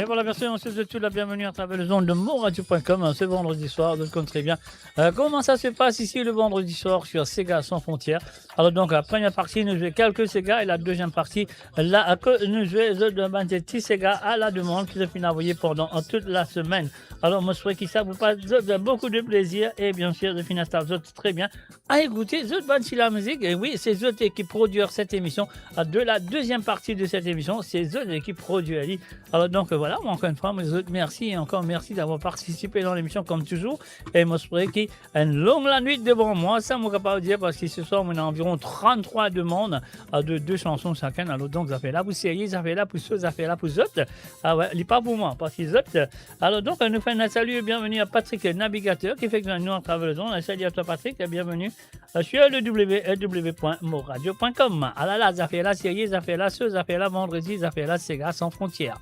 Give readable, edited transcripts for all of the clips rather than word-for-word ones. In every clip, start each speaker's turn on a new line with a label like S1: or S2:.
S1: Et voilà, merci, on se souhaite tout la bienvenue à travers le zone de monradio.com ce vendredi soir. Donc, comme très bien, comment ça se passe ici le vendredi soir sur Sega sans frontières. Alors, donc, la première partie, nous jouons quelques Sega et la deuxième partie, là, que nous jouons de Bandetti Sega à la demande qui se finit envoyer pendant toute la semaine. Alors, moi, je souhaite que ça vous passe beaucoup de plaisir et bien sûr, de finir ça très bien à écouter The Band sur la musique. Et oui, c'est The qui produit cette émission. De la deuxième partie de cette émission, c'est The qui produit. Alors, donc, voilà, encore une fois, merci et encore merci d'avoir participé dans l'émission comme toujours. Et moi, je souhaite qu'il y ait une longue la nuit devant moi. Ça, je ne peux pas dire parce que ce soir, on a environ 33 demandes de 2 chansons chacun. Alors, donc, ça fait là pour série, ça fait là pour ceux, ça fait là pour autres. Ah ouais, il n'est pas pour moi, parce qu'ils autres. Alors, donc, nous faisons un salut et bienvenue à Patrick Navigateur qui fait que nous en travaillons. Un salut à toi, Patrick, et bienvenue sur le www.moradio.com. Ah là là, ça fait la série, ça fait la ceux, ça fait la vendredi, ça fait la Sega sans frontières.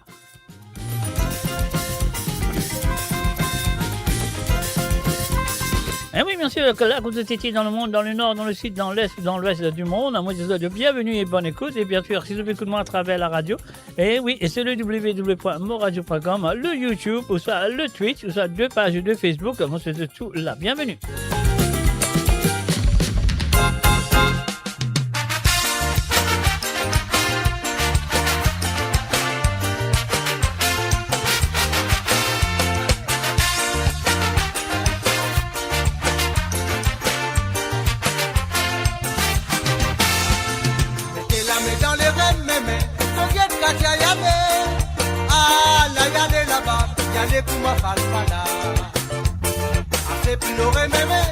S1: Et oui, bien sûr, que là, vous êtes dans le monde, dans le nord, dans le sud, dans l'est, dans l'ouest du monde. Moi, je vous souhaite bienvenue et bonne écoute. Et bien sûr, si vous écoutez moi à travers la radio, et oui, et c'est le www.moradio.com, le YouTube, ou soit le Twitch, ou soit 2 pages de Facebook. Moi, je vous souhaite tout la bienvenue.
S2: Yale kuma falfala, assez pleurer mémé,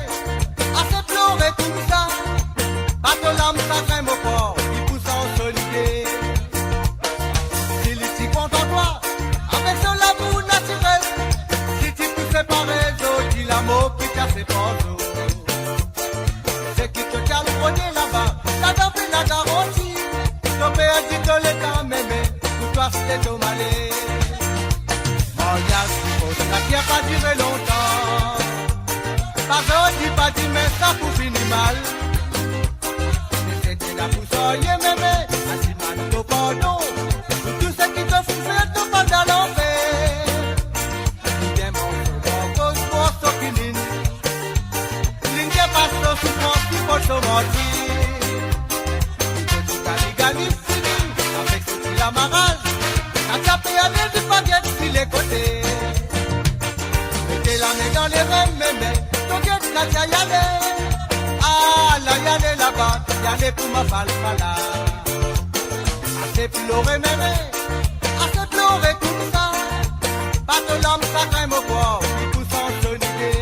S2: assez pleurer tout ça. Bateau l'âme sacré mon corps, il pousse en solidé. S'il t'y compte en toi, avec son l'amour naturel. Si tu pousses séparer, dis l'amour qui t'a ses panneaux. C'est qui te tient le premier là-bas, la dame et la garantie. Ton père dit de l'état mémé, pour toi c'était ton malé. Ça qui a pas duré longtemps. Pas dit mais ça pour finir mal. C'était la poussoye mémé, ainsi mal au pardon. Pour tout ce qui te faisait te pas dans l'enfer. Bien mon cause pour ce qui ligne. Ligne pas de souffrance qui faut se mentir. Tout à l'égalité fini, avec ce qu'il a marrage. A tapé à l'aide du baguette sur les côtés. La main dans les reins, mémé, ton guette n'a qu'à y aller. Ah, là, y aller là-bas, y aller pour ma falfala. Assez pleurer, mémé, assez pleurer tout ça. Pas de l'âme, ça crème au corps, qui pousse en sonité.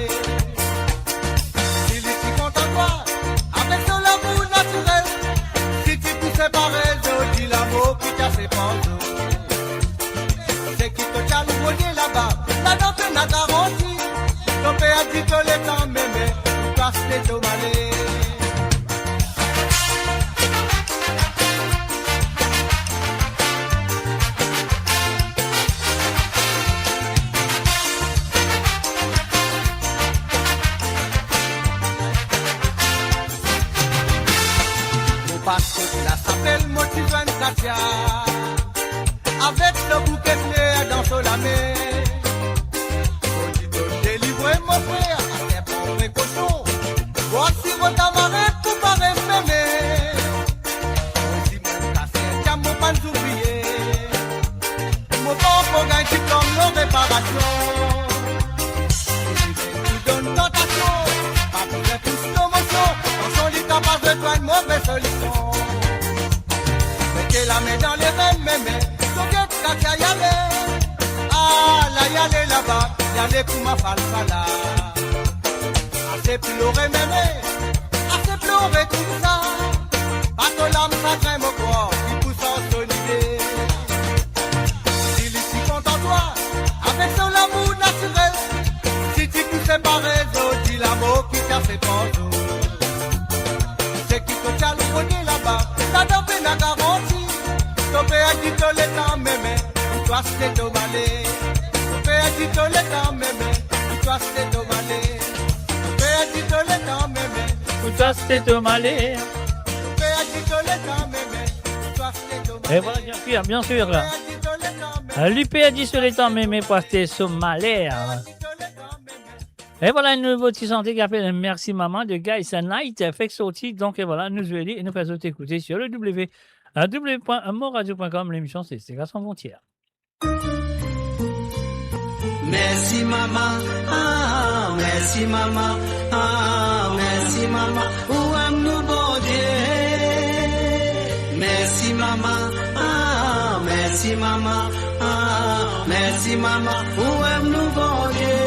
S2: S'il est si content toi, avec son amour naturel. Si tu pousses séparer, je dis l'amour qui t'a ses panseaux. C'est qui te tient le grenier là-bas, la dame n'a garantie. Ton père dit que les temps mémé, toi c'est au malé. Mon pasteur là s'appelle Motivant Katia. Avec le bouquet de dans son lamé. Mon frère, c'est pour mes cochons. Voici votre amarré pour pas m'aimer. Aussi mon cassé, tiens mon pan oublié. Mon corps pour gagner qui comme nos réparations. Tu donnes tentation, pas pour les tous nos motions. On sont les capables de toi une mauvaise solution. Mettez la main dans les reins, mémé. Soviet, quand y aller. Ah, là, y aller là-bas. Yale pour ma falfala. Assez pleurer mémé, assez pleurer tout ça. Pas que l'âme ça crème au corps, qui pousse en solidé. S'il est si content toi, avec son amour naturel. Si tu pousses séparer, je dis l'amour qui t'a fait panseau. C'est qui te tient le premier là-bas, la dame et la garantie. Ton père dit que l'état mémé, pour toi c'est au malé. Père dit que les temps mémé, pour toi c'était au malé. Père dit que les temps mémé,
S1: pour toi c'était au malé.
S2: Père dit que les temps mémé, pour toi c'était au malé.
S1: Et voilà, bien sûr, là. L'UP a dit sur les temps mémé posté somalaire. Et voilà une petite santé qui appelle Merci Maman de Guys and Night. Fait sorti. Donc, et voilà, nous allons et nous faisons écouter sur le www.moradio.com. L'émission, c'est Sega sans frontières.
S3: Merci maman, ah, merci maman, ah, merci maman, où aime-nous bon Dieu. Merci maman, ah, merci maman, ah, merci maman, où aime-nous bon Dieu.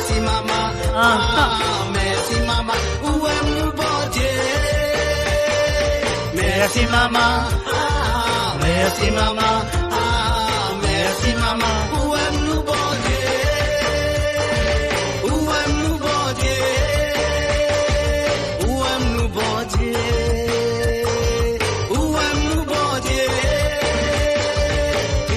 S3: Merci merci maman, merci maman, merci maman. Où aime-nous bon Dieu? Où aime-nous bon Dieu? Où aime-nous bon Dieu? Où aime-nous bon Dieu?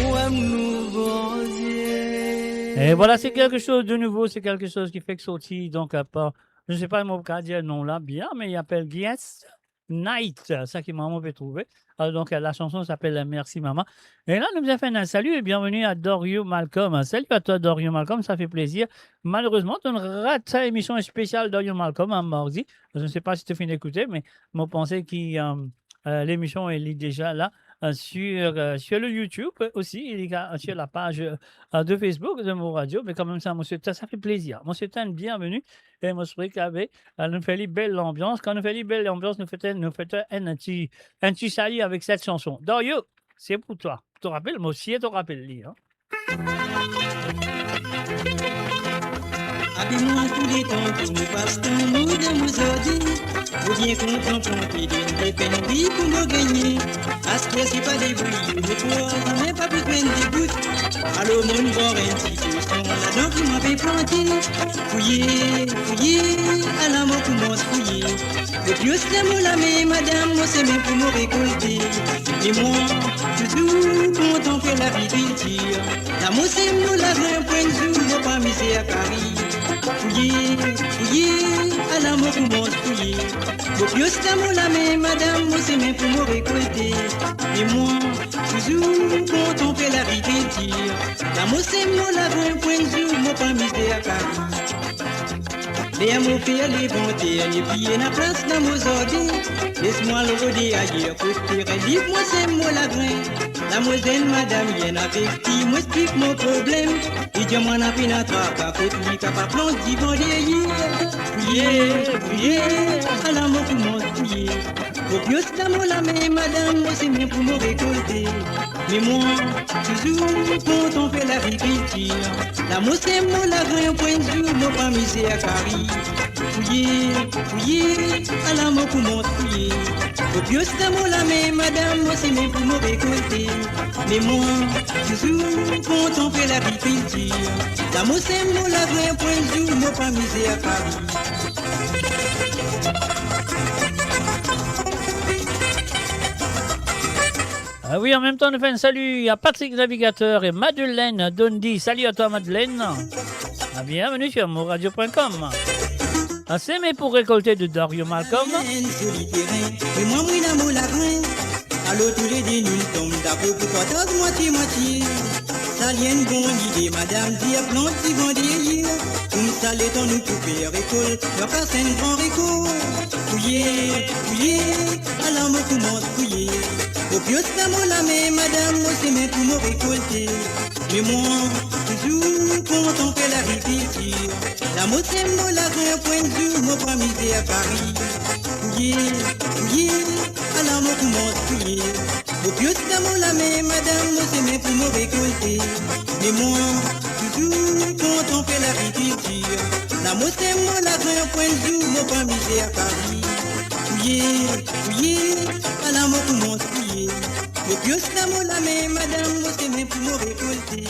S3: Où aime-nous bon Dieu?
S1: Et voilà, c'est quelque chose de nouveau, c'est quelque chose qui fait que sortir, donc, je ne sais pas, mon cas dire non là bien, mais il appelle Guess Night, ça qui maman peut trouver. Alors, donc, la chanson s'appelle Merci Maman. Et là, nous avons fait un salut et bienvenue à Dorio Malcolm. Salut à toi, Dorio Malcolm, ça fait plaisir. Malheureusement, tu rates cette émission spéciale Dorio Malcolm en mardi. Je ne sais pas si tu finis d'écouter, mais je pensais que l'émission est déjà là. Sur le YouTube aussi, il y a sur la page de Facebook de Mo Radio, mais quand même ça fait plaisir. Moi, c'est un bienvenue et moi, je souhaite qu'avec nous fait une belle ambiance. Quand nous fait une belle ambiance, nous faisons un petit salut avec cette chanson. Dario, c'est pour toi. Tu te rappelles, moi aussi, je te rappelle. Hein?
S4: Habille-moi tous les temps pour nous passer nous de nous aujourd'hui. Vous bien contempler des peines vies pour nous gagner. À ce que c'est pas des bruits de toi, mais pas plus peine des gouttes. Alors mon voir un petit peu son là-dedans qui m'a fait planter. Fouiller, fouiller, à la mort pour moi fouiller. Le plus c'est mon mais madame, moi c'est même pour me récolter. Et moi, toujours contempler la vie qu'il tire. La mousse c'est nous la un point de vue, moi pas misé à Paris. Fouiller, fouiller, à la mort pour moi fouiller. Le plus c'est mon mais madame, moi c'est même pour me récolter. Et moi, toujours contempler la vie qu'il tire. La mousse c'est nous la un point de vue, moi pas misé à Paris. Les amours faire les bontés, les pieds na place dans mon ordres. Laisse-moi le rôder ailleurs, pour tirer livre-moi c'est mon lagrin. La moiselle madame y'en a petit, moi explique mon problème. Et Dieu m'en a pris à travail, côté lui capable plante d'y vendre. Fouiller, fouiller, à la mort pour moi fouiller. Au plus c'est l'amour la mais madame, moi c'est même pour me récolter. Mais moi, toujours quand on fait l'agriculture, l'amour c'est mon lagrin, point de vue, moi pas misé à Paris. Fouiller, fouiller, à la mort pour moi fouiller. Au plus c'est l'amour la mais madame, moi c'est même pour me récolter. Mais moi, toujours quand on fait l'agriculture, l'amour c'est mon lagrin, point de vue, moi pas misé à Paris.
S1: Ah oui, en même temps, nous faisons un salut à Patrick Navigateur et Madeleine Dondi. Salut à toi, Madeleine. Bienvenue sur moradio.com. S'aimer pour récolter de Dario Malcolm.
S4: Et moi, moi, l'amour lagrin. Alors, tous les deux, nous tombons d'accord pour partager moitié-moitié. Ça vient une bonne idée, madame, dire plante qui vont dire. Comme ça, les temps nous couper récolte, leur passe un grand récolte. Fouiller, fouiller, à l'amour commence fouiller. Au plus c'est l'amour la mais madame, moi c'est même pour me récolter. Mais moi, toujours quand on fait l'agriculture, l'amour c'est mon lagrin, point de vue, moi pas misé à Paris. Fouiller, fouiller, à l'amour commence fouiller. Au plus c'est l'amour la mais madame, moi c'est même pour me récolter. Mais moi, toujours quand on fait l'agriculture, l'amour c'est mon lagrin, point de vue, moi pas misé à Paris. Fouiller, fouiller, à l'amour commence fouiller. Au plus c'est l'amour la mais madame, moi c'est même pour me récolter.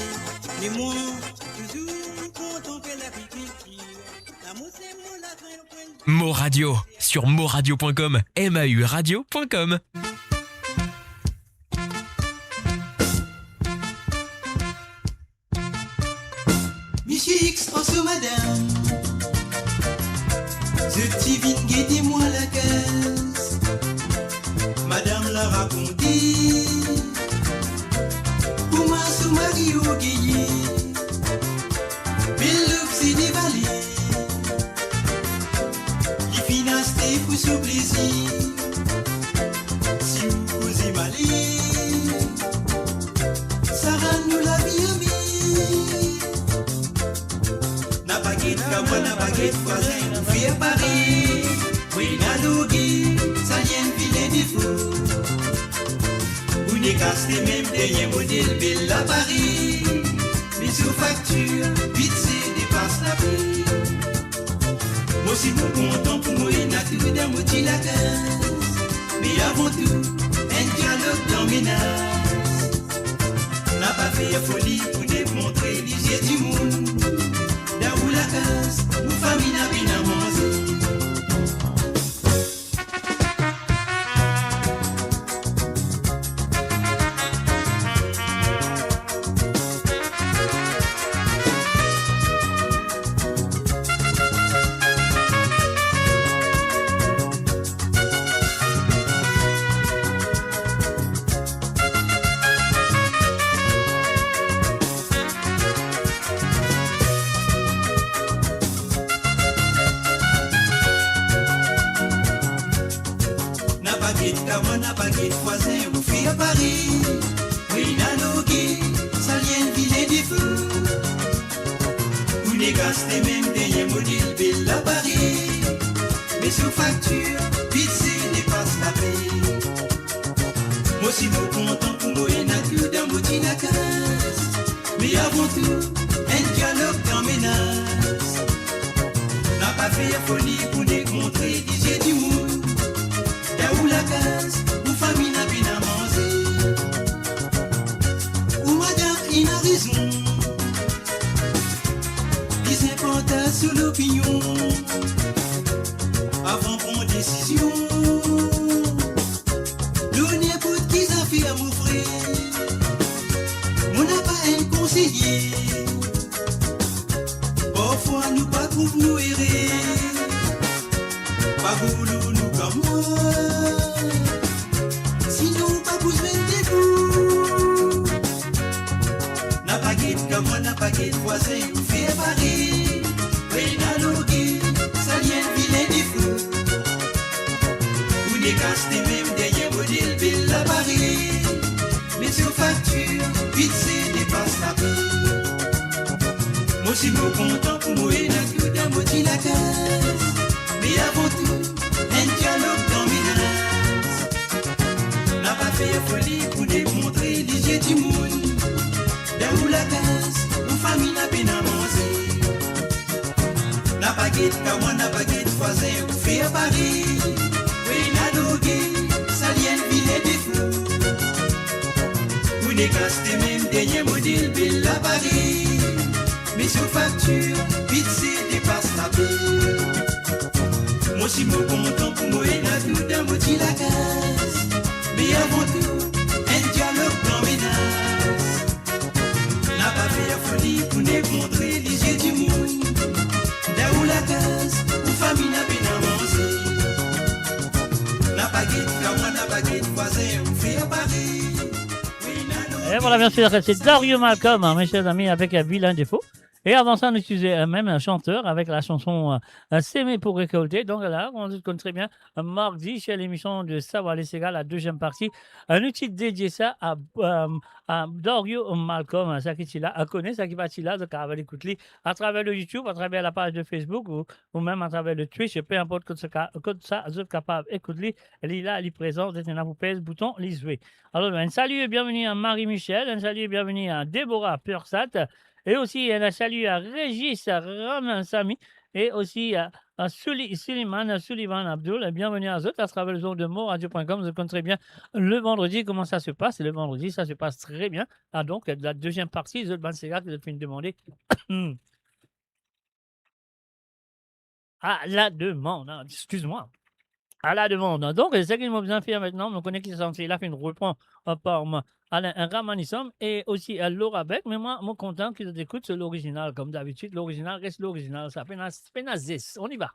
S4: Mais moi, toujours quand on fait l'agriculture, l'amour c'est mon lagrin, point de vue.
S5: Mo Radio, sur moradio.com, mauradio.com.
S3: Monsieur X, pense au madame. Ce petit vite guettez-moi la caisse. Madame l'a raconté. Pour ma sous Mario Guillet. Belle c'est dévalé. Les finances t'es pour ce plaisir. Si vous causez malé. Sarah nous la vie. Na baguette, na baguette, voisin, nous fait Paris. Oui, na dougi, ça vient filer des fous. Vous n'est cassé même dernier modèle, belle à Paris. Mais sous facture, vite c'est dépasse la vie. Moi si vous content pour moi, il n'a tout d'un moitié la caisse. Mais avant tout, menace. N'a pas fait folie pour démontrer les yeux du monde. Dans où la case, où famille n'a bien mangé. N'a pas guide voisin ou fille à Paris. Oui, n'alogué, ça vient viler des feux. Vous négastez même des modèles belle à Paris. Mais sur facture, vite c'est dépasse la paix. Moi si vous content pour moi et n'a que dans mon petit casse. Mais avant tout, un dialogue dans menace. N'a pas fait folie pour démontrer des yeux du monde. Où la case, où famille n'a bien à manger. Où madame il a raison. Les importants sous l'opinion. Avant prendre décision. L'on écoute qui s'en fait à mon frère. On n'a pas un conseiller. Parfois nous pas trouve nous errer. Pas boulot nous comme moi. Sinon pas besoin de vous. N'a pas guide comme moi, n'a pas guide voisin ou fait Paris. Oui, n'alogué, ça vient vilain des fous. Vous négastez même derrière modèle belle à Paris. Mais sur facture, vite c'est dépasse la paix. Moi si vous content pour moi et n'a que d'un motif la case. Mais avant tout, un dialogue dans mes nanas. N'a pas fait folie pour démontrer les yeux du monde. Dans où la case, où famille n'a bien à manger. N'a pas guide car moi n'a pas guide voisin ou fait à Paris. Oui, n'a drogué, ça vient viler des fous. Vous négastez même dernier modèle belle à Paris. Mais sur facture, vite c'est dépasse la paix. Moi si mon content pour moi et n'a tout d'un motif la case. Mais avant tout, un dialogue dans menace. N'a pas fait folie pour démontrer les yeux du monde. Là où la case, où famille n'a bien à manger. N'a pas guide, car moi n'a pas guide voisin, où fait à Paris.
S1: Et voilà, bien sûr, c'est Dario Malcolm, mes chers amis, avec un vilain défaut. Et avant ça, on utilisait même un chanteur avec la chanson S'aimer pour récolter. Donc là, on se connaît très bien, mardi, chez l'émission de Savoir les Ségal, la deuxième partie. Un outil dédié ça à Dario Malcolm, ça qui est là, à connaître, ça qui va être là, donc à l'écouter à travers le YouTube, à travers la page de Facebook ou même à travers le Twitch, peu importe que ça, vous êtes capable d'écouter. Elle est là, elle est présente, vous êtes là, vous pèsez le bouton, lisez. Alors, un salut et bienvenue à Marie-Michel, un salut et bienvenue à Déborah Pursat. Et aussi, un salut à Régis Ramansami et aussi à Sullivan Abdul. Bienvenue à eux à travers le zone de moradio.com. Vous connaissez très bien le vendredi, comment ça se passe. Le vendredi, ça se passe très bien. Ah, donc, la deuxième partie, The Ban Sega, que vous avez demander. À la demande, excuse-moi. À la demande. Donc, c'est ce qu'il m'a besoin de faire maintenant. On connaît qui est censé. Il a fait une reprend par Alain Ramanissom et aussi à Laura Beck. Mais moi, je suis content qu'ils écoutent sur l'original. Comme d'habitude, l'original reste l'original. Ça fait Penazis. On y va.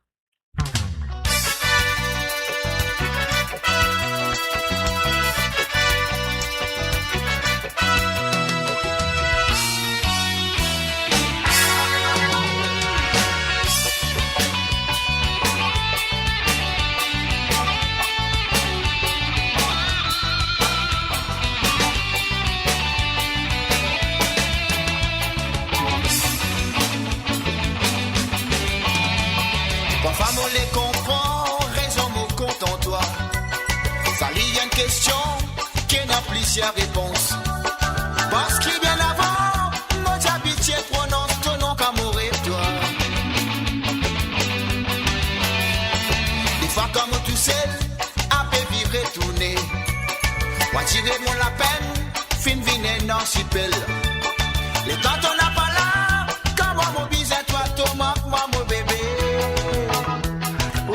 S2: Femme, on les comprend, raison, mon content toi. Ça y a une question qui n'a plus sa réponse. Parce qu'il bien avant, mon habitué prononce ton nom qu'à mourir toi. Des fois comme tout seul, à peu vivre retourner. Moi tirer mon la peine, fin vine dans si pelle. Les temps on n'a pas là, quand moi mon bise toi toi moi mon bébé. Oh.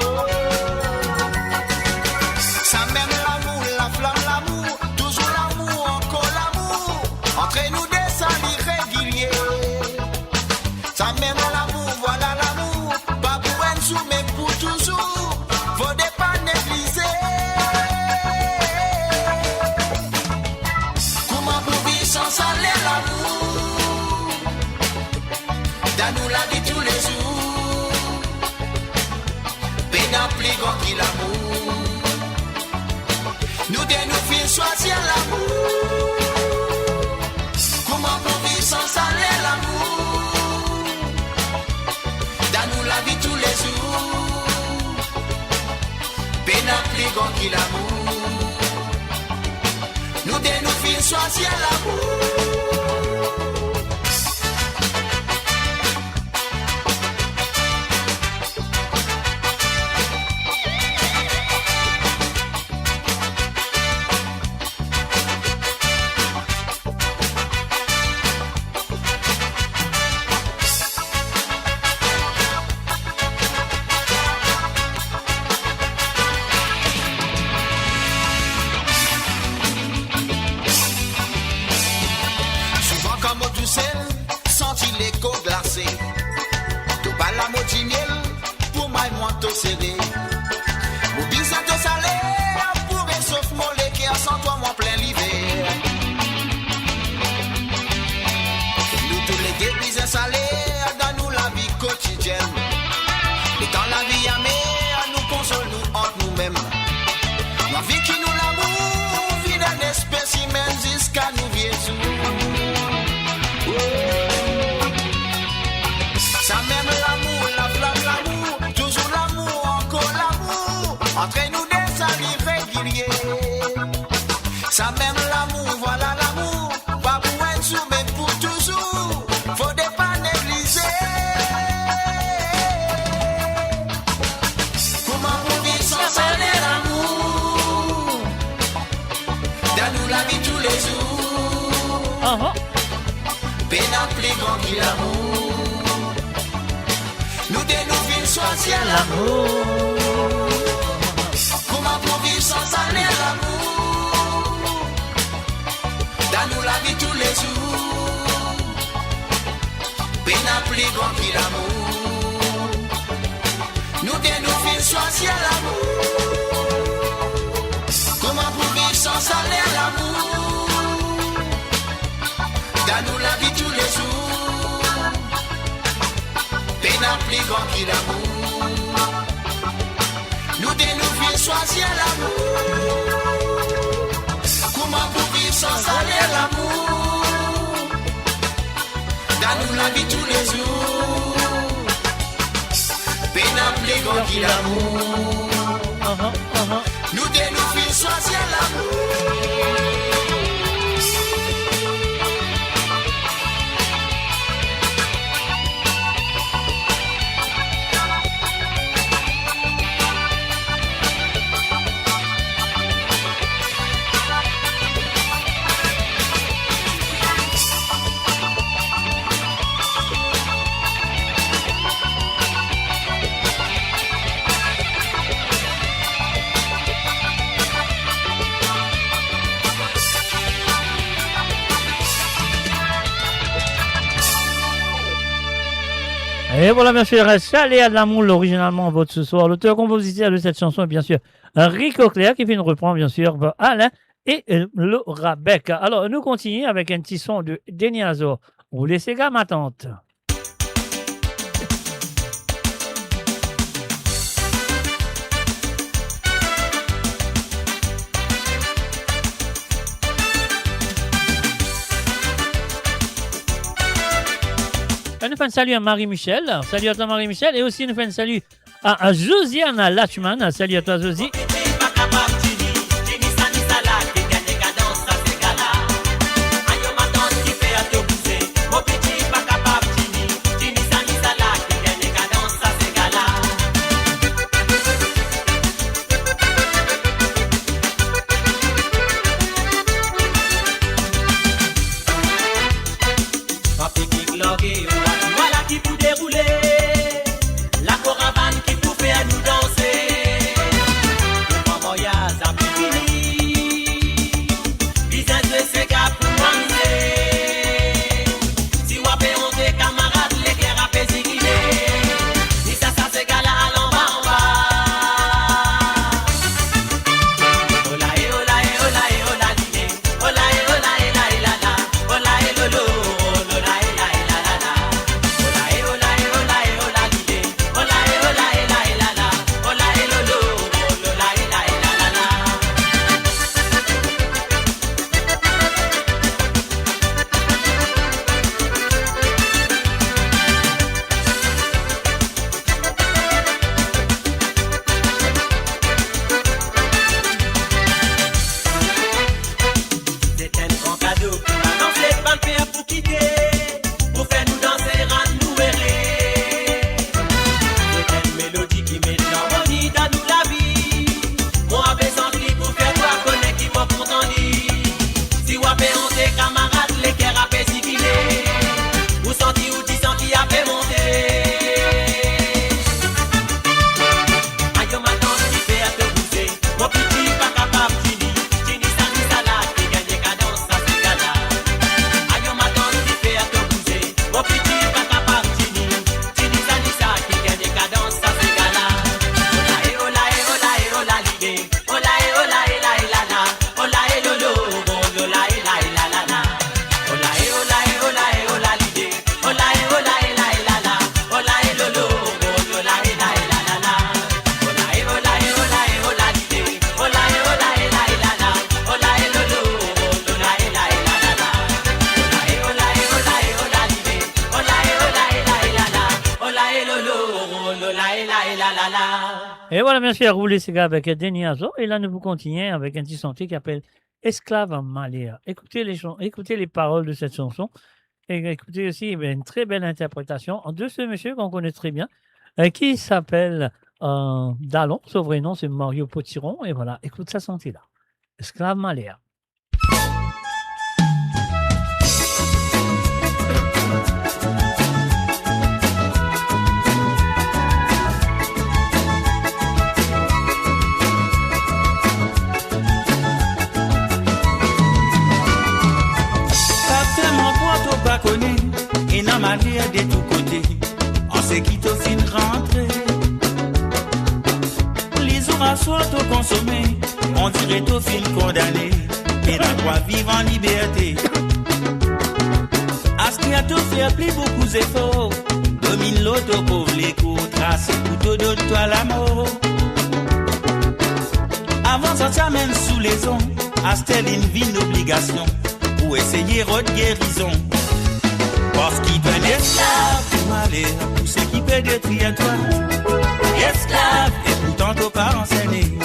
S2: Ça même l'amour, la flamme l'amour, toujours l'amour, encore l'amour. Entre nous des salis réguliers. Ça même l'amour, voilà l'amour. Pas pour un sou mais pour toujours. Faut des pas négliger. Comment pour vivre sans salaire l'amour? Dans nous la vie tous les jours. Pénal plus grand que l'amour. Nous de nous filles choisir l'amour. Comment pour vivre sans salaire l'amour? Dans nous la vie tous les jours. Pénal plus grand que l'amour. Nous de nous filles choisir l'amour.
S1: Et voilà, bien sûr, Chalet à de l'amour, originalement vote ce soir. L'auteur-compositeur de cette chanson est bien sûr Rico Clair, qui vient de reprendre, bien sûr, Alain et Laura Beck. Alors, nous continuons avec un petit son de Denis Azor. Vous laissez gars, ma tante. Nous faisons un salut à Marie-Michel. Salut à toi Marie-Michel. Et aussi nous faisons un salut à Josiane Lachman. Salut à toi Josie. Et voilà, bien sûr, roulez ces gars avec Denis Azo. Et là, nous vous continuons avec un petit chantier qui s'appelle Esclave en Maléa. Écoutez les paroles de cette chanson. Et écoutez aussi une très belle interprétation de ce monsieur qu'on connaît très bien, qui s'appelle Dallon. Son vrai nom, c'est Mario Potiron. Et voilà, écoute sa santé là. Esclave Maléa.
S6: Pas connu, et n'a malheur de tous côtés, on sait qui te fin rentrer. Les orages soient au consommé, on dirait au fin condamné, et la droit vivre en liberté. À ce qui a tout fait plus beaucoup d'efforts, domine l'auto pauvre les coups, trace couteau de toi la mort. Avant ça t'amène sous les ondes, à cette une vie d'obligation, pour essayer votre guérison. Parce qu'il est un esclave, malheur, pour ce qui peut détruire toi. Esclave, et pourtant t'as pas enseigné.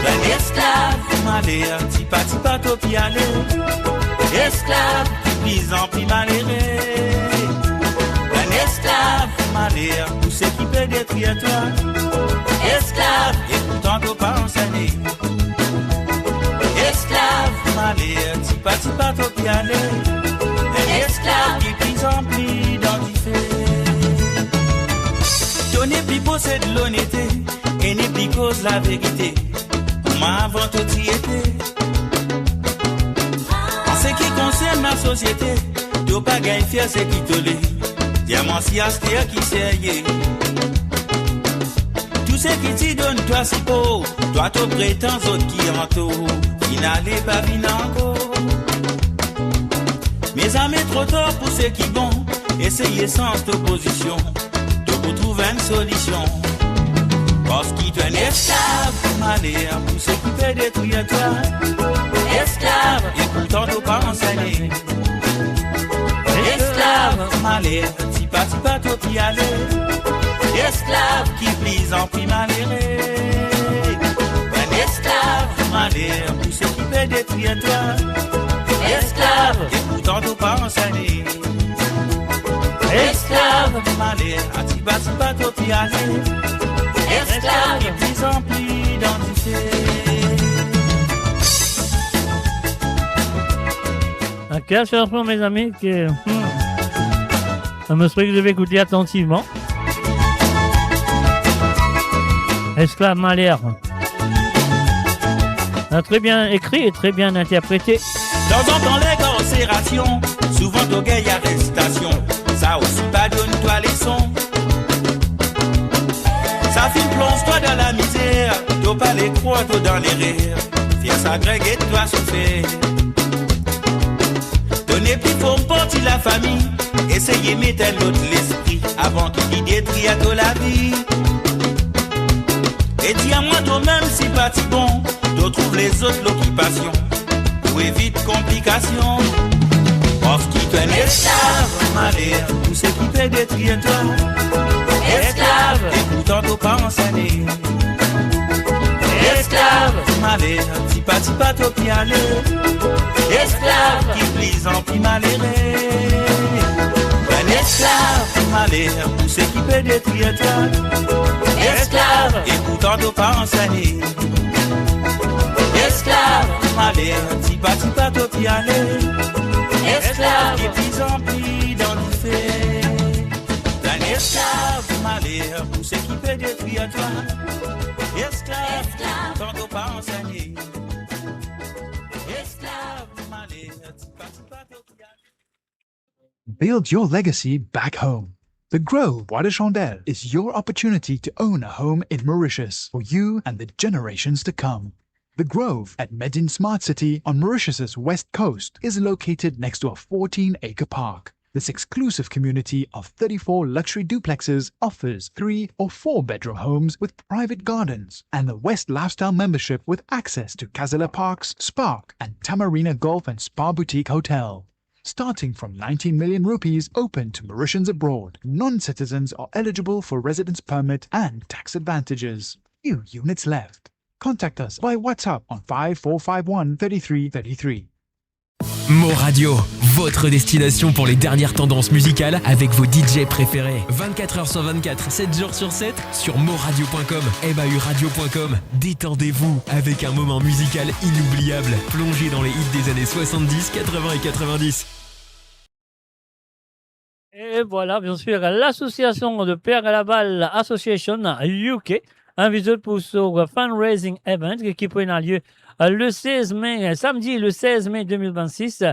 S6: Un esclave, malheur, tipa t'as pi aller. Esclave, plus en plus malheureux. Un esclave, malheur, pour ce qui peut détruire toi. Esclave, et pourtant t'as pas enseigné. Esclave, malheur, tipa t'as pi aller. Esclave qui plus en plus identifié. Donner plus possède l'honnêteté et n'est plus cause la vérité. Moi avant tout y était. En ce qui concerne la société, t'as pas gagné fier c'est qui te l'est. Diamant si astéa qui sérieux. Tout ce qui t'y donne toi si beau, toi te prétends autres qui entourent. Qui n'allait pas venir encore. Mes amis trop tard pour ceux qui vont essayer sans opposition de vous trouver une solution. Parce qu'il est un esclave, malheur, pour ceux qui peut détruire toi. Esclave, et pourtant t'as pas enseigné. Esclave, malheur, tipa t'as pi aller. Esclave qui plus en plus malheureux. Un esclave, malheur, pour ceux qui peut détruire toi. Esclave, et pourtant t'as pas enseigné. Esclave, malheur, atiba t'as pi aller. Esclave, et plus en plus identifié.
S1: Quelle chanson, mes amis, que je me souhaite que je vais écouter attentivement. Esclave Malheur. Très bien écrit et très bien interprété.
S6: Dans un temps, l'incarcération, souvent t'as gagné arrestation. Ça aussi pas donne-toi leçon. Ça film plonge-toi dans la misère. T'as pas les croix, t'as dans les rires. Fier s'agréger, toi souffrir. Donnez plus forme partie la famille. Essayez de mettre l'autre l'esprit avant qu'il détruise à toi la vie. Et dis à moi toi-même si pas si bon, tu trouves les autres l'occupation pour éviter complications. Parce qu'il est un esclave, malheur, tout ce qui peut détruire toi. Esclave, et pourtant t'as pas enseigné. Esclave, malheur, tipa t'as pi aller. Esclave, qui plus en plus malheureux. Un esclave, malheur, tout ce qui peut détruire toi. Esclave, et pourtant t'as pas enseigné. Esclave, malheur, tipa t'as pi aller. Esclave, qui plus en plus identifié. Un esclave, malheur, tout ce qui peut détruire toi. Esclave, et pourtant t'as pas enseigné. Esclave, malheur, tipa t'as aller.
S7: Build your legacy back home. The Grove Bois de Chandelle is your opportunity to own a home in Mauritius for you and the generations to come. The Grove at Medin Smart City on Mauritius's west coast is located next to a 14-acre park. This exclusive community of 34 luxury duplexes offers 3 or 4 bedroom homes with private gardens and the West Lifestyle membership with access to Casella Parks, Spark and Tamarina Golf and Spa Boutique Hotel. starting from 19 million rupees, open to Mauritians abroad. Non-citizens are eligible for residence permit and tax advantages. Few units left. Contact us by WhatsApp on 5451 3333.
S5: Mo Radio, votre destination pour les dernières tendances musicales avec vos DJ préférés. 24h sur 24, 7 jours sur 7 sur moradio.com, mauradio.com. Détendez-vous avec un moment musical inoubliable, plongé dans les hits des années 70, 80 et 90.
S1: Et voilà, bien sûr, l'association de Pierre et la Balle Association UK invite pour ce fundraising event qui prendra lieu le 16 mai, samedi le 16 mai 2026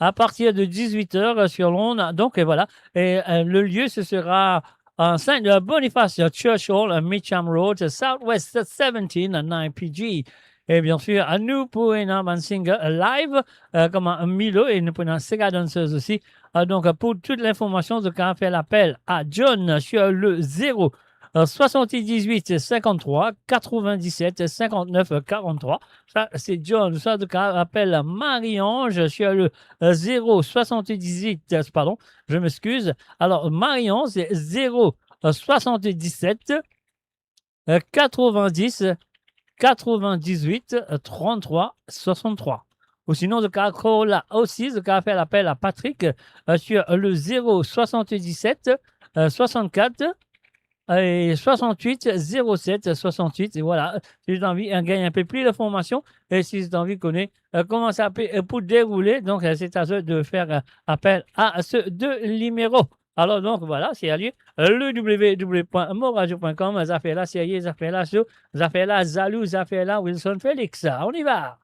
S1: à partir de 18h sur Londres. Donc et voilà, et le lieu ce sera en Saint Boniface Church Hall, Mitcham Road, Southwest 17 9 PG. Et bien sûr, nous pourrons un single live comme un Milo et nous prenons Sega Dancers aussi. Donc pour toute l'information, vous pouvez faire l'appel à John sur le 0 78 53 97 59 43. Ça, c'est John. Ça, donc, appelle Marie-Ange sur le 0 78, pardon, je m'excuse. Alors, Marie-Ange, c'est 0 77 90 98 33 63. Ou sinon, le cas là aussi, le cas fait l'appel à Patrick sur le 0 77 64 et 68 07 68. Et voilà, si vous avez envie de gagner un peu plus d'informations et si vous avez envie de connaître comment ça peut pour dérouler, donc c'est à eux de faire appel à ce deux numéros. Alors donc voilà, c'est à lieu le www.moradio.com. Ça fait là, c'est ça fait là, ça fait là, Zalou, ça fait là, Wilson Félix. On y va.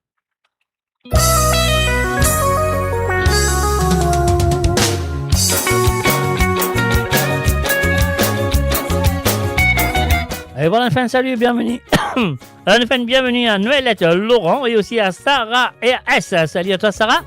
S1: Et voilà, enfin, salut, bienvenue. Enfin, bienvenue à Noëlette Laurent et aussi à Sarah et à S. Salut à toi, Sarah.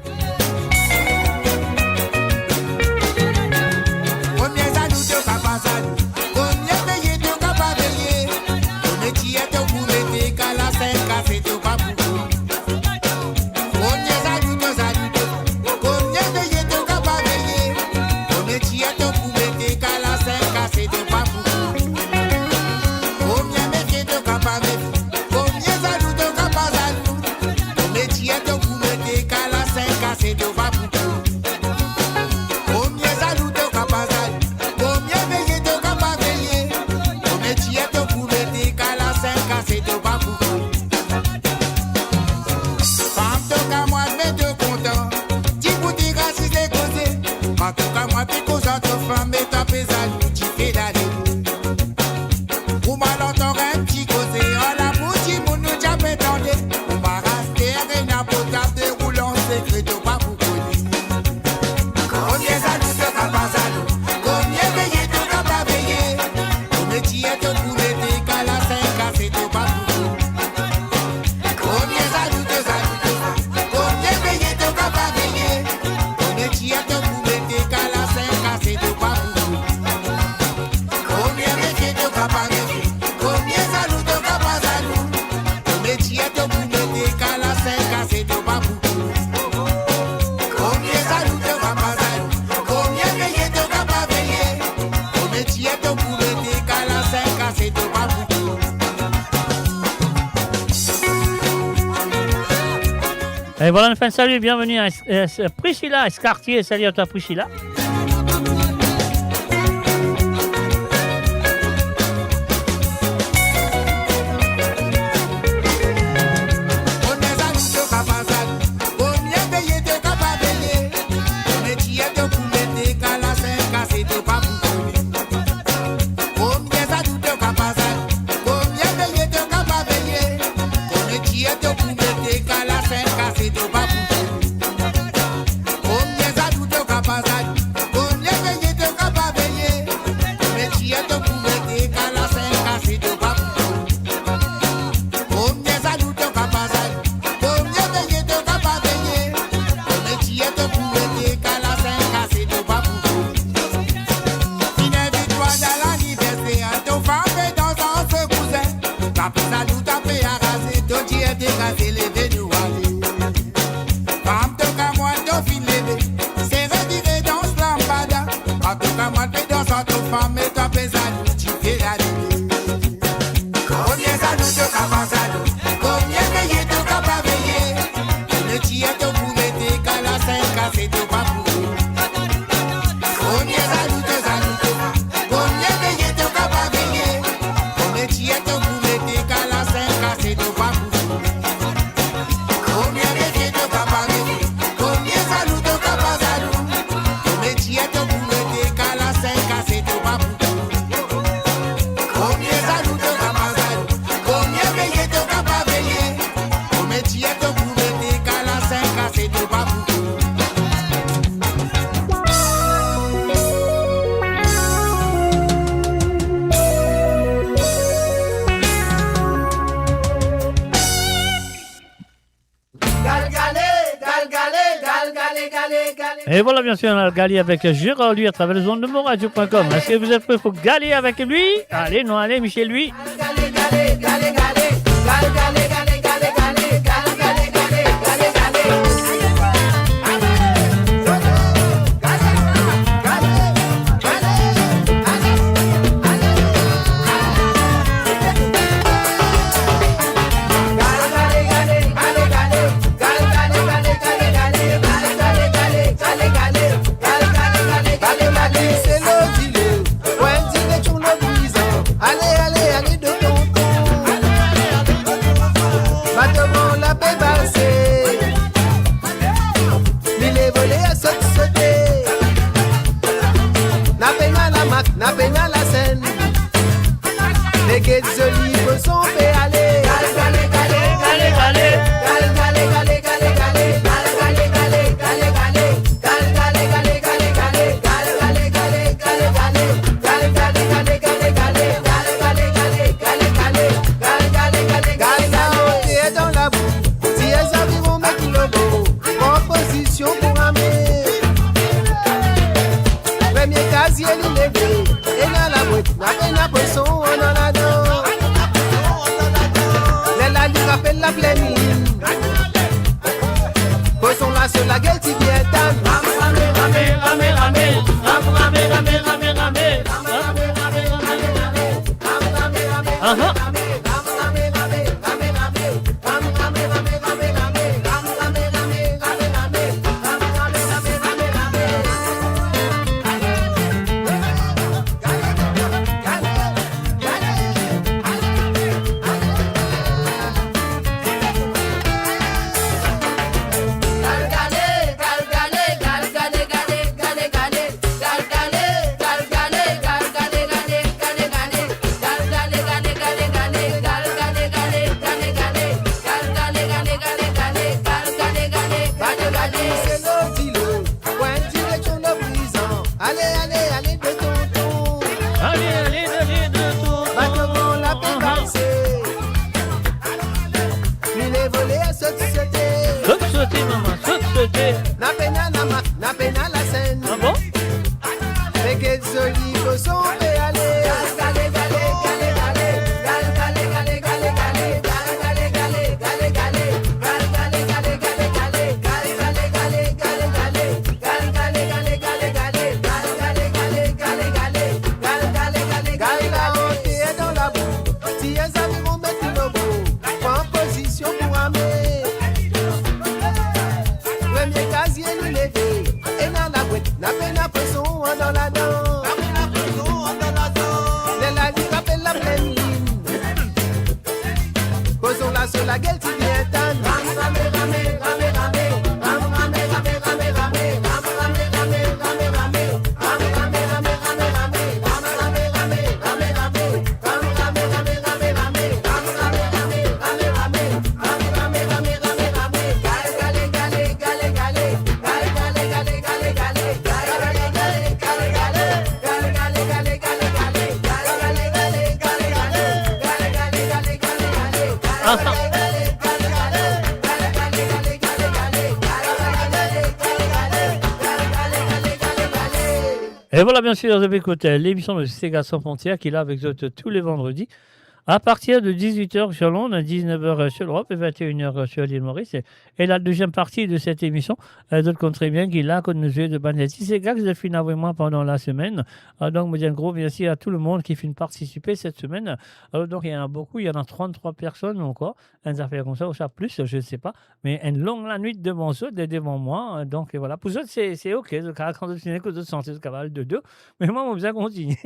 S1: Et voilà, enfin, salut, bienvenue à Priscilla Escartier. Salut à toi, Priscilla.
S2: Salut, t'as fait arraser, ton dieu t'es rasé.
S1: Et voilà, bien sûr, on a Gali avec Gérard, lui, à travers les ondes de moradio.com. Est-ce que vous êtes prêts pour Gali avec lui? Allez, non, allez, Michel, lui.
S2: Na pena la scène, les guettes olives sont fait aller. Dans la boue, si elles arrivent, mettre le beau, proposition pour amener. Premier casier, l'illégal. La peine à poisson, on en a dos. Les la ligue appelle la pleine ligne. Poisson là sur la gueule, tu viens d'âme. Na pena la scène.
S1: Ah bon?
S2: Les guettes olives sont fait aller. La peine à poisson dans la dent. Les la ligue appelle la pleine ligne. Poisson là sur la gueule, tu viens d'âne.
S1: Et voilà, bien sûr, vous avez écouté l'émission de Sega Sans Frontières qui est là avec vous tous les vendredis à partir de 18h sur Londres, 19h sur l'Europe et 21h sur l'île Maurice. Et la deuxième partie de cette émission, d'autres comptent très bien, qui est là, qu'on nous a de Banetti. C'est gars que j'ai fait avec moi pendant la semaine. Donc, je dis un gros merci à tout le monde qui finit participer cette semaine. Donc, il y en a beaucoup, il y en a 33 personnes encore. Une affaire comme ça, ou ça plus, je ne sais pas. Mais une longue la nuit devant eux, devant moi. Donc, voilà. Pour eux, c'est OK. Quand vous finissez, vous sentez ce cavale de deux. Mais moi, on besoin continuer.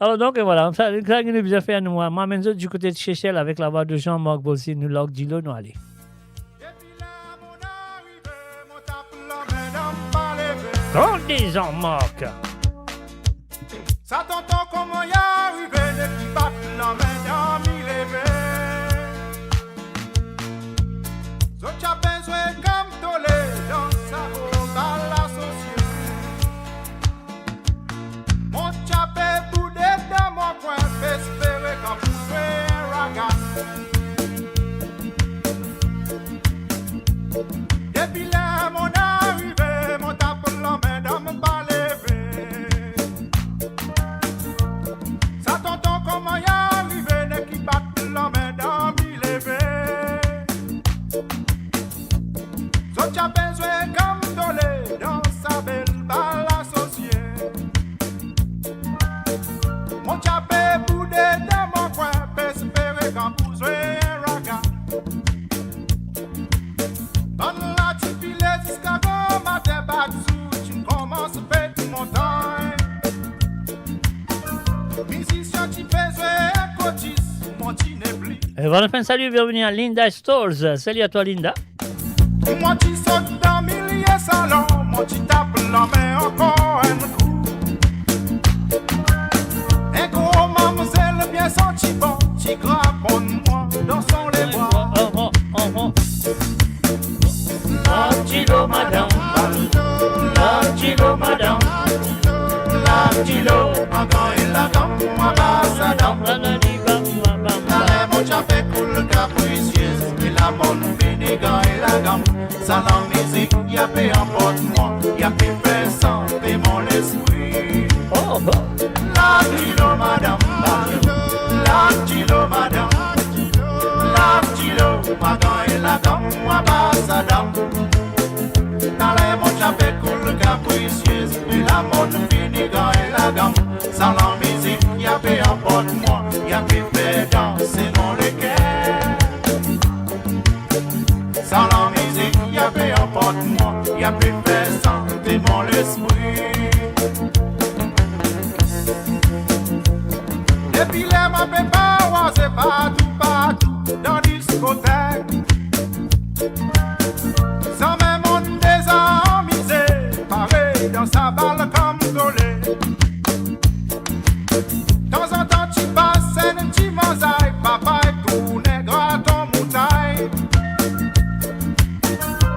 S1: Alors, donc, voilà. Ça, nous a bien fait à nous. Moi, du côté de Chechel avec la voix de Jean-Marc Bolsi, nous l'a dit nous allez. Quand des gens moquent.
S8: Ça t'entend comment y arrive, les qui battent la main dans mille éveils. So t'as besoin comme tolé dans sa robe à l'associé. Mon chapé boudé dans mon coin, fait espérer qu'en pouvait un ragat. Depuis là, mon arrivée. So t'as besoin comme dolé dans sa belle balle associée. Mon chapé boudé dans mon coin, espérer quand vous jouez un raga. Bonne la tipilé jusqu'à bon matin, baksou, tu commences à péter mon temps. Musicien, tu fais jouer un cotis, mon tu n'es plus.
S1: Et voilà, fin salut, bienvenue à Linda Stores. Salut à toi, Linda.
S8: Moi tu sautes dans milliers salons, moi tu tapes la main encore un coup. Un gros mademoiselle bien senti bon, tu grapponnes-moi dans son les bras.
S1: La Gilo, madame. La Gilo, madame.
S8: La Gilo, ma grand et la gamme, ma basse à dame. La lèvre, mon chapé coule capricieuse, et la bonne vénégan et la gamme. Ça la musique, y'a paix en porte-moi, y'a paix fait santé mon esprit. La Gilo, madame, la Gilo, madame. La Gilo, ma grand et la gamme, ma basse à dame. La lèvre, mon chapé coule capricieuse, et la bonne vénégan et la gamme. Ça la musique, y'a paix en porte-moi, y'a paix fait danser mon le cœur. Sans la musique, y'a paix en porte-moi, y'a paix fait santé mon esprit. Depuis les ma pépa, c'est partout, dans discothèque. Sans même on désamusé, pareil dans sa balle comme dolé. De temps en temps tu passes un petit mosaïque, papa est tout nègre à ton moutaille.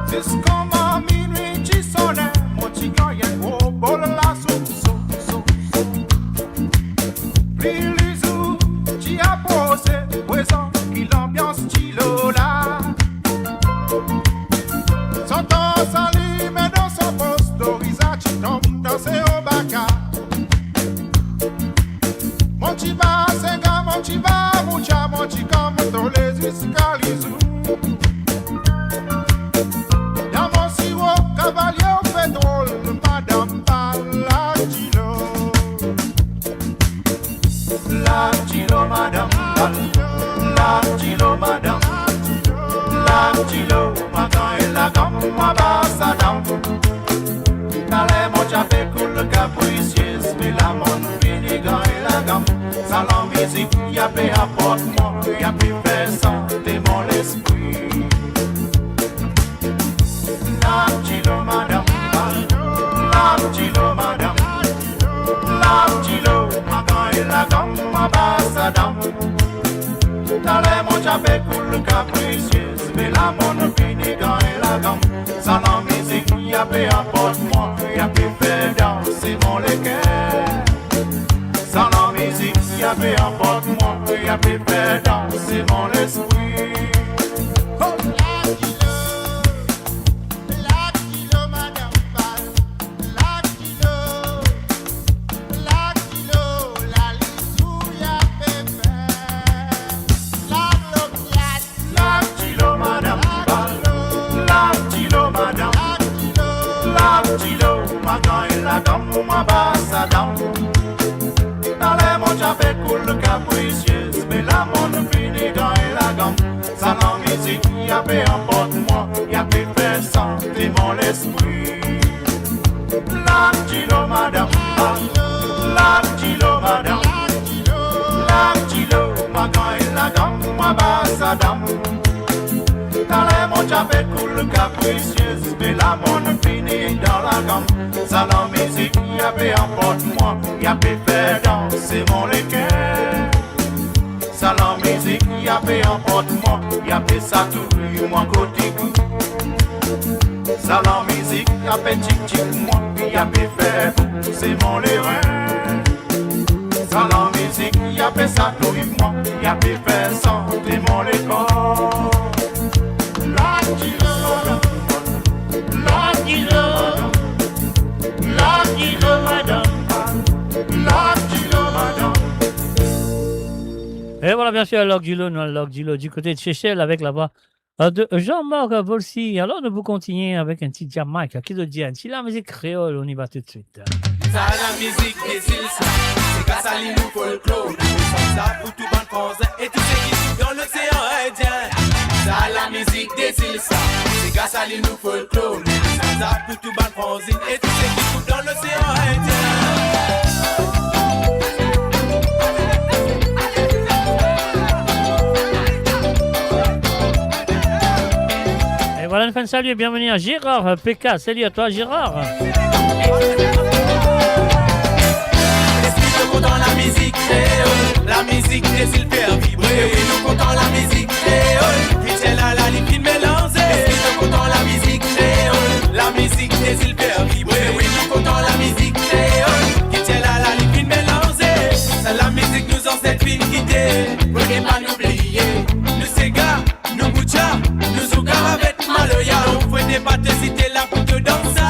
S8: Jusqu'au moment minuit tu sonnais, mon petit gars y'a un gros bol là sous. Puis l'usou, tu as posé, présent, qui l'ambiance stylo là. Son temps s'allume dans son poste, d'Orisa tu tombes dans ses obacas. Mon petit bas, c'est gars, mon petit bas, mon petit comme tous les jusqu'à l'isou. Dans mon sirop, cavalier au pétrole, madame la Gilo. La Gilo, madame, la Gilo, madame. La Gilo, ma grand et la gamme, ma basse à dame. Calais, mon chapé coule capricieuse, mais la monde vénégan et la gamme. Sans la musique, y'a paix à porte-moi, y'a paix fait santé mon esprit. La Gilo, madame, la Gilo, madame. La Gilo, ma grand et la gamme, ma basse à dame. Calais, mon chapé coule capricieuse, mais la monde vénégan et la gamme. Sans la musique, y'a paix à porte-moi, y'a paix fait danser mon le cœur. Sans la musique, y'a paix à porte-moi, y'a paix fait danser mon esprit. Oh. La Gilo, madame, la Gilo, la lisou, y'a paix fait. La globiade, la Gilo, madame, la Gilo, madame. La Gilo, ma grand et la gamme, ma basse à dame. Dans les mots j'avais coule capricieuse, mais la monde vénégan et la gamme. Sans la musique, y'a paix en porte-moi, y'a paix fait santé mon esprit. La Gilo, madame, la Gilo, madame. La Gilo, ma grand et la gamme, ma basse à dame. Dans les mots j'avais coule capricieuse, mais la monde finit dans la gamme. Sans la musique, y'a paix en porte-moi, y'a paix fait danser mon le cœur. Sans la musique, y'a paix en porte-moi, y'a paix ça tout, moi côté goût. Sans la musique, y'a paix tic-tic moi, y'a paix fait c'est mon le rein. Sans la musique, y'a paix ça tout, moi, y'a paix fait santé mon le corps. La Gilo, la Gilo, la Gilo, madame, la Gilo, madame.
S1: Et voilà, bien sûr, Log Gilo du côté de Seychelles avec la voix de Jean-Marc Volsi. Alors, nous vous continuer avec un petit Jamaïque qui veut dire, si la musique créole, on y va tout de suite.
S9: Ça la musique des îles, ça. C'est grâce à l'île folklore. Nous ça pour tout bande français et tout ce qui vit dans l'océan Indien. Ça la musique des îles, ça. C'est grâce à l'île folklore. Nous ça pour tout bande français et tout ce qui vit dans l'océan Indien.
S1: Et voilà, une fin de salut et bienvenue à Gérard PK. Salut à toi, Gérard.
S9: Dans la musique créole, la musique des îles faire vibrer. Nous comptons la musique créole, qui tient la ligne mélangée. Nous comptons la musique créole, la musique des îles faire vibrer. Oui, nous comptons la musique créole, qui tient la ligne mélangée. C'est la musique nous ancêtres qui quitté, pour ne pas nous oublier. Nous Sega, nous Boucha, nous Zouga avec Maloya. On fait des pâtes citer la pour te danser.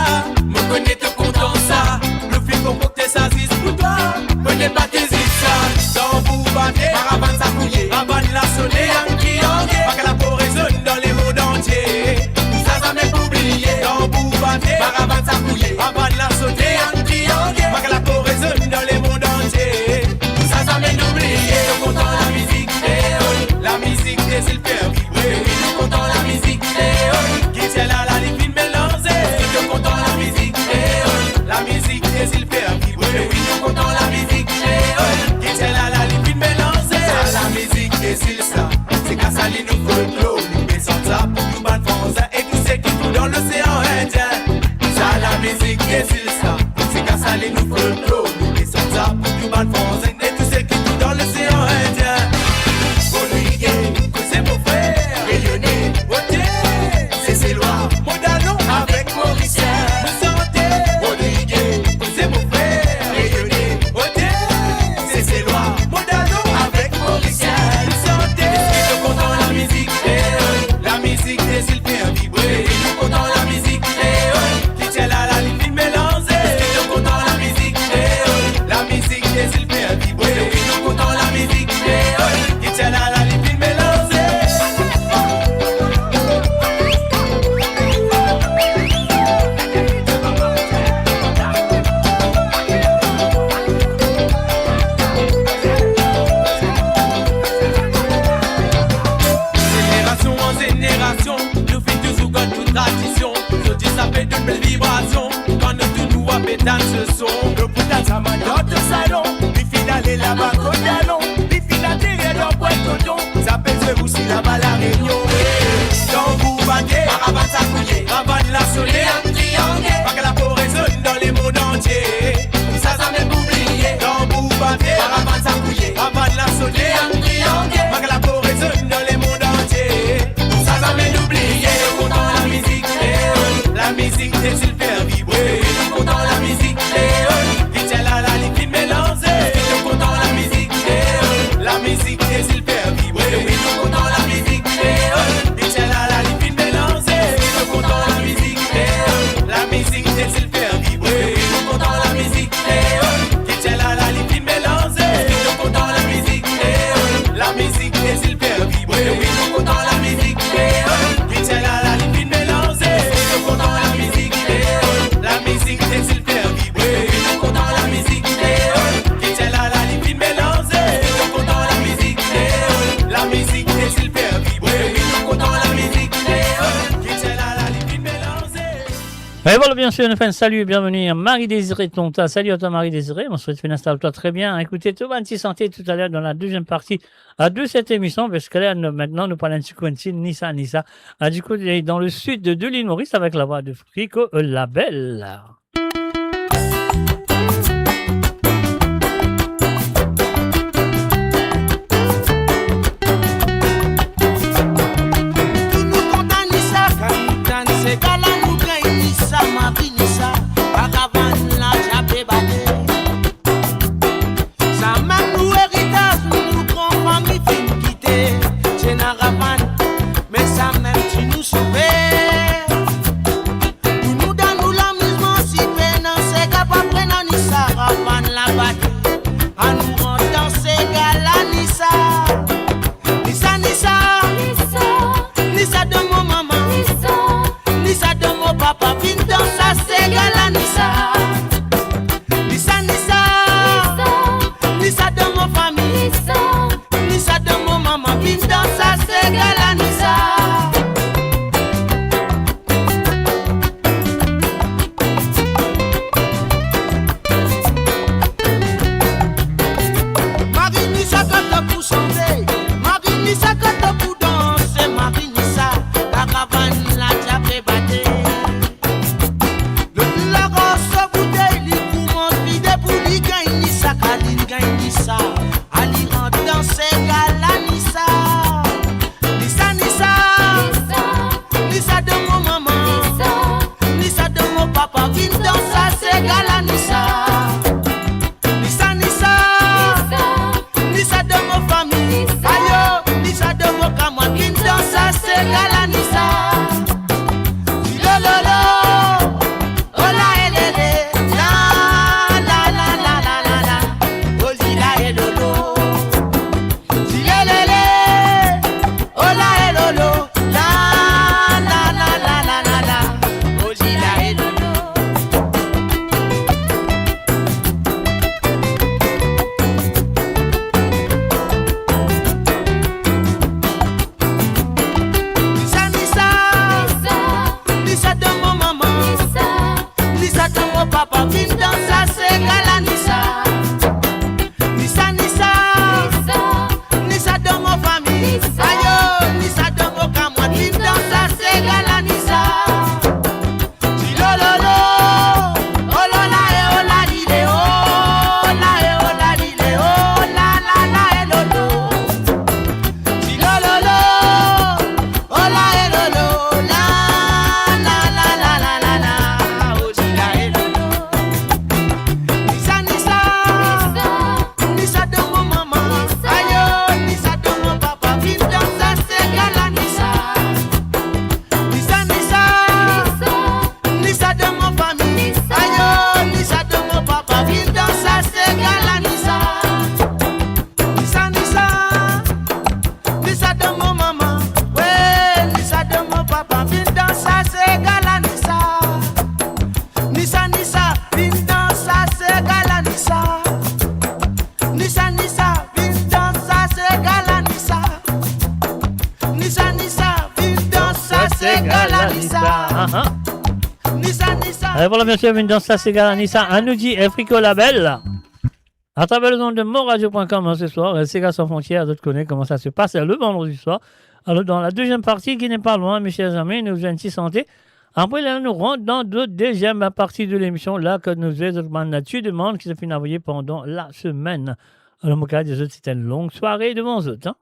S9: Nous connais te content ça, nous films pour que ça zise pour toi. Prenez pas tes ça, dans vous battez, caravane ça couillé, caravane la sonné, un triangle, pas que la peau résonne dans les mondes entiers. Ça jamais oublié, dans vous battez, caravane ça couillé, caravane la sonné, un triangle, pas que la peau résonne dans les mondes entiers. Ça jamais oublié, nous comptons la musique créole, la musique des îles faire vibrer. Nous comptons la musique créole, qui tient la ligne mélangée. Nous comptons la musique créole, la musique des îles faire vibrer. Nous comptons la musique créole, qui tient la ligne mélangée. La musique des îles, ça, c'est grâce à l'île nous folklore. Nous baissons ça pour tout bande français et tout ce qui tout dans l'océan Indien. Ça, la musique des îles, ça, c'est grâce à l'île nous folklore. Nous baissons ça pour tout bande français et tout ce qui tout dans l'océan Indien. Bolivie, c'est mon frère, rayonner, voter, c'est ses lois. Modano avec Mauricien, vous sentez. Bolivie, c'est mon frère, rayonner, voter, c'est ses lois. Modano avec Mauricien, vous sentez. Nous comptons la musique créole, la musique des îles faire vibrer. Nous comptons la musique créole, qui tient la ligne mélangée. Nous comptons la musique créole, la musique des îles faire vibrer. Nous comptons la musique créole, qui tient la ligne mélangée. Génération en génération, nous faisons toujours comme toute tradition. Je dis ça fait de belles vibrations. Quand nous tous nous appétons ce son, nous poutons ça dans notre salon. Les filles d'aller là-bas qu'au talon, les filles d'atterrir dans Pointe-Coton. Ça pèse aussi là-bas la Réunion. Dans vous battez, caravane ça couillé, caravane la sonné, un triangle. Pas que la peau résonne dans les mondes entiers. Ça même oublié. Dans vous battez, caravane ça couillé, caravane la sonné, un triangle. Pas que la peau résonne dans les mondes entiers. Ça jamais oublié. Nous comptons la musique créole, la musique des îles faire vibrer. Nous comptons la musique créole, qui tient la ligne mélangée. Nous comptons la musique créole, la musique des îles faire vibrer. Nous comptons la musique créole, qui tient la ligne mélangée. Nous comptons la musique créole, la musique des îles faire vibrer. Nous comptons la musique créole, qui tient la ligne mélangée. Nous comptons la musique créole, la musique des îles faire vibrer. Nous comptons la musique créole, qui tient la ligne mélangée. Nous comptons la musique créole, la musique des îles faire vibrer. Nous comptons la musique créole, qui tient la ligne mélangée. Nous comptons la musique créole, la musique des îles faire vibrer. Nous comptons la musique créole, qui tient la ligne mélangée.
S1: Et voilà, bien sûr, une fin de salut et bienvenue à Marie-Désirée Tonta. Salut à toi, Marie-Désirée. On souhaite que tu installes-toi très bien. Écoutez, tout va ainsi santé tout à l'heure dans la deuxième partie de cette émission, parce que là, maintenant, nous parlons de Quincy, Nissa. Du coup, il est dans le sud de l'île Maurice avec la voix de Frico Labelle.
S2: Mais ça même tu nous sauves. Nous dans nous l'amusement si
S8: ça c'est gala Nissa. Nissa Nissa, vin dans ça c'est gala Nissa. Nissa Nissa, vin dans ça c'est gala Nissa. Nissa Nissa, vin dans ça c'est gala Nissa. Nissa Nissa.
S1: Et voilà, bien sûr, une danse, c'est Garanissa. Un nous dit Frico Label. À travers le nom de moradio.com ce soir, Sega sans frontières, d'autres connaissent comment ça se passe le vendredi soir. Alors, dans la deuxième partie, qui n'est pas loin, mes chers amis, nous venons de santé. Après, là, nous rentrons dans la deuxième partie de l'émission, là, que nous avons là-dessus, demande qui se fait envoyer pendant la semaine. Alors, mon cas, des autres, c'était une longue soirée devant eux. Hein?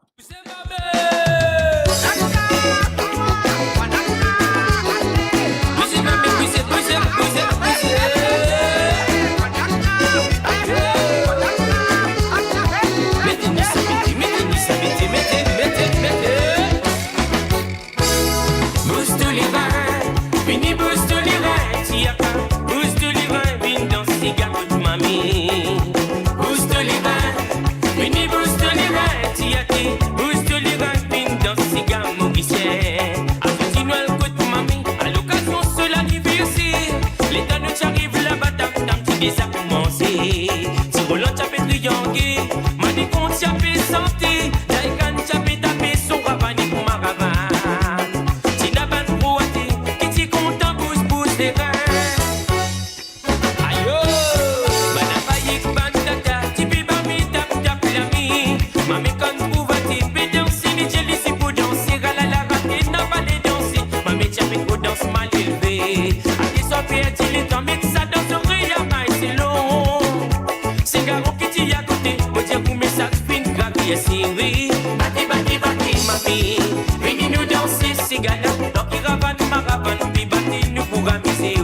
S10: Ça a commencé. Si Roland t'a fait trianguer, Mani compte t'a fait santé. Daïkan t'a fait taper son ravani pour ma ravane. Tina ban proaté, qui t'y compte en pousse des reins. Ayo, Banabayik bandata, tipi bami tap l'ami. Mami quand prouvati, peut danser, les jelly si pour danser. Rala la raté, n'a pas les danser. Mami t'a fait pour danse mal élevé. A qui soit perdu les temps, mais ça danse au rien. C'est Garo qui t'y a côté, moi dire pour mes sacs fin gravier serré. Bati bati bati mami, venez nous danser ces gars-là. Donc ils ravanent ma ravane, puis bati nous pour amuser.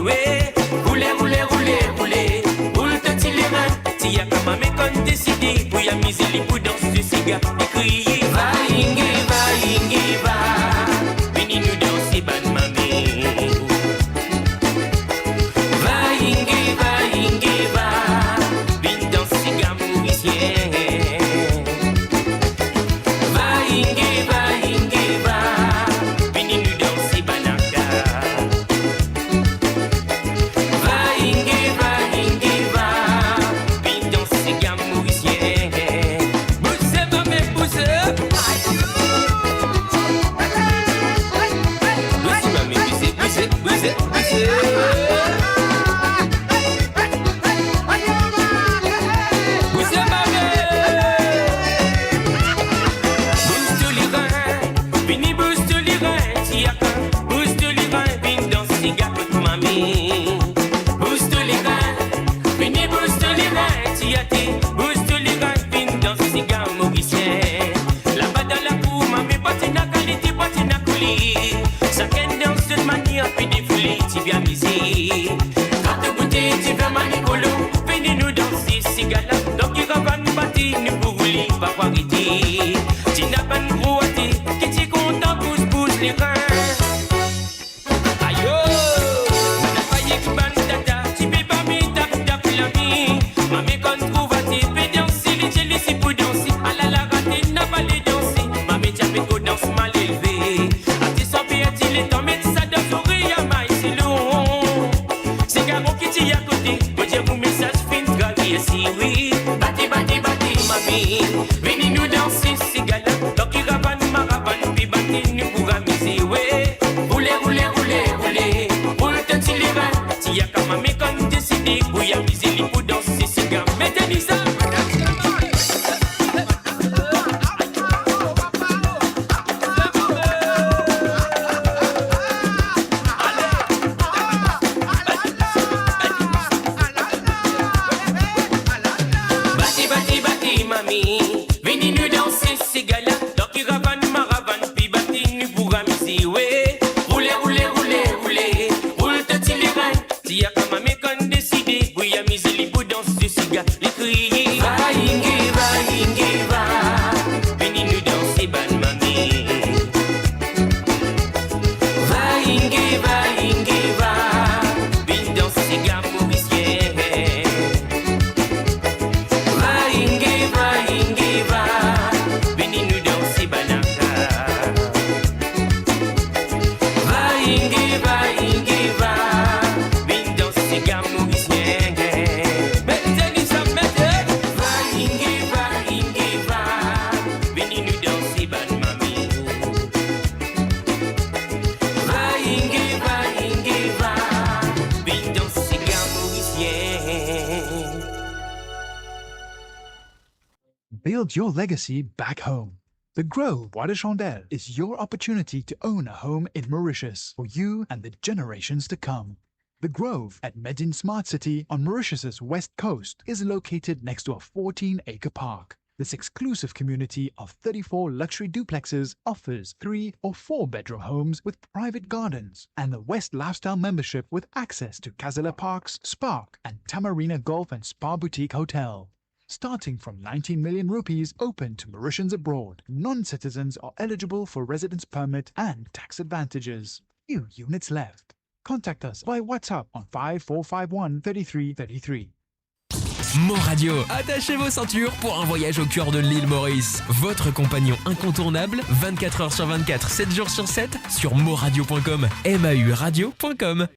S10: Roulez, roulez, roulez, roulez, roule te t'y les reins. T'y a comme mamé qu'on décidé, pour y amuser les pour danser ces gars. Et crier va inge, va, venez nous danser ban mami. Va inge, va. Si oui
S7: build your legacy back home. The Grove Bois de Chandelle is your opportunity to own a home in Mauritius for you and the generations to come. The Grove at Medin Smart City on Mauritius's west coast is located next to a 14-acre park. This exclusive community of 34 luxury duplexes offers 3 or 4 bedroom homes with private gardens and the West Lifestyle membership with access to Casella Parks, Spark and Tamarina Golf and Spa Boutique Hotel. Starting from 19 million rupees open to Mauritians abroad, non-citizens are eligible for residence permit and tax advantages. Few units left. Contact us by WhatsApp on 5451 3333.
S5: Mo Radio, attachez vos ceintures pour un voyage au cœur de l'île Maurice. Votre compagnon incontournable, 24 heures sur 24, 7 jours sur 7, sur moradio.com, mauradio.com.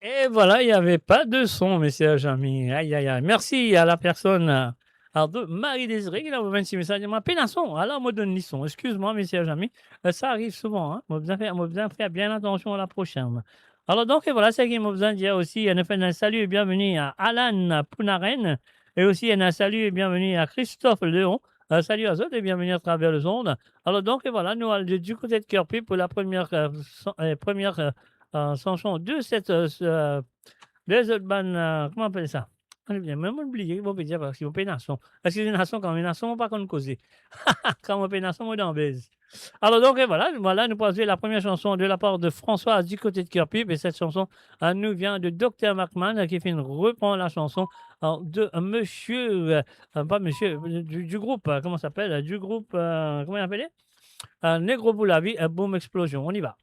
S1: Et voilà, il n'y avait pas de son, messieurs amis. Aïe, aïe, aïe. Merci à la personne de Marie-Désirée qui a envoyé 26 messages. Moi, pénasson, alors, me donne les sons. Excuse-moi, messieurs amis. Ça arrive souvent. Hein. Moi, besoin faire bien attention à la prochaine. Alors, donc, et voilà, c'est qu'il m'a besoin de dire aussi. On fait un salut et bienvenue à Alan Pounaren. Et aussi, un salut et bienvenue à Christophe Léon. Salut à eux et bienvenue à travers le monde. Alors, donc, et voilà, nous allons du côté de Kirby pour la première chanson de cette des autres bandes, comment on appelle ça? Allez bien, même oublié, vous pouvez dire parce que vous payez nation. Parce que c'est une nation quand une nation, pas qu'on cause. Quand on paye nation, on est en baise. Alors donc, voilà, nous passons la première chanson de la part de François du côté de Kirby. Et cette chanson nous vient de Dr. McMahon qui reprend la chanson de monsieur, pas monsieur, du groupe, comment ça s'appelle? Du groupe, comment il appelle? Negro Boulavi, Boom Explosion. On y va.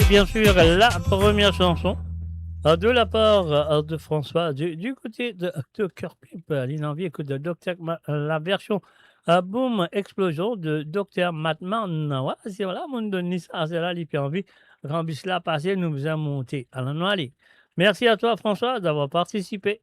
S1: bien sûr la première chanson de la part de François du côté de Cœur Pipe. L'inenvie écoute de Dr. La version Boom Explosion de Dr. Matman. Ouais, c'est voilà, mon donné ça, c'est là, il envie. Rambis là passé, nous vous a monté. Allons aller. Merci à toi, François, d'avoir participé.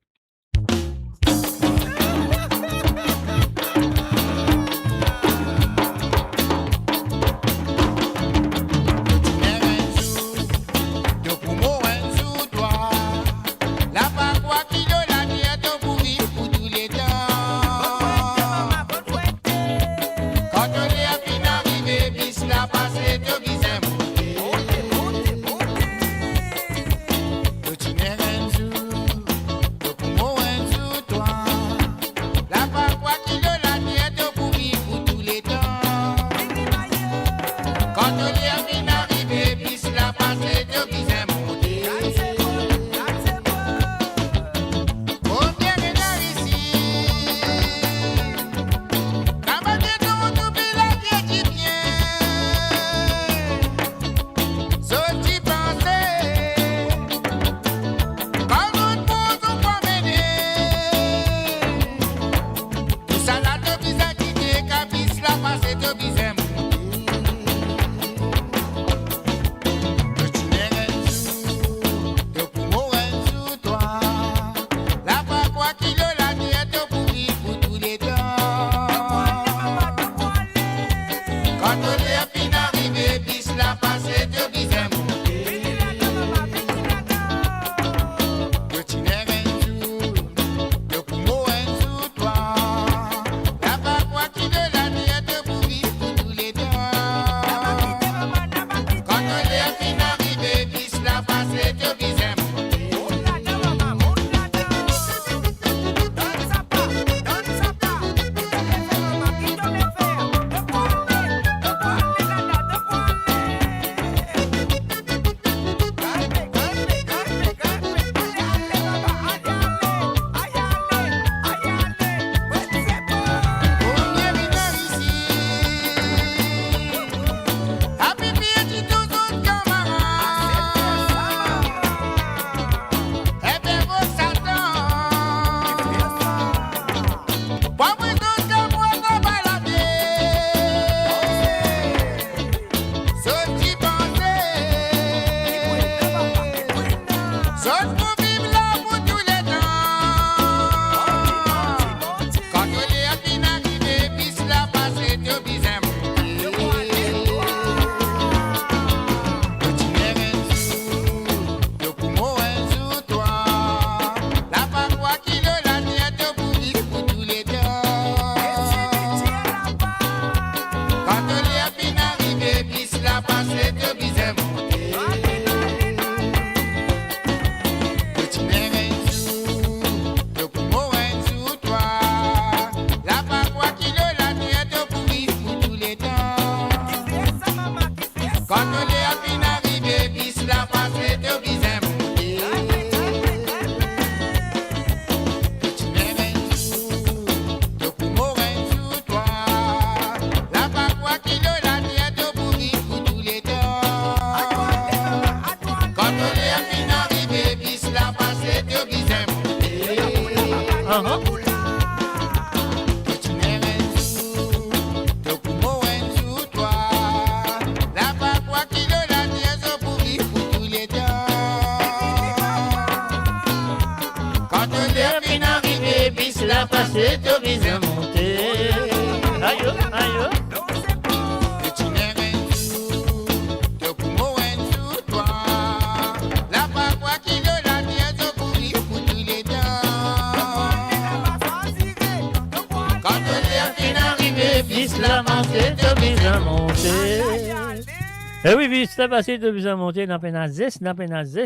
S1: Eh oui, vite, c'est passé de vous monter dans Penazes,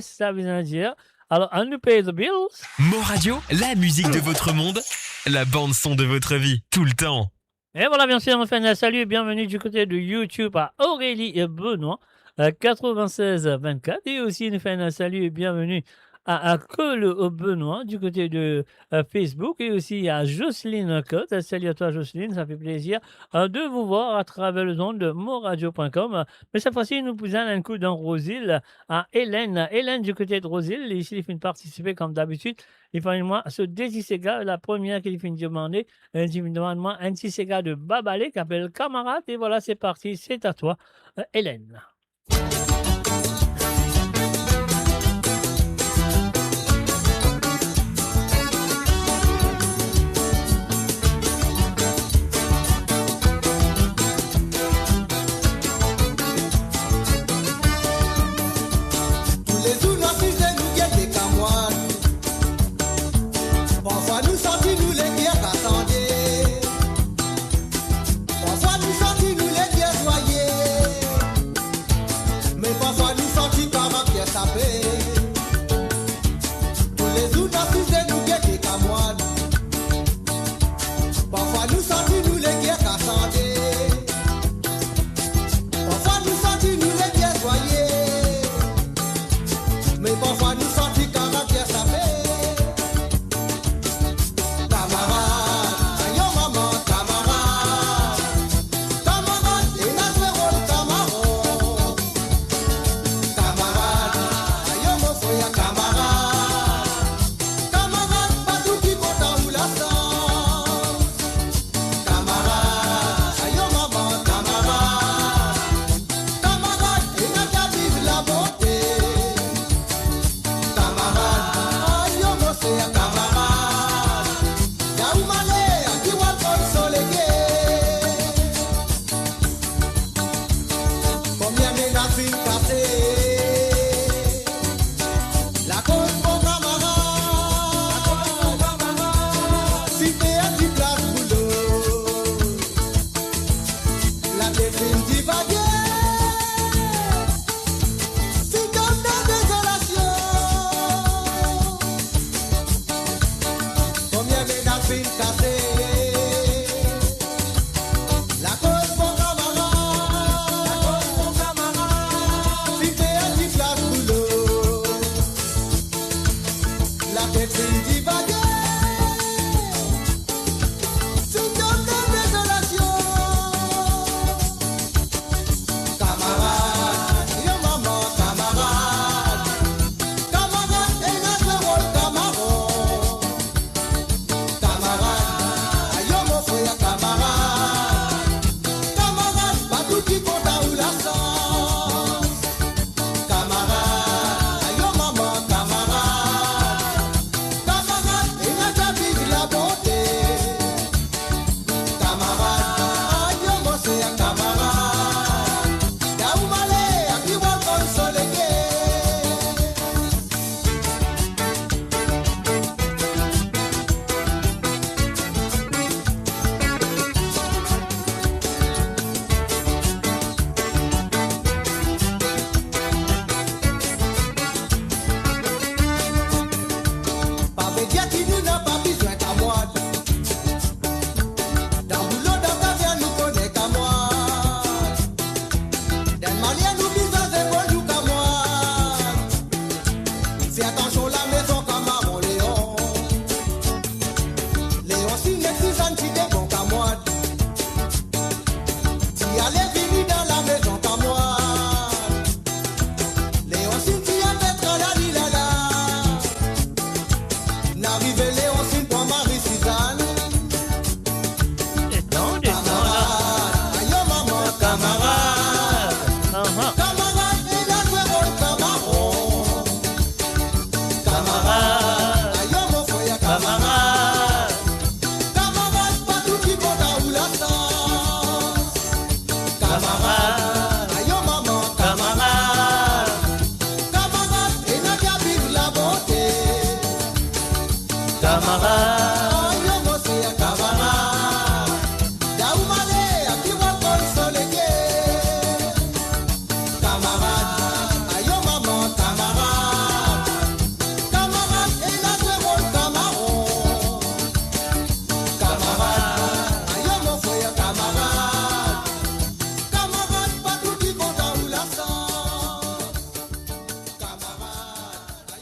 S1: ça veut dire. Alors, on nous paye the bills.
S5: Mo Radio, la musique de votre monde, la bande-son de votre vie, tout le temps.
S1: Et voilà, bien sûr, on fait un salut et bienvenue du côté de YouTube à Aurélie et Benoît, 96 24. Et aussi, nous fait un salut et bienvenue que le Benoît du côté de Facebook et aussi à Jocelyne Cotte. Salut à toi Jocelyne, ça fait plaisir de vous voir à travers le zone de moradio.com. Mais cette fois-ci, nous posons un coup dans Rosile à Hélène. Hélène du côté de Rosile, ici il fait participer comme d'habitude. Il fait moi ce Desi Sega, la première qu'il fait demander, il demande moi un petit Sega de Babalé qui appelle Camarade. Et voilà, c'est parti, c'est à toi Hélène.
S2: Camarade,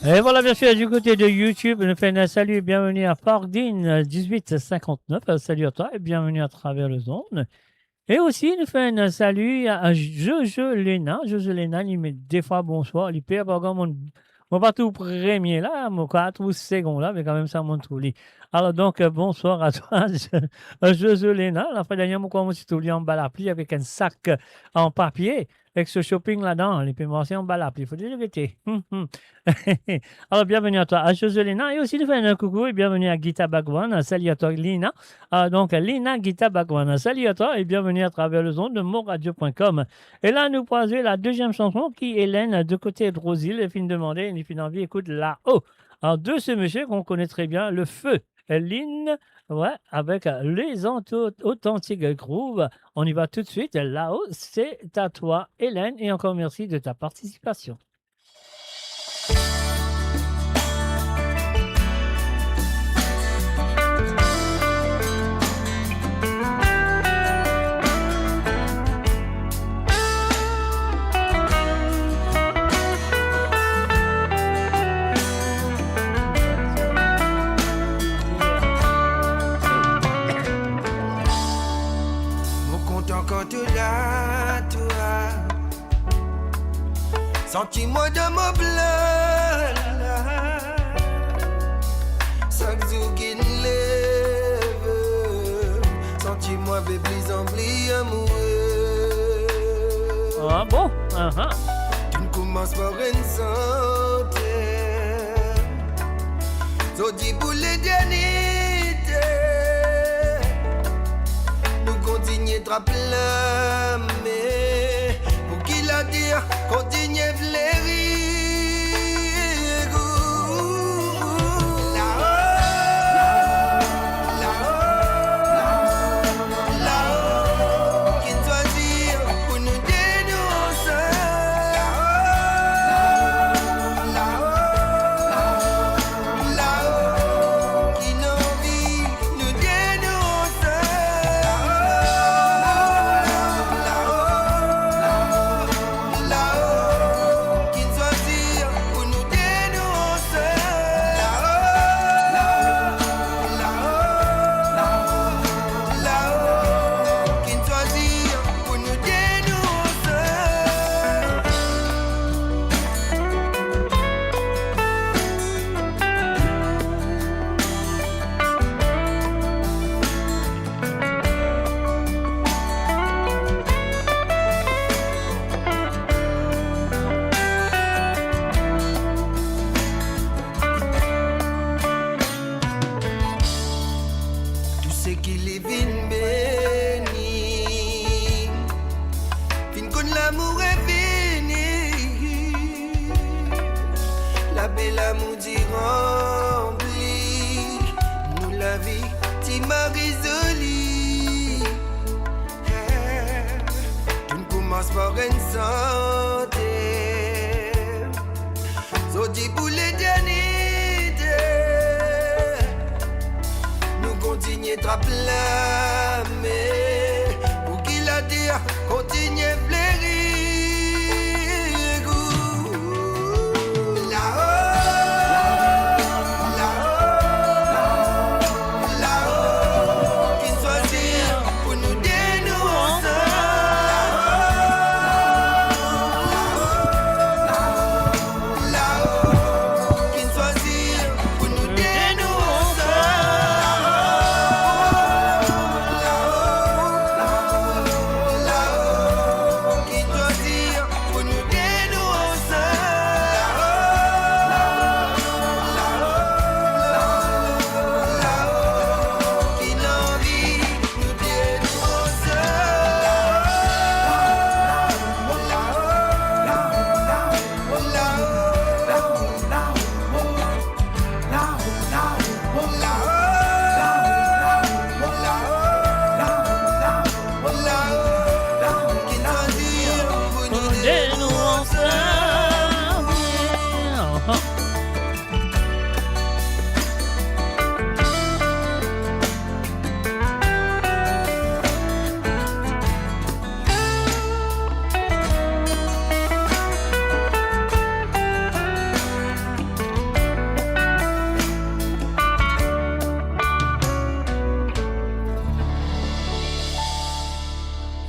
S1: Et voilà, bien sûr, du côté de YouTube, nous fait un salut et bienvenue à Pardine 1859. Salut à toi et bienvenue à travers le zone. Et aussi, nous fait un salut à Jojo Lena. Jojo Lena, il met des fois bonsoir. Il peut avoir mon pas tout premier là, mon 4 ou second là, mais quand même ça monte tout lit. Alors donc, bonsoir à toi, Jojo Lena. La fois dernière, moi, je suis en bas la pli avec un sac en papier. Avec ce shopping là-dedans, les paiements en bas la pli. Il faut dire le vérité. Alors, bienvenue à toi, à Jojo Lena. Et aussi, nous faisons un coucou et bienvenue à Gita Bagwan. Salut à toi, Lina. Donc, Lina Gita Bagwan. Salut à toi et bienvenue à travers le zone de moradio.com. Et là, nous croisons la deuxième chanson qui, Hélène, de côté de Rosil, elle finit de demander, elle finit d'envie, écoute là-haut. Alors, de ce monsieur qu'on connaît très bien, le feu. Lynn, ouais, avec les authentiques grooves. On y va tout de suite. Là-haut, c'est à toi, Hélène, et encore merci de ta participation.
S11: Senti-moi de mon blanc, chaque jour qui lève. Senti-moi de plus en plus amoureux.
S1: Ah bon?
S11: Tu ne commences par une santé. Zodi pour les derniers. Nous continuons de mais pour qu'il a dire, continue à fleurir.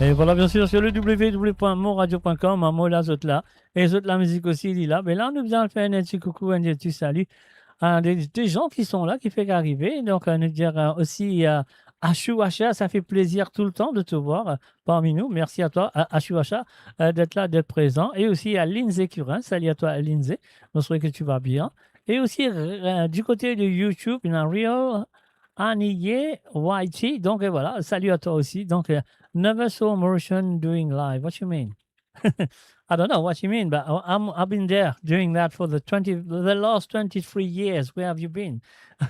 S1: Et voilà, bien sûr, sur le www.moradio.com, à Mola Zotla, et Zotla Musique aussi, il est là. Mais là, nous allons faire un petit coucou, un petit salut à des gens qui sont là, qui fait qu'arriver. Donc, nous dire aussi Achou Acha, ça fait plaisir tout le temps de te voir parmi nous. Merci à toi, Achou Acha, d'être là, d'être présent. Et aussi à Lindsay Curin. Salut à toi, Lindsay. Je souhaite que tu vas bien. Et aussi, du côté de YouTube, il y a Rio Aniye YT. Donc, voilà, salut à toi aussi. Donc, never saw Mauritian doing live. What you mean? I don't know what you mean, but I've been there doing that for the last 23 years. Where have you been?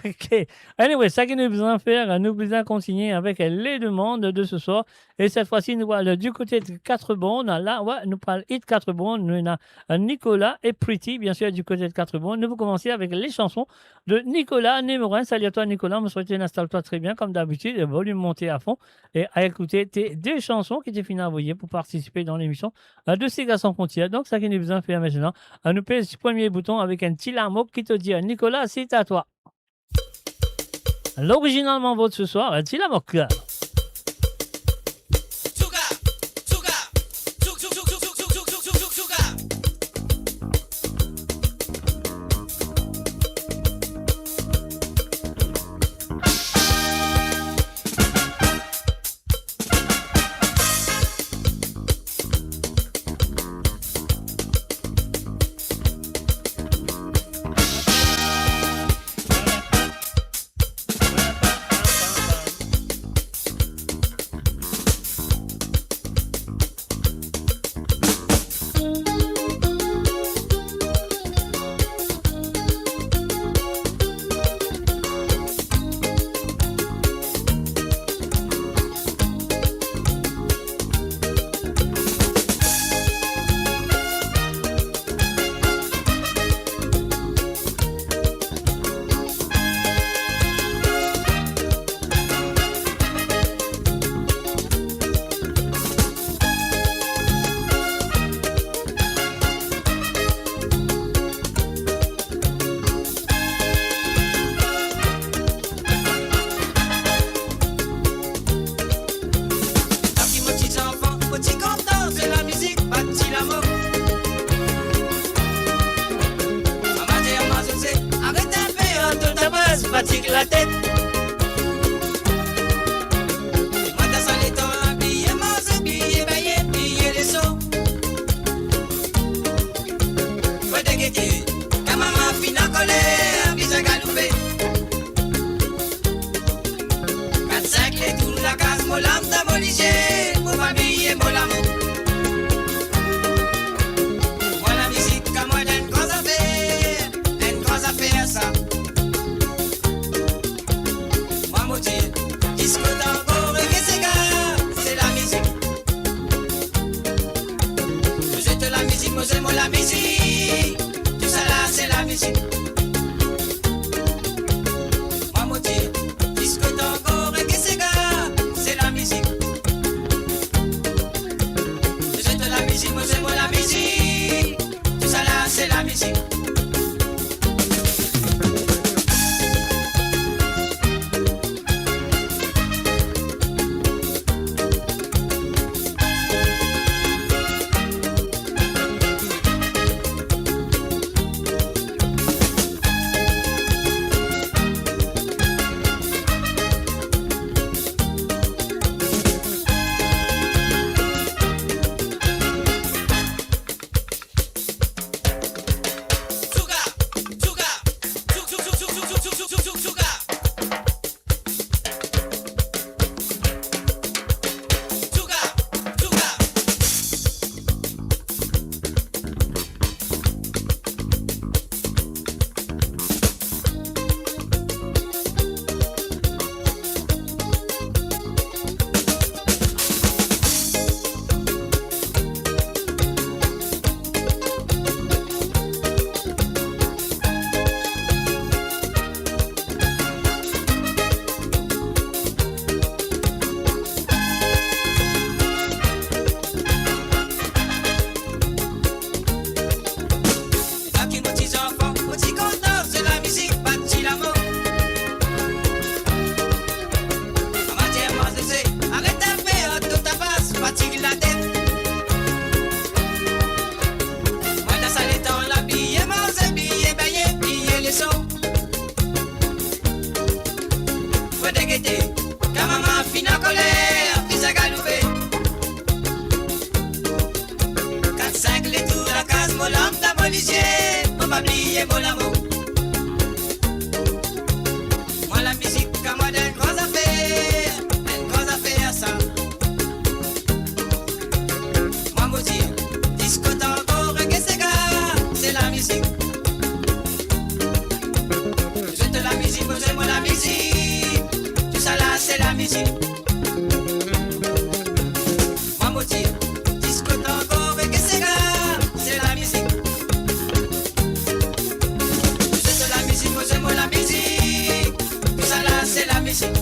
S1: OK. Anyway, ça que nous besoin faire, nous besoin continuer avec les demandes de ce soir. Et cette fois-ci, nous voilà du côté de 4 bonnes. Là, ouais, nous parlons de 4 bonnes. Nous avons Nicolas et Pretty, bien sûr, du côté de 4 bonnes. Nous allons commencer avec les chansons de Nicolas Némorin. Salut à toi, Nicolas. Je souhaite installe-toi très bien, comme d'habitude. Le volume monté à fond. Et à écouter tes 2 chansons qui étaient finies à envoyer pour participer dans l'émission de Sega Sans Frontières. Donc, ça que nous besoin faire maintenant. Nous pèse le premier bouton avec un petit larmeau qui te dit Nicolas, c'est à toi. L'originalement vote ce soir, Tilamoc.
S12: Fatigue la tête. Moi dans sa lettre, habillé, manger, billet, bailler, billet les sauts. Faut dégueter, quand maman finit en colère, bisous galoupé. 4-5 les tours, la case, mon lame d'aboliché, pour m'habiller, mon l'amour. Moi la musique, comme moi, d'une grosse affaire, ça. Disco tango, reggae, sega, c'est la musique. Vous êtes la musique, moi j'aime la musique. Tout ça là, c'est la musique. Moi, disco tango, reggae, sega, c'est la musique. m'habiller mon amour. Moi la musique à moi des grandes affaires ça. Moi me dire, disco tango, reggae sega, c'est la musique. Je te la musique, moi la musique, tout ça là c'est la musique. Moi me dire, disco tango, reggae sega, c'est la musique. Je te la musique, moi la musique, tout ça là c'est la musique.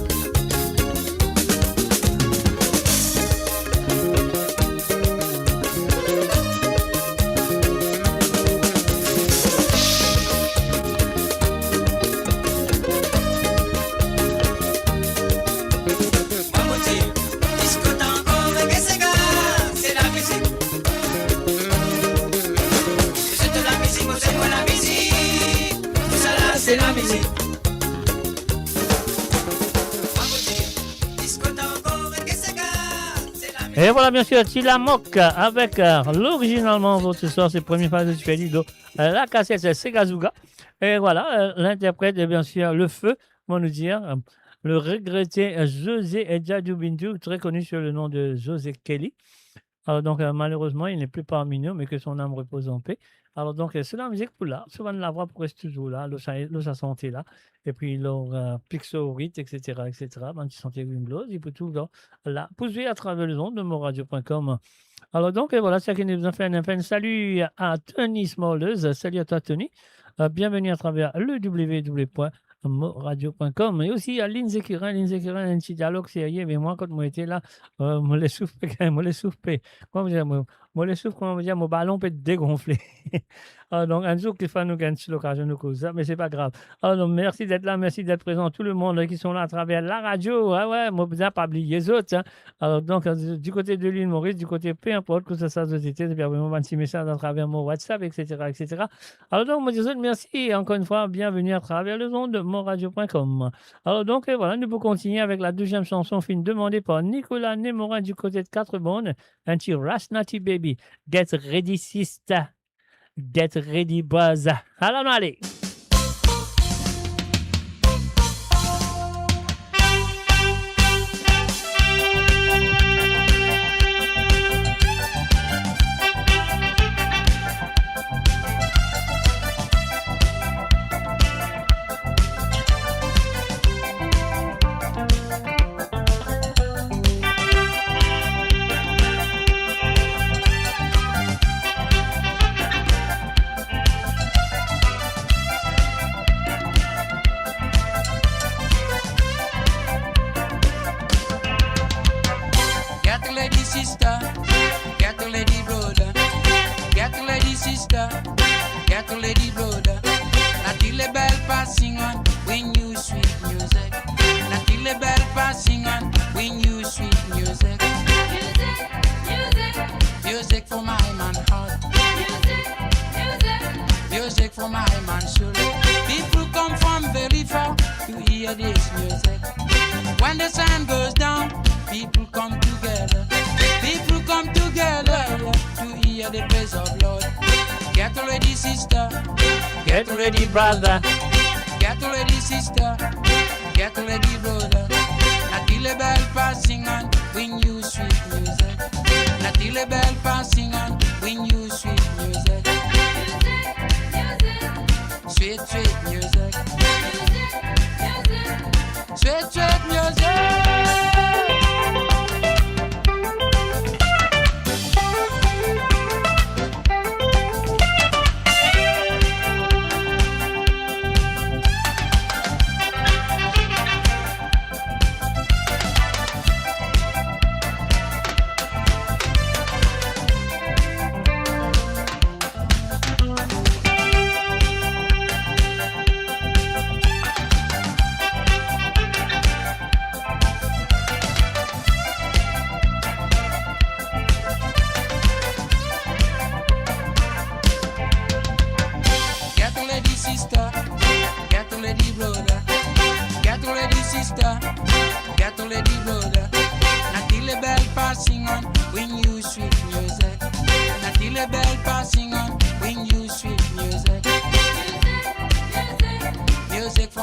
S12: C'est la musique.
S1: Et voilà, bien sûr, Tillamook avec l'originalement ce soir, c'est le premier phase du Felido. La cassette, c'est Segazouga. Et voilà, l'interprète est bien sûr Le Feu, on nous dire. Le regretté José Edjadou Bintou, très connu sur le nom de José Kelly. Alors donc, malheureusement, il n'est plus parmi nous, mais que son âme repose en paix. Alors donc, c'est la musique pour là. Souvent, la voix reste toujours là, sa santé là. Et puis, leur pixorite, etc., etc. Même si santé une glose, il peut tout là. Pousser à travers les ondes de moradio.com. Alors donc, voilà, c'est qui nous a fait un salut à Tony Smalleuse. Salut à toi, Tony. Bienvenue à travers le www.moradio.com et aussi à Lindsay Kirin, un petit dialogue sérieux, mais moi quand moi j'étais là, moi les souffle, comment me dire, mon ballon peut être dégonflé. Donc un jour qu'il faut nous gagner l'occasion de cause ça, mais c'est pas grave. Alors donc, merci d'être là, merci d'être présent, tout le monde qui sont là à travers la radio, ouais, moi besoin pas oublier les autres. Hein. Alors donc du côté de l'île Maurice, du côté peu importe que ça soit société, c'est bien vraiment un petit message à travers mon WhatsApp, etc., etc. Alors donc moi je vous dis merci encore une fois, bienvenue à travers le ondes de moradio.com. Alors donc voilà, nous pouvons continuer avec la deuxième chanson film demandée par Nicolas Nemorin du côté de 4 bonnes, un petit Rasnati Baby, Get Ready Sister, Get Ready Buzz. Alors allez.
S13: Sister, get a lady brother, get a lady sister, get a lady brother. Not till the bell passing on when you sweet music. Not till the bell passing on when you sweet music. Music, music, music for my man heart. Music, music, music for my man soul. People come from very far to hear this music. When the sun goes down, people come together. People come together to hear the praise of Lord. Get ready, sister.
S1: Get ready, brother.
S13: Get ready, sister. Get ready, brother. Not till the bell passing on when you sweet music. Not till the bell passing on when you sweet music. Sweet, sweet music. Sweet, sweet music.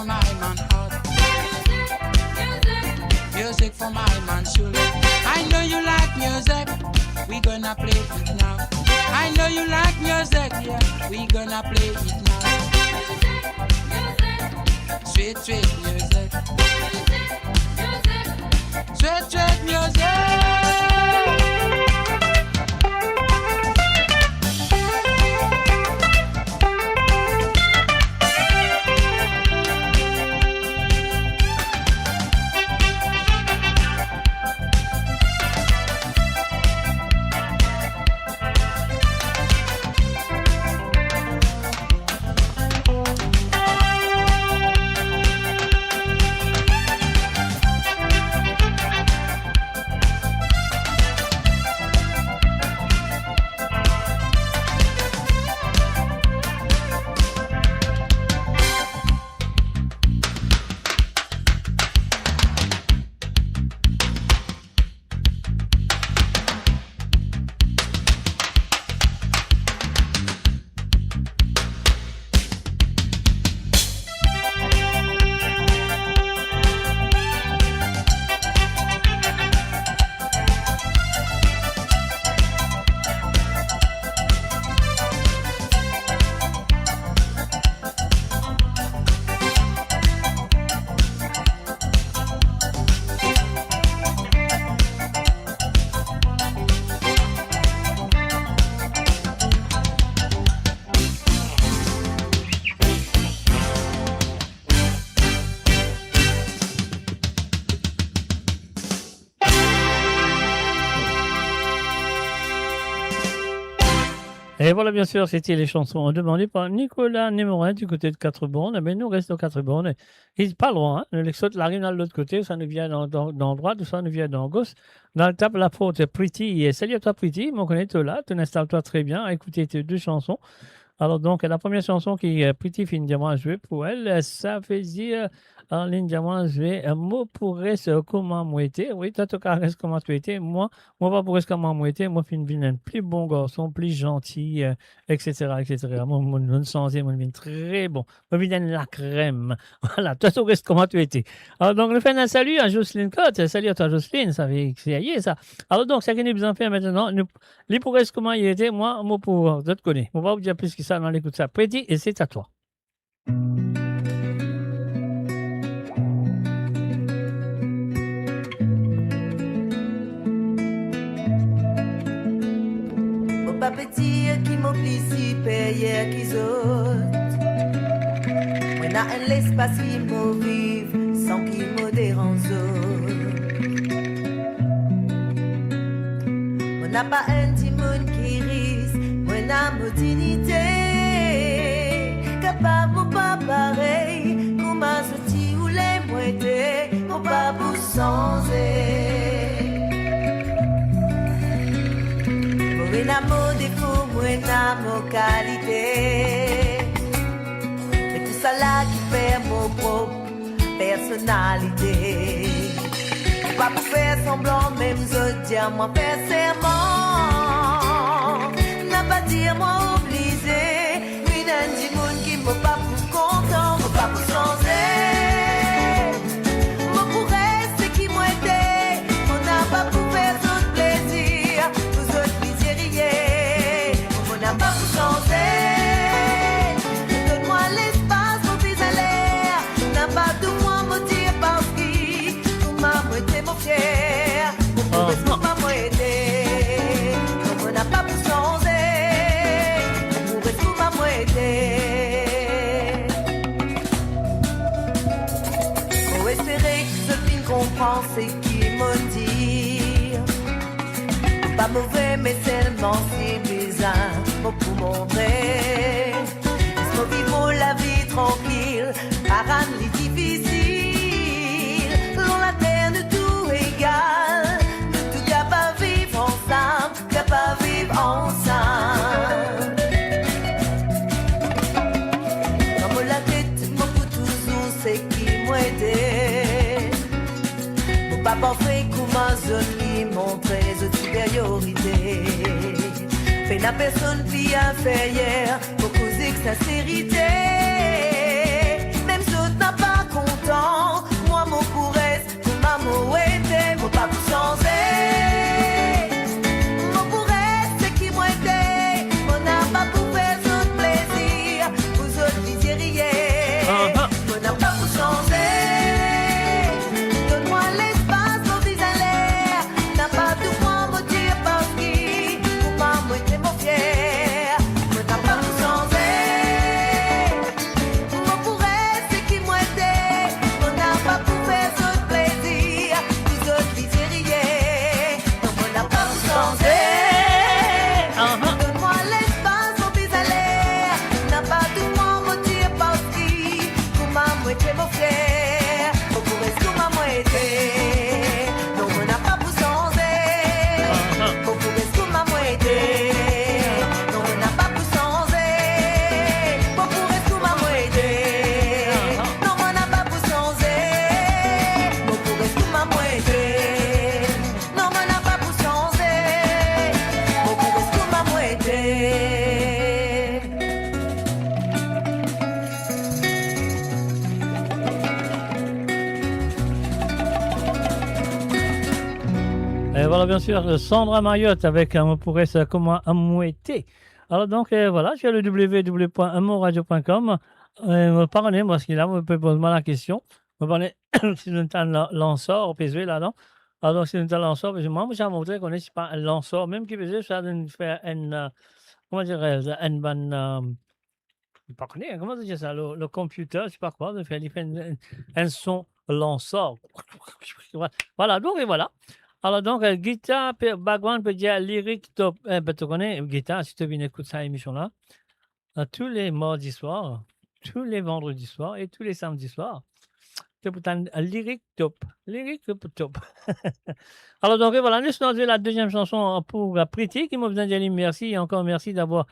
S13: for my man heart. Music for my man soul. I know you like music, we gonna play it now. I know you like music, yeah, we gonna play it now. Sweet, sweet music. Sweet, sweet music.
S1: Et voilà, bien sûr, c'était les chansons demandées par Nicolas Némorin du côté de 4 bornes. Mais nous restons 4 bornes. Il n'est pas loin. Hein. L'exode l'arrive de l'autre côté, ça nous vient dans droite, ça nous vient dans gauche. Dans le table, la porte Pretty. Et salut à toi, Pretty. On connaît toi là. Tu installes-toi très bien. Écoutez tes 2 chansons. Alors, donc, la première chanson qui est Pretty fin diamant jouer pour elle, ça fait dire en ligne diamant jouer un mot pour reste comment moi été. Oui, toi, tu reste comment tu étais. Moi, pas pour reste comment moi été. Moi, fin un plus bon garçon, plus gentil, etc., etc. Moi, mon santé, mon vin très bon. Moi, vin la crème. Voilà, toi, tu reste comment tu étais. Alors, donc, le fait un salut à Jocelyne Cotte. Salut à toi, Jocelyne. Ça fait que ça. Alors, donc, ça qu'on a besoin de faire maintenant, les pour reste comment il était, moi pour je te connais. On va vous dire plus que ça dans l'écoute ça. Pretty, et c'est à toi.
S14: Pas petit qui m'oblige payer qu'ils autres. Moi n'a un l'espace qui me vive sans qui me dérange. Moi n'a pas un petit monde qui risque. Moi n'a ma dignité. Capable ou pas pareil. Comme un sorti ou les moitiés. Ou pas pour changer. Moi n'a défaut, moi n'a qualité. Mais tout ça là qui fait mon propre personnalité. Pas pour faire semblant, même je dis à moi faire serment. N'a pas dire moi obligé. Une du monde qui m'a pas pour content, m'a pas pour changer. Moi pour rester qui moi était, on n'a pas pour faire d'autres plaisirs. On n'a pas pour changer. Donne-moi l'espace pour tes l'air. N'a pas de moi me dire parce que pour ma moitié mon fier. Pour ma moitié. On n'a pas pour changer. Pour ma moitié. Faut espérer que ce film comprend ce qu'il me dit. Pas mauvais mais seulement si bizarre pour montrer. Laisse-moi vivre la vie tranquille, parade les difficiles. Dans la terre de tout égal, de tout capable vivre ensemble, capable vivre ensemble. Comme la tête, mon coup toujours c'est qui m'a aidé. Pour pas penser comment je lui montrer de supériorité. Fait la personne vie inférieure pour causer que sincérité. Même si on n'a pas
S1: Et voilà, bien sûr, Sandra Mayotte avec un mot pour ça, comment amouetter. Alors, donc, voilà, sur le www.amouradio.com. Parlez, moi, ce qu'il a, vous pouvez poser la question. Vous parlez, si vous êtes un lanceur, au PSV, là, non? Alors, donc, si vous êtes un lanceur, parce que moi, j'ai montré qu'on n'est pas un lanceur, même qui faisait ça, de faire une, comment dirais-je, une bonne, je ne sais pas connaître, comment dire ça, le computer, je ne sais pas quoi, de faire un son lanceur. Voilà, donc, et voilà. Alors, donc, guitare, background, peut dire lyrique, top. Tu connais, guitare, si tu viens écouter cette émission-là, tous les mardis soirs, tous les vendredis soirs et tous les samedis soirs, c'est pour un lyrique top. Lyrique top. Alors, donc, et voilà, nous sommes dans la deuxième chanson pour Pretty, qui m'a besoin de dire merci et encore merci d'avoir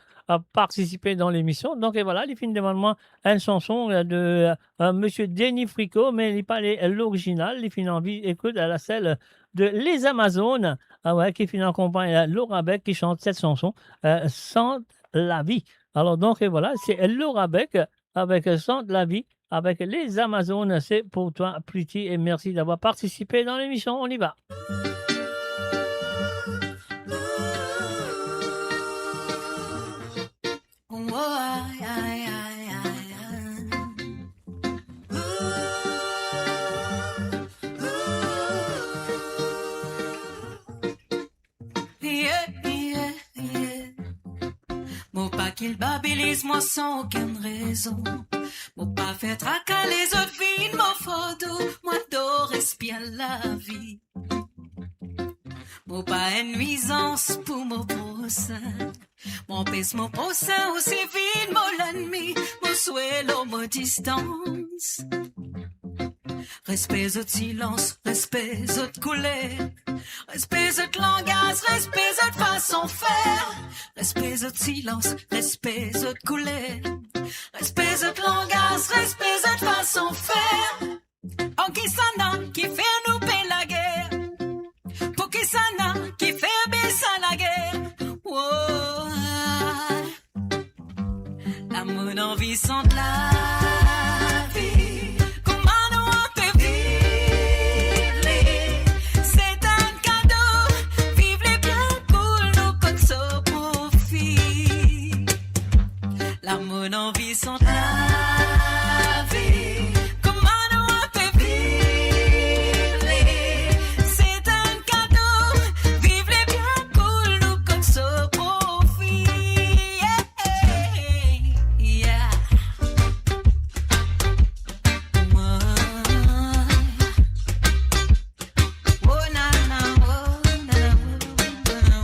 S1: participé dans l'émission. Donc, et voilà, il finit de moi une chanson de Monsieur Denis Fricot, mais il n'est pas l'original, il finit en vie, écoute, à la celle de Les Amazones, qui finit en compagnie Laura Beck qui chante cette chanson, Sente la vie. Alors, donc, et voilà, c'est Laura Beck avec Sente la vie. Avec les Amazones, c'est pour toi, Pretty, et merci d'avoir participé dans l'émission. On y va.
S15: Mon pas qu'il babilise moi sans aucune raison. Mon pas fait tracas les autres filles, mon photo, moi d'or respire la vie. Mon pas une nuisance pour mon prochain. Mon pèse mon prochain aussi vide, mon l'ennemi, mon souhait, mon distance. Respect autre silence, respect autre couleur. Respect autre langage, respect autre façon de faire. Respect autre silence, respect autre couleur. Respect autre langage, respect autre façon de faire. En qui ça n'a qui fait nous payer la guerre. Pour qui ça n'a qui fait baisser la guerre. Oh, l'amour envie sans de la vie. Comment nous on peut vivre? C'est un cadeau. Vive les bien cool, nous comme ça profite. L'amour envie sans de la vie. Comment nous on peut vivre? C'est un cadeau. Vive les bien cool, nous comme ça profite. Yeah. Oh na na, oh na na,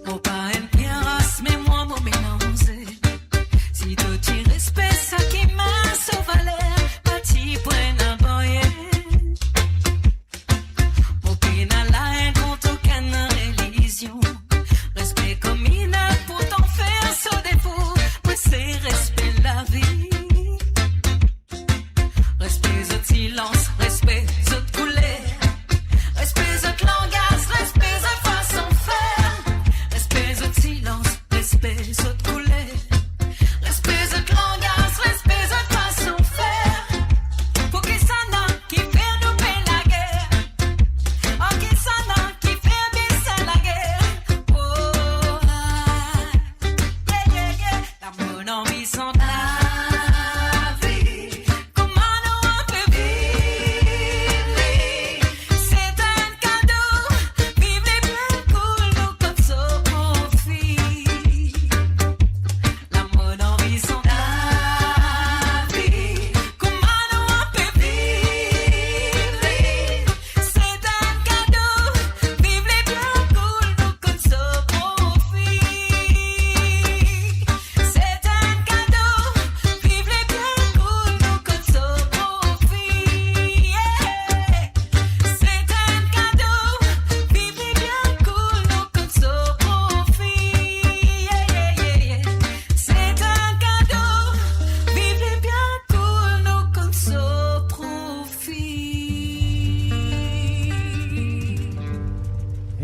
S15: mon pas une bien race, mais moi mon mélangé. Si tout y respect, ça qui m'a sauvé l'air, bâti pour un aboyer. Mon pays n'a la haine contre aucune religion. Respect comme il a pourtant faire son défaut. Moi c'est respect la vie. Respect autre silence, respect autre couleur. Respect autre langage, respect autre façon de faire. Respect autre silence, respect autre couleur. Respect autre langage, respect autre façon de faire. Pour qui ça n'a qui fait nous payer la guerre. En qui ça n'a qui fait baisser la guerre. Oh, yeah, yeah, yeah. L'amour envie sans la vie. Comment nous on peut vivre? C'est un cadeau. Vive les bien cool, nous comme ça profite. L'amour envie sans la vie. Comment nous on peut vivre? C'est un cadeau. Vive les bien cool, nous comme ça profite. C'est un cadeau. Vive les bien cool, nous comme ça profite. C'est un cadeau. Vive les bien cool, nous comme ça profite. C'est un cadeau. Vive les bien cool, nous comme ça profite.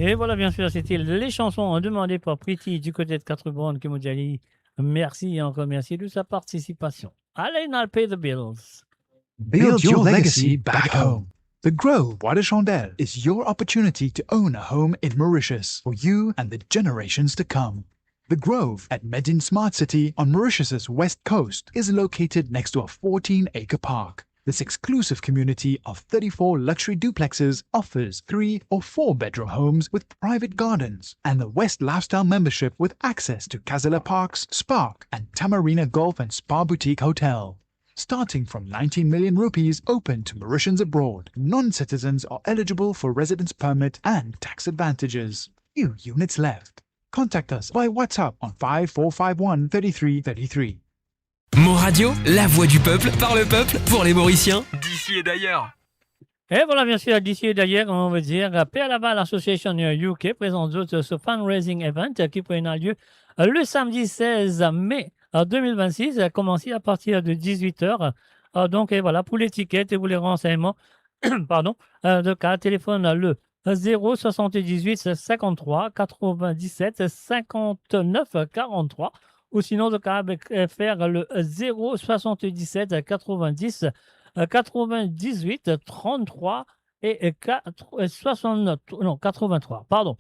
S1: Et voilà, bien sûr, c'était les chansons demandées par Pretty du côté de Quatre-Bornes qui m'ont dit merci et encore merci de sa participation. Allez, now pay the bills.
S7: Build your legacy back home. The Grove Bois de Chandelle is your opportunity to own a home in Mauritius for you and the generations to come. The Grove at Medin Smart City on Mauritius's west coast is located next to a 14-acre park. This exclusive community of 34 luxury duplexes offers 3 or 4 bedroom homes with private gardens and the West Lifestyle membership with access to Casella Parks, Spark and Tamarina Golf and Spa Boutique Hotel. Starting from 19 million rupees open to Mauritians abroad, non-citizens are eligible for residence permit and tax advantages. Few units left. Contact us by WhatsApp on 5451 3333.
S5: Mo Radio, la voix du peuple, par le peuple, pour les Mauriciens, d'ici et d'ailleurs.
S1: Et voilà, bien sûr, d'ici et d'ailleurs, on veut dire, Père Laval Association UK présente ce fundraising event qui prendra lieu le samedi 16 mai 2026, a commencé à partir de 18h. Donc, et voilà, pour les tickets et pour les renseignements, pardon, de cas, téléphone le 078 53 97 59 43 ou sinon de cas faire le 077 90 98 33 et 83, pardon.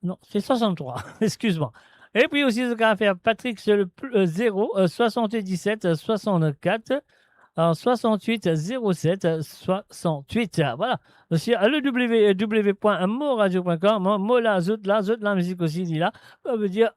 S1: Non, c'est 63, excuse-moi. Et puis aussi, ce qu'a fait Patrick, c'est le 0 77 64 68 07 68. Voilà. Sur le www.moradio.com. Mo la musique aussi, dit là. Ça veut dire.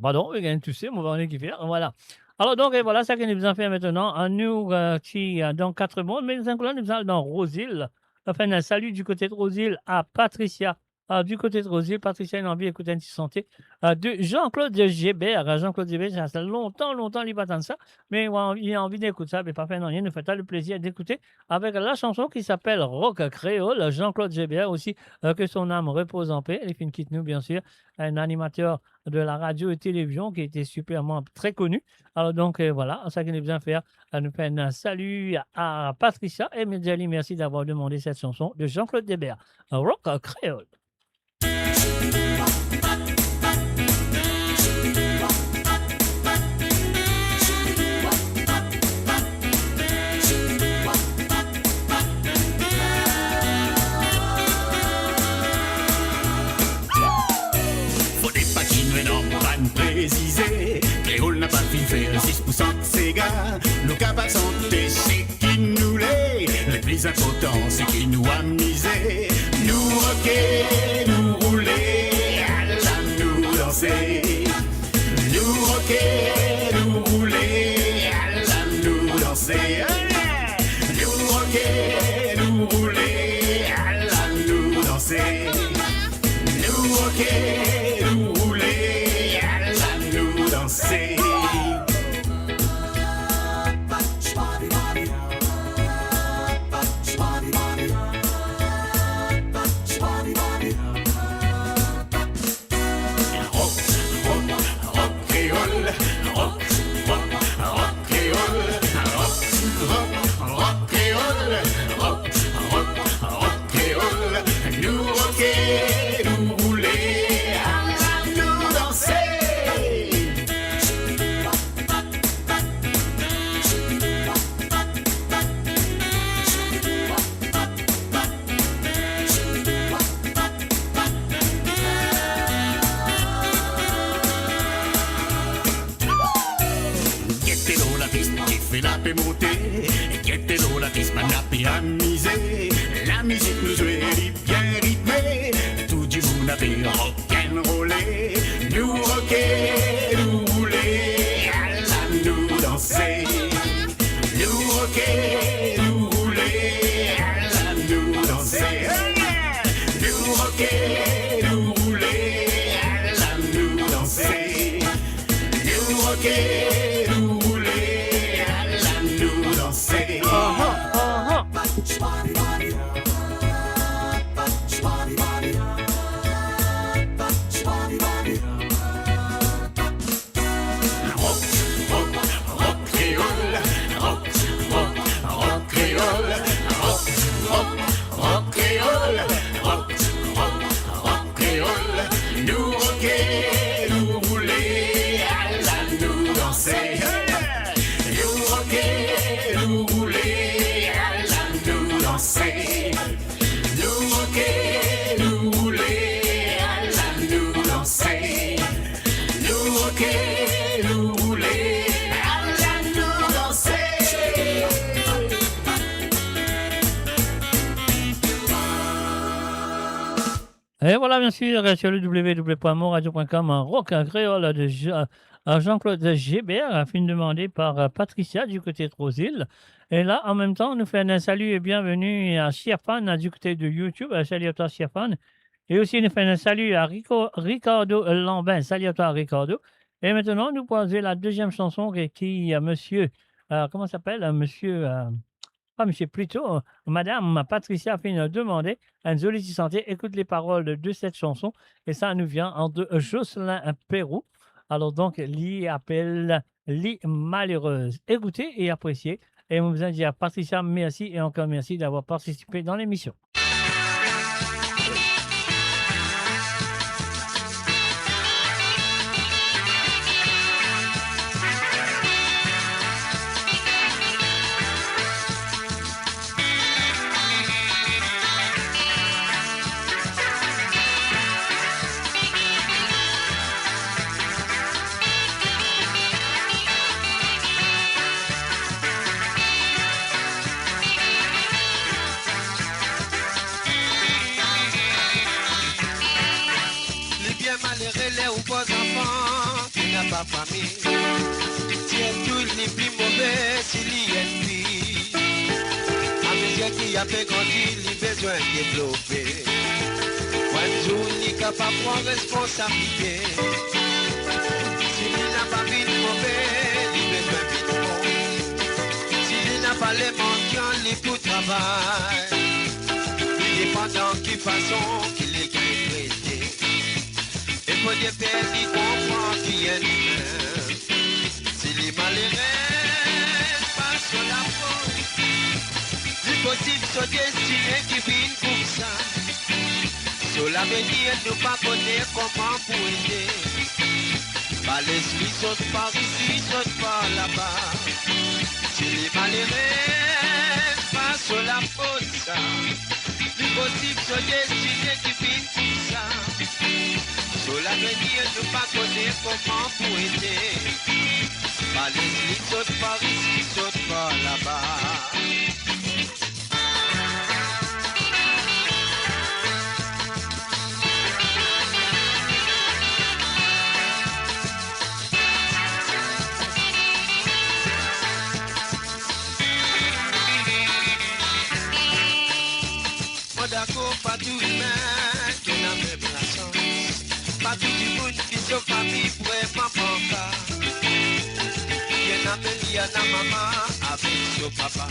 S1: Pardon, tu sais, on va en équiper. Voilà. Alors, donc, et voilà, ça que nous avons fait maintenant. Nous, qui dans 4 mondes, mais nous allons dans Roseville. Enfin, un salut du côté de Roseville à Patricia. Du côté de Roseville, Patricia a envie d'écouter une petite santé de Jean-Claude Gébert. Jean-Claude Gébert, ça fait longtemps, il va attendre ça. Mais il a envie d'écouter ça, mais pas fait rien. Nous fait le plaisir d'écouter avec la chanson qui s'appelle Rock Créole. Jean-Claude Gébert aussi, que son âme repose en paix. Il fait une quitte nous, bien sûr. Un animateur de la radio et télévision qui était superment très connu. Alors donc voilà, ça qu'il nous vient faire, nous fait un salut à Patricia et Medjali, merci d'avoir demandé cette chanson de Jean-Claude Gébert, Rock Créole.
S16: Précisé, Créole n'a pas fin faire 6% de ses gars. Nous capables de santé, c'est qui nous l'est. Le plus important, c'est qui nous a misé. Nous rocker, nous rouler, à la nous danser. Nous rocker, nous rouler, à la nous danser. Nous rocker, nous rouler, à la nous danser. Nous rocker, nous rouler, à la nous danser. Amusé, la musique nous jouait bien rythmée, tout du monde a fait rock'n'roller, nous rocker, nous rouler, à la nous danser, nous rocker, nous rouler, à la nous danser, nous rocker, nous rouler, à la nous danser, nous rocker, nous rouler, à la nous danser. Nous rocker, nous rouler, à la nous danser.
S1: Et voilà, bien sûr, sur le www.moradio.com, un rock créole de Jean-Claude Gébert, film demandé par Patricia du côté de Rosille. Et là, en même temps, on nous fait un salut et bienvenue à Chiafan du côté de YouTube. Salut à toi, Chiafan. Et aussi, nous fait un salut à Ricardo Lambin. Salut à toi, Ricardo. Et maintenant, nous posons la deuxième chanson qui monsieur, comment s'appelle, monsieur, plutôt, Madame Patricia fait une demande. Anzoli Santé, écoute les paroles de cette chanson. Et ça nous vient de Jocelyn Perrou. Alors donc, l'y appelle l'y malheureuse. Écoutez et appréciez. Et on vous a dit à Patricia, merci et encore merci d'avoir participé dans l'émission.
S17: Pas famille, si elle tout n'est plus mauvais, s'il y a une vie, à mesure qu'il a fait grandir, il a besoin de développer. Un jour, il est capable de prendre responsabilité. S'il n'a pas vu de mauvais, il a besoin de bon. S'il n'a pas les mendiants, il est pour travail. Il dépendant de quelle façon qu'il est traité. Et pour des pères, il comprend qu'il est humain. S'il est malheureux, pas sur la faute. C'est possible se destiner qui vit pour ça. Sur l'avenir, nous pas connaître comment pour aider. Pas l'esprit saute par ici, saute par là-bas. S'il est malheureux, pas sur la faute ça. C'est possible se destiner qui vit pour ça. Sur l'avenir, nous pas connaître comment pour aider. Pas l'esprit saute par ici, saute par là-bas. D'accord, pas tout humain qui n'a même la chance. Pas tout du monde qui se famille pour être papa. Il y a maman avec son papa.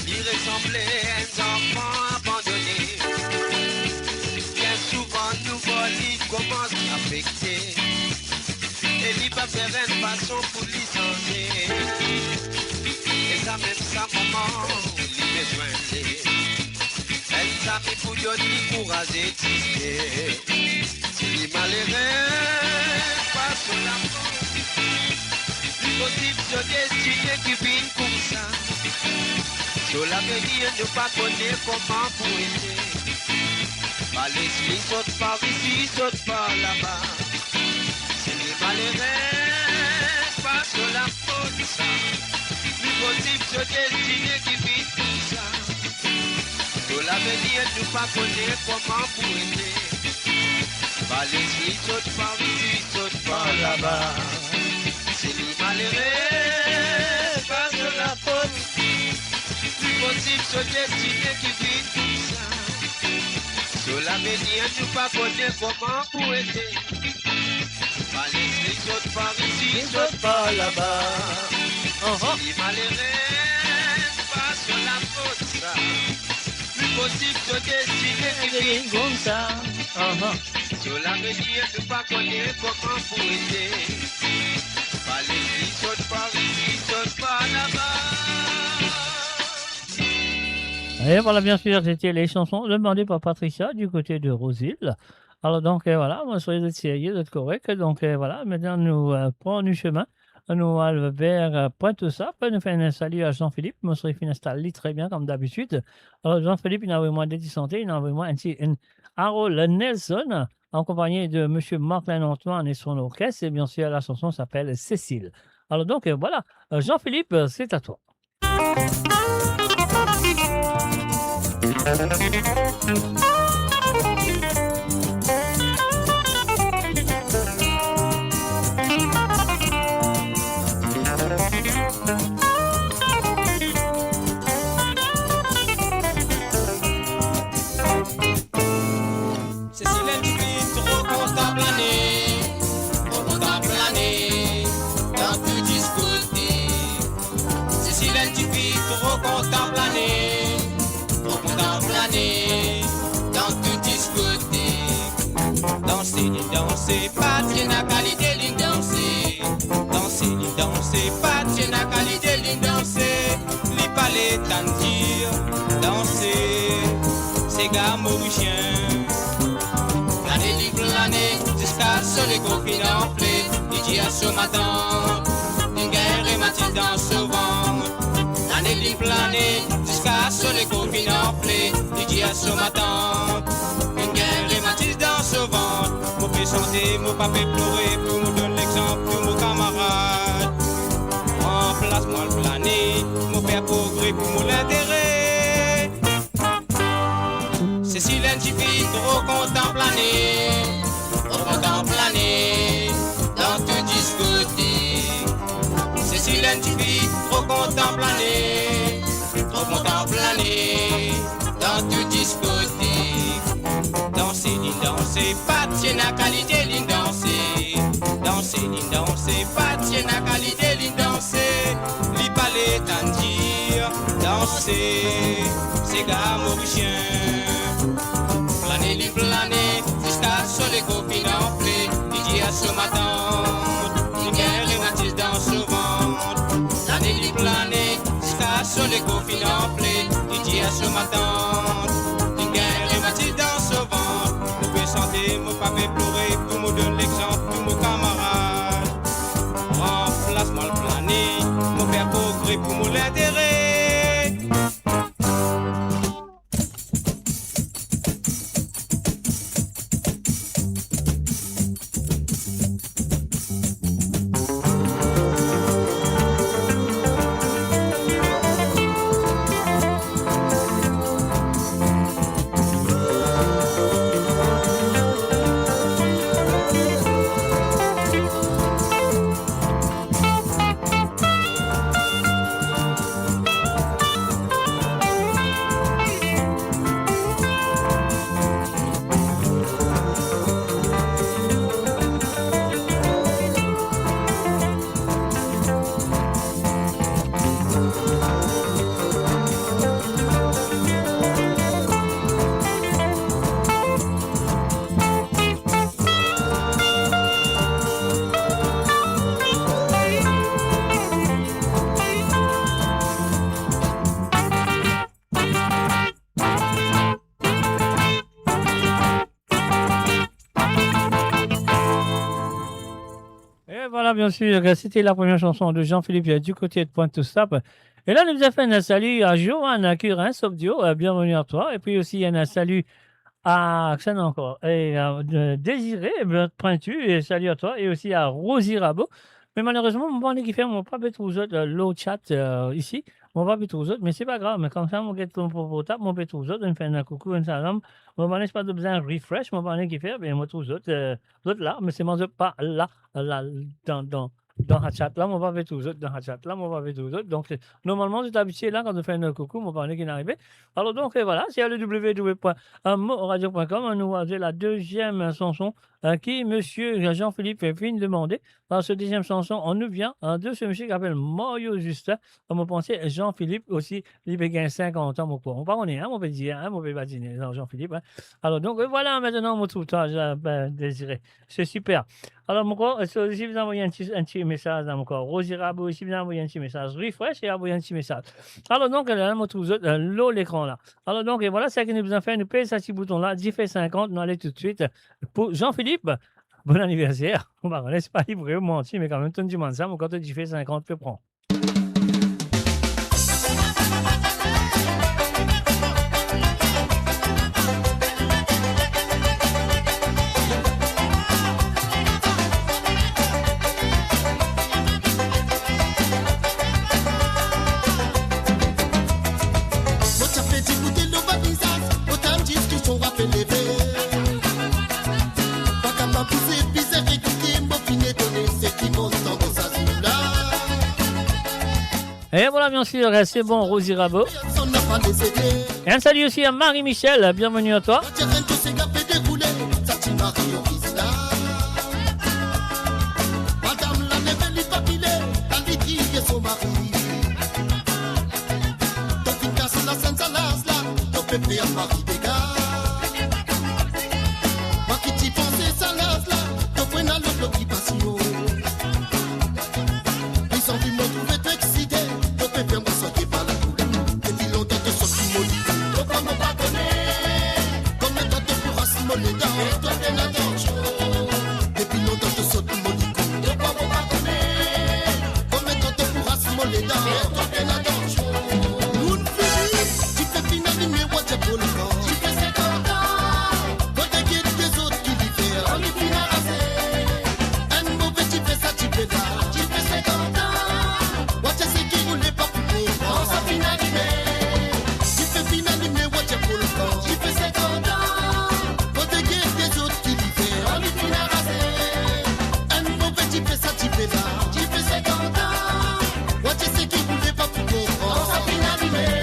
S17: Il ressemblait à un enfant abandonné. Bien souvent, nous volons, commence à affecter. Et il va faire une façon pour licencier. Et ça même sa maman, il besoin d'aider. Elle t'a mis pour donner courage d'exister. S'il est malheureux, pas sur la faute. L'impossible se destiner qui vit comme ça. Sur l'avenir, ne pas connaître comment pour aider. Pas l'esprit saute par ici, saute par là-bas. S'il est malheureux, pas sur la faute ça. L'impossible se destiner qui vit comme ça. Sur l'avenir, nous pas connaître comment pour aider. Pas l'esprit saute par ici, saute par là-bas. C'est les malheureux, pas de la faute. Plus possible se destiner qui vit tout ça. Sur l'avenir, nous pas connaître comment pour aider. Pas l'esprit saute par ici, saute par là-bas. C'est les malheureux, pas de la faute ça. Possible de destiner qui vit comme ça. Sur l'avenir, ne pas connaître comment pour aider. Pas l'esprit saute par ici, saute par là-bas.
S1: Et voilà, bien sûr, c'était les chansons demandées par Patricia du côté de Rosille. Alors donc, voilà, moi, soyez d'être sérieux, d'être correct. Donc, voilà, maintenant, nous prenons du chemin. Nous allons vers Pointe-aux-Sapes. Nous faisons un salut à Jean-Philippe. Moi, je suis installé très bien, comme d'habitude. Alors, Jean-Philippe, il a envoyé moi des santé. Il a envoyé moi un Harold Nelson, en compagnie de M. Marc-Lin Antoine et son orchestre. Et bien sûr, la chanson s'appelle Cécile. Alors, donc, voilà. Jean-Philippe, c'est à toi.
S9: Cécile individu trop content planer, dans tout discothèque. Cécile individu trop content planer, dans tout discothèque. Danser, pas tiens la qualité d'une danser. Danser, pas tiens la qualité d'une danser. Li palais t'en dire, danser, c'est gars mauricien. L'année, jusqu'à ce les copines enflées. Il dit à ce matin, une guerre et Mathilde dans ce vent. L'année, jusqu'à ce les copines enflées. Il dit à ce matin, une guerre et Mathilde dans ce vent. Mon père chanter, mon papa pleurer, pour me donner l'exemple, pour mon camarade. Remplace-moi le plané, mon père progrès pour mon l'intérêt. Cécile individu trop content planer, dans tout discothèque. Cécile individu trop content planer, dans tout discothèque. Danser, pas tiens la qualité d'une danser. Danser, pas tiens la qualité d'une danser. Li palais t'en dire, danser, c'est gars mauricien. Planer, jusqu'à ce les copines enflées. Il dit à ce matin, une guerre et Mathilde dans ce ventre. Planer, jusqu'à ce les copines enflées. Il dit à ce matin, une guerre et Mathilde dans ce ventre. Mon père chanter, mon papa pleurer, pour me donner l'exemple, pour mon camarade. Remplace-moi le planer, mon père progrès pour mon l'intérêt.
S1: Voilà, bien sûr, c'était la première chanson de Jean-Philippe du côté de Pointe-Stap. Et là, nous avons fait un salut à Johanna Curin, Sobdio, bienvenue à toi. Et puis aussi, un salut à encore, et à Désiré Pointu, et salut à toi. Et aussi à Rosie Rabot. Mais malheureusement, mon bon qui fait mon pas bête aux autres, l'eau chat ici, mon pas bête aux autres, mais c'est pas grave. Mais comme ça, mon guette pour tape, mon bête aux autres, on fait un coucou, un salam. Mon bon pas de besoin refresh, mon bon qui fait, bien, moi, tous autres, là, mais c'est mon pas là, dans la chat là, mon va avec tous les autres, dans la chat là, mon va avec tous les autres. Donc, normalement, c'est habitué là, quand on fait un coucou, mon parler qui est arrivé. Alors, donc, voilà, c'est le www.moradio.com. Nous avons la deuxième chanson qui, monsieur Jean-Philippe, vient de demander. Dans ce deuxième chanson, on nous vient de ce monsieur qui s'appelle Mario Justin. On me pensait Jean-Philippe aussi, il a 50 ans, mon quoi. On parle, on peut dire, on peut pas dire, Jean-Philippe. Hein. Alors, donc, voilà, maintenant, mon tout temps, désiré. C'est super. Alors, mon corps, si vous envoyez un petit message dans mon corps, Rosie Rabot, si vous envoyez un petit message, refresh et envoyez un petit message. Alors, donc, là, mon tout l'eau, l'écran là. Alors, donc, et voilà, c'est ce que nous avons fait. Nous payons ce petit bouton là, 10 fait 50, nous allons tout de suite pour Jean-Philippe. Bon anniversaire. On va c'est pas libre, menti, mais quand même, tu me demandes ça, mon quand tu fais 50, tu prends. Et voilà, bien sûr, c'est bon, Rosie Rabot. Et un salut aussi à Marie-Michel, bienvenue à toi.
S8: les dents. Et toi, t'es la torche. Depuis longtemps, je saute mon licou. De quoi vous pas connaître? Combien de temps tu pourras se moller les dents? Et toi, t'es la torche. Nous ne finissons. Tu fais finir, mais what t'es pour le temps? Tu fais 50 ans. Quand t'es guide des autres qui diffèrent. On est plus à raser. Un mauvais, tu fais ça, tu fais là. Tu fais 50 ans. What t'es ce qui voulait pas pour comprendre? On s'en finaliser. Tu fais finaliser, mais what t'es pour le temps? Tu fais 50 ans. Quand t'es guide des autres qui diffèrent. On est plus à raser. Un mauvais, tu fais ça, tu fais là. Tu fais 50 ans. What t'es ce qui voulait pas pour comprendre? On s'en finaliser.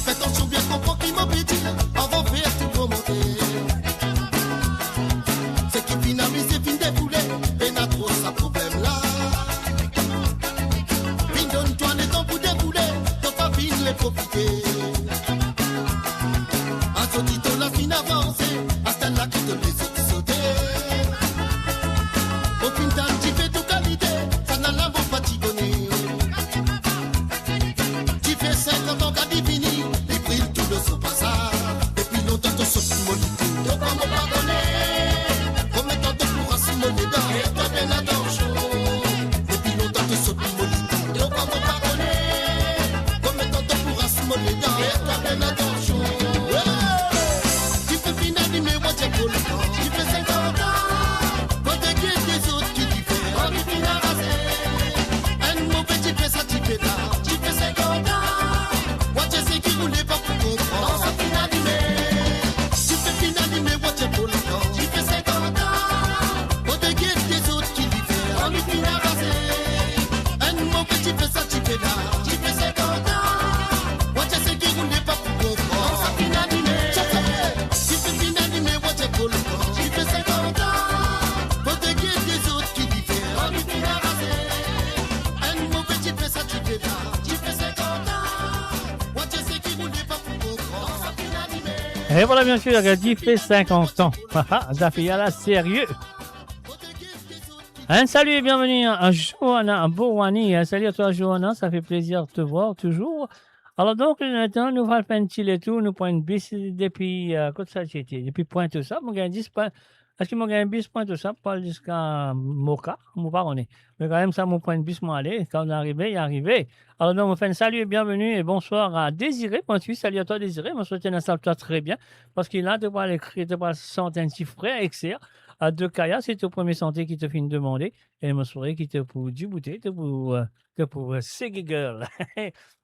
S8: Fais attention, bien comprendre qui m'obédit. Avant de faire tout remonter. C'est qui finalise et fin déboulé. Et n'a trop ça problème là. Fin donne-toi les temps pour débouler. T'as pas fin les profiter. À ce titre, la fin avancée. À ce là qui te laisse sauter. Au final, tu fais tout qualité. Ça n'a la pas tigonner. Tu fais 50 ans qu'à divini, il brille tout de son passage. Depuis longtemps, tu sautes mon lit. Donc, on m'a pardonné. Combien de temps tu pourras se monner dans? Et toi, t'es la torche. Depuis longtemps, tu sautes mon lit. Donc, on m'a pardonné. Combien de temps tu pourras se monner dans? Et toi, t'es la torche. Tu fais finaliser, mais moi, j'ai pour le temps. Tu fais 50 ans. Quand t'es guide des autres qui diffèrent. On est plus à raser. Un mauvais, tu fais ça, tu fais là. Tu fais 50 ans. What you say qui voulait pas pour comprendre? On s'en finaliser. Tu fais finaliser, mais what you pour le temps? Tu fais 50 ans. Quand t'es guide des autres qui diffèrent. On est plus à raser. Un mauvais, tu fais ça, tu fais là. Tu fais 50 ans. What you say qui voulait pas pour comprendre? On s'en finaliser. Tu fais finaliser, mais what you pour le temps? Tu fais 50 ans. Quand t'es guide des autres qui diffèrent. On est plus à raser. Un mauvais, tu fais ça, tu fais là. Tu fais 50 ans. What you say qui voulait pas pour comprendre? On s'en finaliser.
S1: Et voilà, bien sûr, Gadi fait 50 ans. Zafia là, sérieux. Un salut et bienvenue à Johanna, à Bouwani. Un salut à toi, Johanna. Ça fait plaisir de te voir toujours. Alors, donc, maintenant, nous allons faire un petit détour. Nous prenons une bis depuis, côté ça, depuis Pointe-aux-Sable. Mon gars, 10 points. Est-ce que mon gars, un bis Pointe-aux-Sable, pas jusqu'à Moka? Mon pas, on est. Mais quand même, ça, mon point de bis, moi, aller. Quand on est arrivé, il est arrivé. Alors, donc, on fait un salut et bienvenue et bonsoir à Désiré. Pointe-Suisse, salut à toi, Désiré. Moi, je souhaite un instant toi très bien. Parce qu'il a, tu vas l'écrire, tu vas sentir un petit frais, excès. À deux Kaya, c'est au premier santé qui te fait une demander. Et mon soirée qui te pour du bouteille, te pour Seggy Girl.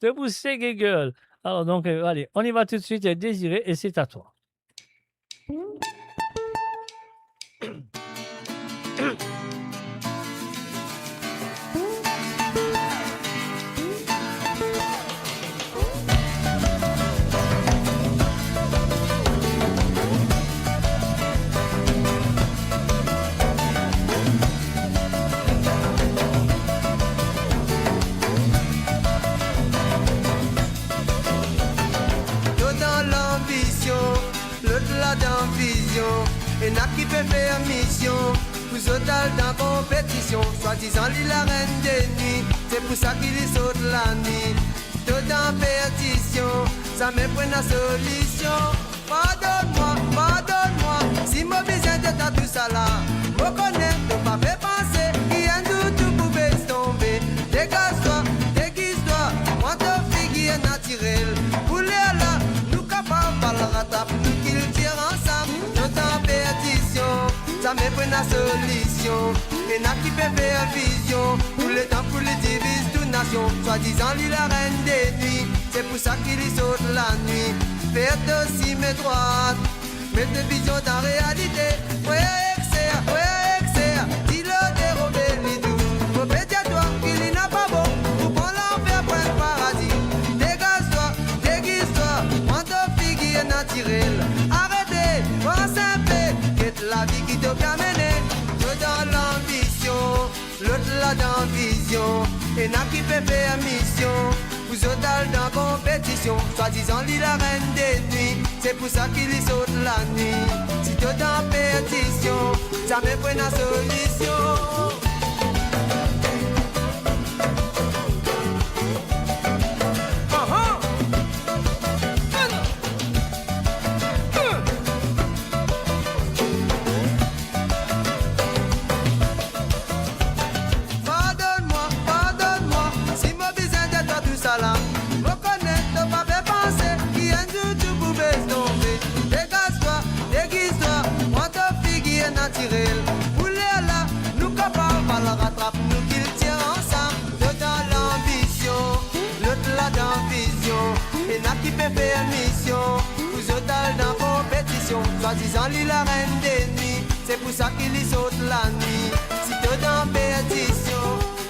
S1: Te pour Seggy Girl. Alors, donc, allez, on y va tout de suite, Désiré, et c'est à toi.
S17: L'au-delà dans vision, et n'a qui peut faire mission. Vous autres dans compétition, soi-disant lui la reine des nuits. C'est pour ça qu'il y saute la nuit. Tout en perdition, ça me prend la solution. Pardonne-moi, si mon besoin de ta tout ça là. Me connais, ne pas fait penser, qui a tout pouvait tomber. Dégage-toi, déguise-toi, moi te fille qui est naturel. Poulet là, nous capables, pas le rattrape, nous qui le tirent ensemble. Tout en perdition, ça me prend la solution. Et n'a qui peut faire vision, tout le temps pour les divises toute nation. Soi-disant lui la reine des nuits, c'est pour ça qu'il y saute la nuit. Faites aussi mes droites, mettez vision dans la réalité. Ouais, excès, dis-le dérober l'idou. Faut pédia-toi qu'il n'a pas bon, pour qu'on l'enfer pour un paradis. Dégage-toi, déguise-toi, prends ta fille qui est naturelle. Arrêtez, pense un peu, quitte la vie qui te bien mener. Tout dans l'ambition, l'autre là dans vision, et n'a qui peut faire mission. Vous autres dans compétition, soi-disant lui la reine des nuits. C'est pour ça qu'il y saute la nuit. Si t'es en pétition, ça me prend la solution. Soi-disant lui la reine des nuits, c'est pour ça qu'il y saute la nuit. Si t'es dans pétition,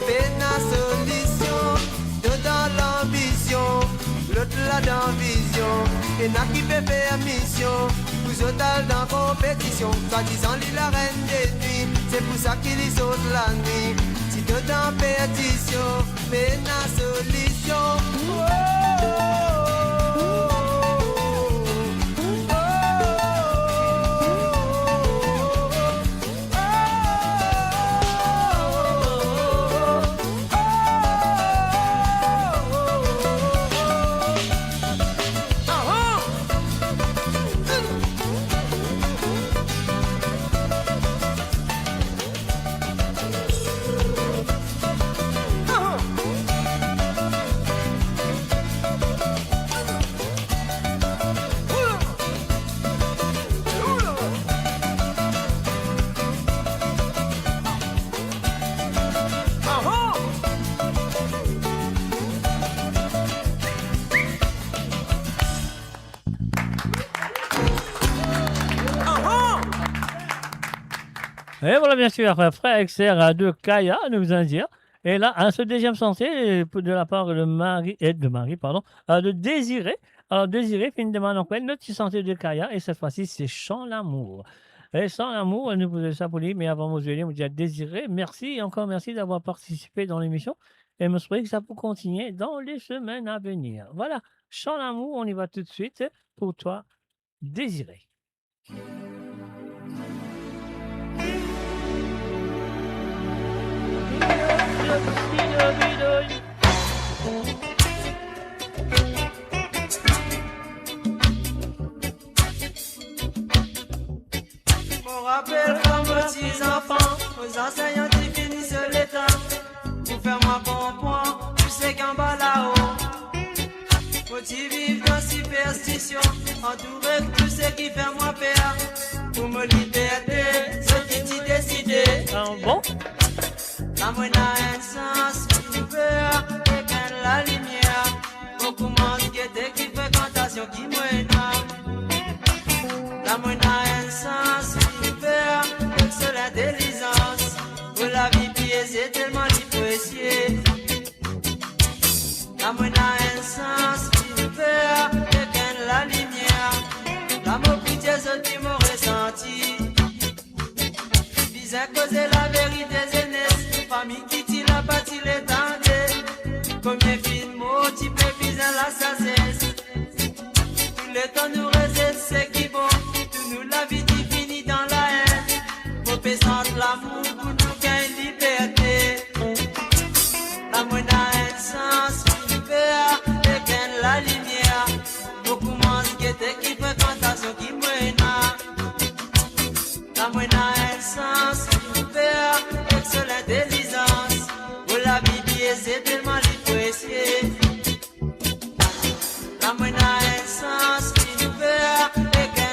S17: fais la solution. T'es dans l'ambition, l'autre là dans vision. Et n'a qui fait permission, vous autres dans compétition. Soi-disant lui la reine des nuits, c'est pour ça qu'il y saute la nuit. Si t'es dans pétition, fais la solution.
S1: Et voilà, bien sûr, frère XR de Kaya, nous allons dire. Et là, ce deuxième sentier, de la part de de Désiré. Alors, Désiré fait une demande encore, notre petit sentier de Kaya, et cette fois-ci, c'est Chant l'amour. Et Chant l'amour, nous faisons ça pour lui, mais avant, je vais dire Désiré, merci, et encore merci d'avoir participé dans l'émission. Et je souhaite que ça peut continuer dans les semaines à venir. Voilà, Chant l'amour, on y va tout de suite pour toi, Désiré.
S17: Mon rappel comme aux petits enfants, aux enseignants qui finissent l'état. Pour faire moi comprendre, tu sais qu'en bas là-haut, faut-il vivre dans superstition, entouré de tout ce qui fait moi peur. Pour me liberté, ce qui t'y décidé.
S1: Bon?
S17: La moine a un sens ouvert, et gagne la lumière. Beaucoup monde qui était qui fréquentation qui moine. La moine a un sens ouvert, seule intelligence. Pour la vie pied, c'est tellement difficile. La moine a un sens ouvert, et gagne la lumière. L'amour pitié, ce qui m'a ressenti. Disait causer la vérité, jeunesse. Famille qui t'y la bâti les tendés. Combien film mots, tu peux viser la sagesse. Tout le temps nous réserve ce qui bon. Tout nous la vie qui finit dans la haine. Faut pécenter l'amour pour nous gagner liberté. L'amour a un sens ouvert et gagne la lumière. Beaucoup moins qui étaient qui fréquentation qui mène. L'amour a un sens ouvert et seule intelligence. Pour la vie c'est tellement difficile. L'amour a un sens ouvert et gagne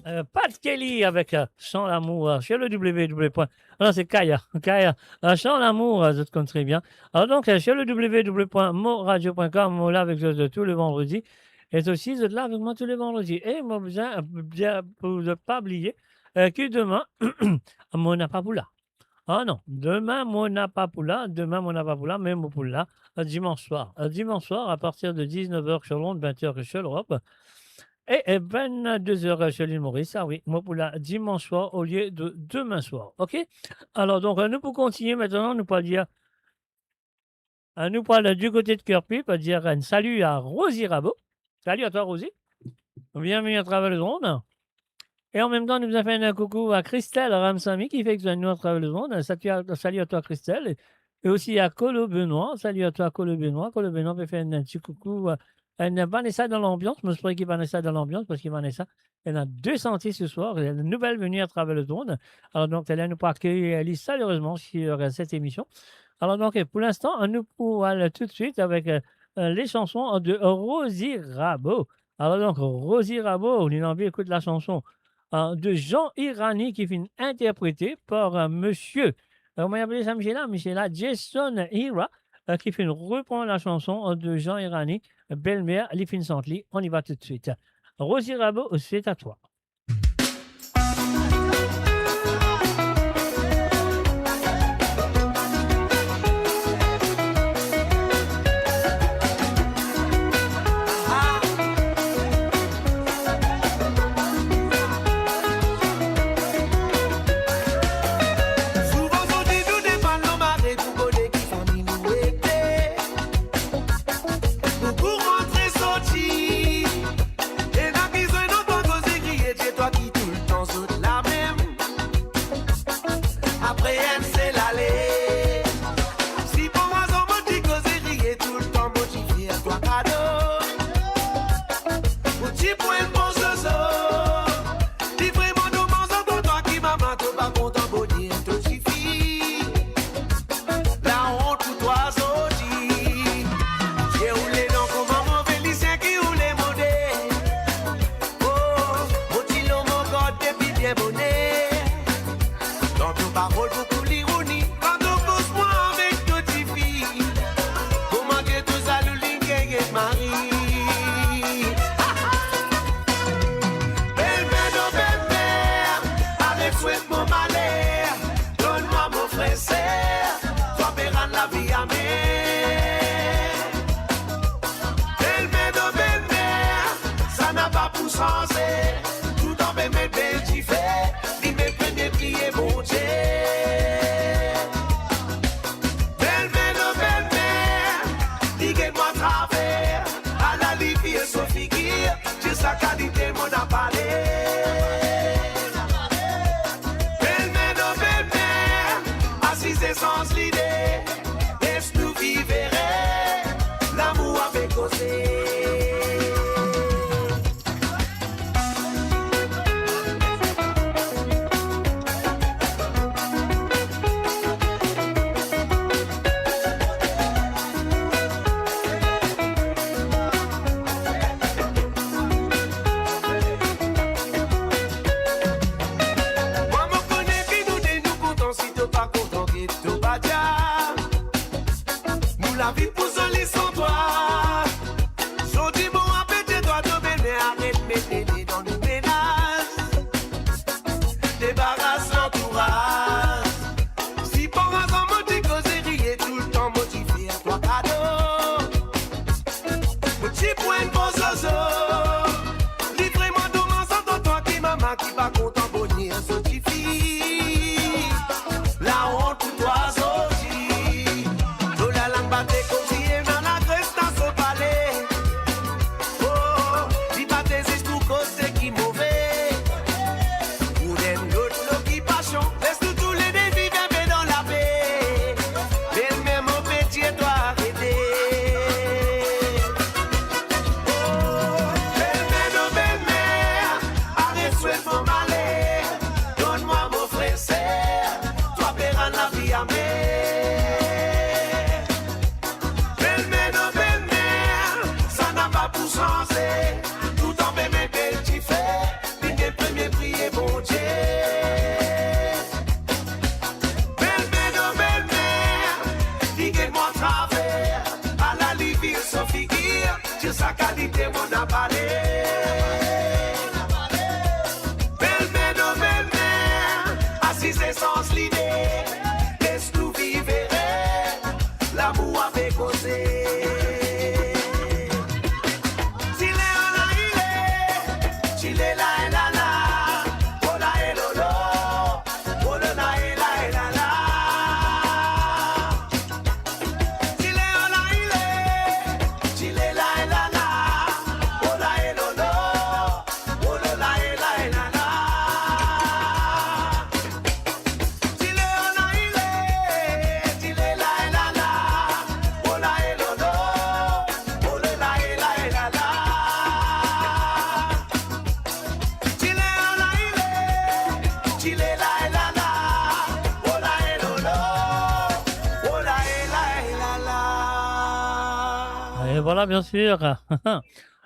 S1: Pat Kelly avec Chant l'amour sur le www. Non, c'est Kaya. Kaya. Chant l'amour, je te connais très bien. Alors donc, sur le www.moradio.com, moi là avec vous tous les vendredis. Et aussi, vous êtes là avec moi tous les vendredis. Et moi, bien, pour ne pas oublier que demain, mon n'a pas pour là. Ah non, demain, mon n'a pas pour là. Demain, mon n'a pas pour là, mais mon pour là, dimanche soir. Dimanche soir, à partir de 19h sur Londres, 20h sur l'Europe. Et 22h sur l'île Maurice, ah oui, moi pour la dimanche soir au lieu de demain soir. OK? Alors, donc, nous pour continuer maintenant, nous pas dire, nous parle du côté de Cœur-Pipe, dire un salut à Rosie Rabot. Salut à toi, Rosie. Bienvenue à travers le monde. Et en même temps, nous avons fait un coucou à Christelle Ramsamy qui fait que nous à travers le monde. Salut à toi, Christelle. Et aussi à Colo Benoît. Salut à toi, Colo Benoît. Colo Benoît peut faire un petit coucou. Vanessa dans l'ambiance, je me suis qu'il Vanessa dans l'ambiance parce que Vanessa, elle a 2 sentiers ce soir, elle a une nouvelle venue à travers le monde. Alors donc, elle a nous accueillir Alice chaleureusement sur cette émission. Alors donc, pour l'instant, nous pourrons aller tout de suite avec les chansons de Rosie Rabot. Alors donc, Rosie Rabot, on a envie d'écouter la chanson de Jean Irani qui finit interprétée par monsieur, on m'a appelé ça Michela, Jason Ira, qui fait reprendre la chanson de Jean Irani, Belle-Mère, les fins Santley. On y va tout de suite. Rosie Rabot, c'est à toi.
S8: For my
S1: voilà, bien sûr.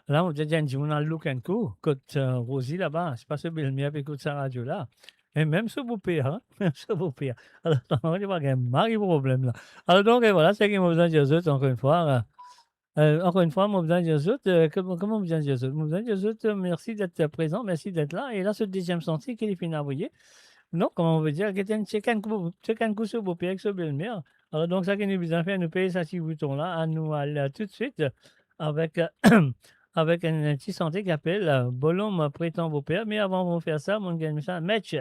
S1: Là, on dit, on a le look and coup, quand Rosie là-bas, c'est pas ce belle-mère qui écoute sa radio là. Et même ce beau-père, hein, même ce beau-père. Alors, on dit pas qu'il y a un mari problème là. Alors, donc, voilà, c'est ce qu'il m'a besoin de dire aux autres, encore une fois, moi, besoin de dire aux autres, comment besoin de dire aux autres? Moi, besoin de dire aux autres, merci d'être présent, merci d'être là. Et là, ce deuxième sentier qu'il est fini à envoyer. Non, comment on veut dire, qu'il y a un coup sur beau-père avec ce belle-mère. Alors, donc, ça qui nous besoin de faire, nous payer ce petit bouton-là, à nous aller tout de suite avec, avec un petit santé qui appelle Bolom prétend beau-père. Mais avant de faire ça, mon gars, ça, match.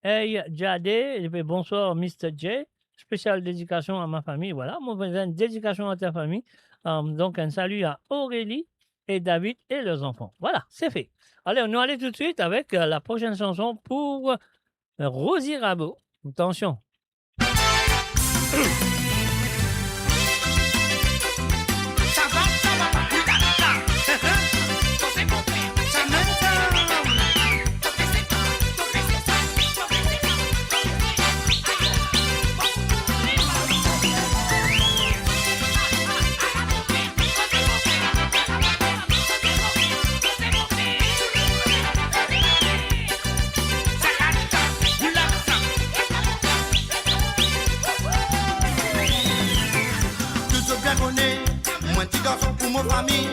S1: Hey, Jade, bonsoir, Mr. J. Spéciale dédication à ma famille. Voilà, mon besoin une dédication à ta famille. Donc, un salut à Aurélie et David et leurs enfants. Voilà, c'est fait. Allez, on va aller tout de suite avec la prochaine chanson pour Rosie Rabot. Attention.
S17: Pour mon famille,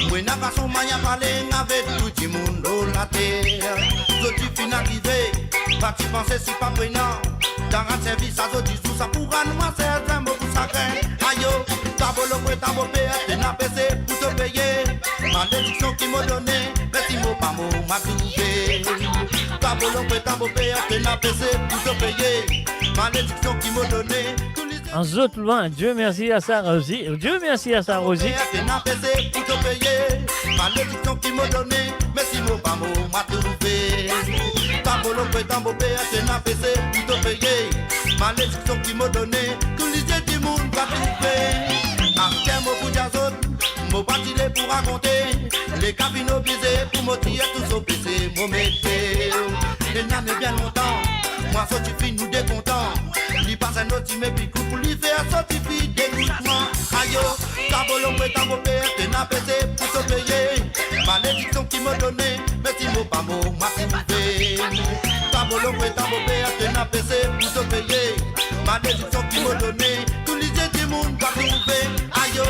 S17: moi n'a pas son mania parler avec tout le monde la terre. Je suis finalisé, pas tu penser si pas prenant. Dans un service à d'autres sous ça pourra nous c'est un mot pour sacré. Aïe, ta bolo ta beau père, t'es n'a passé pour te payer. Malédiction qui m'a donné, mais si mon pas mot m'a trouvé. Ta bolo ta beau père, t'es n'a passé pour te payer. Malédiction qui m'a donné.
S1: En zut loin, Dieu merci à sa Rosie. Dieu merci à sa Rosie.
S17: Malédiction qui m'a donné, mais si mon pas m'a trouvé. Tabolo pétant beau père, t'es n'a passé pour te payer. Malédiction qui m'a donné, tous les yeux du monde va trouver. Après mon coup d'azot, mon parti pour raconter. Les cabines obligées pour me tirer tous au PC, mon métier. Et n'a mais bien longtemps, moi ça tu finis nous décontent. Il passe un autre mais puis pour lui faire sortir dégoûtement. Aïe, tabolo pétant beau père, t'es n'a passé pour te payer. Malédiction qui m'a donné, mais si mon pas mot m'a trouvé. Tabolo pétant beau père, t'es n'a passé pour te payer. Malédiction qui m'a donné, tous les yeux du monde va trouver. Aïe,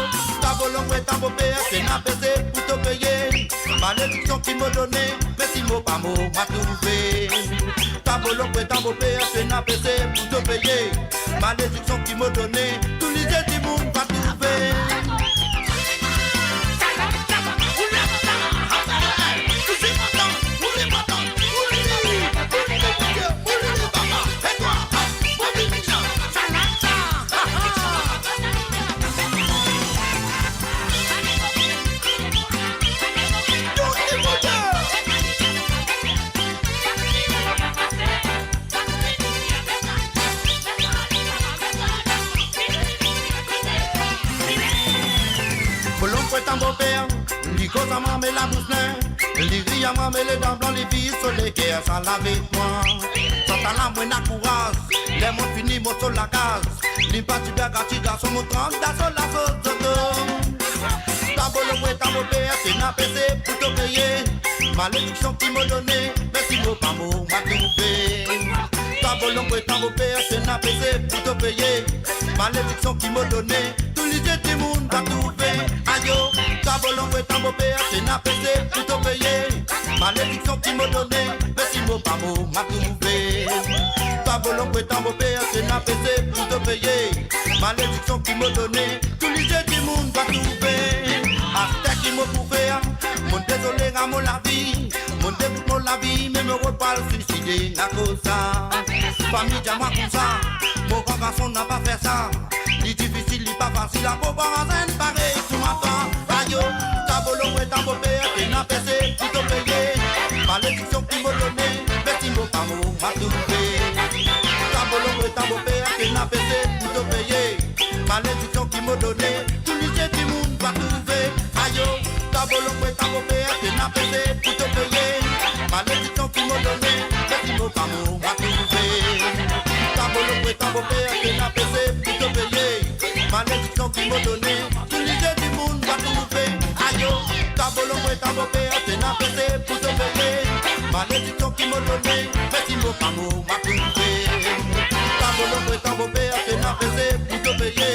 S17: tabolo pétant beau père, t'es n'a passé pour te payer. Malédiction qui m'a donné, mais si mon pas mot m'a trouvé. Tabolo pétant beau père, t'es n'a passé pour te payer. Malédiction qui m'a donné, tous les yeux du monde va trouver. Cause à maman la bouche pleine, les grilles à maman les dents blancs, les filles sur les quais, ça lave moi. Sans talent, moi n'a courage, les mondes finis, moi sur la case. Les partis bien gâtis, garçon, mon 30 d'assaut, la sauce de dos. Tabolo, moi, ta beau père, c'est n'a passé pour te payer. Malédiction qui m'a donné, mais si mon pas mot m'a trouvé. Tabolo, moi, ta beau père, c'est n'a passé pour te payer. Malédiction qui m'a donné, tous les yeux du monde va trouver. Aïe, tabolo, moi, ta beau père, c'est n'a passé pour te payer. Malédiction qui m'a donné, mais si mon pas mot m'a trouvé. Tabolo, moi, ta beau père, c'est n'a passé pour te payer. Malédiction qui m'a donné, tous les yeux du monde va trouver. After qui m'a prouvé, mon désolé à mon la vie. Mon dégoût mon la vie, mais me repas le suicider à cause ça. Famille à moi comme ça, mon grand garçon n'a pas fait ça. Il difficile, il pas facile, à pauvre en pareil, tout m'attend. Aïe, tabolo, ouais, ta beau père, t'es n'a passé pour te payer. Malédiction qui m'a donné, mais si mon pas m'a trouvé. Tabolo, ouais, ta beau père, t'es n'a passé pour te payer. Malédiction qui m'a donné, tous les yeux du monde va trouver. Aïe, tabolo, ouais, ta beau père, t'es n'a passé pour te payer. Malédiction qui m'a donné, mais si mon pas m'a trouvé. Tabolo, ouais, ta beau père, t'es n'a passé pour te payer. Malédiction qui m'a donné, tous les yeux du monde va trouver. Aïe, tabolo, tabopé, t'es n'a pesé pour te payer. Malédiction qui m'a donné, mais si mot pas mot, m'a trouvé. Tabolo, tabopé, t'es n'a pesé pour te payer.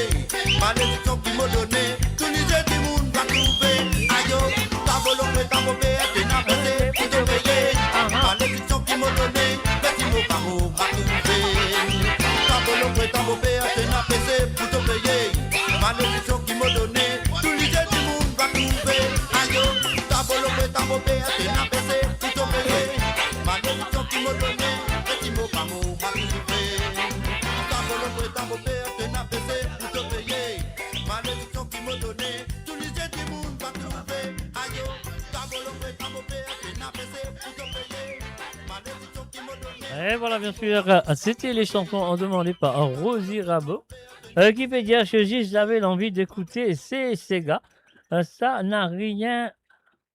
S17: Malédiction qui m'a donné, tout l'idée du monde va trouver. Aïe, tabolo, tabopé, t'es n'a pesé pour te payer. Malédiction qui m'a donné, mais si mot pas mot, m'a trouvé. Tabolo, tabopé, t'es n'a pesé pour te payer. Malédiction qui m'a donné, tout l'idée du monde va trouver. Aïe, tabolo, tabopé, t'es n'a pesé pour te payer. Malédiction qui m'a donné, mais si mot pas mot, m'a trouvé. Tabolo, tabopé, t'es n'a pesé pour te payer. Malédiction qui m'a donné, tout l'idée du monde va trouver. Aïe, tabolo, tabopé, t'es n'a pesé pour te payer. Malédiction qui m'a donné.
S1: Et voilà, bien sûr, c'était les chansons demandées par Rosie Rabot, qui fait dire que j'avais l'envie d'écouter ces Sega. Ça n'a rien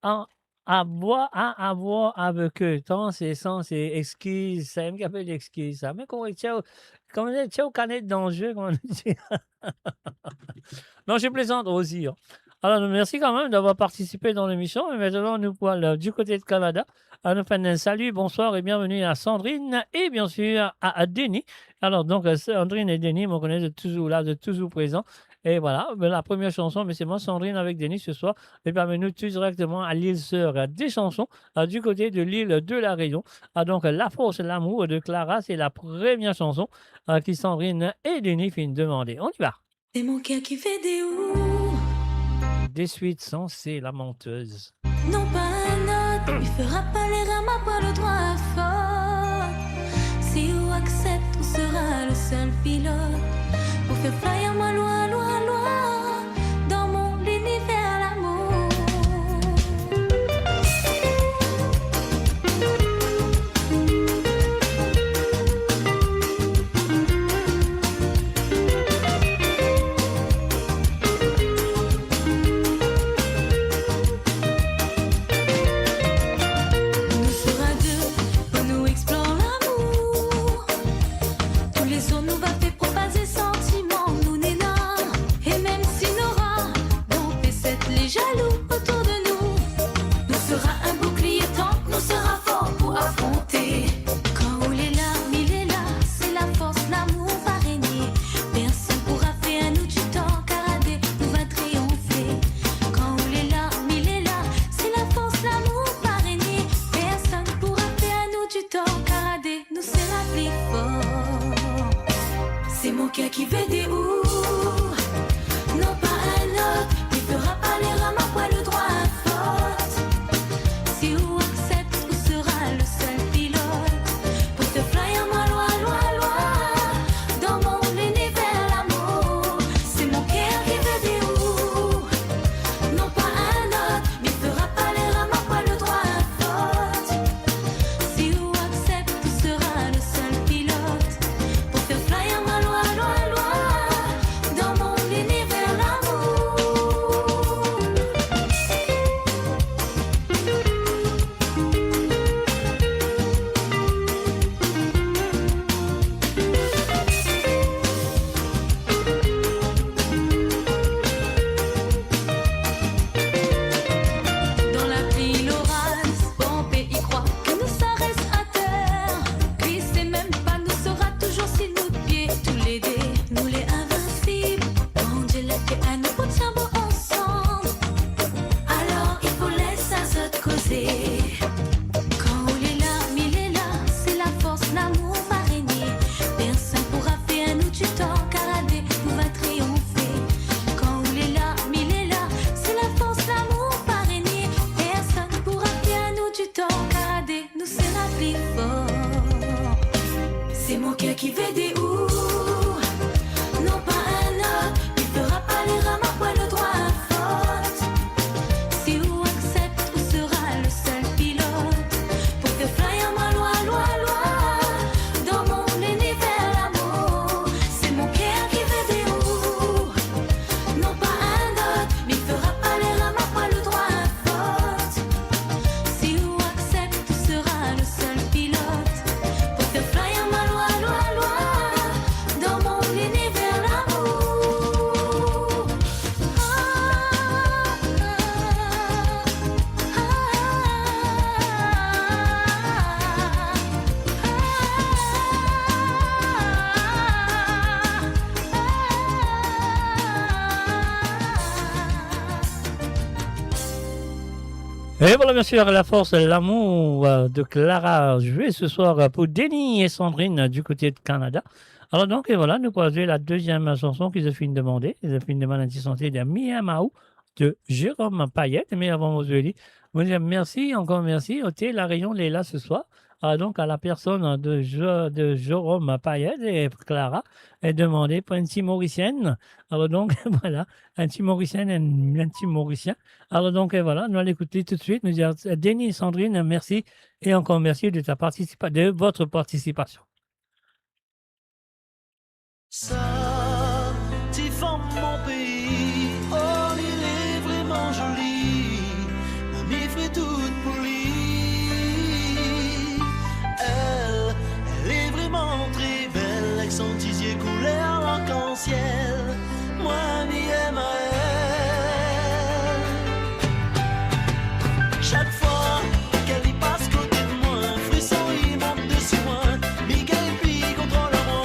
S1: à voir avec eux. Tant c'est sans, c'est exquise, ça me appelle exquise. Ça, mais comment on est au canet d'enjeu, comment on dit. Non, je plaisante, Rosie. Hein. Alors, merci quand même d'avoir participé dans l'émission. Et maintenant, nous voilà du côté de Canada. Nous faisons un salut, bonsoir et bienvenue à Sandrine et bien sûr à Denis. Alors, donc, Sandrine et Denis, on connaît de toujours là, de toujours présents. Et voilà, la première chanson, mais c'est moi, Sandrine, avec Denis ce soir. Et bienvenue tout directement à l'île Sœur des chansons, du côté de l'île de la Réunion. Donc, La Force, l'amour de Clara, c'est la première chanson qui Sandrine et Denis finissent demander. On y va.
S15: C'est mon cœur qui fait des ouh.
S1: Des suites sensées, la menteuse.
S15: Non pas un autre, il fera pas les rames à pas le droit à faute. Si vous acceptez, on sera le seul pilote pour faire flyer moi loin, loin, loin dans mon univers l'amour. Qui fait des ouh, non pas un autre, il fera pas les rames à poil le droit à faute. Si vous acceptez, vous sera le seul pilote pour te flyer moi loin, loin, loin dans mon univers l'amour. C'est mon cœur qui fait des ouh, non pas un autre, il fera pas les rames à poil le droit à faute. Si vous acceptez, vous sera le seul pilote pour te flyer moi loin, loin. Dans mon univers dans la pluie, l'orage, Pompée y croit que nous ça reste à terre. Puis c'est même pas nous sera toujours si nous pieds tous les dés, nous les invincibles. Quand Dieu l'a fait à nous, on tient bon ensemble. Alors il faut laisser à se causer. Quand il est là, c'est la force, l'amour va régner. Personne pourra faire à nous du temps, caradé, nous va triompher. Quand il est là, c'est la force, l'amour va régner. Personne pourra faire à nous du temps, caradé, nous sera plus fort. C'est mon cœur qui fait des ouh, non pas un autre, il fera pas les rames à poil le droit à faute. Si vous acceptez, vous sera le seul pilote pour te flyer moi loin, loin, loin dans mon univers l'amour. C'est mon cœur qui fait des ouh, non pas un autre, il fera pas les rames à poil le droit à faute. Si vous acceptez, vous sera le seul pilote pour te flyer moi loin, loin, loin.
S1: Et voilà, bien sûr, la force, l'amour de Clara joué ce soir pour Denis et Sandrine du côté de Canada. Alors donc, et voilà, nous croisons la deuxième chanson qu'ils ont fini de demander. Ils ont fini de demander santé de Miamaou de Jérôme Payette. Mais avant, vous dire merci, encore merci. Ôtez la rayon est là ce soir. Donc, à la personne de Jérôme Payette et Clara est demandé pour une Mauricienne. Alors donc, voilà, un Mauricienne et un Mauricien. Alors donc, et voilà, nous allons l'écouter tout de suite. Nous dire, Denis et Sandrine, merci. Et encore merci de votre participation.
S18: Ça, t'y forme mon pays, oh il est vraiment joli, mamie fait toute polie, elle est vraiment très belle, avec son tisier couleur arc-en-ciel, moi m'y aime à elle. Chaque fois qu'elle y passe côté de moi, un frisson il monte dessus moi, Miguel puis contrôle moi.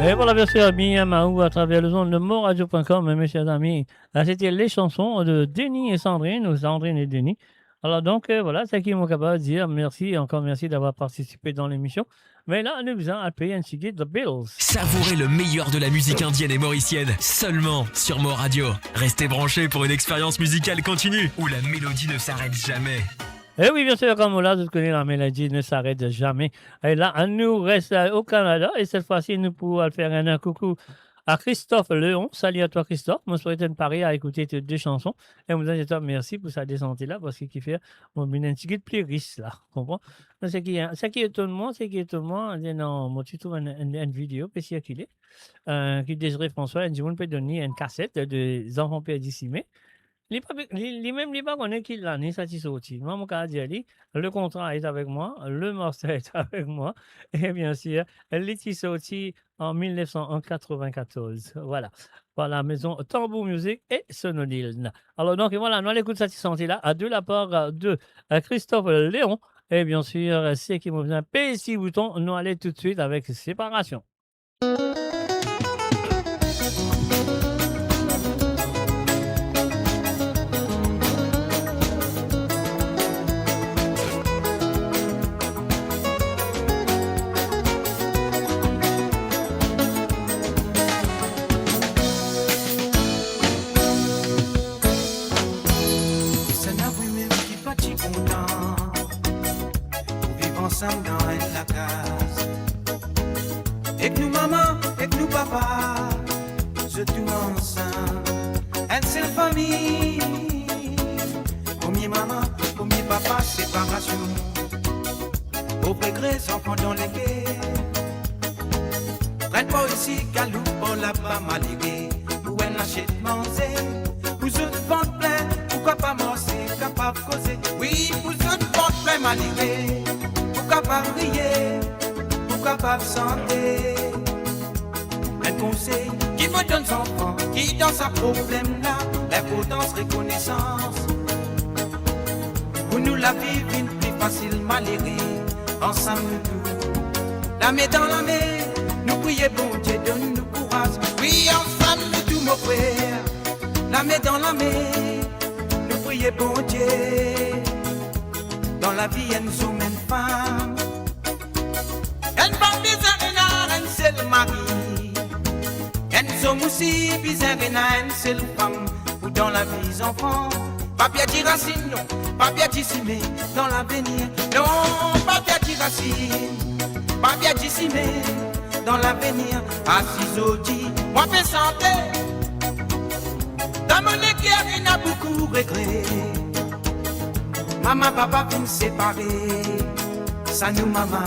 S1: Et voilà, bien sûr, Miamaou à travers le zone de moradio.com, mes chers amis. Là, c'était les chansons de Denis et Sandrine, ou Sandrine et Denis. Alors donc, voilà, c'est qui m'ont capable de dire merci, encore merci d'avoir participé dans l'émission. Mais là, nous allons payer un ticket de Beatles.
S5: Savourez le meilleur de la musique indienne et mauricienne, seulement sur Mo Radio. Restez branchés pour une expérience musicale continue, où la mélodie ne s'arrête jamais.
S1: Et oui, bien sûr, comme là, vous connaissez la mélodie ne s'arrête jamais. Et là, nous reste au Canada. Et cette fois-ci, nous pouvons faire un coucou à Christophe Léon. Salut à toi, Christophe. Moi, je souhaite une pareille à écouter tes deux chansons. Et vous dites, merci pour sa descente là, parce qu'il fait un petit peu de playlist là. Comprends? Ce qui étonne moi, non, moi, tu trouves une vidéo, puis c'est qu'il est, qui Désiré François, il dit, on peut donner une cassette des enfants perdicimés. Les pas connaît qui l'année ça t'y sorti. Moi, mon cas dit, le contrat est avec moi, le morceau est avec moi, et bien sûr, elle est sorti en 1994. Voilà. Voilà, maison Tambour Music et Sonodil. Alors, donc, voilà, nous l'écoute cette sortie-là, à de la part de Christophe Léon, et bien sûr, c'est qui me vient PC Bouton, nous allons tout de suite avec Séparation.
S3: Ensemble dans la case. Et que nous maman, et que nous papa, je tout ensemble. Une seule famille. Premier maman, premier papa, séparation. Au progrès, enfants dans les guerres. Prenne pas ici, galou, pour là-bas, malgré. Où elle achète manger. Vous autres vendent plein, pourquoi pas manger, capable de causer. Oui, vous autres vendent plein, malgré. Capable de rier, pour capable de santé. Un conseil qui me donne son enfant, qui dans sa problème là, l'importance reconnaissance. Pour nous la vie une plus facile malhérée, ensemble nous tout. La main dans la main, nous prions bon Dieu, donne-nous courage. Oui, ensemble nous tout mon frère. La main dans la main, nous prions bon Dieu. Dans la vie, elle nous sommes une femme. Elle va bizarre, une seule mari. Elle nous sommes aussi bizarre, une seule femme. Ou dans la vie, enfants. Papier dit racine, non. Papier dit cimé, dans l'avenir. Non, papier dit racine. Papier dit cimé, dans l'avenir. Assis au dit, moi fais santé. Dans mon équerre, il y a beaucoup de regrets. Maman, papa, vont me séparer. Ça nous, maman.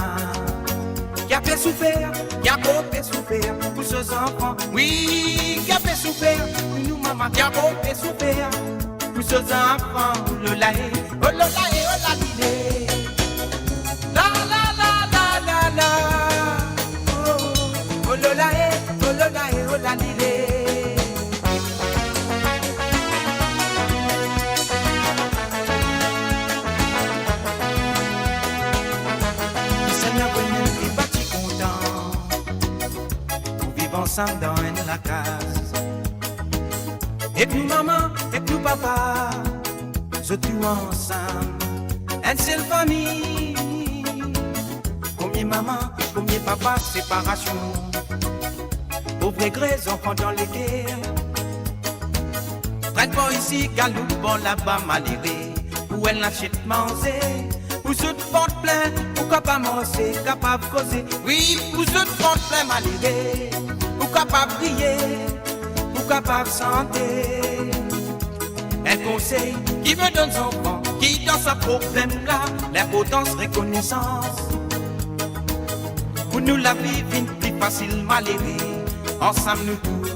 S3: Qui a fait souffrir, qui a beau fait souffrir pour ces enfants. Oui, qui a fait souffrir, nous, maman, qui a beau fait souffrir pour ces enfants. Oh, le laé, oh, le laé, oh, la lilé. La, la, la, la, la, la. Oh, oh, le laé, oh, le laé, oh, la lilé. Ensemble dans la case. Et que nous maman, et que nous papa, je tout ensemble. Une seule famille. Combien maman, combien papa, séparation. Pauvres grès, enfants dans les guerres. Prenne pas ici, galou, bon là-bas, maléré. Où elle n'achète manger. Vous autres portent plein, pourquoi pas manger, capable de causer. Oui, vous autres portent plein, maléré. Capable de prier, ou capable de santé. Un conseil qui me donne son enfant, qui dans sa problème là, l'importance reconnaissance. Pour nous la vie une plus facile malhérée, ensemble nous tous.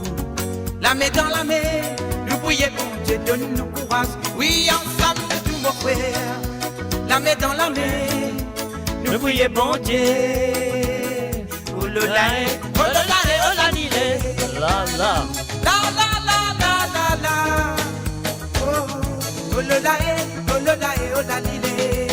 S3: La main dans la main, nous prions pour Dieu, donne-nous courage. Oui, ensemble tous mon frère. La main dans la main, nous prions bon Dieu. Oh le laé, oh le laé, oh la nilé.
S1: La la.
S3: La la la la la la. Oh, oh le laé, oh le laé, oh la nilé.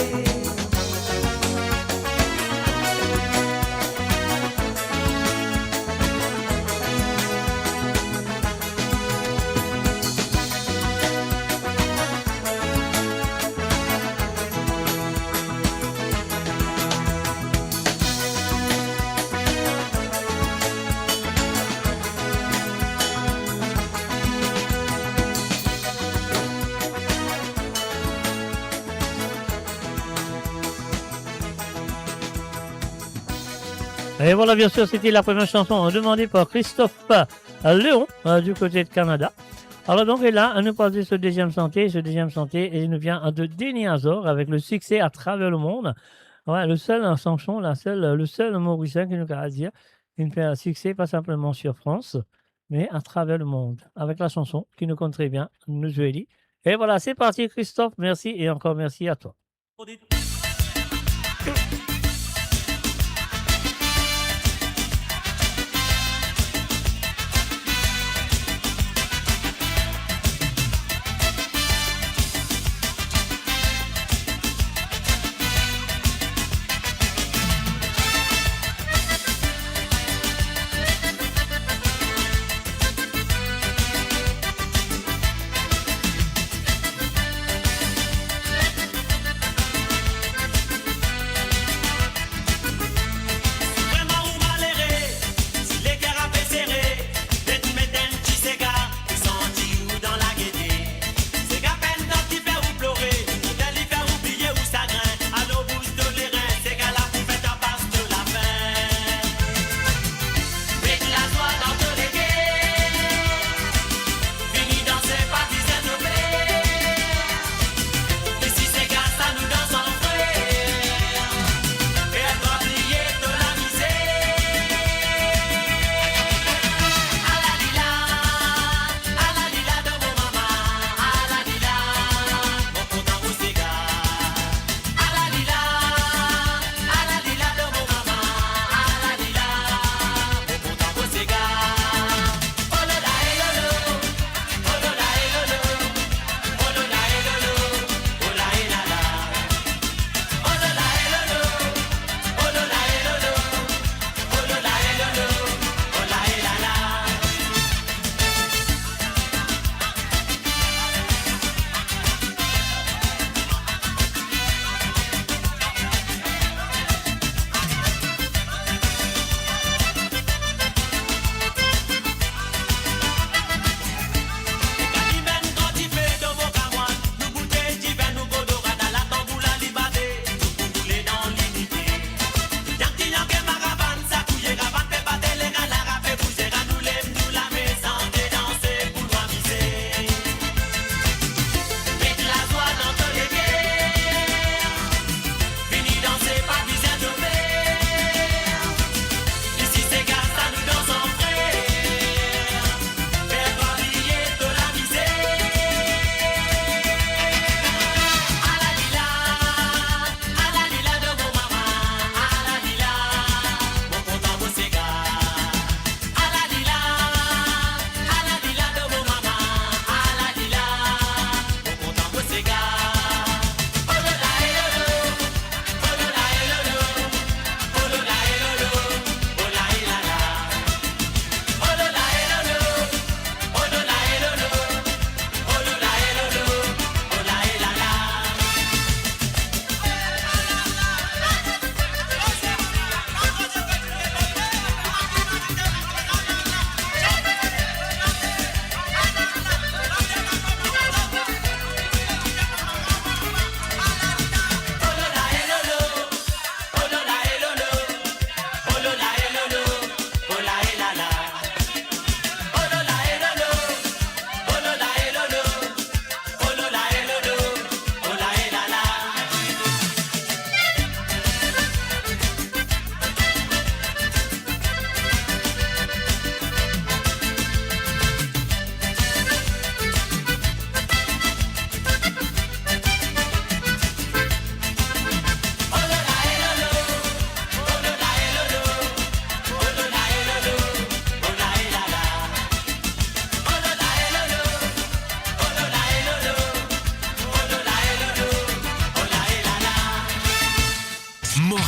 S1: Et voilà, bien sûr, c'était la première chanson demandée par Christophe Léon du côté de Canada. Alors donc, et là, on nous parle de ce deuxième santé. Ce deuxième santé, il nous vient de Denis Azor avec le succès à travers le monde. Ouais, le seul chanson, le seul Mauricien qui nous a dire qu'il fait un succès, pas simplement sur France, mais à travers le monde. Avec la chanson qui nous compte très bien, nous dit. Et voilà, c'est parti, Christophe. Merci et encore merci à toi.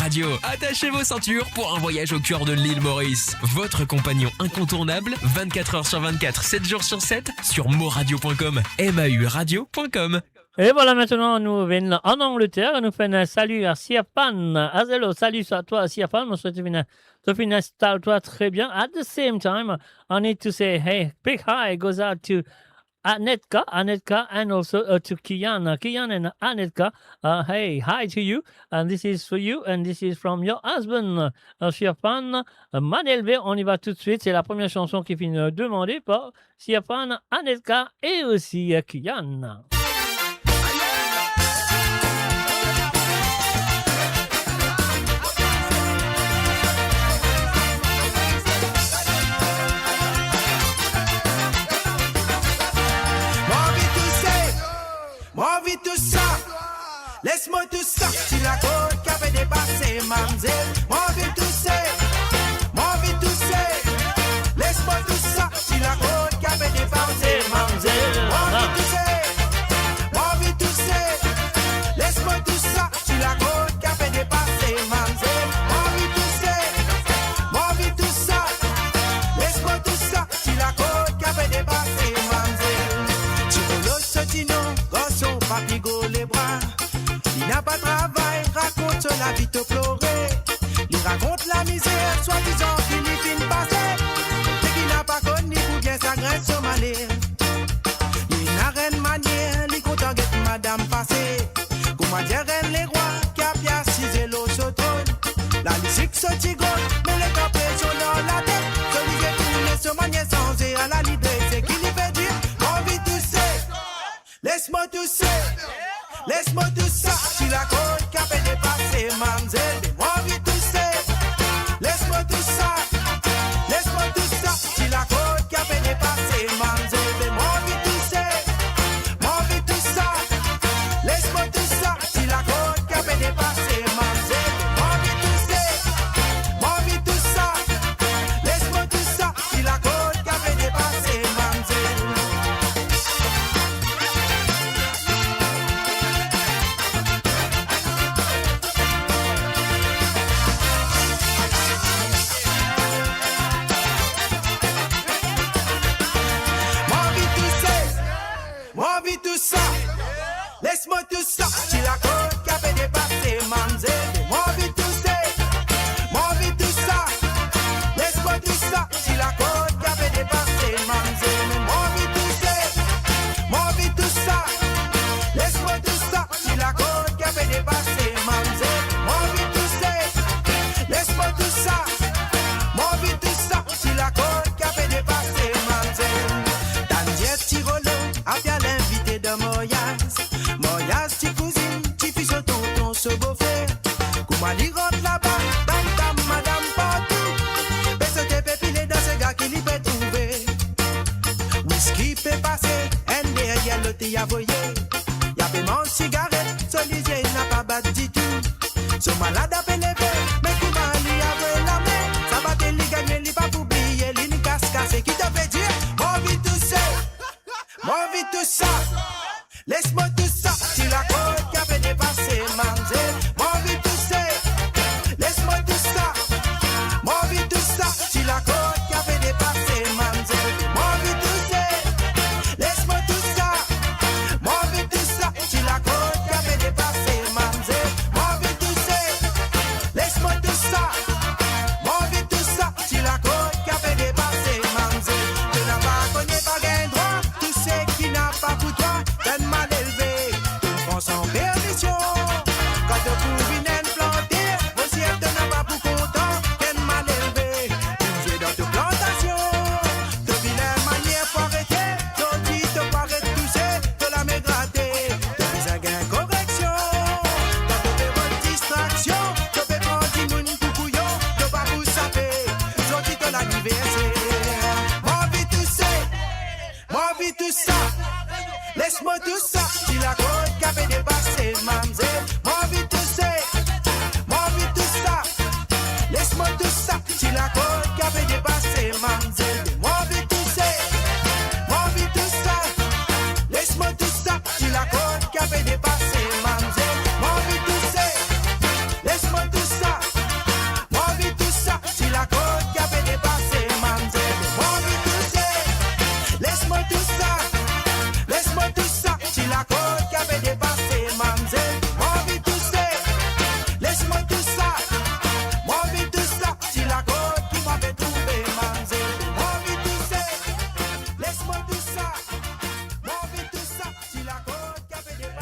S5: Radio. Attachez vos ceintures pour un voyage au cœur de l'île Maurice. Votre compagnon incontournable, 24h sur 24, 7 jours sur 7, sur moradio.com, mauradio.com.
S1: Et voilà, maintenant, nous venons en Angleterre. Nous faisons un salut à Siapan. Azelo, salut à toi, Siapan. Je souhaite que tu installes toi très bien. At the same time, I need to say, hey, big hi goes out to Anetka, and also to Kian. Kian and Anetka, hey, hi to you, and this is for you, and this is from your husband, Siafan Manelve. On y va tout de suite, c'est la première chanson qui finit demandée par Siafan, Anetka et aussi Kian.
S9: Moi vite tout ça, laisse-moi tout ça. Si la côte qui avait dépassé, mamzelle. Moi vite tout ça, laisse-moi tout ça. Si la côte qui avait dépassé, mamzelle. Moi vite tout ça, laisse-moi tout ça. Si la côte qui avait dépassé, mamzelle. Moi vite tout ça, laisse-moi tout ça. Si la côte qui avait dépassé, mamzelle. Tu veux l'autre sortino. Pas pigo les bras, il n'a pas de travail, raconte la vie te pleurer. Il raconte la misère, soi-disant Philippine passée. C'est qu'il n'a pas connu pour bien sa graine sur malheur. Il n'a rien de manière, il content d'être madame passée. Comment dire les rois qui a piacisé l'eau sur trône. La musique se tigole, mais les campés sont dans la tête. Celui qui tourne sur manière sans et à la l'idée, c'est qu'il y fait dire, envie tout c'est. Laisse-moi tout ça, laisse-moi tout ça. Si la côte qui a fait dépasser, mamzelle, moi vite tout ça. Laisse-moi tout ça, laisse-moi tout ça. Si la côte qui a fait dépasser, mamzelle, moi vite tout ça. Moi vite tout ça, laisse-moi tout ça. Si la côte qui a fait dépasser, mamzelle, moi vite tout ça. Moi vite tout ça, laisse-moi tout ça. Si la côte qui a fait dépasser, mamzelle. Tout ça, laisse-moi tout ça. Si la côte qui a fait dépasser, mamzelle. Moi vite tout ça, moi vite tout ça. Laisse-moi tout ça. Si la côte qui a fait dépasser, mamzelle. Moi vite tout ça, moi vite tout ça. Laisse-moi tout ça. Si la côte qui a fait dépasser, mamzelle. Moi vite tout ça, laisse-moi tout ça. Moi vite tout ça. Si la côte qui a fait dépasser, mamzelle. Daniel Tirolo a bien l'invité de Moyas, ti cousine, ti fils au tonton, ce beau-frère. Comment il rentre là-bas, madame partout. Mais ce t'es pilé dans ce gars qui l'y peut trouver. Whisky peut passer, un derrière le thé à voyer. Y'a paiement de cigarette, ce lisier n'a pas battu du tout. Ce malade a fait lever, mais comment lui a la main. Ça va te lui gagner, lui pas oublier, lui une casse-casse. Qui te fait dire, moi vite tout ça. Moi vite tout ça, laisse-moi tout ça. Si la côte qui a fait dépasser, mamzelle. Moi vite tout ça, laisse-moi tout ça. Moi vite tout ça. Si la côte qui a fait dépasser, mamzelle. Moi vite tout ça, laisse-moi tout ça. Moi vite tout ça. Si la côte qui a fait dépasser, mamzelle. Moi vite tout ça, laisse-moi tout ça. Moi vite tout ça. Si la côte qui a fait dépasser, mamzelle. Tu n'as pas connu pas gain droit. Qui n'a pas pour toi, t'es mal élevé, ton front sans permission. Quand tu trouves une haine plantée, aussi elle te n'a pas pour content, t'es mal élevé, tu joues dans tes plantations. De vilaine manière pour arrêter, ton dit te paraît toucher, de la main gratter, de fais un gain correction. Quand tu fais votre distraction, tu fais prendre du monde pour couillon, tu pas pour saper, ton dit ton anniversaire. Moi vite tout ça. Moi vite tout ça, laisse-moi tout ça. Si la côte qui a fait dépasser, mamzelle. Moi vite tout ça, moi vite tout ça. Laisse-moi tout ça. Si la côte qui a fait dépasser, mamzelle. Moi vite tout ça, moi vite tout ça. Laisse-moi tout ça. Si la côte qui a fait dépasser, mamzelle. Moi vite tout ça, laisse-moi tout ça. Moi vite tout ça. Si la côte qui a fait dépasser, mamzelle. Moi vite tout ça. Laisse-moi tout ça, laisse-moi tout ça. Si la côte qui avait dépassé, mamzelle. Moi vite tout ça,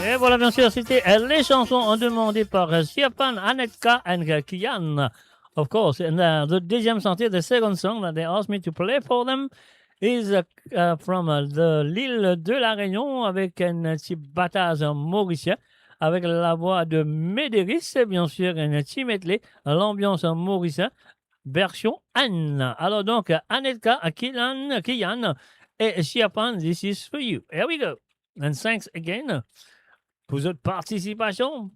S1: Et voilà, bien sûr, c'était les chansons demandées par Siapan, Anetka and Kian. Of course, and the deuxième chantier, the second song that they asked me to play for them is from l'île de la Réunion avec un petit battage mauricien avec la voix de Médéris, bien sûr, un petit medley, l'ambiance mauricien, version Anne. Alors donc, Anetka, Kian et Siapan, this is for you. Here we go. And thanks again pour votre participation.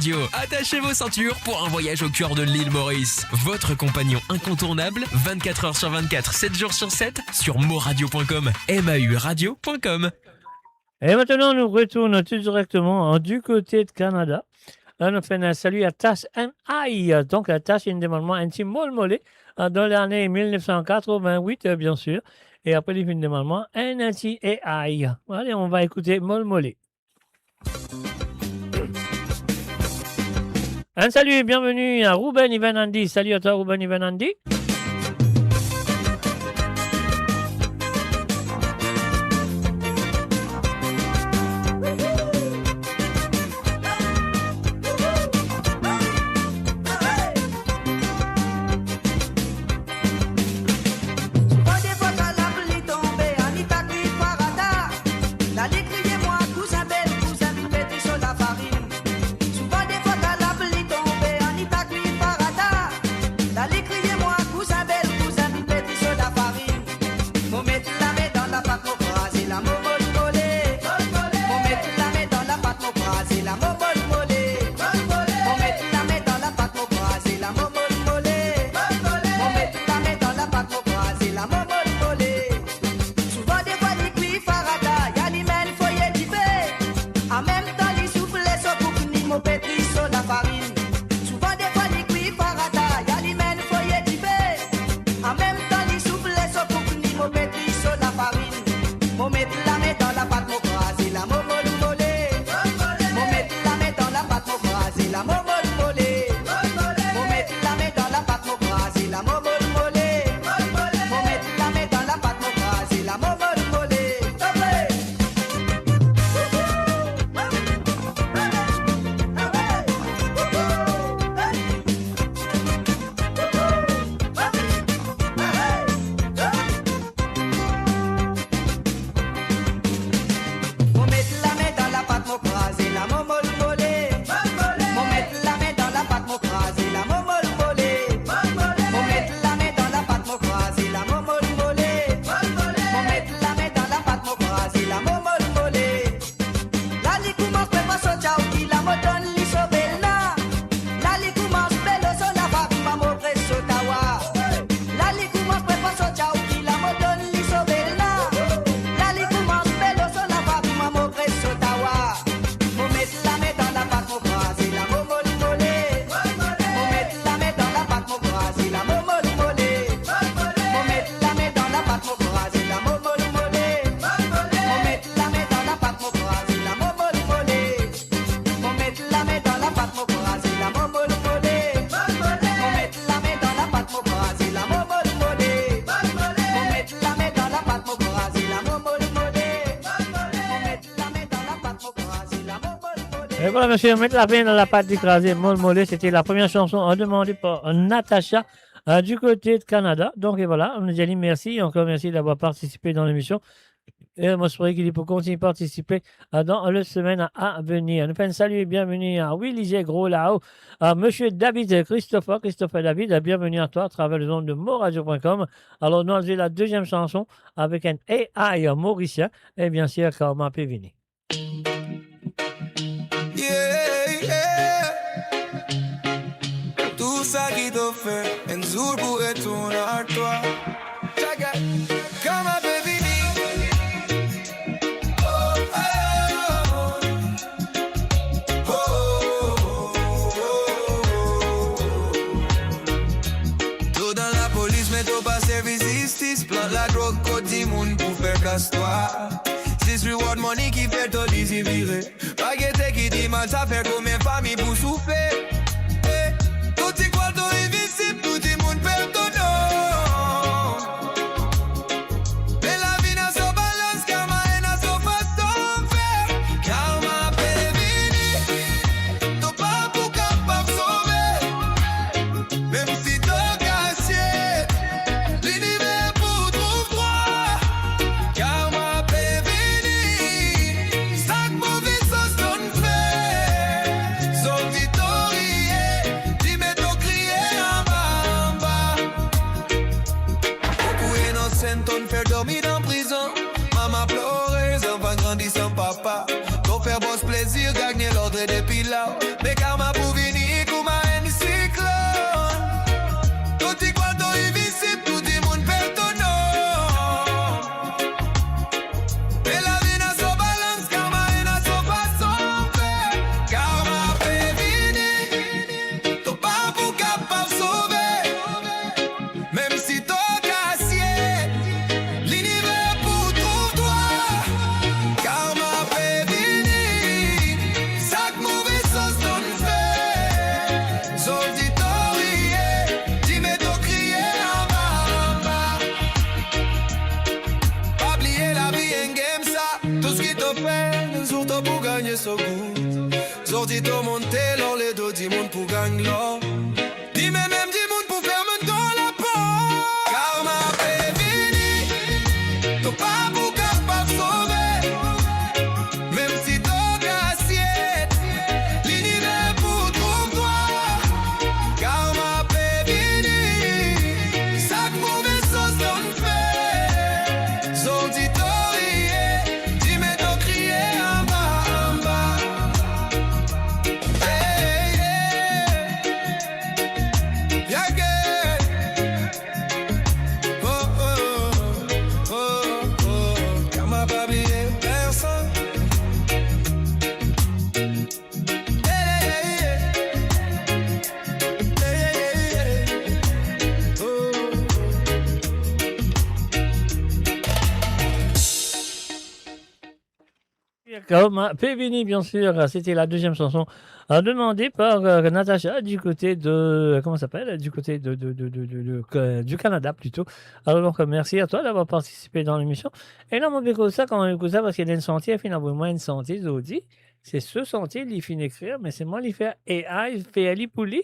S5: Radio. Attachez vos ceintures pour un voyage au cœur de l'île Maurice. Votre compagnon incontournable, 24 heures sur 24, 7 jours sur 7, sur moradio.com, mauradio.com.
S1: Et maintenant, nous retournons tout directement du côté de Canada. On fait un salut à Tash and I. Donc, Tash est une demande intime molmolé dans l'année 1988, bien sûr. Et après, il fait une demande NTAI. Allez, on va écouter molmolé. Un salut et bienvenue à Ruben Ivanandi. Salut à toi, Ruben Ivanandi. Et voilà, monsieur, mettre la main dans la pâte écrasée, molmolé, c'était la première chanson demandée par Natacha du côté de Canada. Donc, et voilà, on nous a dit merci, encore merci d'avoir participé dans l'émission. Et moi, je pourrais qu'il peut continuer à participer dans la semaine à venir. Nous faisons un salut et bienvenue à Willy G. Gros là-haut, à monsieur David Christopher David, bienvenue à toi à travers le nom de moradio.com. Alors, nous avons la deuxième chanson avec un AI mauricien et bien sûr, Karma Pévini.
S19: Yeah, yeah. Tout ça qui te fait un jour pour retourner à toi. Check it. Come on, baby. Tout dans la police, mais t'as pas service justice. Plante la drogue, côté du monde pour faire casse-toi. This reward money qui fait tout désirer. Baguette qui dit mal, ça fait combien de familles pour souffler. Tout est quoi, tout est visible, tout est monde perd ton nom. Mais la vie n'a son balance, karma et n'a son façon faire. Karma peut venir, t'as pas pour capable sauver. Même si t'as cassé, l'univers pour trouver droit. Karma peut venir. Chaque mauvais sauce donne fait, son victoire. so good. Zordi to monte lor le do di moun pou gang lor. Di men même di moun pou ferme dans la porte. Car ma baby, to pa pou kapap sauver. Même si ton assiette, l'univers pour trompe-toi. Car ma baby, chaque mauvaise sauce donne fait. Zordi to rier, di men to crier en bas. Hey, hey, yeah, yeah. Oh, oh, oh, oh, car ma baby est personne.
S1: Comme Pévini, bien sûr, c'était la deuxième chanson demandée par Natacha du côté de comment ça s'appelle, du côté du Canada plutôt. Alors donc merci à toi d'avoir participé dans l'émission. Et là mon béco ça quand on écoute ça parce qu'il y a une sentier finalement moins une sentier Zodi. C'est ce sentier il finit d'écrire mais c'est moi qui fait AI fait li pour lui.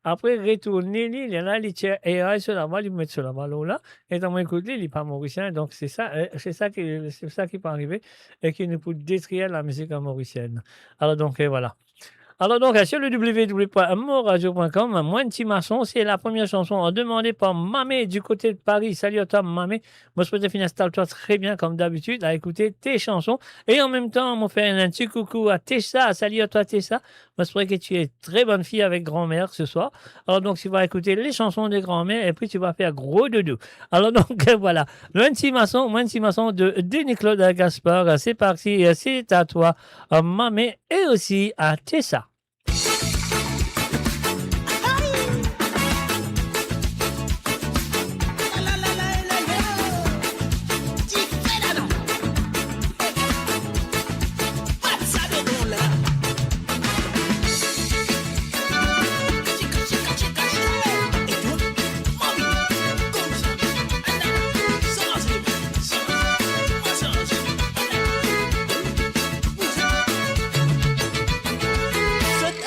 S1: Après, retourner, il y en a, il tient AI sur la balle, il met sur la balle là. Et dans mon écoute, il n'est pas mauricien. Donc, c'est ça qui peut arriver et qui nous peut détruire la musique mauricienne. Alors, donc, voilà. Alors donc, sur le www.moradio.com, Moins de Timasson, c'est la première chanson demandée par Mamé du côté de Paris. Salut à toi, Mamé. Moi, je peux te finir, installe-toi très bien, comme d'habitude, à écouter tes chansons. Et en même temps, on m'a fait un petit coucou à Tessa. Salut à toi, Tessa. Moi, je que tu es très bonne fille avec grand-mère ce soir. Alors donc, tu vas écouter les chansons de grand-mère et puis tu vas faire gros dodo. Alors donc, voilà. Moins de Timasson de Denis-Claude Gaspard. C'est parti. C'est à toi, Mamé, et aussi à Tessa.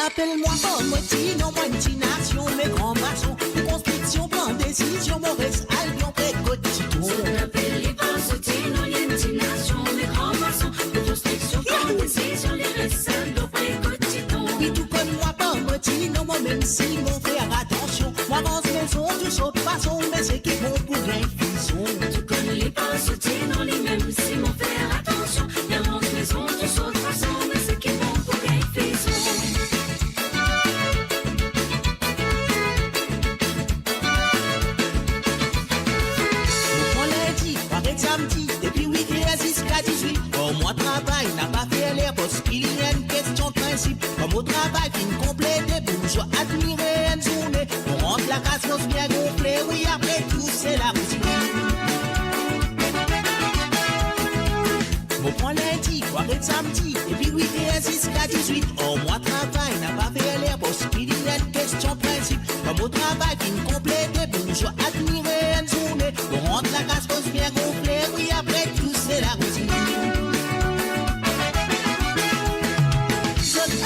S20: Appelle-moi Pomoti, non moi une nation, mes grands maçons, de construction, prend décision, Maurice, Albion, Précotiton.
S15: Appelle-les Pomoti, non une nation, mes grands maçons, de construction, prend décision, les récents, de Précotiton.
S20: Oui, tout comme moi Pomoti, non moi même si mon frère, attention, moi avance maison, tout saute façon, mais c'est qui vont pour l'infusion.
S15: Tu connais les Pomoti, non les mêmes si mon frère, attention, y avance maison, tout saute façon, mais c'est qui vont pour l'infusion.
S20: Samedi, depuis 8 h jusqu'à 18. Comme moi travail, n'a pas fait l'air parce qu'il y a une question de principe. Comme au travail, fin complété, bourgeois admirer une journée. On rentre la casse, on se bien gonflé, oui, après tout, c'est la routine. Mon point lundi, soirée de samedi, depuis 8 h jusqu'à 18. Oh, moi travail, n'a pas fait l'air parce qu'il y a une question de principe. Comme au travail, fin complété, bourgeois admirer une journée. On rentre la casse, on se bien gonflé, oui, après tout, c'est la routine.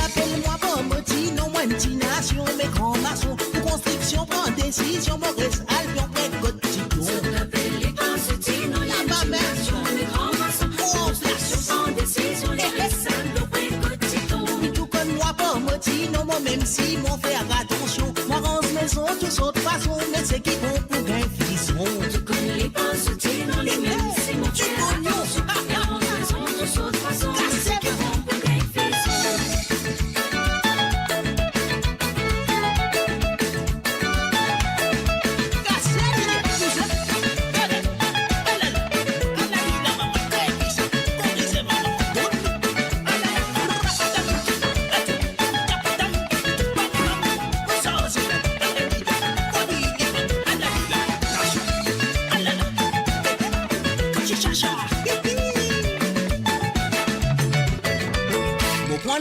S20: Appelle-moi Pomoti, non moi une nation, mes grands maçons, de construction, prend décision, Maurice, Albion, Précotiton.
S15: Appelle-les Pomoti, non une nation, mes grands maçons, de construction, prend décision, les récents, de Précotiton.
S20: Oui, tout comme moi Pomoti, non moi même si mon frère, attention, moi range maison, tous autres façons, mais c'est qui vont pour gain frisson.
S15: Tu connais les Pomoti, non les mêmes si mon frère, attention, y avance maison, tous autres façons, mais c'est qui vont pour gain frisson.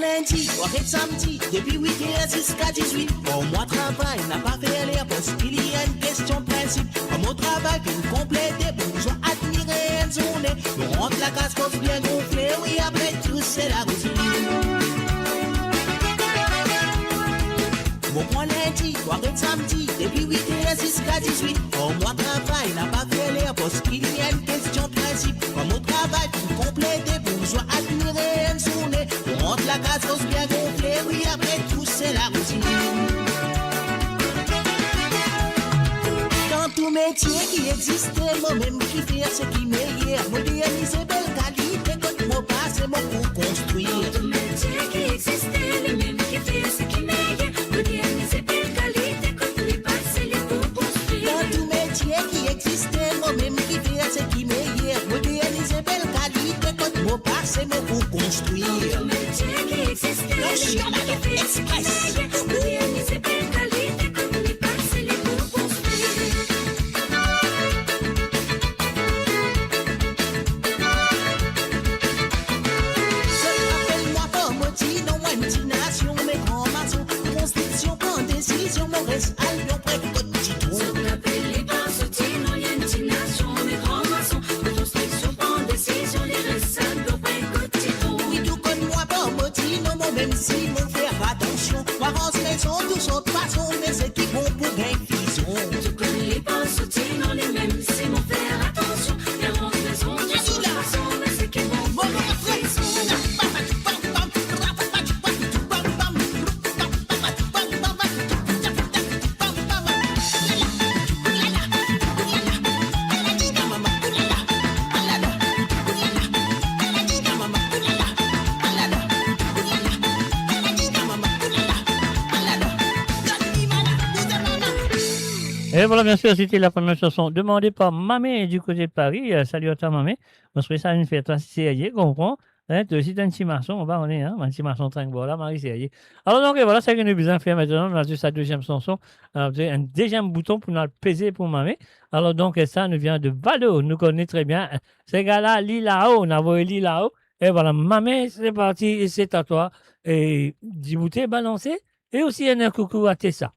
S20: Lundi, soirée de samedi, depuis 8 h jusqu'à 18. Bon, moi travail, n'a pas fait l'air parce qu'il y a une question de principe. Comme au travail, une complété, bourgeois admirer une journée. On rentre la casse, bien gonflé, oui, après tout, c'est la routine. soirée de samedi, depuis 8h jusqu'à 18. Au mois travail, n'a pas fait l'air parce qu'il y a une question principe. Comme au travail, pour compléter, bourgeois admirer une journée. On rentre la case,ose bien gonfler, oui, après tout, c'est la routine. Dans tout métier qui existait, moi-même qui fais ce qui meilleur. Moderniser belle qualité, quand moi passe, c'est mon pour construire.
S15: Dans tout métier qui existait, le même qui fait ce qui meilleur. Moderniser belle qualité, quand lui passe, c'est les pour construire.
S20: Dans tout métier qui existait, moi-même qui fais ce qui meilleur. Moderniser belle qualité, quand moi passe, c'est mon pour construire.
S15: Dans tout métier qui existait, le même qui fait ce qui meilleur. Moderniser belle qualité, quand lui passe, c'est les pour construire.
S20: Maurice, Albion, près de Côte-Citron.
S15: Ce qu'on appelle les bains soutiens, non, y'a une petite nation, mes grands maçons. De construction, pas en décision, les restes, Albion, près de Côte-Citron.
S20: Oui, tout comme moi, pas motif, non, moi, même si mon faire attention. Moi, rance maison, tous autres façons, mais c'est qui vont pour gain fison.
S15: Tout comme les bains soutiens, non, les mêmes, c'est mon faire attention. Les rance maison, tous autres façons, mais c'est qui vont pour gain fison.
S1: Et voilà, bien sûr, c'était la première chanson demandée par Mamé du côté de Paris. Salut à toi, Mamé. On se fait ça une fête, c'est comprends? Hein, tu aussi un petit maçon, on va en est, hein, un petit maçon tranquille, là, Marie c'est. Alors, donc, voilà, c'est ce que nous besoin faire maintenant. On a juste sa deuxième chanson, un deuxième bouton pour nous peser pour Mamé. Alors, donc, ça nous vient de Valo, nous connaît très bien. Ces gars-là, Lilao, on a envoyé Lilao. Et voilà, Mamé, c'est parti, c'est à toi. Et 10 bouteilles balancées. Et aussi, un coucou à Tessa.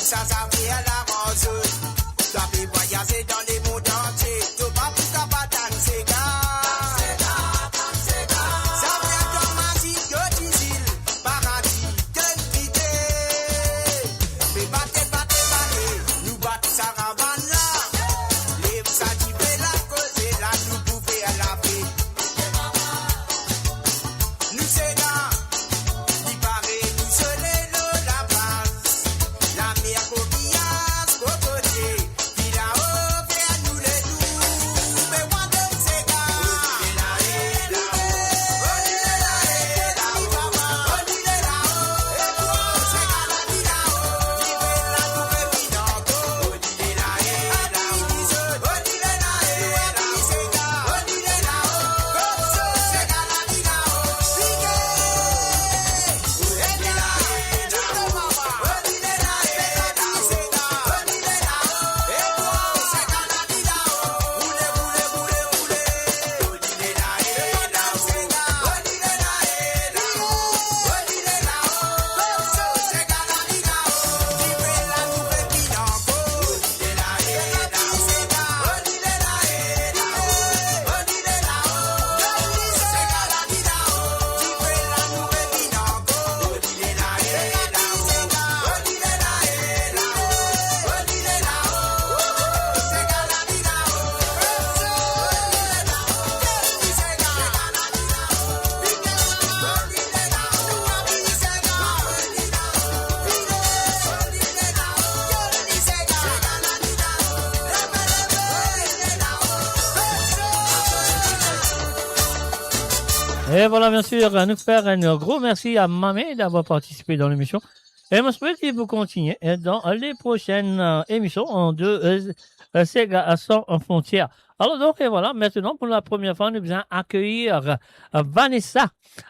S2: Ça fait la rose. Ça fait voyager dans les mondes entiers. Tout pas pour
S1: Et voilà, bien sûr, nous faire un gros merci à Mamé d'avoir participé dans l'émission. Et je souhaite que vous continuez dans les prochaines émissions de Sega sans frontières. Alors donc, et voilà, maintenant, pour la première fois, nous allons accueillir Vanessa.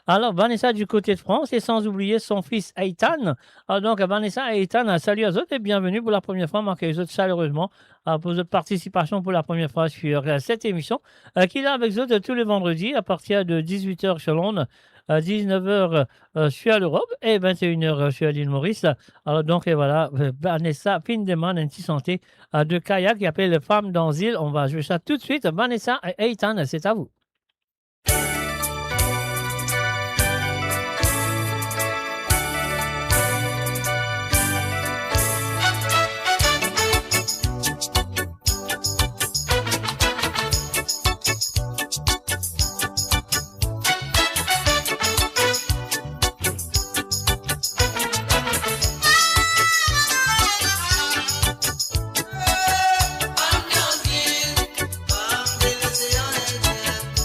S1: Alors, Vanessa du côté de France et sans oublier son fils Eitan. Alors donc, Vanessa et Eitan, salut à eux et bienvenue pour la première fois. Marquez eux chaleureusement pour votre participation pour la première fois sur cette émission qui est là avec eux tous les vendredis à partir de 18h sur Londres. 19h sur l'Europe et 21h sur l'île Maurice. Alors donc, et voilà, Vanessa Findeman, un petit santé de kayak qui appelle Femme dans l'île. On va jouer ça tout de suite. Vanessa et Eitan, c'est à vous.
S12: Femme dans l'île, femme de l'océan Indien.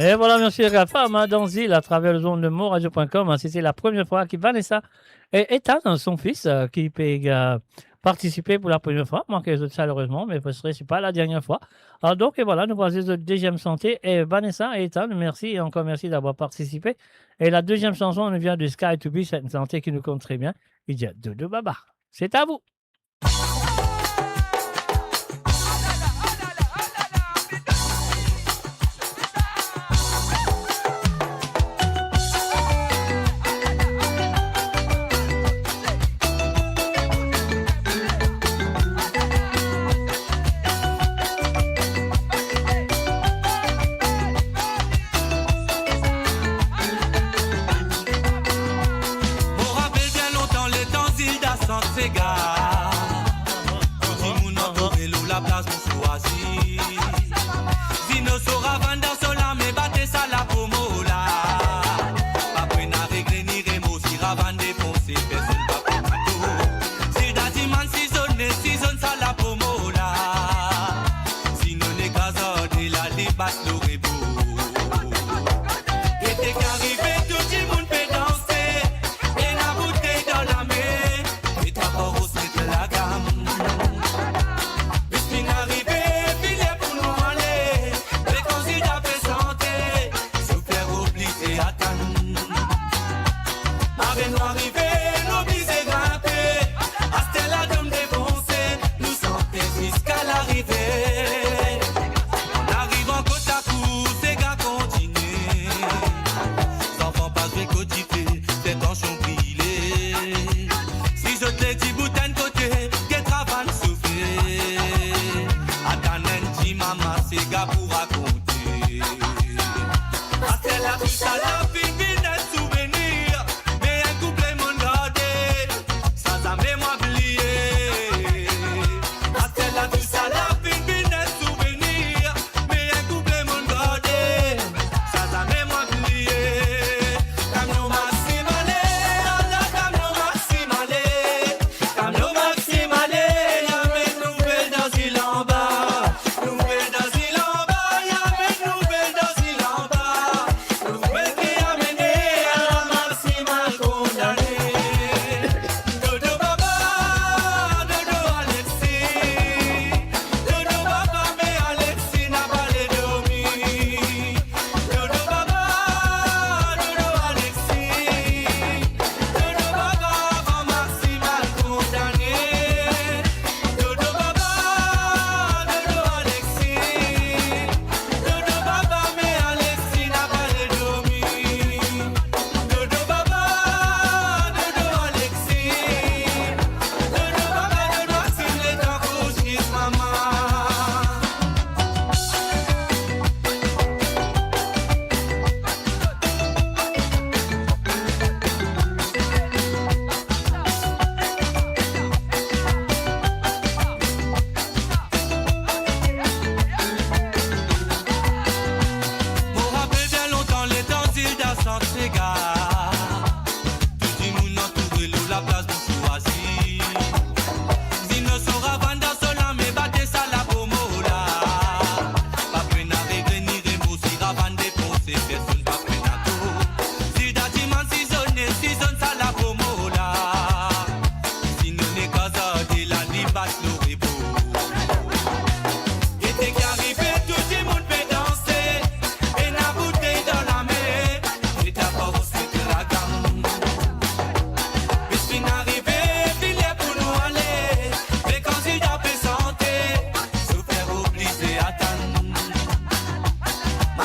S1: Et voilà, merci la femme dans Zil à travers le zone de moradio.com. C'était la première fois que Vanessa et Ethan, son fils, qui peut participer pour la première fois. Manqué de ça, malheureusement, mais ce n'est pas la dernière fois. Alors, donc, et voilà, nous voici de deuxième santé. Et Vanessa et Ethan, merci et encore merci d'avoir participé. Et la deuxième chanson nous vient de Sky to Be, cette santé qui nous compte très bien. Il dit Dodo Baba. C'est à vous.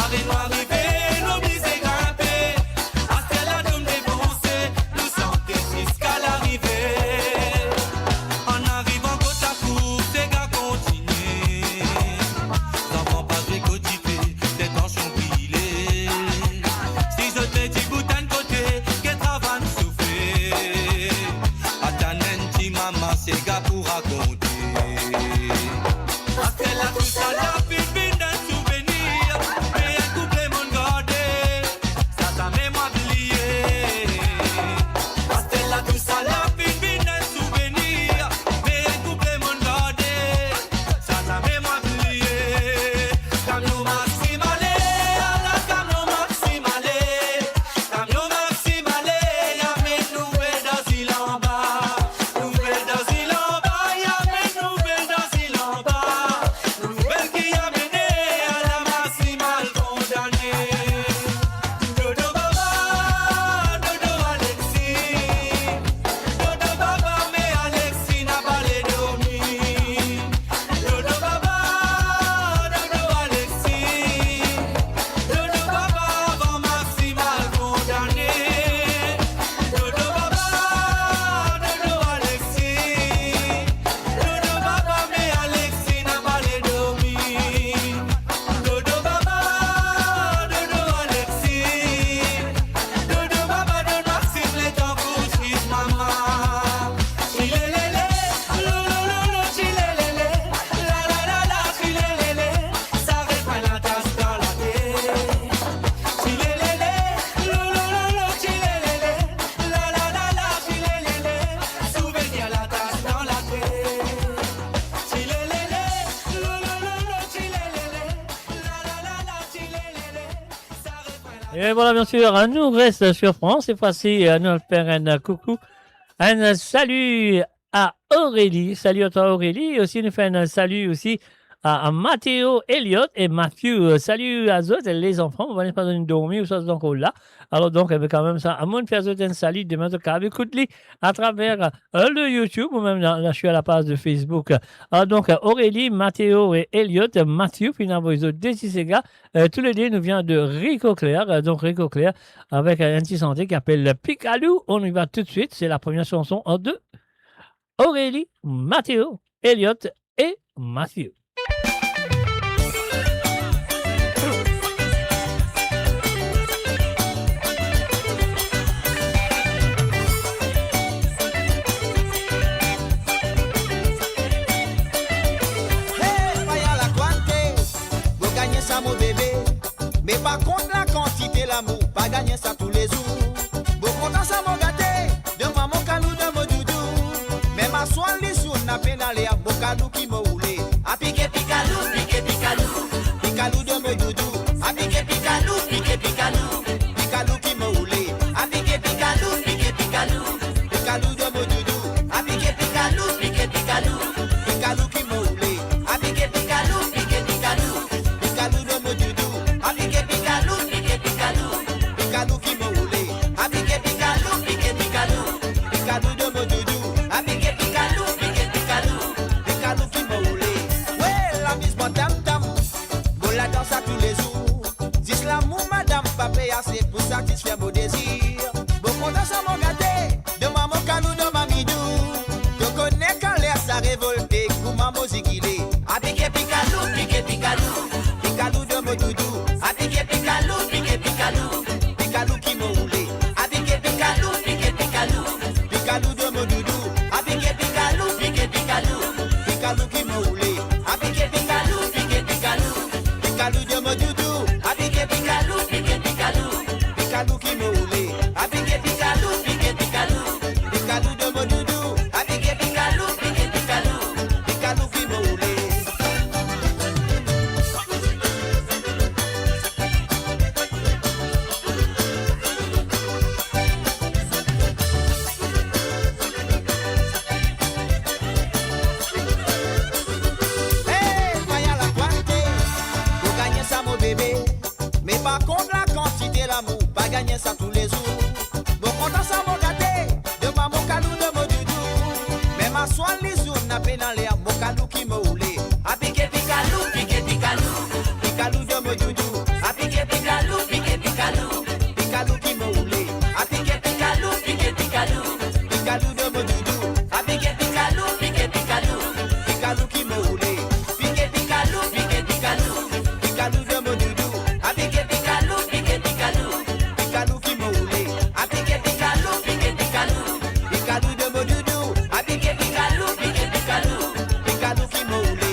S9: Arrive, nous obligés grimper. À celle-là, nous défoncer. Nous sommes
S1: Et voilà, bien sûr, nous reste sur France. Cette fois-ci, nous allons faire un coucou. Un salut à Aurélie. Salut à toi, Aurélie. Et aussi, nous faisons un salut aussi à Mathéo, Elliot et Matthew. Salut à eux, les enfants. Vous n'allez pas dormir ou ça, donc là. Alors, donc, quand même, ça, à mon faire un salut de notre cas. Écoute-les à travers le YouTube ou même là, je suis à la page de Facebook. Alors, donc, Aurélie, Mathéo et Elliot, Matthew, puis nous avons les autres gars. Tous les deux nous viennent de Rico Clair. Donc, Rico Clair avec un petit santé qui s'appelle Picalou. On y va tout de suite. C'est la première chanson en deux. Aurélie, Mathéo, Elliot et Matthew.
S2: Mon bébé, mais par contre la quantité l'amour, pas gagner ça tous les jours. Bon content ça mon gâté, de maman calou de mon doudou. Mais ma soin les jours n'a peine aller à mon calou qui me roulé. A piqué picalou, piqué picalou, picalou de mon doudou. A piqué picalou, piqué picalou, picalou qui me roulé. A piqué picalou, piqué picalou, picalou de mon doudou. A piqué picalou, piqué picalou, picalou qui me roulé. A piqué picalou, piqué picalou. Picalou de mon doudou, a piqué picalou, piqué picalou, picalou qui me roulé. A piqué picalou, piqué picalou, picalou de mon doudou, a piqué picalou, piqué picalou, picalou qui me roulé. Ouais, la mise mon tam tam, bon la danse à tous les jours. Dis l'amour madame, pas payer assez pour satisfaire mon désir. Bon content ça mon gâté, de maman calou de mamidou. Je connais quand l'air ça révolté, pour maman zigilé. A piqué picalou, piqué picalou. Picalou de mon doudou, a piqué picalou, piqué picalou, picalou qui me roulé. A piqué picalou, piqué picalou, picalou de mon doudou, a piqué picalou, piqué picalou, picalou qui me roulé. A piqué picalou, piqué picalou, picalou de mon doudou, a piqué picalou, piqué picalou, picalou qui me roulé. A piqué picalou, piqué picalou, picalou de mon doudou, a piqué picalou, piqué picalou, picalou qui me roulé. Mais par contre la quantité l'amour, pas gagner ça tous les jours. Bon content ça mon gâté, de maman calou de mon doudou. Mais ma soin les jours n'a peine à l'air, mon calou qui me roulé. A piqué picalou, piqué picalou, picalou de mon doudou. A piqué picalou, piqué picalou, picalou qui me roulé. A piqué picalou, piqué picalou, picalou de mon doudou. A piqué picalou, piqué picalou, picalou qui me roulé. Piqué picalou, piqué picalou, picalou de mon doudou. A piqué picalou, piqué picalou, picalou qui me roulé. A piqué picalou, piqué picalou, picalou de mon doudou. A piqué picalou, piqué picalou, picalou qui me roulé.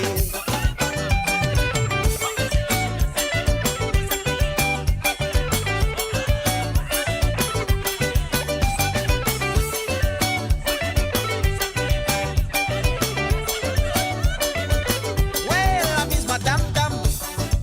S2: Ouais, la mise madame dame,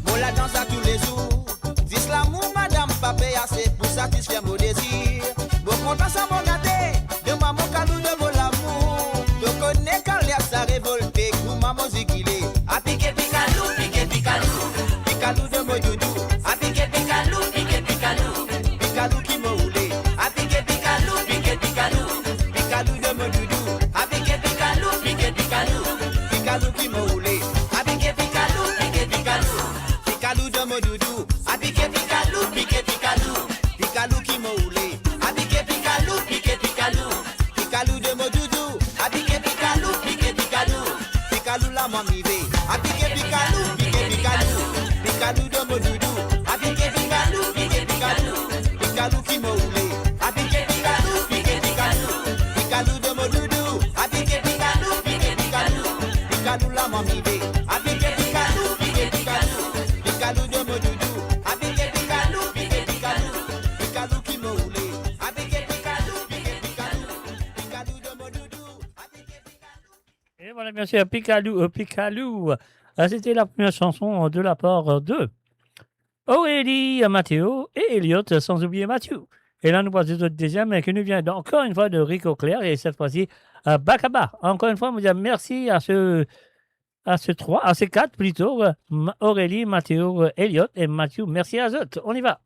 S2: bon la danse à tous les jours. Dis l'amour madame, pas payer assez pour satisfaire mon désir. Bon content ça mon gâté, de maman calou de mon amour. Je connais quand l'air ça révolté, pour maman zigilé. A piqué picalou, piqué picalou, picalou de mon doudou. A piqué picalou, piqué picalou, picalou qui me roulé. A piqué picalou, piqué picalou, picalou de mon doudou. A piqué picalou, piqué picalou, picalou qui me roulé. A piqué picalou, piqué picalou, picalou de mon doudou. A piqué picalou, piqué picalou, picalou qui me roulé. A piqué picalou, piqué picalou, picalou de mon doudou. A piqué picalou, piqué picalou, picalou la mamie. A piqué picalou, piqué picalou, picalou de mon doudou. A piqué picalou, piqué picalou, picalou qui me roulé. A piqué picalou, piqué picalou, picalou de mon doudou. A piqué picalou, piqué picalou, picalou la mamie. A piqué picalou, piqué picalou, picalou de mon doudou. A piqué picalou, piqué picalou, picalou qui me roulé. A piqué picalou, piqué picalou, picalou de mon doudou.
S1: Et voilà, bien sûr, Picalou, Picalou. C'était la première chanson de la part de Aurélie, Mathéo et Elliot, sans oublier Mathieu. Et là, nous passons au deuxième qui nous vient encore une fois de Rico Claire et cette fois-ci Bakaba. Encore une fois, nous disons merci à ces quatre plutôt, Aurélie, Mathéo, Elliot et Mathieu. Merci à eux. On y va.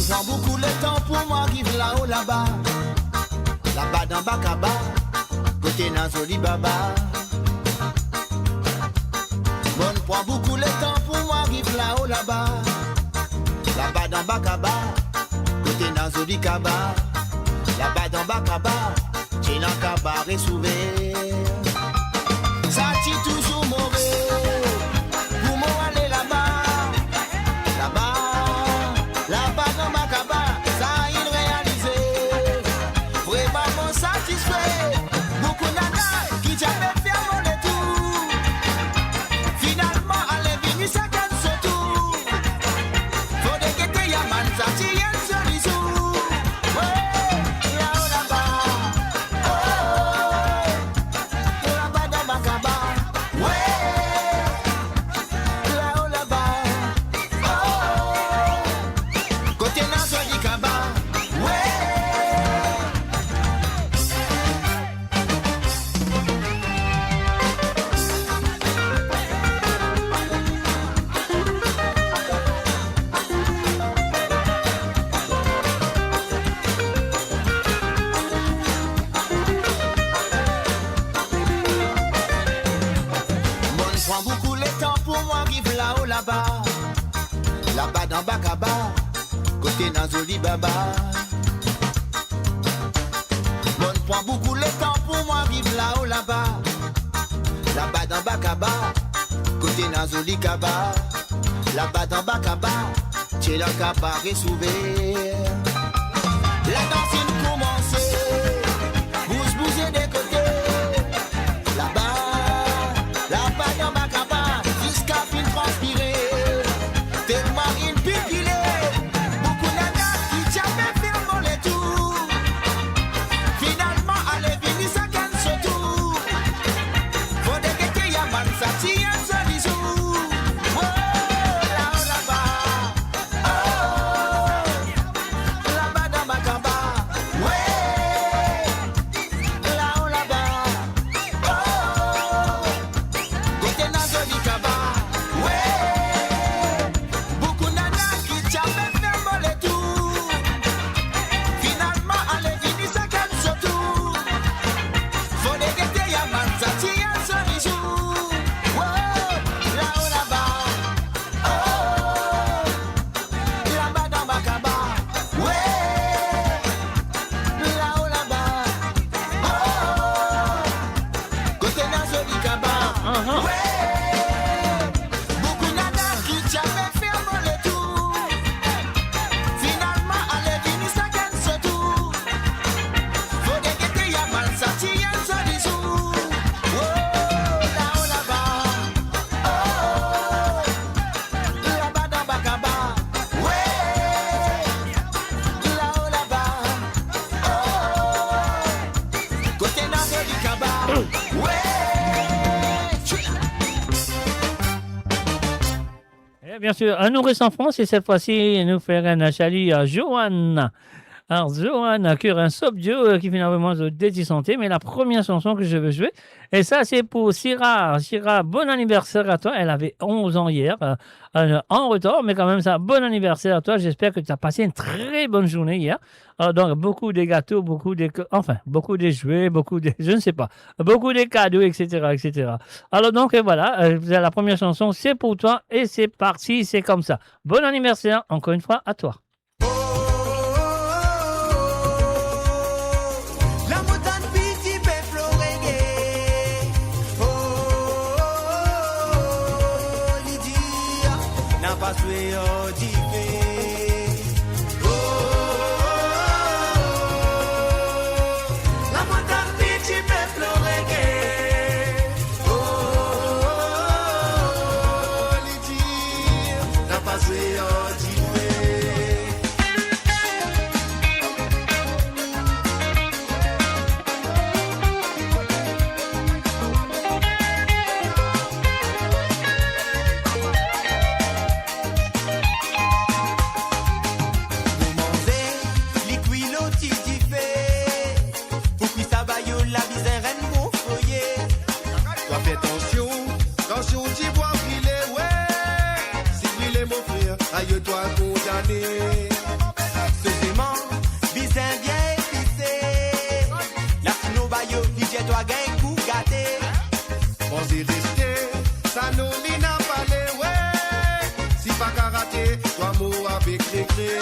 S20: Prends beaucoup le temps pour moi vivre là-haut, là-bas. Là-bas dans Bakaba, côté Nazoli Baba. Bon, prends beaucoup le temps pour moi vivre là-haut, là-bas. Là-bas dans Bakaba, côté Nazoli Kaba. Là-bas dans Bakaba, j'ai un cabaret souvert. Ça tire toujours mauvais. Pour moi aller là-bas, là-bas. Là-bas dans Bakaba, ça a il réalisé. Vraiment mon satisfait. Beaucoup d'années qui j'avais fait mon tour. Finalement, allez venir ça gagne ce tour. Faut de guetter Yaman, ça tient un seul jour. Ouais, là-haut là-bas. Oh, là-bas dans Bakaba. Ouais, là-haut là-bas. Oh. Côté Nazoli Kaba, ouais. Bon, prends beaucoup le temps pour moi vivre là-haut là-bas. Là-bas dans Bakaba, côté Nazoli Baba. Bon, prends beaucoup le temps pour moi vivre là-haut là-bas. Là-bas dans Bakaba, côté Nazoli Kaba. Là-bas dans Bakaba, j'ai le cabaret souvert. La danse vient de commencer, bouger des côtés. Là-bas dans Bakaba, jusqu'à fin transpirer. Tellement une pipilée, beaucoup d'anas qui jamais ferment les tours. Finalement, allez venir ça gagne ce tour. Faut de guetter Yaman, ça tient un seul jour. Oh, là-haut là-bas. Oh, là-bas dans Bakaba. Ouais, là-haut là-bas. Oh, côté Nazoli Kaba. Ouais. Beaucoup nanas qui jamais ferment les tours. Finalement, allez venir ça gagne ce tour. Faut de guetter Yaman, ça tient un seul jour. Ouais, là-haut là-bas. Oh, là-bas dans Bakaba. Ouais, là-haut là-bas. Oh, côté Nazoli Kaba. Ouais. Beaucoup nanas qui jamais ferment les tours. Finalement, allez venir ça gagne ce tour. Faut de guetter Yaman, ça tient un seul jour. Oh, là-haut là-bas. Oh, là-bas dans Bakaba. Ouais, là-haut là-bas. Oh, côté Nazoli Kaba. Ouais.
S1: Et bien sûr, un nourrice en France, et cette fois-ci, nous ferons un chalet à Joanne. Alors, Joanne qui a un sub-dio qui finalement de Dédi Santé, mais la première chanson que je veux jouer, et ça, c'est pour Syrah. Syrah, bon anniversaire à toi. Elle avait 11 ans hier, en retard, mais quand même, ça, bon anniversaire à toi. J'espère que tu as passé une très bonne journée hier. Donc, beaucoup de gâteaux, beaucoup de jouets, je ne sais pas, beaucoup de cadeaux, etc., etc. Alors, donc, voilà, la première chanson, c'est pour toi, et c'est parti, c'est comme ça. Bon anniversaire, encore une fois, à toi.
S8: La montagne vite fait florer. Oh,
S17: n'a pas joué au diffé. La montagne petit peuple reggae. Lydie n'a pas joué au diffé.
S11: Aïe-toi condamné.
S17: Ce sément, bizin bien épicé. La sino bayo, DJ toi gain coup gâté.
S11: Bon c'est resté, ça nous n'y n'a pas les ouais. Si pas karaté, toi mot avec les clés.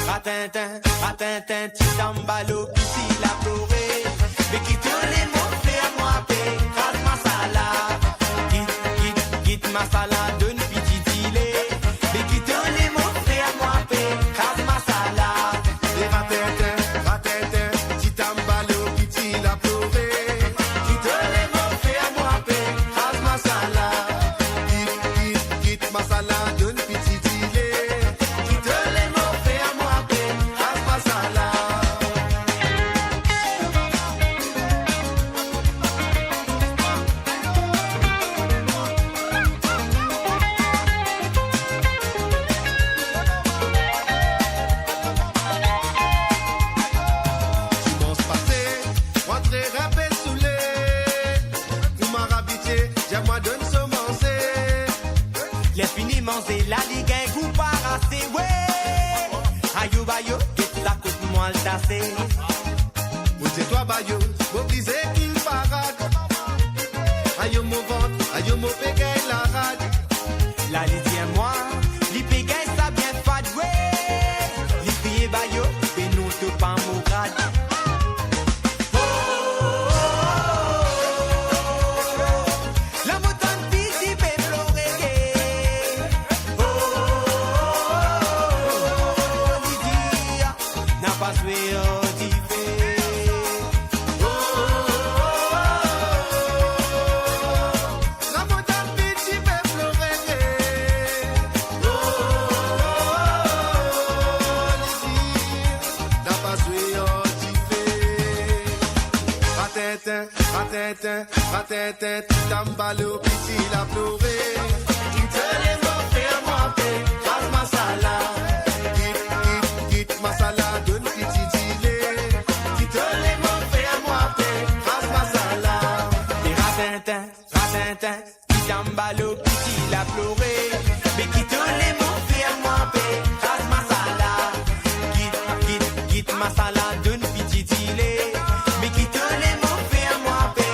S17: Ratintin, ratintin, petit tambalo, petit la pleuré. Mais qui te les mots, fais moi paix, crase ma salade. Quitte ma salade, donne petit filet. Mais qui te les mots, fais moi paix, crase ma salade.
S11: Et ratintin, petit tambalo, petit la pleuré.
S17: Qui te les mots, fais moi paix, crase ma salade.
S11: Quitte ma salade, donne petit filet.
S17: C'est la ligue un goût parassé, ouais. Ayo bayo, qu'est-ce que coûte moi le tassé.
S11: Ou c'est toi bayo, mobilisé qu'il parade. Ayo mon ventre, ayo mon pégaye la rade.
S17: La lydie moi, li pégaye ça bien fade, ouais. Li pied bayo, et nous te pas mon grade.
S11: Ratintin, tambalo, petit la pleuré.
S17: Qui te les mots, fais moi paix, crase ma salade.
S11: Quitte ma salade, donne petit filet.
S17: Qui te les mots, fais moi paix, crase ma salade. Et ratintin, petit tambalo, petit la pleuré. Mais qui te les mots, fais moi paix, crase ma salade. Quitte ma salade, donne petit filet. Mais qui te les mots, fais moi paix.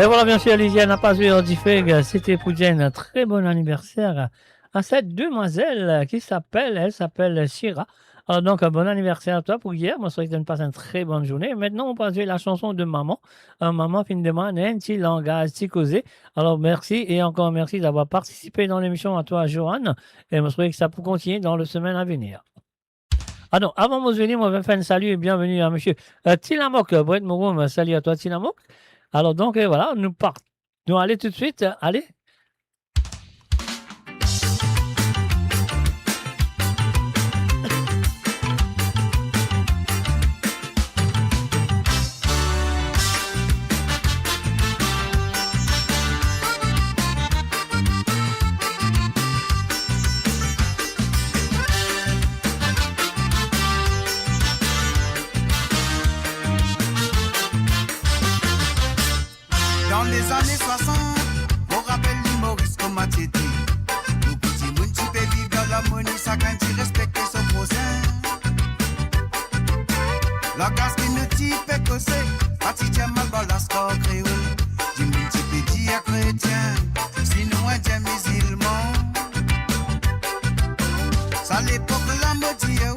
S1: Et voilà, bien sûr, Lydia n'a pas eu Ordifeg. C'était pour dire un très bon anniversaire à cette demoiselle elle s'appelle Shira. Alors donc, un bon anniversaire à toi pour hier. Moi, je souhaite que tu passes une très bonne journée. Maintenant, on passe la chanson de maman. Maman, fin de mois, un petit langage, petit causé. Alors, merci et encore merci d'avoir participé dans l'émission à toi, Johan. Et je souhaite que ça peut continuer dans les semaines à venir. Ah non, avant de venir, moi, je vais faire un salut et bienvenue à monsieur Tilamok. Brett Mouroum, salut à toi, Tilamok. Alors donc, voilà, nous partons. Nous allons tout de suite. Allez.
S21: Dans les années 60, on rappelle l'humoriste comme Matiété. Nous petits moun qui peut vivre dans l'harmonie, ça quand il respecte son prochain. La casse qui nous dit fait causer, parti tient mal dans la score créole. Du moun qui peut dire chrétien, sinon indien musulman. Ça l'époque la maudit où,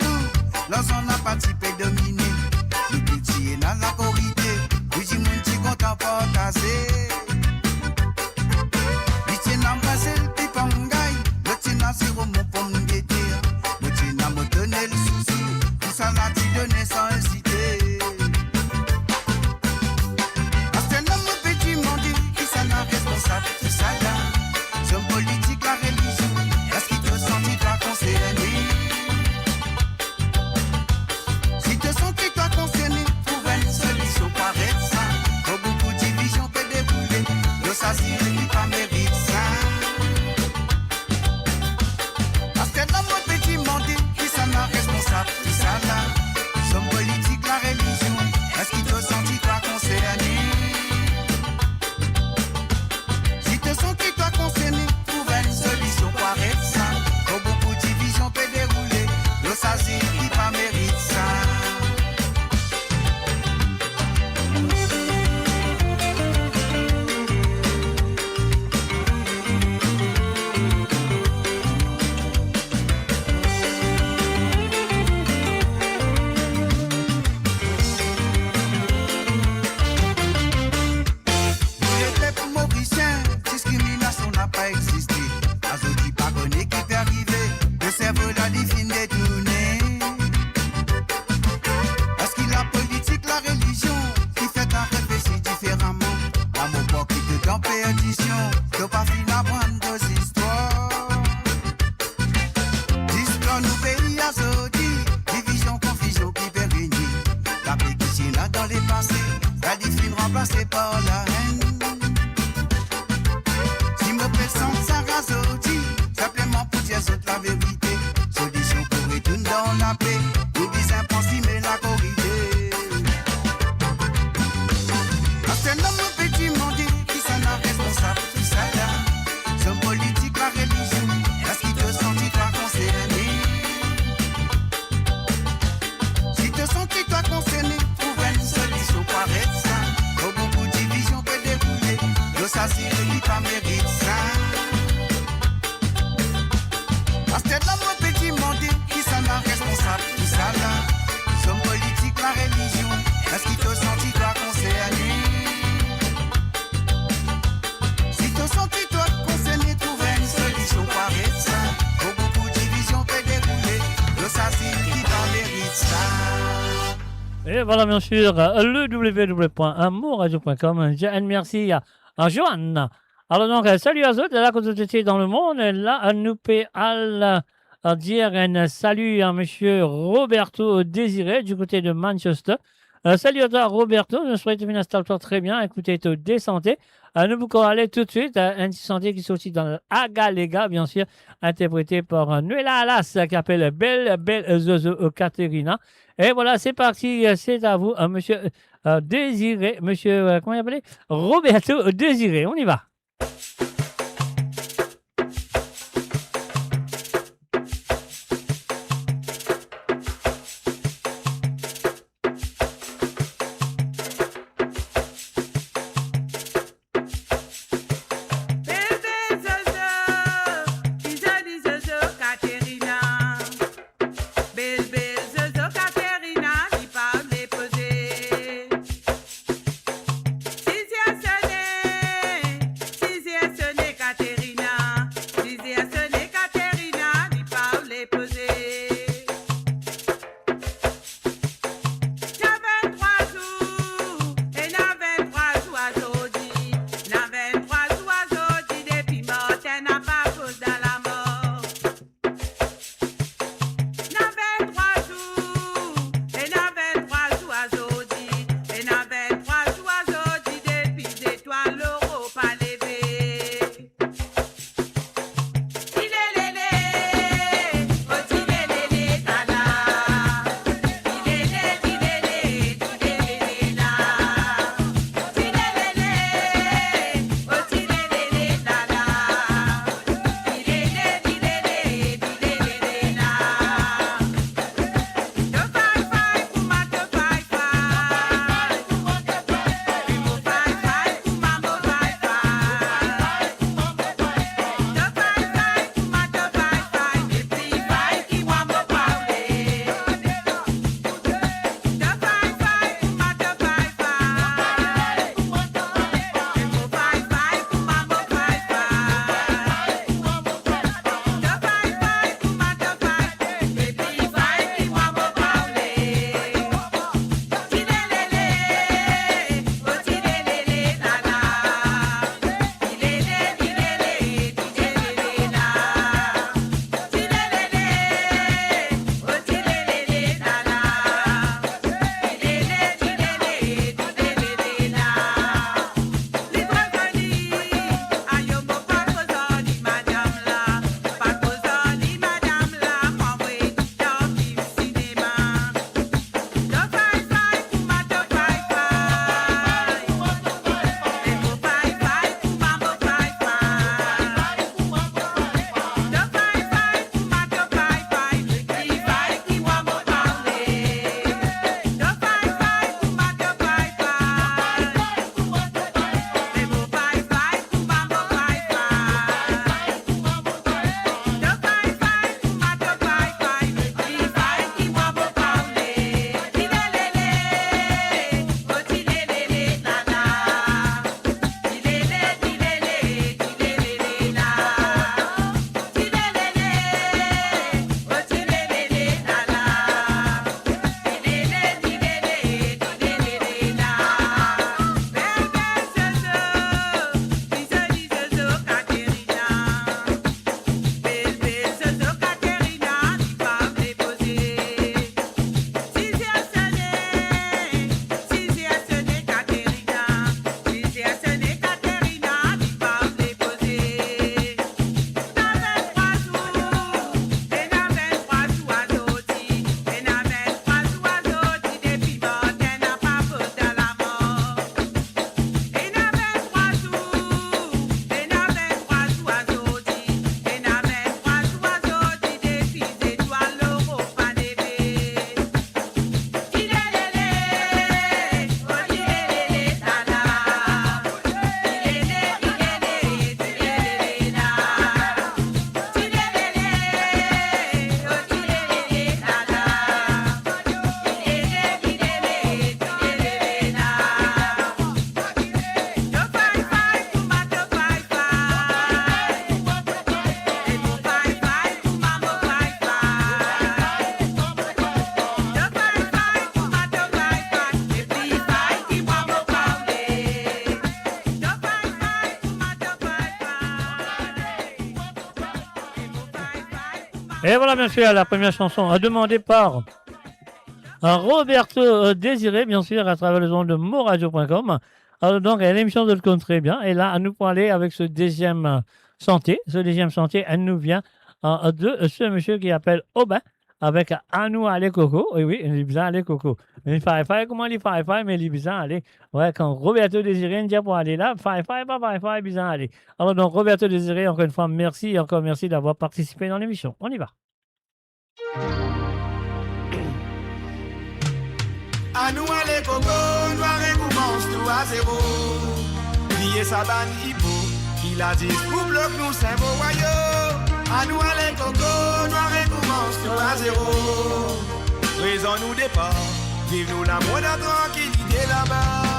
S21: l'on n'a pas typé dominé. Nous petits dans la corrida, oui du moun qui content fantasé. Zéro mon pomme guetté, le tina me donnait le souci, tout ça l'a dit donné sans hésiter. Parce que l'homme petit monde qui s'en a responsable, tout ça là, son politique, la religion, est-ce qu'il te sent, il doit concerner? Si te sens, il doit concerner, trouve une solution pareille ça, quand beaucoup de divisions peut dérouler, le s'assire qui pas mérite ça. Responsable, tout ça là, son politique, la religion, est-ce qu'il te sent, toi concerné? Si te sens, toi concerné, trouve une solution pareille ça, quand beaucoup de divisions peut dérouler, le s'agit qui pas mérite ça. Pas existé, Azodi pas connu qui peut arriver, le cerveau la divine détourné. Est-ce qu'il la politique, la religion, qui fait un réfléchir différemment? L'amour pas qui te dans perdition, t'as pas fini d'apprendre deux histoires. Displore nous pays Azodi, division, confusion qui peut régner. La paix qui là dans les passés, la divine remplacée par la haine. Sans Sarrazoti, simplement pour dire toute la vérité. Solution pour retourner dans la paix, nous disons impossible mais la corriger. Parce que l'homme petit monde qui s'en a responsable, tout ça là, son politique, la religion, est-ce qu'il te sent, toi concerné? Si te sens, toi concerné, trouve une solution pareille ça, quand beaucoup de divisions peut dérouler, le s'assire qui pas mérite ça. Parce que l'homme petit monde qui s'en a responsable, tout ça là, son politique, la religion, est-ce qu'il te sent, toi concerné? Si te sens, toi concerné, trouve une solution pareille ça, pour beaucoup de divisions peut dérouler, le s'assire qui t'en mérite ça.
S1: Et voilà, bien sûr, le www.amourradio.com. Merci à Johan. Alors donc, salut à eux, là, quand vous étiez dans le monde, là, nous pouvons dire un salut à monsieur Roberto Désiré, du côté de Manchester. Salut à toi, Roberto, je souhaite une installation très bien, écoutez, te désanté. Nous pouvons aller tout de suite à un petit santé qui est aussi dans Agalega, bien sûr, interprété par Nuela Alas, qui appelle Belle Zozo Caterina. Et voilà, c'est parti, c'est à vous, monsieur Désiré, monsieur, comment il appelait? Roberto Désiré, on y va. Et voilà, bien sûr, la première chanson demandée par Roberto Désiré, bien sûr, à travers les ondes de moradio.com. Alors, donc, l'émission de le compte très bien. Et là, nous parler avec ce deuxième sentier. Ce deuxième sentier, elle nous vient de ce monsieur qui appelle Aubin, avec Anou Ale Coco. Oui, il est bien Ale Coco. Il fait comment il fait, mais il est bien allé. Ouais, quand Roberto Désiré dit pour aller là, fait, bien aller. Alors, donc, Roberto Désiré, encore une fois, merci et encore merci d'avoir participé dans l'émission. On y va.
S21: À nous aller coco, noir et commence tout à zéro. Lié sa banne hippo, il a dit pour bloc nous c'est beau royaume. À nous aller coco, noir et commence tout à zéro. Raison nous départ, vive nous la mode tranquillité là-bas.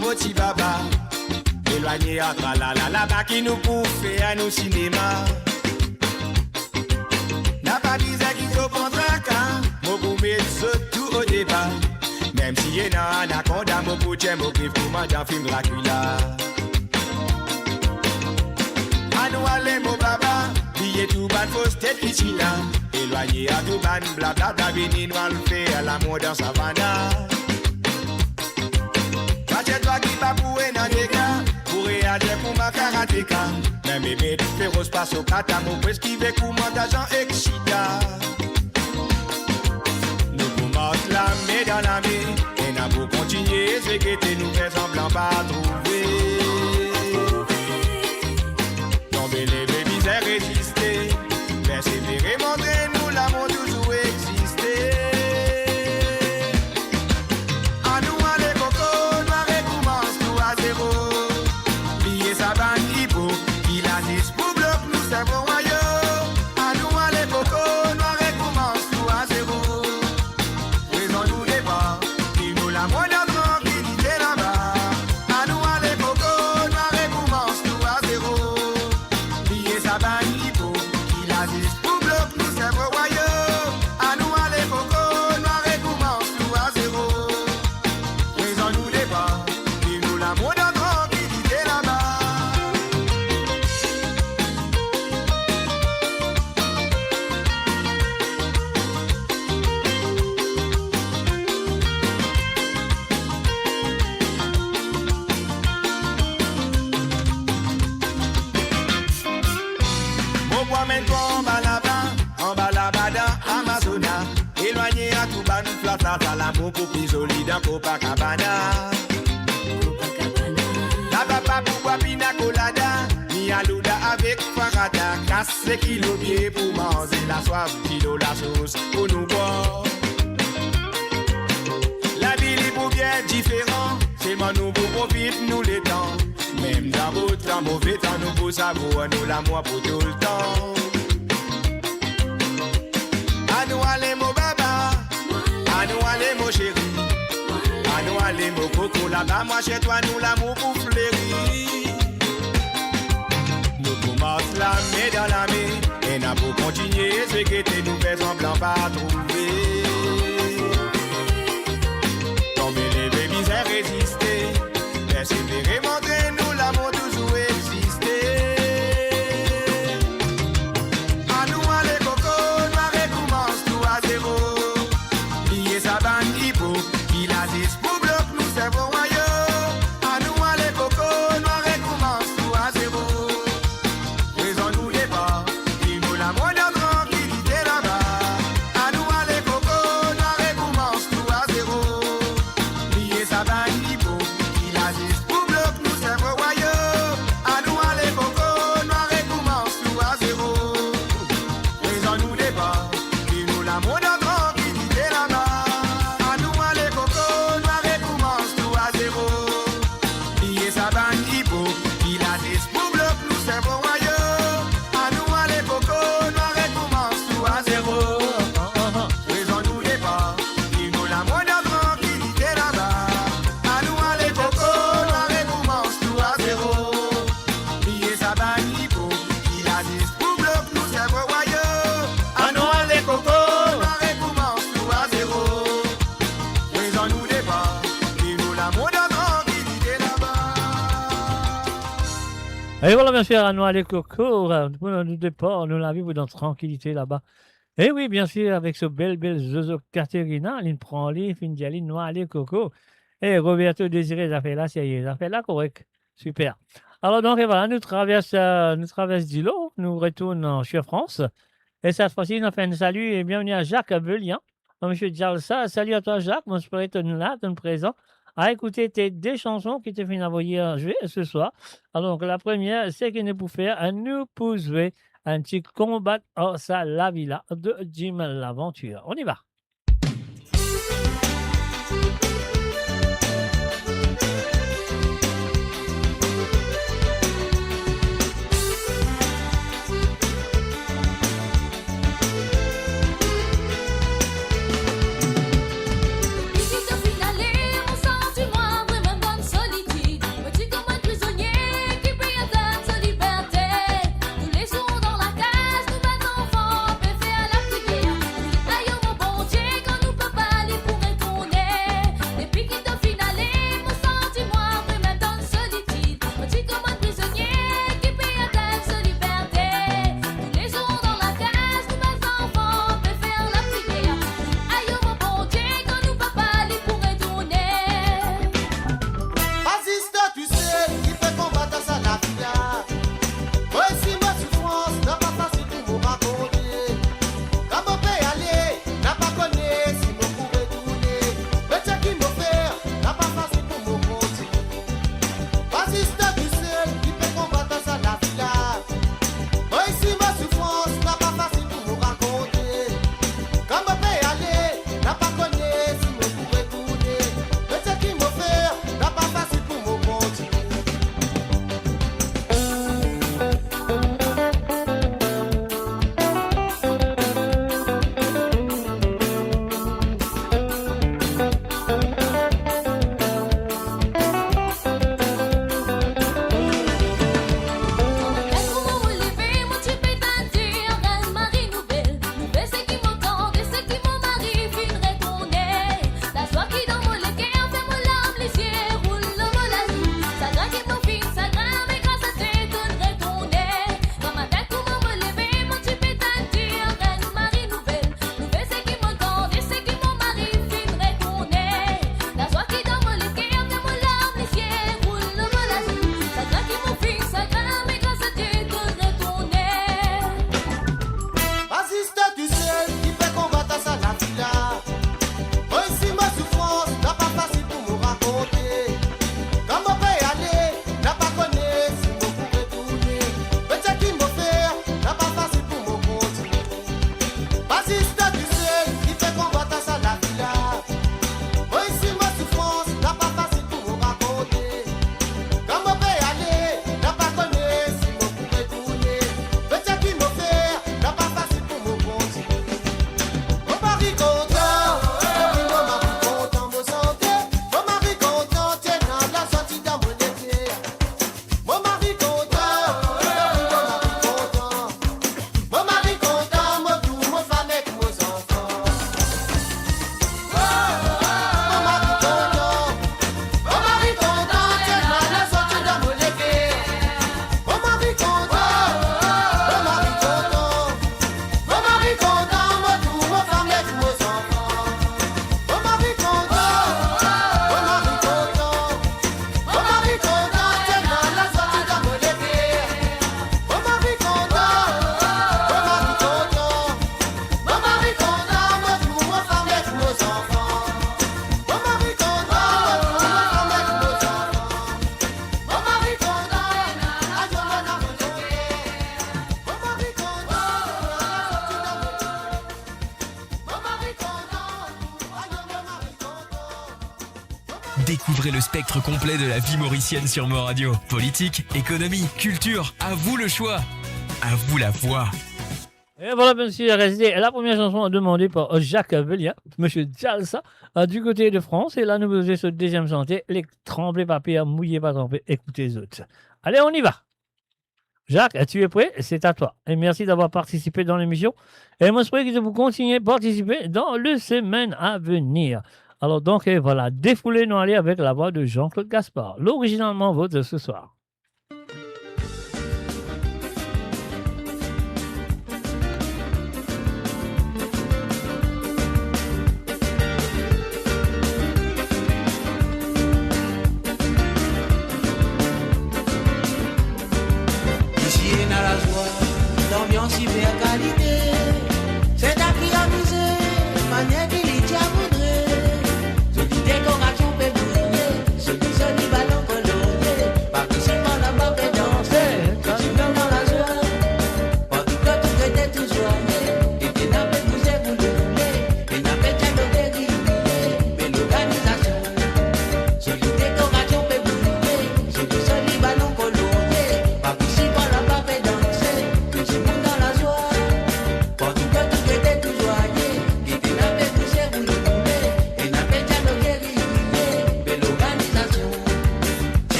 S21: Moti baba, éloigné à tralala, là-bas qui nous pouffe à nos cinémas. N'a pas dit qu'il faut contre mon goût met tout au débat. Même si y'en a un anaconda, mon goût j'aime au griffe pour moi dans film Dracula. À nous aller mon baba, billet tout ban fausse tête ici là. Éloigné à tout ban, blablabla, béni noir le fait à l'amour dans savannah. C'est toi qui va bouer dans les gars pour réagir pour ma karatéka. Même bébé du féroce passe au kata, mon presque qui veut pour moi d'agent excita. Nous commençons la main dans la main et n'a pour continuer, c'est que t'es nous fait semblant pas trouver. Tomber les bébés et résister, persévérer, montrer nous l'amour toujours exister. À l'amour pour plus joli dans Copacabana. La papa pour boire pina colada, ni alouda avec farada. Casse les kilos pieds pour manger la soif, kilo la sauce pour nous boire. La ville est pour bien différent, c'est mon nouveau profite nous les temps. Même dans votre temps, mauvais temps, nous pour savoir nous l'amour pour tout le temps. À nous aller mon baba. À nous aller mon chéri, à nous aller mon coco là-bas, moi chez toi nous l'amour pour fleurir. Nous commençons la main dans la main, et n'a pour continuer, ce que t'es nous fait semblant pas trouver. Tomber les bébés et résister, persévérer, montrer nous l'amour toujours exister. À nous aller coco, noir et commence tout à zéro. Sa bande hippo, il a dit pour bloc nous c'est bon royaume. À nous aller coco, noir et commence tout à zéro. Raison nous départ, il nous la mode tranquillité là-bas. À nous aller coco,
S1: Et voilà, bien sûr, à Noël et Coco, pour notre départ, nous la vivons dans tranquillité là-bas. Et oui, bien sûr, avec ce bel Zozo Caterina, il prend les fin d'y aller Noël et Coco. Et Roberto Désiré, ça fait là, sérieux, ça fait là, correct. Super. Alors, donc, et voilà, nous traverse Dilo, nous retournons chez France. Et cette fois-ci, nous fait un salut et bienvenue à Jacques Belian. Monsieur Jalsa, salut à toi, Jacques. Mon espère être là, ton présent, à écouter tes deux chansons qui te viennent envoyer à jouer ce soir. Alors, donc, la première, c'est que nous pouvons faire, nous pouvons jouer un petit combat en sa la villa de Jim l'Aventure. On y va.
S5: Découvrez le spectre complet de la vie mauricienne sur Mo Radio. Politique, économie, culture, à vous le choix. À vous la voix.
S1: Et voilà, monsieur RSD. La première chanson demandée par Jacques Velia, monsieur Jalsa, du côté de France. Et là, nous faisons ce deuxième chantier, les tremblés papiers, mouillés pas trempés. Écoutez les autres. Allez, on y va. Jacques, tu es prêt? C'est à toi. Et merci d'avoir participé dans l'émission. Et moi, je souhaite que vous continuez à participer dans les semaines à venir. Alors donc, et voilà, défoulez-nous aller avec la voix de Jean-Claude Gaspard, l'originalement vôtre de ce soir.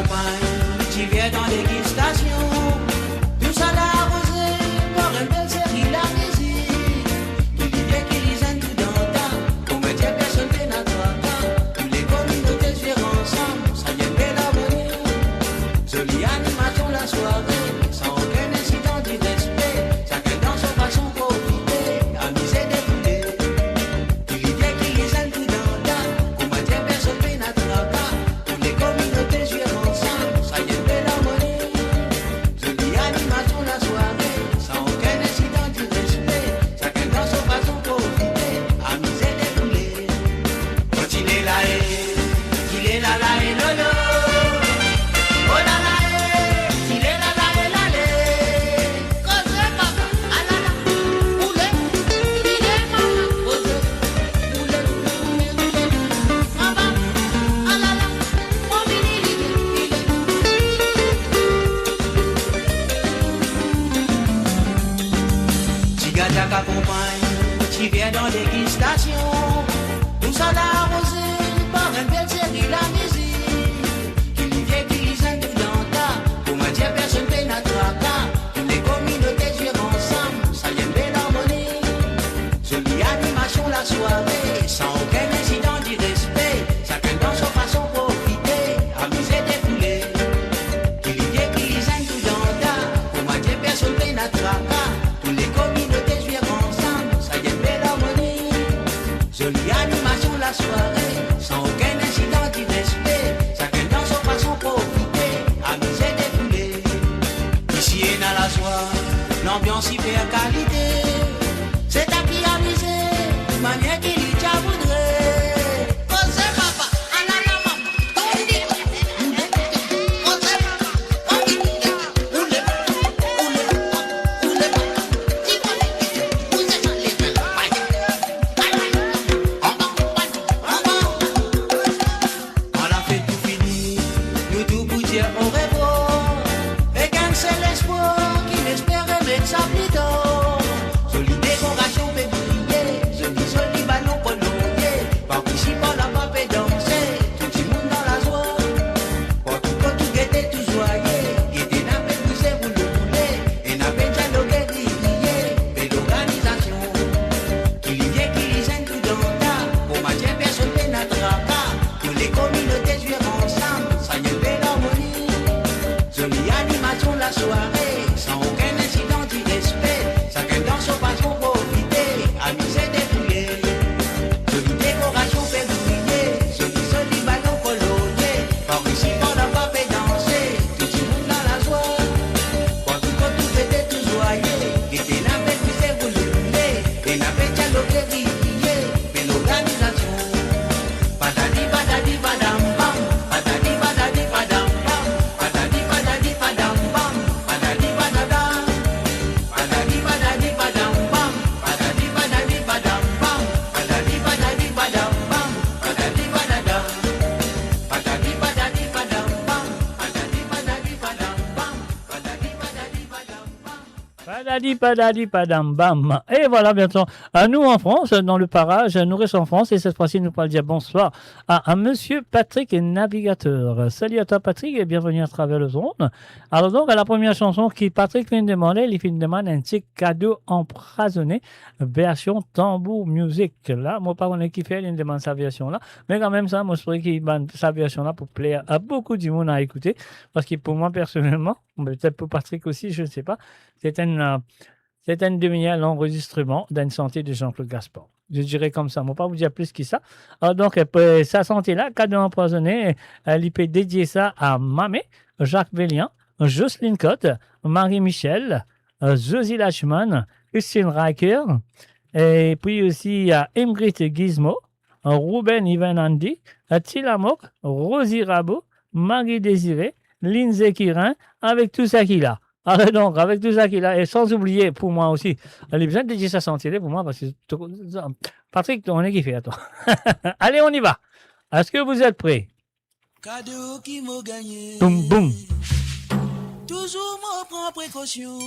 S20: compagne, tu viens dans dégustation. Tout ça l'a arrosé, par une belle série la musique. Qui l'idée qui lisent tout dans le tas, pour mettre personne fait notre cas. Tous les communautés se faire ensemble, ça y est belle harmonie. Jolie animation la soirée, sans aucun incident du respect. Chacun dans son façon profiter, amuser des foulées. Qui l'idée qui lisent tout dans le tas, pour mettre personne fait notre cas. Tous les communautés se faire ensemble, ça y est belle harmonie. Jolie animation la soirée, sans aucun incident du respect. Chacun dans son façon profiter, amuser des foulées. Quand il est là et lolo. Oh là là, il est là et là. Cause papa, ah là là, oulé, il est maman. Cause oulé, maman, ah là là, mon mini il est. Tigata compagne, tu viens dans dégustation. Tout ça l'a arrosé par une belle série la musique. Qui lui vient, qui lise tout dans le tas. Pour moi dire personne fait notre cas. Toutes les communautés jouent ensemble, ça y est belle harmonie. Jolie animation la soirée, sans aucun incident du respect. Chacun dans son façon profiter, amuser des foulées. Qui lui vient, qui lise tout dans le tas. Pour moi dire personne fait notre cas. Toutes les communautés jouent ensemble, ça y est belle harmonie. Jolie animation la soirée, sans aucun incident du respect. Chacun dans son façon profiter, amuser des foulées. Ici est dans la joie, l'ambiance hyper qualité. C'est à qui amuser, manière qui lui t'a voudrait. Cause papa, ah là là maman, on dit cause papa, on dit oulé, on a fait tout fini, nous tout pour dire au revoir. Et quand c'est l'espoir qui m'espérait mettre ça plus tôt. Jolie décoration fait briller, joli ballon prolongé. Par ici, par là-bas, fait danser, tout le monde dans la joie. Quand tout était tout joyeux, il était n'a pas poussé, vous le voulez. Et n'a pas dialogué, crié, mais l'organisation. Qui lui vient, qui lui gêne tout dans le tas. Pour matière, personne fait notre cas. Tous les communautés jouent ensemble, ça y est belle harmonie. Jolie animation la soirée, sans aucun incident du respect. Chacun dans son façon profiter, amuser des foulées. Jolie décoration fait briller, joli ballon colorié. Par ici, par là-bas, fait danser, tout le monde dans la joie. Quand tout était tout joyeux, il était n'a pas poussé, vous le voulez. Et n'a pas dialogué, crié, mais l'organisation. Patati patati padam bam, patati patati padam bam, patati patati padam bam, patati patata, patati patati padam bam, patati patati padam bam, patati patati padam bam, patati patata, patati patati padam bam, patati patati padam bam, patati patati padam bam.
S1: Padadi, padadi, padam, bam. Et voilà, bientôt. À nous en France, dans le parage, nous restons en France. Et cette fois-ci, nous pourrons dire bonsoir à monsieur Patrick Navigateur. Salut à toi, Patrick, et bienvenue à travers le zone. Alors, donc, à la première chanson qui Patrick vient de demander, il vient de demander un petit cadeau empoisonné, version tambour music. Là, moi, pas on est qui fait, il demande sa version-là. Mais quand même, ça, moi, je pourrais qu'il demande sa version-là pour plaire à beaucoup du monde à écouter. Parce que pour moi, personnellement, peut-être pour Patrick aussi, je ne sais pas, c'est une demi-heure l'enregistrement d'une santé de Jean-Claude Gaspard. Je dirais comme ça. Je ne vais pas vous dire plus que ça. Alors donc, sa santé-là, cadeau empoisonné, il peut dédier ça à Mamé, Jacques Vélian, Jocelyne Cotte, Marie-Michel, Josie Lachman, Christine Riker, et puis aussi à Ingrid Gizmo, Ruben Ivanandi, Tilamok, Rosie Rabot, Marie Désiré, Lindsay Kirin, avec tout ça qu'il a. Alors donc, avec tout ça qu'il a, et sans oublier, pour moi aussi, elle a besoin de dédier sa santé pour moi, parce que Patrick, on est kiffé à toi. Allez, on y va. Est-ce que vous êtes prêts?
S20: Cadeau qui m'a gagné.
S1: Boum, boum.
S20: Toujours me prend précaution.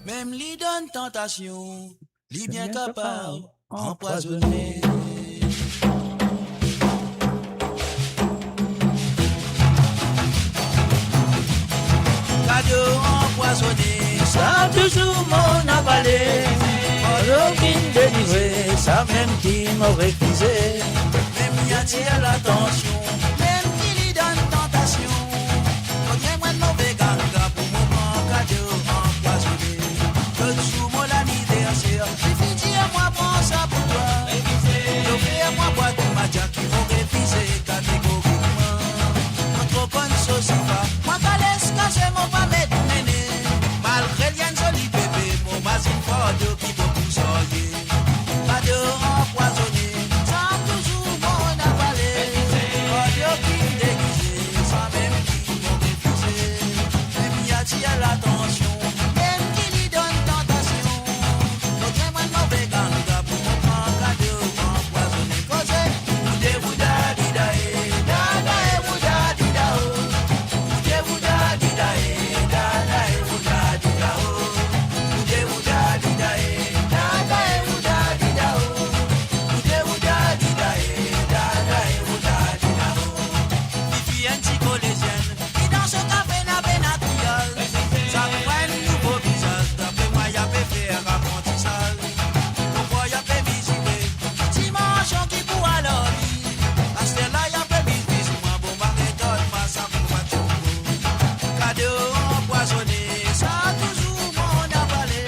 S20: Même lui donne tentation. Lui bien capable empoisonner.
S1: ça toujours mon avalé. Aucune délivrée, ça même qui m'aurait refusé. Même y attire l'attention, même qui lui donne tentation. Connais-moi de mauvais ganga pour mon grand cadeau empoisonné. Le sous mon anniversaire, suffit dire-moi prends ça pour toi. Offrez-moi boîte de madia qui m'aurait refusé catégoriquement. Notre bonne sauce va, moi qu'à l'escasse, mon pas mettre néné. Malgré l'yen joli bébé, mon basine fort de qui peut vous soyer. Cadeau empoisonné, sans toujours mon avalé. Cadeau qui déguisé, sans même qui m'ont refusé. Même y attire l'attention, même qui lui donne tentation. Donc moi de mauvais ganga pour mon grand cadeau empoisonné. Causé, oudé ouda didae, dadae ouda didao. Oudé ouda didae, dadae ouda didao. Oudé ouda didae, dadae ouda didao. Oudé ouda didae, dadae ouda didao. Fifi un petit collégienne qui dans ce café n'a pénatrial. Ça prend un nouveau visage, d'après moi y'a fait faire apprentissage. Pourquoi y'a fait visiter, dimanche on qui pour à l'ordi. À ce là y'a fait visiter, moi bon ma méthode, ma ça pour ma choukou. Cadeau empoisonné, ça toujours mon avalé.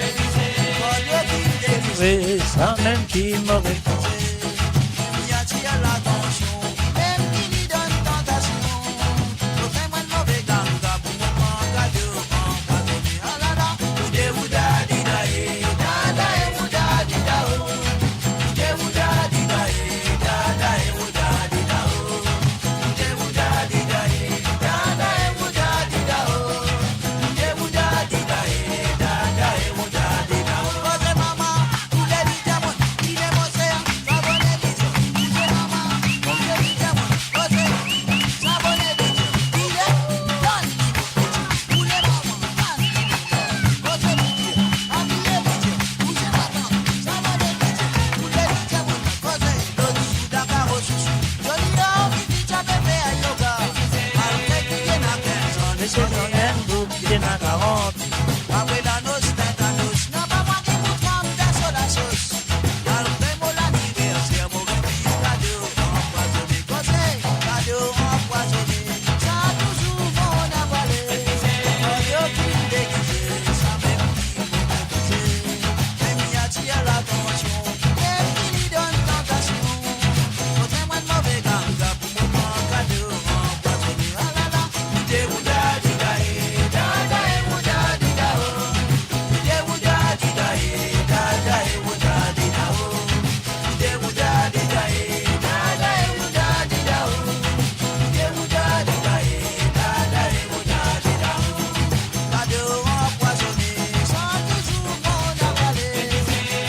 S1: Cadeau qui délivré, ça même qui m'aurait refusé. Y attire l'attention, même qui lui donne tentation. Offrez-moi de mauvais ganga pour mon grand cadeau empoisonné. Ah là là, oudé ouda didae, dadae ouda didao. Oudé ouda didae, dadae ouda didao. Oudé ouda didae, dadae ouda didao. Oudé ouda didae, dadae ouda didao. Ose mama, oudé didae, il est mosé, sabonné bidjo. Ose mama, oudé didae, ose, sabonné bidjo. Il est donne bidjo. Oudé mama, donne bidjo. Ose bidjo, habillé bidjo. Ose mama, sabonné bidjo. Oudé didae, ose, l'autre sous Dakar au chouchou. Joli homme, Fifi, tu as fait un yoga. Malgré qu'il y en a 15 ans, les choses viennent vous, il y en a 40. Après la noce, tétanos, non pas moi qui vous trempe d'un seul la sauce. Malgré mon anniversaire, mon fils cadeau empoisonné. Conseil, cadeau empoisonné, ça toujours mon avalé. Cadeau qui déguisé, ça même qui m'ont refusé. Même y attire l'attention, même qui lui donne tentation. Montrez-moi de mauvais ganga pour mon grand cadeau empoisonné. Ah là là, oudé ouda didae, dadae ouda didao. Oudé ouda didae, dadae ouda didao. Oudé ouda didae, dadae ouda didao. Oudé ouda didae, dadae ouda didao. Cadeau empoisonné, sans toujours mon avalé.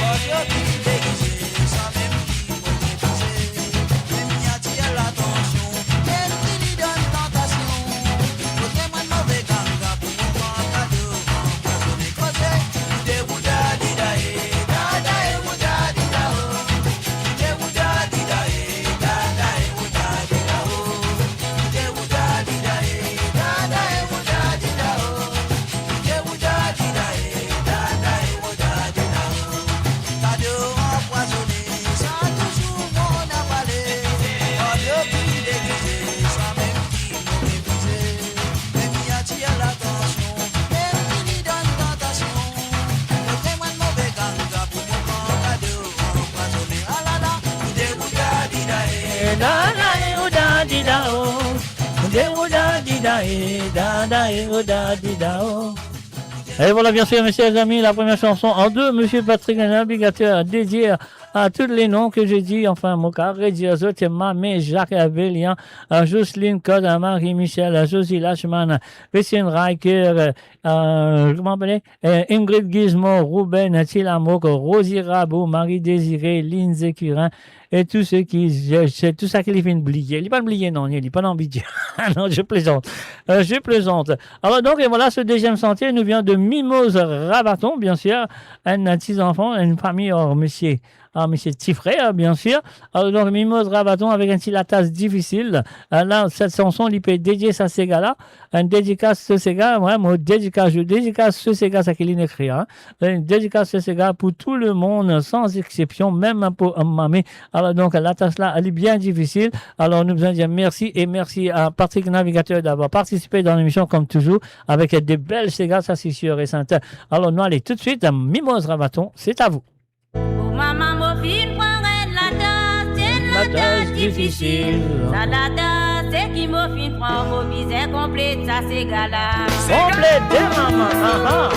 S1: Cadeau qui déguisé, sans même qui m'ont refusé. Même y attire l'attention, même qui lui donne tentation. Montrez-moi de mauvais ganga pour mon grand cadeau empoisonné. Causé, oudé ouda didae, dadae ouda didao. Oudé ouda didae, dadae ouda didao. Oudé ouda didae, dadae ouda didao. Oudé ouda didae, dadae ouda didao. Cadeau empoisonné, ça toujours mon avalé. Cadeau qui déguisé, ça même qui m'ont refusé. Même y attire l'attention, même qui lui donne tentation. Offrez-moi de mauvais ganga pour mon grand cadeau empoisonné. Ah là là, oudé ouda didae, dadae ouda didao. Oudé ouda didae, dadae ouda didao. Et voilà, bien sûr, mes chers amis, la première chanson en deux, Monsieur Patrick, un navigateur dédié à tous les noms que j'ai dit, enfin, Moka, Rédia Zot, Mamé, Jacques Abelian, Jocelyne Code, Marie-Michel, Josie Lachman, Christine Riker, comment appelez, Ingrid Gizmo, Ruben Tilamok, Rosie Rabou, Marie-Désirée, Lynn Zécurin, et tout ce qui, c'est tout ça qui les fait oublier. Il n'est pas oublié, non, il n'est pas oublié. Non, je plaisante. Je plaisante. Alors donc, et voilà, ce deuxième sentier nous vient de Mimose Rabaton, bien sûr, un petit enfant, une famille hors monsieur. Ah, mais c'est petit frère, bien sûr. Alors, donc, Mimose Rabaton avec un petit la tasse difficile. Là, cette chanson, il peut dédier ça à ces gars-là. Un dédicace ce ces gars, ouais, moi, je dédicace ce ces gars, ça qu'il écrit, hein. Une dédicace ce ces gars pour tout le monde, sans exception, même pour mamie. Alors, donc, la tasse là, elle est bien difficile. Alors, nous allons dire merci et merci à Patrick Navigateur d'avoir participé dans l'émission, comme toujours, avec des belles ces gars, ça c'est sûr et certain. Alors, nous allons tout de suite à Mimose Rabaton, c'est à vous.
S4: Maman, mon fils, la tâche difficile. Ça la tâche, c'est qui m'a fait prendre mon visage complète, ça c'est gala.
S1: Complète, maman. Ah, ah.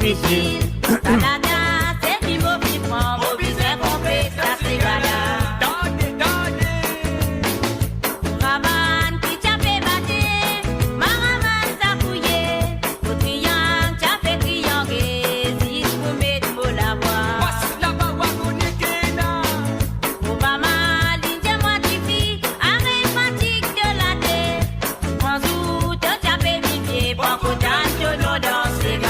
S1: difficile. C'est qui m'a fait prendre au besoin complet, ça c'est gala. Raman qui t'a fait battre, Maraman t'a fouillé, au triangle t'a fait trianguer, si je vous mets de la voix. Pour pas mal, dis-moi difficile, arrête fatigue de la tête, prends tout, t'a fait piquer, prends qu'autant de l'eau dans ses gars.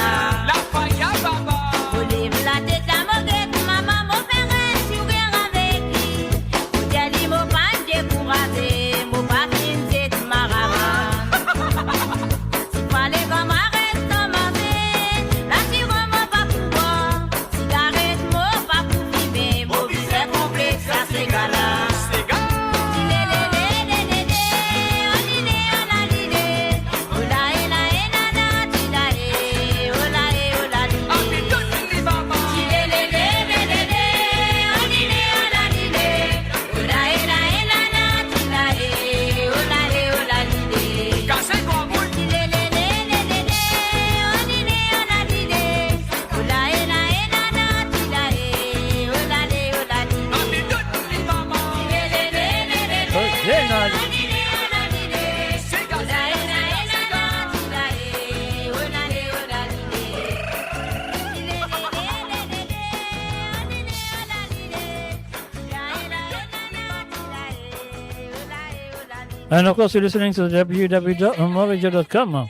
S1: Encore sur le listening sur www.moradio.com.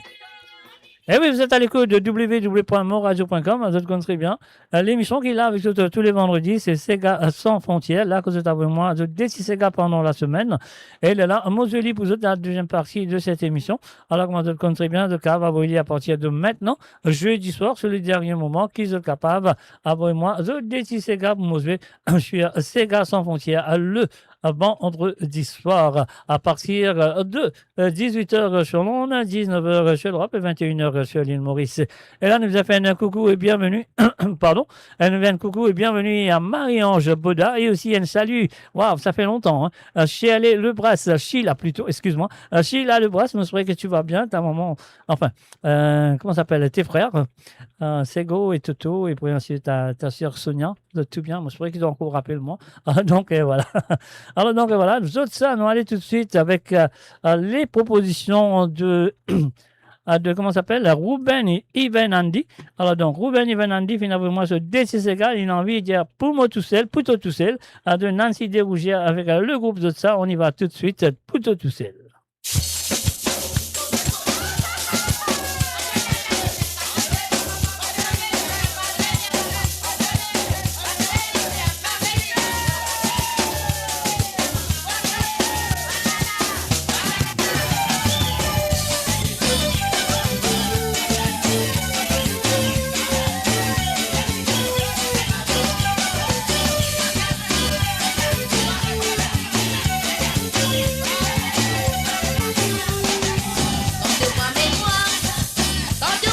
S1: Et oui, vous êtes à l'écoute de www.moradio.com, vous connaissez bien. L'émission qu'il a avec tous les vendredis, c'est Sega sans frontières. Là, que vous êtes avec moi, je décide Sega pendant la semaine. Et là, moi, je lis pour vous la deuxième partie de cette émission. Alors, comme vous connaissez bien, de cas, vous à partir de maintenant, jeudi soir, sur le dernier moment, qui sont capables, avec moi, je décide Sega pour moi, je suis Sega sans frontières, le vendredi soir à partir de 18h sur l'onde, 19h sur l'Europe et 21h sur l'île Maurice. Et là, nous vous a fait un coucou et bienvenue. Pardon. Elle nous fait un coucou et bienvenue à Marie-Ange Boda et aussi un salut. Waouh, ça fait longtemps. Sheila Lebras, Sheila plutôt, excuse-moi. Sheila Lebras, je me souviens que tu vas bien, ta maman, enfin, comment s'appelle, tes frères, Sego et Toto, et puis ensuite ta sœur Sonia, tout bien, moi je pourrais qu'ils ont encore rappelé moi. Donc voilà. Alors donc voilà, nous autres ça, nous allons aller tout de suite avec les propositions de comment s'appelle, Ruben et Ivan Andy. Alors donc Ruben et Ivan Andy, finalement moi ce DCCG, il a envie de dire pour moi tout seul, plutôt tout seul, de Nancy Desrougières avec le groupe de ça, on y va tout de suite, plutôt tout seul.
S6: Quand tu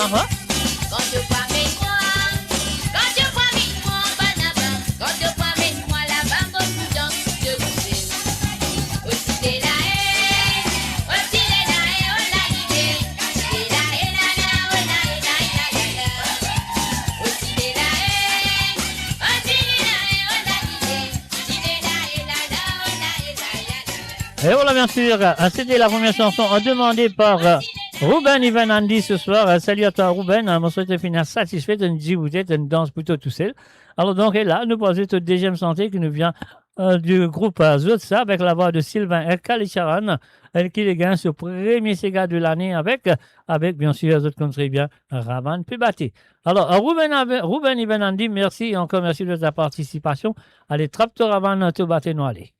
S1: Uh-huh.
S4: Quand je vois mes mois, quand je vois mes mois, banaba, quand je vois mes mois, la bambo, dans je vous aime. Aussi t'es là, aussi t'es là, oh la l'idée. T'es là, la la, oh la la la la la. Aussi t'es là, aussi t'es là, oh la l'idée. T'es là, la la, oh la la la.
S1: Et voilà, bien sûr, c'était la première chanson demandée par Ruben Ivan Andy ce soir. Salut à toi, Ruben. Je souhaite finir satisfait de nous vous êtes une danse plutôt tout seul. Alors, donc, et là, nous posons notre deuxième santé qui nous vient du groupe Zotsa avec la voix de Sylvain Kalicharan qui les gagne ce premier Sega de l'année avec bien sûr, vous connaissez bien, Ravan Pibati. Alors, Ruben Ivan Andy, merci et encore merci de ta participation. Allez, trappe toi Ravan, te batte nous aller.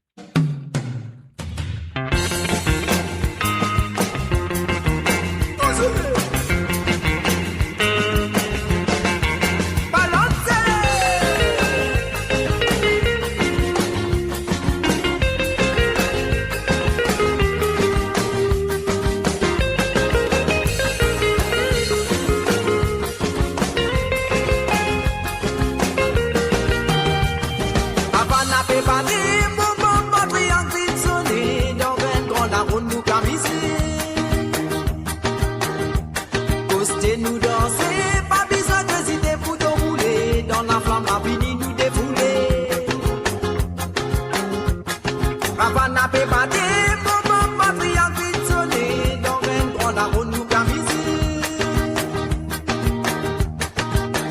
S20: Nous danser, pas besoin d'hésiter pour te rouler. Dans la flamme, la fini nous défouler. Ravana peut battre, bon, patria vite sonner. Dans un grand la roue nous camiser.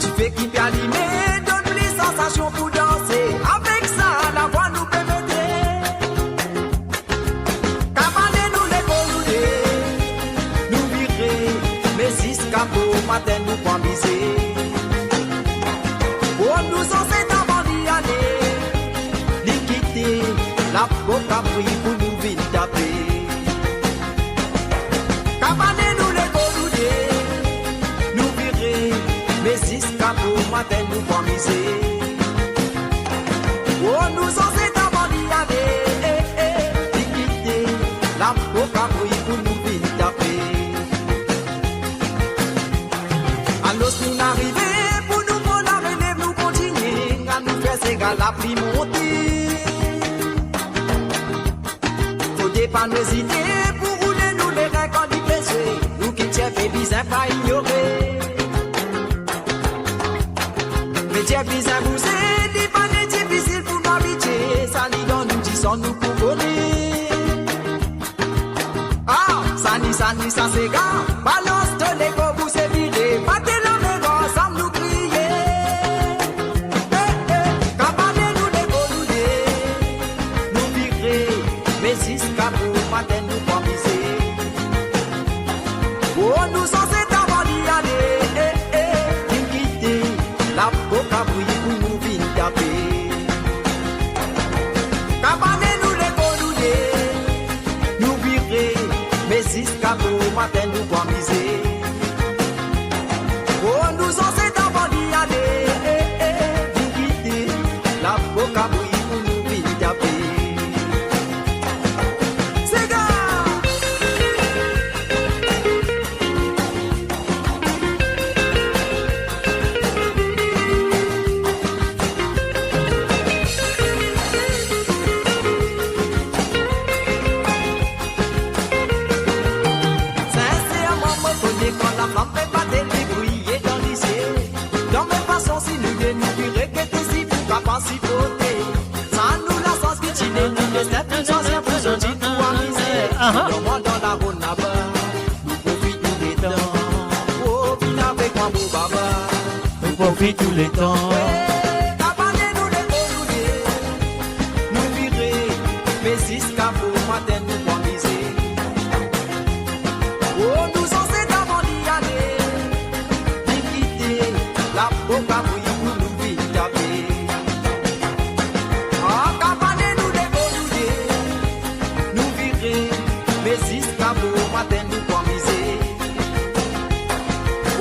S20: Tu fais qui peut animer, donne les sensations pour danser. Avec ça, la voix nous peut mettre. Cavaler nous les rouler, nous virer. Mais si ce capot matin nous pas miser. Oh nous en c'est avant d'y aller. Liquider la boca pris pour nous vite taper. Cavaler nous les rouler, nous virer. Mais si ce capot matin nous pas miser. Oh nous en c'est avant d'y aller. Liquider la boca pris pour nous vite taper. Nous n'arriver pour nous prendre la relève, nous continuer à nous faire ces gars la pluie monter. Faut pas nous hésiter pour rouler nous les reins quand il blessé. Nous qui tiens fait bizarre pas ignorer. Mais tiens bizarre vous c'est, dit pas n'est difficile pour nous habiter. Ça n'y donne nous dit sans nous pour voler. Ah, ça ni ça c'est gars, balance de l'égo vous c'est viré. Oh, nous en c'est avant d'y aller. Quitter la boca brille pour nous vite taper. Cabane nous les gonouler, nous virer. Mais si ce cabot matin nous pas miser. Oh, nous en c'est avant d'y aller. Quitter la boca brille pour nous vite taper. Ça nous la sens que tu n'es ni les steps, nous anciens plus on dit tout en misère. Dans moi dans la route là-bas, nous profitons des temps. Oh, puis avec moi mon baba, nous profitons tous les temps. Cabane nous les rouler, nous virer, mais si ce capot matin nous pas miser. Oh, nous en c'est avant d'y aller, quitter la boca brille pour nous vite taper. Mais si ce capot matin nous pas miser.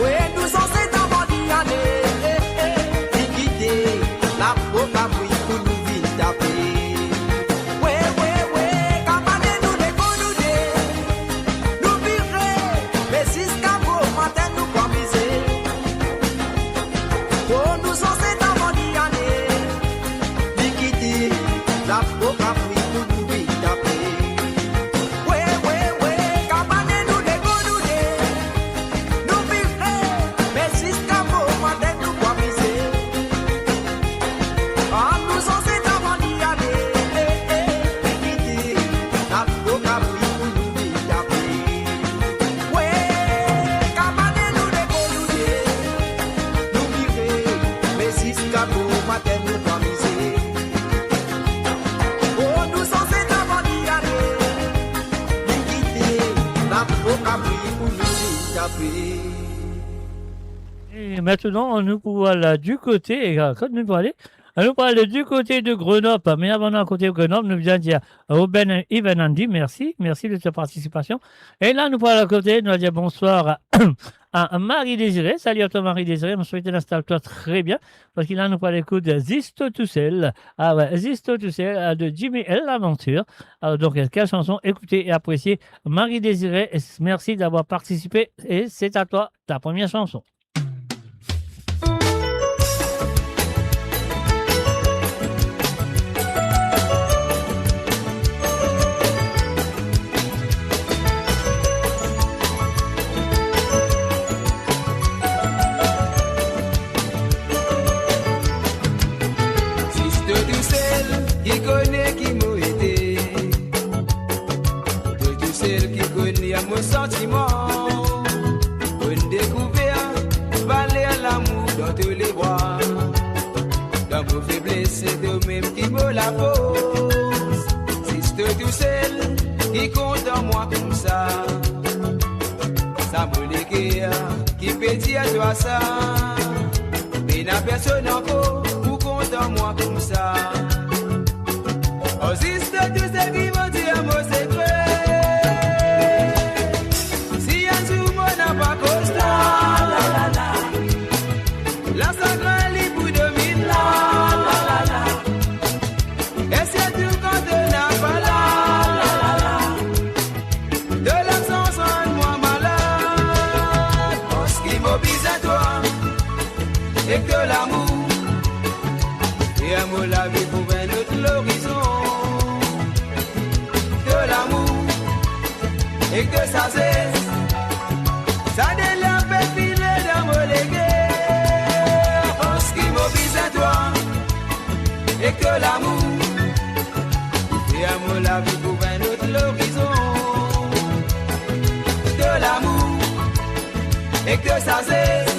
S20: Oui, nous en c'est avant d'y aller. Quitter la boca brille pour nous vite taper. Oui, cabane nous les gonouler, nous virer. Mais si ce capot matin nous pas miser.
S6: paix.
S1: Et maintenant, nous pouvons aller du côté, et quand nous pouvons aller, nous pouvons aller du côté de Grenoble. Mais avant d'un côté de Grenoble, nous venons dire Ruben Ivanandi, merci de ta participation. Et là, nous pouvons aller à côté, nous allons dire bonsoir à Marie-Désirée. Salut à toi, Marie-Désirée. Je souhaite l'installe-toi très bien. Parce qu'il a nous parle de Zisto Toussel. Ah ouais, Zisto Toussel de Jimmy L. L'Aventure. Alors, donc, quelle chanson écoutez et appréciez. Marie-Désirée, merci d'avoir participé. Et c'est à toi, ta première chanson.
S6: Qui connaît qui m'a aidé, de tout celle qui connaît mon sentiment, on découvert valeur l'amour dans tous les bras, dans vos faiblesses c'est de même qui me la pose, c'est de tout celle qui compte en moi comme ça, ça me l'équerre qui peut dire toi ça, mais n'a personne encore pour compte en moi comme ça. Oh, si c'est tout ce qui vont dire mon secret. Si un jour mon n'a pas constat, la sacrée libre pour 2000 là. Et c'est tout quand on n'a pas là. De l'absence rend moi malade. Oh, ce qui m'oblige à toi, et que l'amour, et amour la vie pour un autre l'horizon. Et que ça cesse, ça délape et filer dans mon légué. Oh, ce qui m'oblige à toi, et que l'amour, et amour la vie pour un autre l'horizon. Que l'amour, et que ça cesse,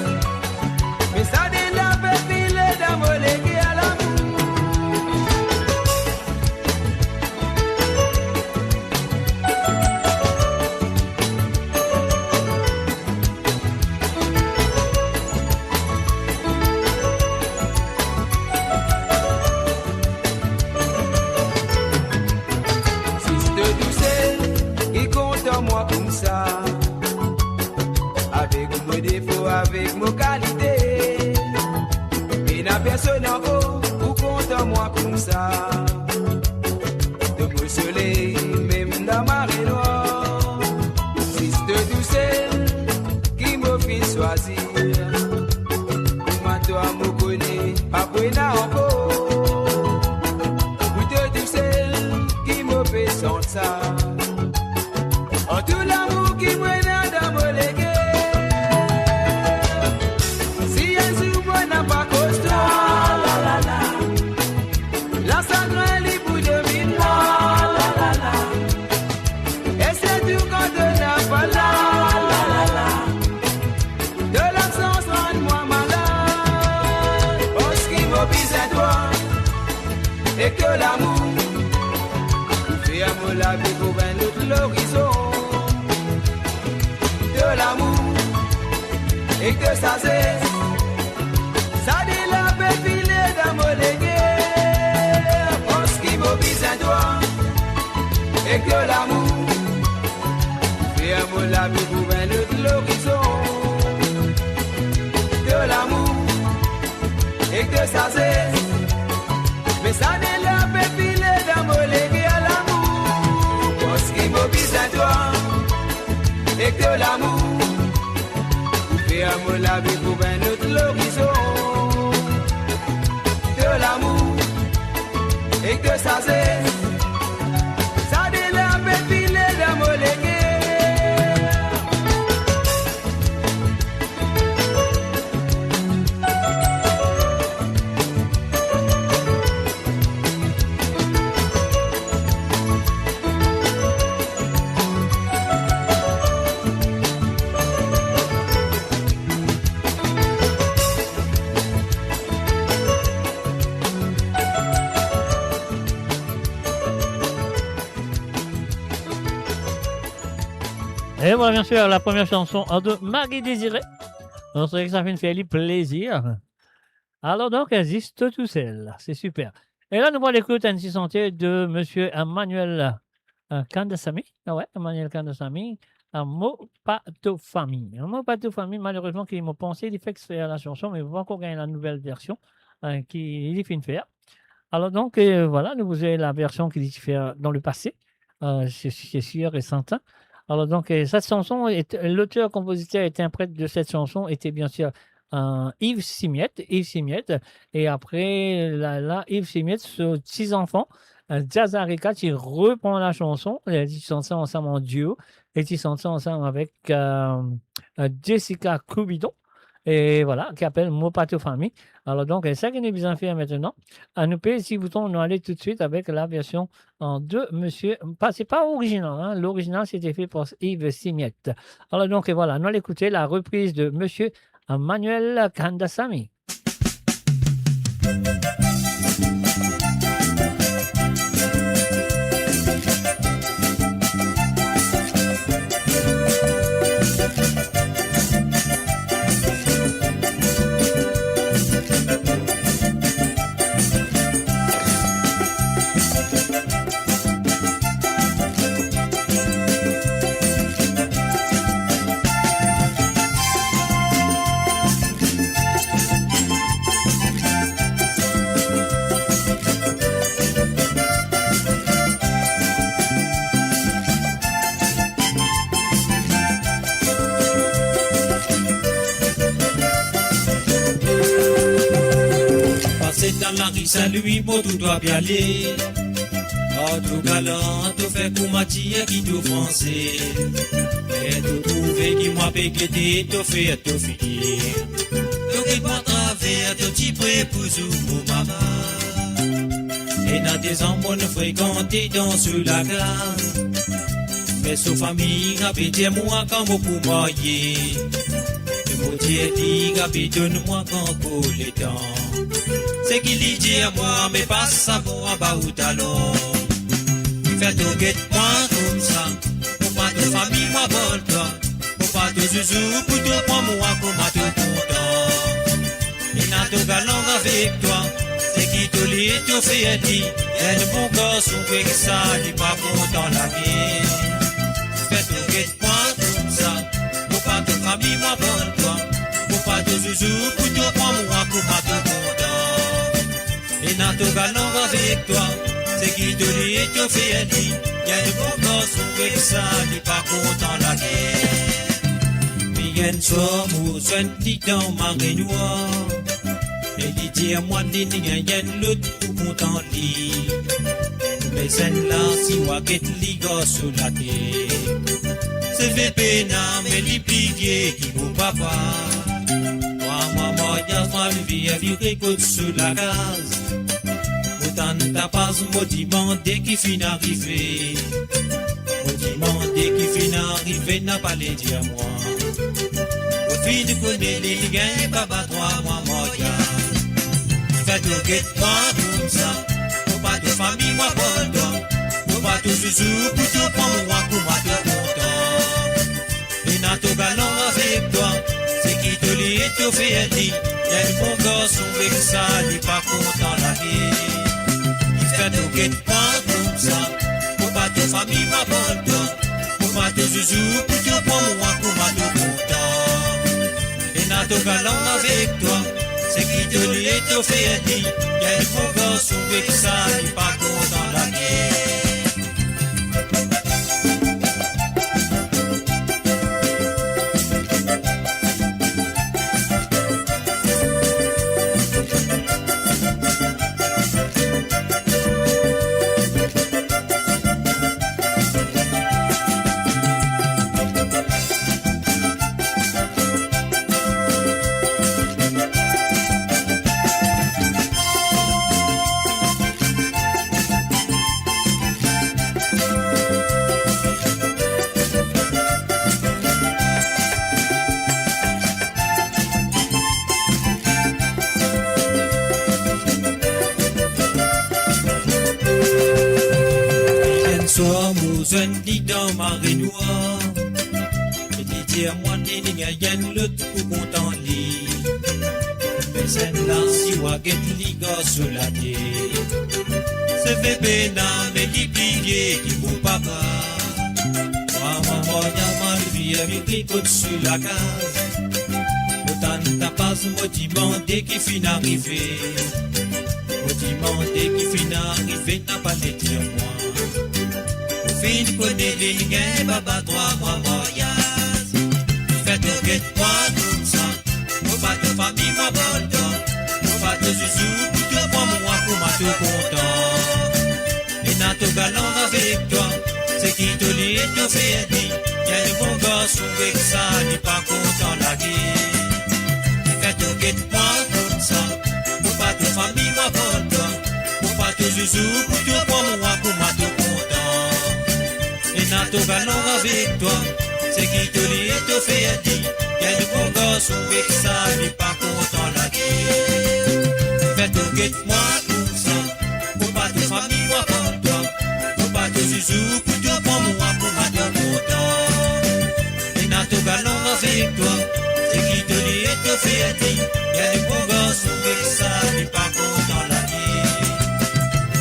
S6: mais ça délape et filer dans mon légué à l'amour. Moi comme ça, avec mes défauts, avec mes qualités, et n'a personne en haut pour compte moi comme ça. De mon soleil, même dans ma marée noire, c'est de tout celle qui me fait choisir. Moi, toi, me connais, après n'a encore, pour de tout celle qui me fait sentir ça. Oh, tout l'amour qui mène dans mon légué. Si un jour moi n'a pas constat, la sacrée libre pour 2000 ans. Et c'est tout quand on n'a pas là. De l'absence rend moi malade. Oh, ce qui m'oblige à toi, et que l'amour fait amour la vie pour un autre l'horizon. De l'amour et que ça cesse, ça délape et filer dans mon légué. Oh, ce qui m'oblige à toi, et que l'amour fait amour la vie pour un autre l'horizon. De l'amour et que ça cesse, mais ça délape et filer dans mon légué à l'amour. Oh, ce qui m'oblige à toi, et que l'amour fait amour la vie pour un autre l'horizon. De l'amour et que ça cesse, ça délape et filer dans mon légué.
S1: Et voilà, bien sûr, la première chanson de Marie Désiré. On sait que ça fait une félie plaisir. Alors donc, elle existe tout seul. C'est super. Et là, nous voyons l'écoute ainsi sentier de monsieur Emmanuel Kandasamy. Ah ouais, Emmanuel Kandasamy. Un mot pato famille. Un mot pato famille, malheureusement, qu'ils m'ont pensé, il fait que c'est la chanson, mais vous encore gagner la nouvelle version qui est fin de faire. Alors donc, voilà, nous vous avez la version qui dit faire dans le passé. C'est sûr et certain. Alors donc, cette chanson, l'auteur, compositeur et interprète de cette chanson était bien sûr Yves Simiette. Et après, Yves Simiette, ses 6 enfants, Jazz Harika, qui reprend la chanson. Ils chantent ça ensemble en duo. Et ils chantent ça ensemble avec Jessica Coubidon. Et voilà, qui appelle Mopato Famille. Alors donc, c'est ça qu'on est besoin de faire maintenant. À nous payer 6 boutons, on va aller tout de suite avec la version de monsieur. C'est pas original, hein. L'original, c'était fait pour Yves Simiette. Alors donc, voilà, nous allons écouter la reprise de monsieur Emmanuel Kandasamy.
S3: Salut, moi tout doit bien aller. Oh, tout galant, tout fait pour matière qui tout français. Et tout trouvé qui m'a péqueté, tout fait, tout fini. Tout qui pas travers, tout petit prêt pour mon maman. Et dans des ans, on fréquenté dans sur la gare. Mais sous famille, a pété moi comme pour marier. Le mot dit, a pété moi quand pour les temps. C'est qu'il dit à moi, mais pas ça pour un bas ou talon. Fais ton guette-moi comme ça. Pour pas de famille, moi, vole-toi. Pour pas de zouzou, pour te prendre moi comme à tout content. Et n'a tout galant avec toi. C'est qui te lit, te fait dit. Et le bon gosse, on fait que ça, il pas content la vie. Fais ton guette-moi comme ça. Pour pas de famille, moi, vole-toi. Pour pas de zouzou, pour te prendre moi comme à tout content. Et n'a tout galant avec toi, c'est qui te lit et te fait dit. Y'a de bons gosses, on fait que ça, n'est pas content la guerre. Mais y'a une soir, où je dis dans ma rénoire. Et dit, tiens, moi, n'y y'a l'autre pour content lit. Mais celle-là, si moi, qu'est les gosses sur la terre. C'est fait pénal, mais les piquets qui vont papa. Moi, y'a ma vie à vivre écoute sur la case. Autant ta passe, moi demandé qui fin arrivé. Moi demandé qui fin arrivé, n'a pas les dire à moi. Au fin de connaître les gains, papa, toi, moi, y'a. Fais tout guette-moi comme ça. Pour pas de famille, moi, pas toi. Pour pas de zouzou, pour te prendre moi, pour moi, te content. Et n'a tout galant avec toi. C'est qui te lit et te fait dit. Y'a le bon gosse, on veut que ça, n'est pas content la vie. Il fait nos guettes-moi comme ça. Pour pas de famille, ma bonne toi. Pour pas de zouzou, pour te prendre moi, pour moi, te content. Et n'a tout galant avec toi. C'est qui te lit et te fait dit. Y'a le bon gosse, on veut que ça, n'est pas content la vie. soir, nous un dit dans ma noire. Tire-moi des lignes, y'en l'autre pour content lit. Mais celle-là, si waget li gosse sur la terre. Se fait pénal, mais qui plié, qui vous papa. Maman, y'a mal vie, avec au-dessus la case. Autant ta passe, moi demandé qui fin arrivé. Moi demandé qui fin arrivé, n'a pas les tire-moi. Fin connaît les lignes, baba, toi, moi, voyage. Faites guette moi tout ça. Moi pas de famille, moi volta. Moi pas de zouzou, pour te voir moi, pour moi tout content. Et n'a tout galant avec toi. C'est qui te lit et te fait dire. Y'a le bon gosse avec ça, n'est pas content la guerre. Faites guette moi tout ça. Moi pas de famille, moi volta. Moi pas de zouzou, pour te voir moi, pour moi tout content. Et n'a tout galant avec toi. C'est qui te lit et te fait dire. Y'a le bon gosse avec ça, n'est pas content la guerre. Faites guette moi tout ça. Moi pas de famille, moi volta. Moi pas de zouzou, pour te voir moi, pour moi tout content. Et n'a tout galant avec toi. C'est qui te lit et te fait dire. Y'a le bon gosse avec ça, n'est pas content la guerre.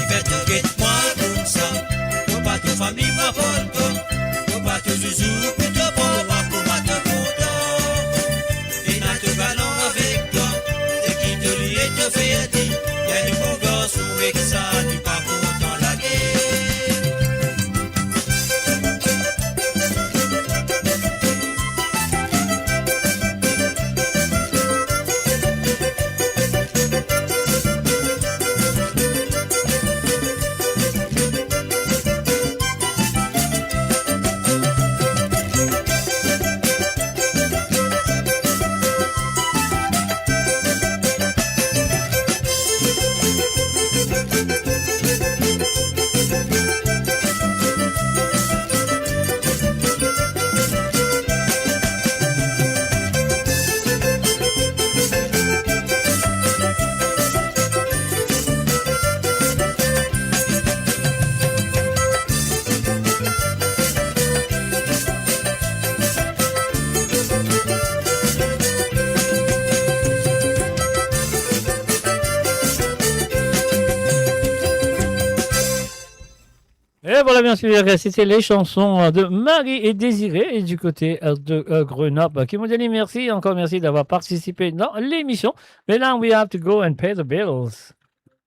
S3: Faites guette moi tout ça. Moi pas de famille, moi volta. Moi pas de zouzou, pour te voir moi, pour moi tout content. Et n'a tout galant avec toi. C'est qui te lit et te fait dire. Y'a le bon gosse avec ça, n'est pas content la guerre.
S1: Et voilà, bien sûr, c'était les chansons de Marie et Désiré et du côté de Grenoble qui m'ont dit merci, encore merci d'avoir participé dans l'émission. Mais là, we have to go and pay the bills.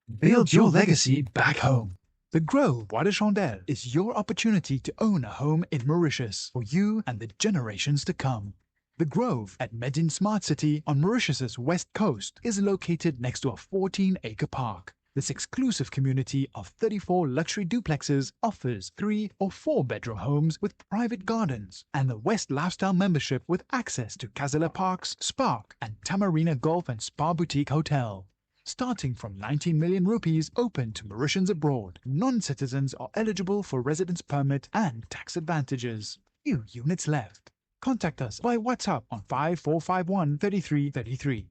S7: Build your legacy back home. The Grove Bois de Chandelle is your opportunity to own a home in Mauritius for you and the generations to come. The Grove at Medin Smart City on Mauritius's west coast is located next to a 14-acre park. This exclusive community of 34 luxury duplexes offers 3 or 4 bedroom homes with private gardens and the West Lifestyle membership with access to Casella Parks, Spark and Tamarina Golf and Spa Boutique Hotel. Starting from 19 million rupees open to Mauritians abroad, non-citizens are eligible for residence permit and tax advantages. Few units left. Contact us by WhatsApp on 5451 3333.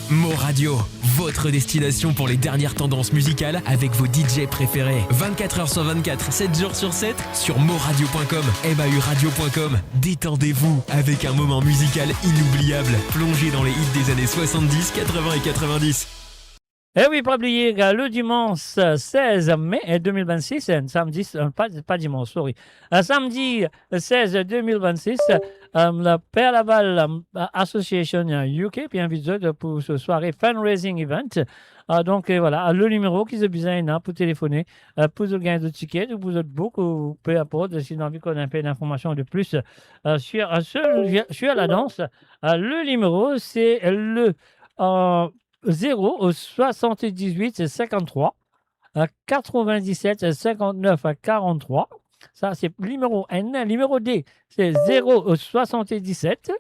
S5: Mo Radio, votre destination pour les dernières tendances musicales avec vos DJ préférés. 24h sur 24, 7 jours sur 7 sur moradio.com, mauradio.com. Détendez-vous avec un moment musical inoubliable, plongé dans les hits des années 70, 80 et 90.
S1: Et oui, pas oublier, le dimanche 16 mai 2026, samedi, pas dimanche, sorry, samedi 16 2026, la Père Laval Association UK puis invite pour ce soirée fundraising event. Donc voilà, le numéro qui est besoin pour téléphoner, pour le gain de tickets ou pour le book ou peu importe, si vous avez envie qu'on ait un peu d'informations de plus sur la danse. Le numéro, c'est le 0 78 53 97 59 43. Ça, c'est numéro N. Numéro D, c'est 0 77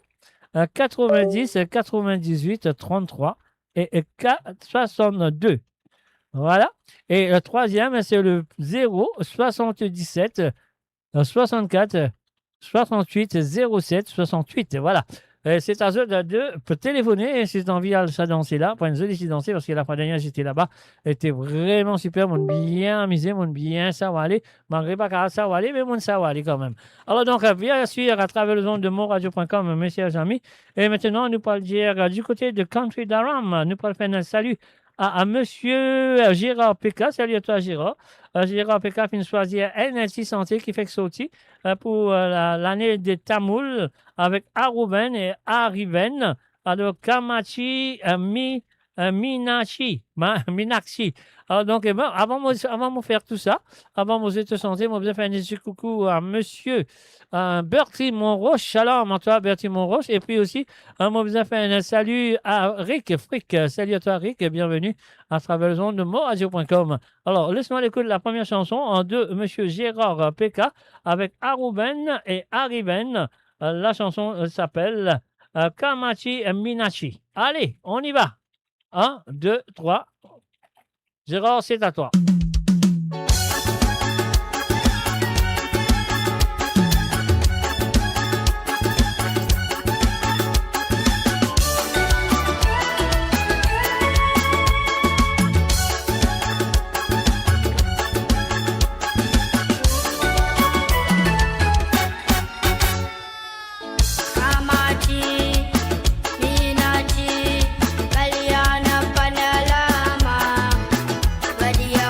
S1: 90 98 33 et 62. Voilà. Et le troisième, c'est le 0 77 64 68 07 68. Voilà. C'est à eux de téléphoner et si tu as envie de ça danser là, pour une jolie danser parce que la fois dernière j'étais là-bas, c'était vraiment super, mon bien amusé, mon bien savoir malgré pas qu'à savoir mais mon savoir quand même. Alors donc, bien sûr, à travers le ondes de monradio.com, mes chers amis, et maintenant nous pourrons dire du côté de Country Durham, nous pourrons faire un salut à monsieur Gérard Péka. Salut à toi, Gérard. Gérard Péka fait choisir NLC Santé qui fait que sorti pour l'année des Tamouls avec Aruben et Ariven. Alors, Kamachi Minachi. Alors, donc, avant de faire tout ça, avant de te santé, moi, je vais faire un petit coucou à monsieur Bertie Monroche. Shalom à toi, Bertie Monroche. Et puis aussi, moi, je vais faire un salut à Rick Frick. Salut à toi, Rick, et bienvenue à travers le zone de moradio.com. Alors, laisse-moi l'écouter la première chanson de monsieur Gérard Péka avec Aruben et Ariven. La chanson s'appelle Kamachi Minachi. Allez, on y va. 1, 2, 3. Gérard, c'est à toi.
S10: Panalama, Vadia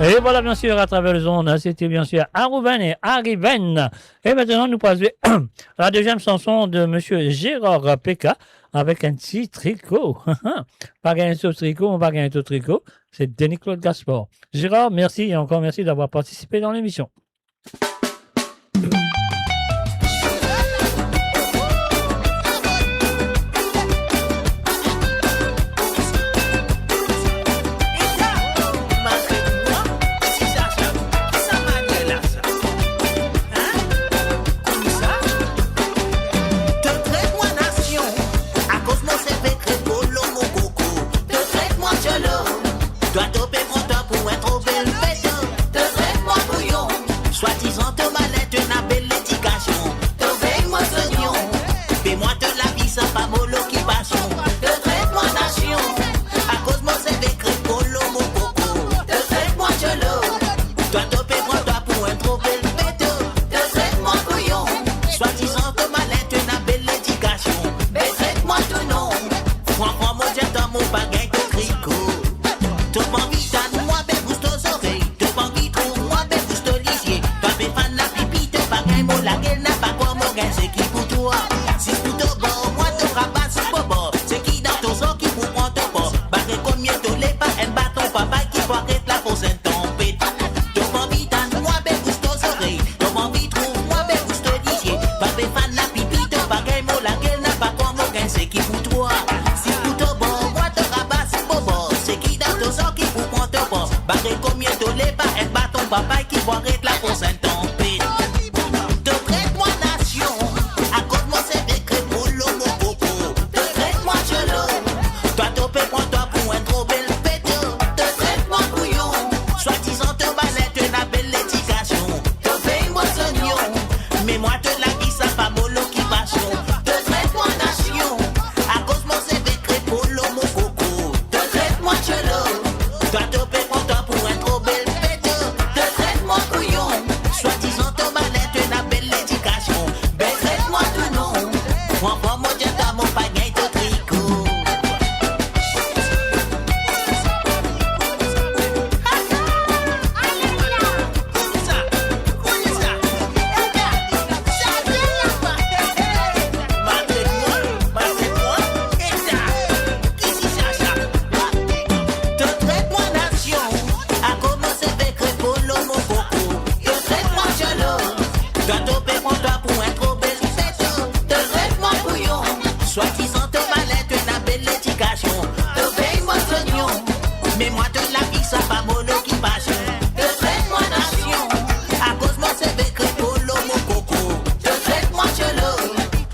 S1: Et voilà, bien sûr, à travers les ondes, c'était bien sûr Arouben et Arriven. Et maintenant, nous passons à la deuxième chanson de monsieur Gérard Peka avec un petit tricot. Pas gagner ce tricot, on va gagner ce tricot. C'est Denis-Claude Gaspard. Gérard, merci et encore merci d'avoir participé dans l'émission.
S20: Dois toper content pour un trop bel péton. Te traite-moi bouillon, soi-disant te malette une belle éducation. Te veille-moi sognon, fais-moi de la vie sans pas mon occupation. Te traite-moi nation, à cause mon CV crépolo mon coco. Te traite-moi cholo, dois toper content pour un trop bel péton. Te traite-moi bouillon, soi-disant te malette une belle éducation. Mais traite-moi tout non, prends mon jet dans mon bagage de tricot. Te m'envie moi ben bouge aux oreilles. Te m'envie trouve-moi ben bouge aux lisier. Toi ben fan la pipi, te bagay mo la gueule n'a pas quoi mon gain. C'est qui pour toi? Si pour ton bord, moi te rabat sur mon bord. C'est qui dans ton sang qui vous prend ton bord? Bagay combien te l'est pas un bâton papa qui va arrêter la fausse tempête. Te m'envie moi ben bouge aux oreilles. Te m'envie trouve-moi ben bouge aux lisier. Toi ben fan la pipi, te bagay mo la gueule n'a pas quoi mon gain. C'est qui pour toi? Si pour ton bord, moi te rabat sur mon bord. C'est qui dans ton sang qui vous prend ton bord? Bagay combien de lait pas un bâton papa qui va arrêter la fausse tempête. Te traite-moi nation, à cause moi c'est des crépolo mon coco. Te traite-moi cholo, toi topé moi toi pour un trop bel péto. Te traite-moi bouillon, soi-disant te balette une belle éducation. Te veille-moi sognon, mais moi te la vie ça pas mon occupation. Te traite-moi nation, à cause moi c'est des crépolo mon coco. Te traite-moi cholo, toi topé moi toi pour un trop bel péto. Te traite-moi bouillon, soi-disant te balette une belle éducation. Ben traite-moi tout non, moi pas mon jet à mon pagaille de tricot. Te traite-moi nation, à commencer avec crépolo mon coco. Te traite-moi cholo, dois toper mon doigt pour un trop bel péto. Te traite-moi bouillon, soi-disant te malette une belle éducation. Te veille-moi sognon, mais moi de la vie ça pas mon occupation. Te traite-moi nation, à cause moi c'est avec crépolo mon coco. Te traite-moi cholo,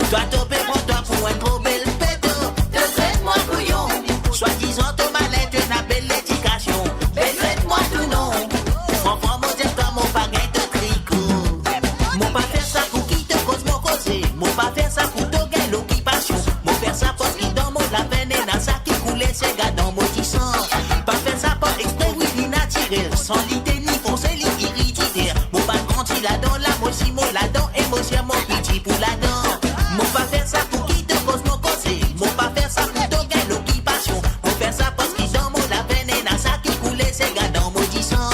S20: dois toper mon doigt pour un trop bel péto. Te traite-moi bouillon, soi-disant te malette une belle éducation. Mais traite-moi tout non, enfant mon jet dans mon bagage de tricot. Mon pas faire ça pour qui te cause mon causé. Mon pas faire ça pour te gagner l'occupation. Mon faire ça parce qu'il dans mon la peine et dans ça qui coulait ses gars dans mon tissant. Pas faire ça par exprès, oui, naturel. Sans l'idée ni foncer, li irrititaire. Mon pas grandi là-dedans, là, moi aussi, mon là-dedans, et moi aussi, mon petit pour là-dedans. Mon pas faire ça pour qui te cause mon causé. Mon pas faire ça pour te gagner l'occupation. Mon faire ça parce qu'il dans mon la peine et dans ça qui coulait ses gars dans mon tissant.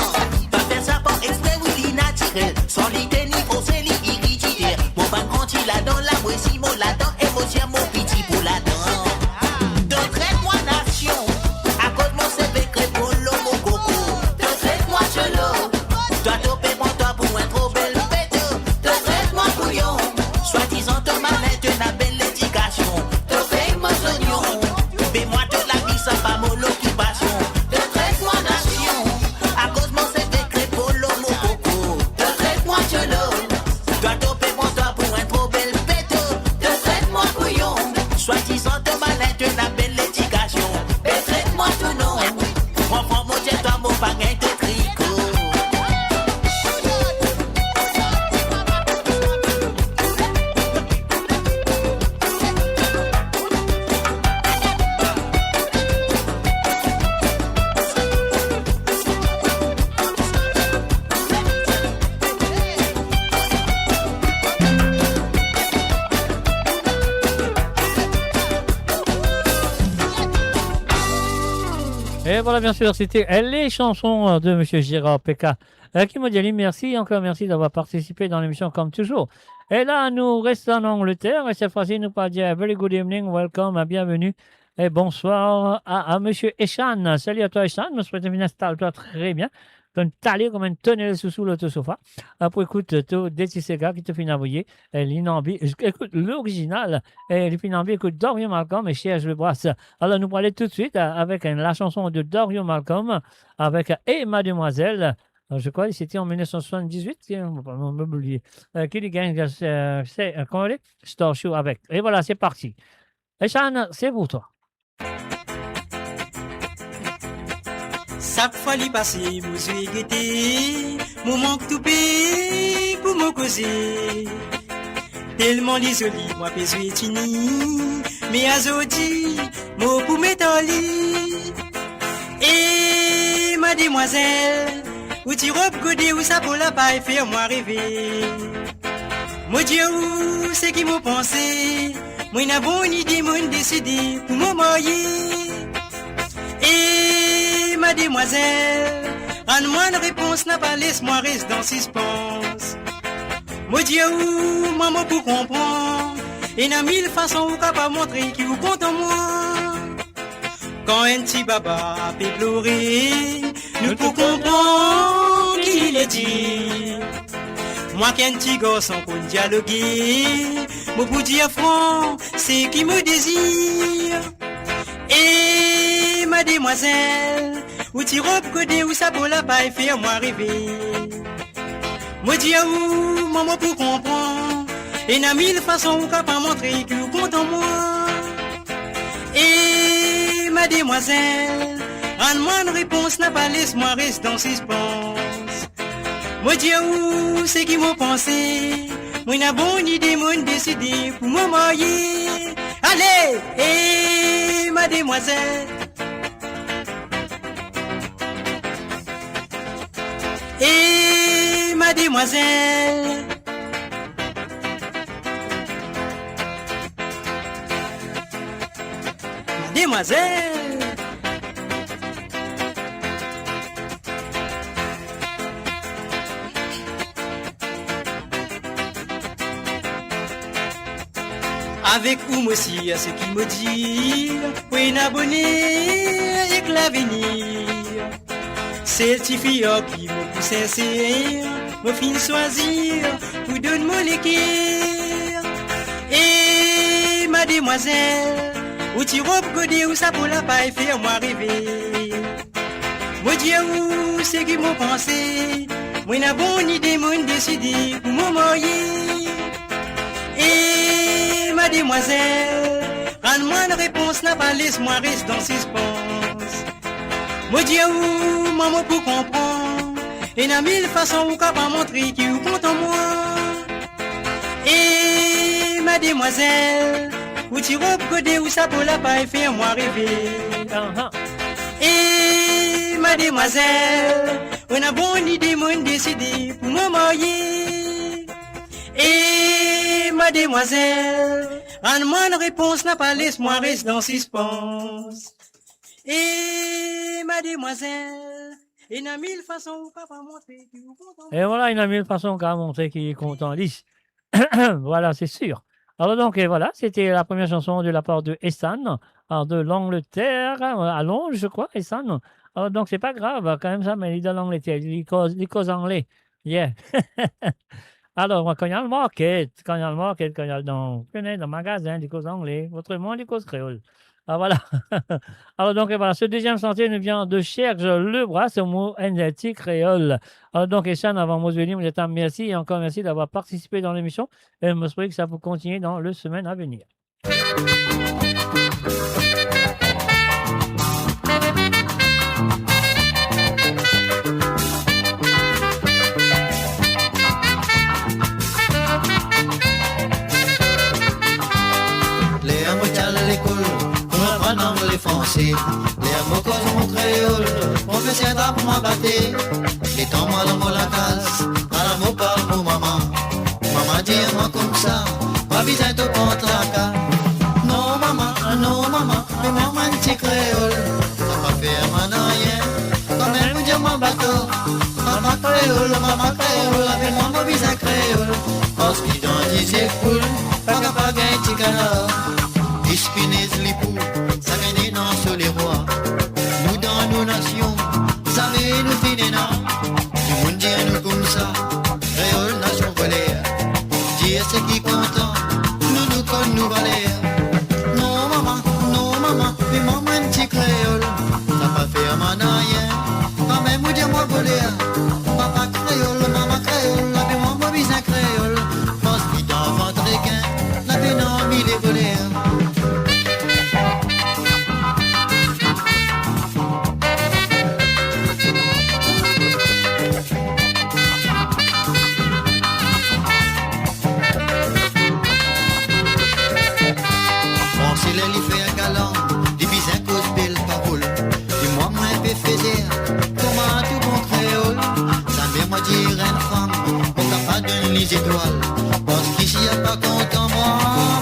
S20: Pas faire ça par exprès, oui, naturel. Sans l'idée ni foncer, li irrititaire. Mon pas grandi là-dedans, là, moi aussi, mon là-dedans, et moi aussi, mon petit pour là-dedans. Te traite-moi nation, à cause mon CV crépolo mon coco. Te traite-moi cholo,
S1: voilà, bien sûr, c'était les chansons de Monsieur Gérard Péka qui m'a dit merci, encore merci d'avoir participé dans l'émission comme toujours. Et là, nous restons en Angleterre et cette fois-ci, nous pas dire very good evening, welcome, bienvenue et bonsoir à Monsieur Eshan. Salut à toi, Eshan. Je souhaite que tu installes-toi très bien. Comme talé comme un tonnel sous le sofa. Après, écoute, des petits gars qui te finissent envoyer l'inambi. Écoute, l'original, et l'inambi, écoute, Dorian Malcolm et Serge Le Brasse. Alors, nous parlons tout de suite avec la chanson de Dorian Malcolm avec Et Mademoiselle. Je crois que c'était en 1978, on va pas m'oublier. Qui lui gagne, c'est, comment elle est? Star Show avec. Et voilà, c'est parti. Eshan, c'est pour toi.
S10: Chaque fois l'y passer, moi suis guetté, mon manque tout pays pour me causer. Tellement les jolis, moi peux suis tini, mais à zodi, moi pour m'étaler. Et mademoiselle, où tu robe godé ou ça pour la paille faire moi rêver. Mon Dieu, où c'est qui m'a pensé, moi n'a bonne idée, mon décidé pour me marier. Et mademoiselle, en-moi une réponse n'a pas laisse-moi rester dans suspense. Mon Dieu, maman pour comprendre, et n'a mille façons où capable montrer qui vous compte en moi. Quand un petit baba peut pleurer, nous pour comprendre qui il est dit. Moi qu'un petit garçon pour dialoguer, moi pour dire franc, c'est qui me désire. Et mademoiselle, où tu robe codé ou ça pour la paille faire moi rêver. Moi dis où maman pour comprendre, et n'a mille façons où capable montrer que vous compte en moi. Et mademoiselle, en-moi une réponse n'a pas laisse-moi rester dans suspense. Moi dis où c'est qui m'a pensé, moi n'a bonne idée, mon décidé pour me marier. Allez, et mademoiselle. Et mademoiselle. Mademoiselle. Avec vous aussi à ce qui me dit, oui, n'abonner et que l'avenir. C'est le petit fille qui me pousse sincère, me fin choisir pour donner mon équerre. Et mademoiselle, où tu robe godé ou ça pour la paille faire moi rêver. Moi Dieu où c'est qui m'a pensé, moi n'a bonne idée, mon décidé pour me marier. Et mademoiselle, rends-moi une réponse, n'a pas laisse-moi rester dans suspense. Moi Dieu où maman pour comprendre, et n'a mille façons où capable montrer qui vous compte en moi. Et mademoiselle, où tu robe godé ou ça pour la paille faire moi rêver. Et mademoiselle, on a bonne idée, mon décidé pour me marier. Et mademoiselle, rends-moi une réponse, n'a pas laisse-moi rester dans suspense. Et mademoiselle, il y a mille façons où papa montrer qui vous content.
S1: Et voilà, il y a mille façons qu'à montrer qu'il est content. Lisse. Voilà, c'est sûr. Alors donc, et voilà, c'était la première chanson de la part de Essan, de l'Angleterre, à Londres, je crois, Essan. Alors donc, c'est pas grave, quand même ça, mais il est de l'Angleterre, il cause anglais. Yeah. Alors, quand il y a le market, quand il y a dans le magasin, il cause anglais, autrement, il cause créole. Ah, voilà. Alors, donc, et voilà, ce deuxième sentier nous vient de Serge Le Bras, ce mot NLT créole. Alors, donc, Eshan, avant Mosveli, vous êtes un merci et encore merci d'avoir participé dans l'émission. Et je me souhaite que ça peut continuer dans les semaines à venir.
S22: Les amours à l'école. Les français, les mots cause mon créole, professeur d'apprendre à battre, les temps mal en la casse, à la mot parle pour maman, maman dit moi comme ça, ma vie est au contre la cas. Non maman, mais maman dit créole, ça va faire maintenant parce qu'il dans disait poule, pas capable d'un petit canard. Espinez les poules, ça gagne dans sur les rois. Nous dans nos nations, savez nous finina. Du monde dit nous comme ça, créole nation volaire. Dire ce qui content, nous comme nous valère. Non maman, mais maman un petit créole, ça pas fait man rien. Quand même vous dire moi volaire, papa créole, maman créole, la vie moi bizarre créole. Parce qu'il dans ventre requin, la vie non mille les volaire. Les étoiles, parce qu'ici y'a pas content, moi,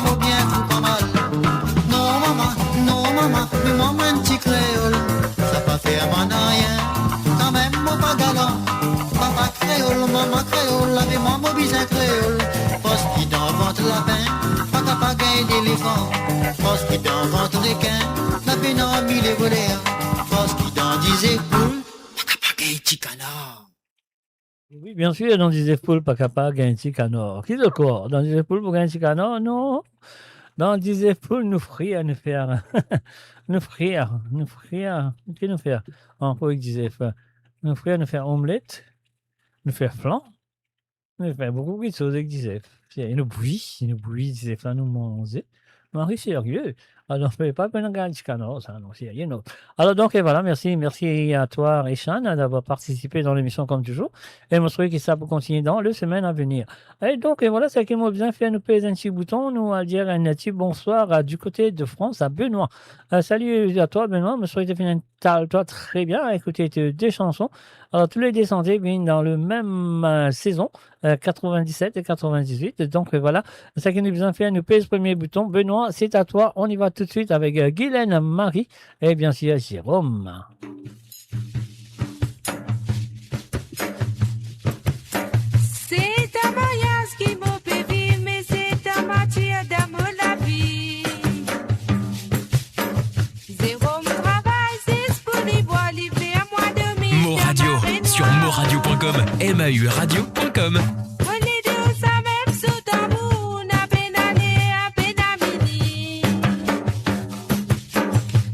S22: vaut bien fou pas mal. Non maman, mais maman un petit créole, ça pas fait à mon rien, quand même moi pas galant. Papa créole, maman créole, avec maman bizarre créole, parce qu'il dans ventre lapin, pas capable gagner d'éléphant, parce qu'il dans ventre requin, la peine en mille et volaire, parce qu'il dans 10 épaules, pas capable gagner petit canard.
S1: Oui, bien sûr, dans des épaules, pas capable de gagner un petit canard. Qui de quoi? Dans des épaules, pour gagner un petit canard? Non. Dans des épaules, nous frire, nous faire. Nous frire. Qu'est-ce que nous faire? En quoi ils disaient? Nous frire, nous faire omelette, nous faire flan, nous faire beaucoup de choses qu'ils disaient. Nous bouillis, disaient flan, nous manger. Marie, sérieux. Alors, on ne peut pas prendre un petit canard, ça, non, c'est rien d'autre. Alors, donc, et voilà, merci à toi, Richan, d'avoir participé dans l'émission comme toujours. Et je souhaite que ça peut continuer dans les semaines à venir. Et donc, et voilà, c'est qui m'a bien fait nous payer un petit bouton, nous à dire un petit bonsoir du côté de France à Benoît. Salut à toi, Benoît. Je souhaite finir toi très bien à écouter des chansons. Alors, tous les descendés viennent dans le même saison, 97 et 98. Donc, voilà, c'est qui nous bien fait nous payer ce premier bouton. Benoît, c'est à toi. On y va tout de suite avec Guylaine Marie et bien sûr Jérôme.
S13: C'est un voyage qui m'a fait vivre, mais c'est un matière d'amour la vie. Jérôme travaille, c'est disponible, livré à moi de mille.
S5: Mo Radio sur moradio.com, MAU-radio.com.
S13: On est deux, ça même sous tambour, à peine année, à peine à midi.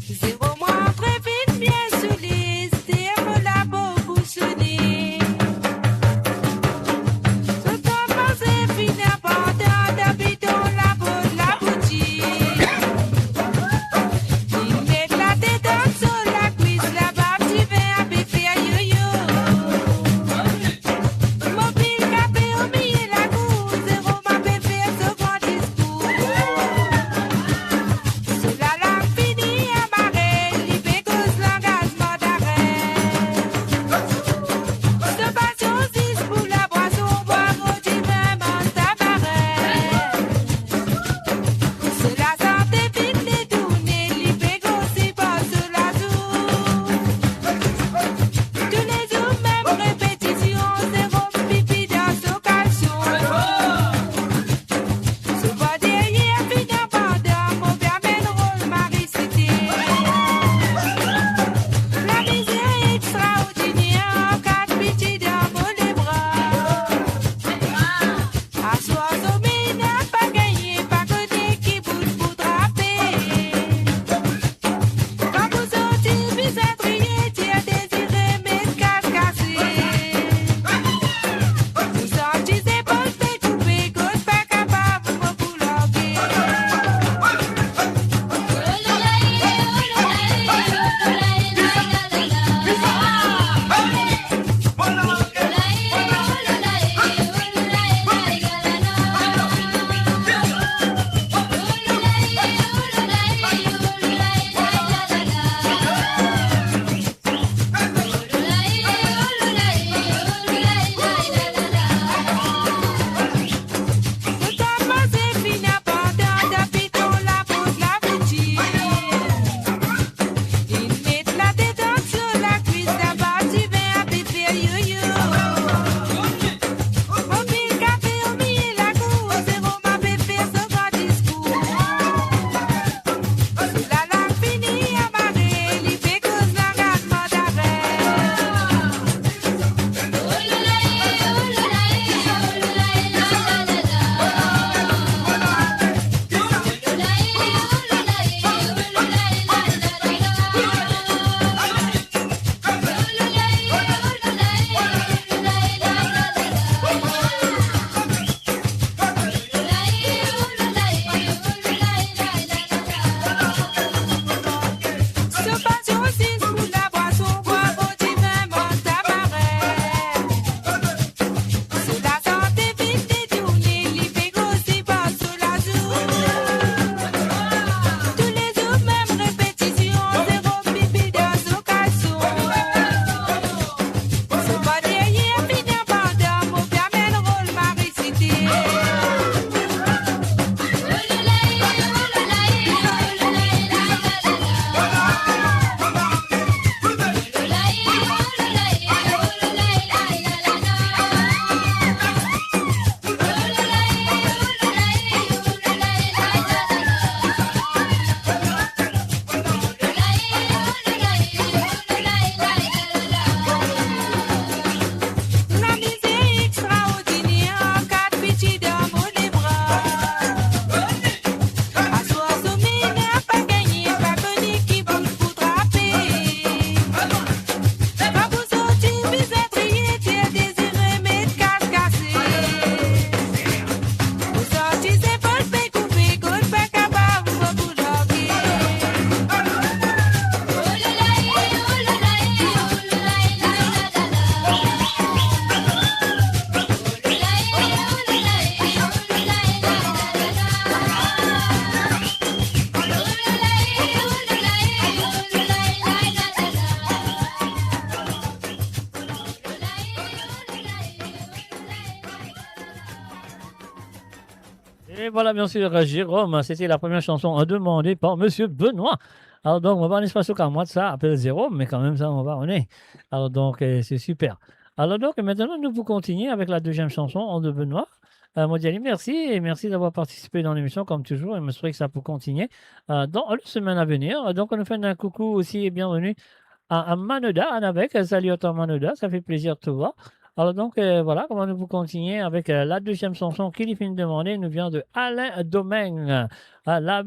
S13: Zéro mois, très vite, bien soulé, c'était un la beau bouchonné. Tout en pensée, fini à portant, d'habitons la bonne, la boutique. Il met la tête en dessous, la cuisse, la barbe, tu viens à biffer à yo-yo. Mobile, café,
S1: Et voilà, bien sûr, Jérôme, c'était la première chanson demandée par Monsieur Benoît. Alors donc, on va pas espace qu'à moi de ça, appelle Jérôme, mais quand même ça, on est. Alors donc, c'est super. Alors donc, maintenant, nous vous continuer avec la deuxième chanson de Benoît. Modiali, merci et merci d'avoir participé dans l'émission comme toujours. Et je me souhaite que ça peut continuer dans la semaine à venir. Donc, on nous fait un coucou aussi et bienvenue à Manoda, avec. Salut à toi, Manoda, ça fait plaisir de te voir. Alors donc, voilà, comment nous vous continuer avec la deuxième chanson qui lui finit de demander, nous vient de Alain Domingue. Alain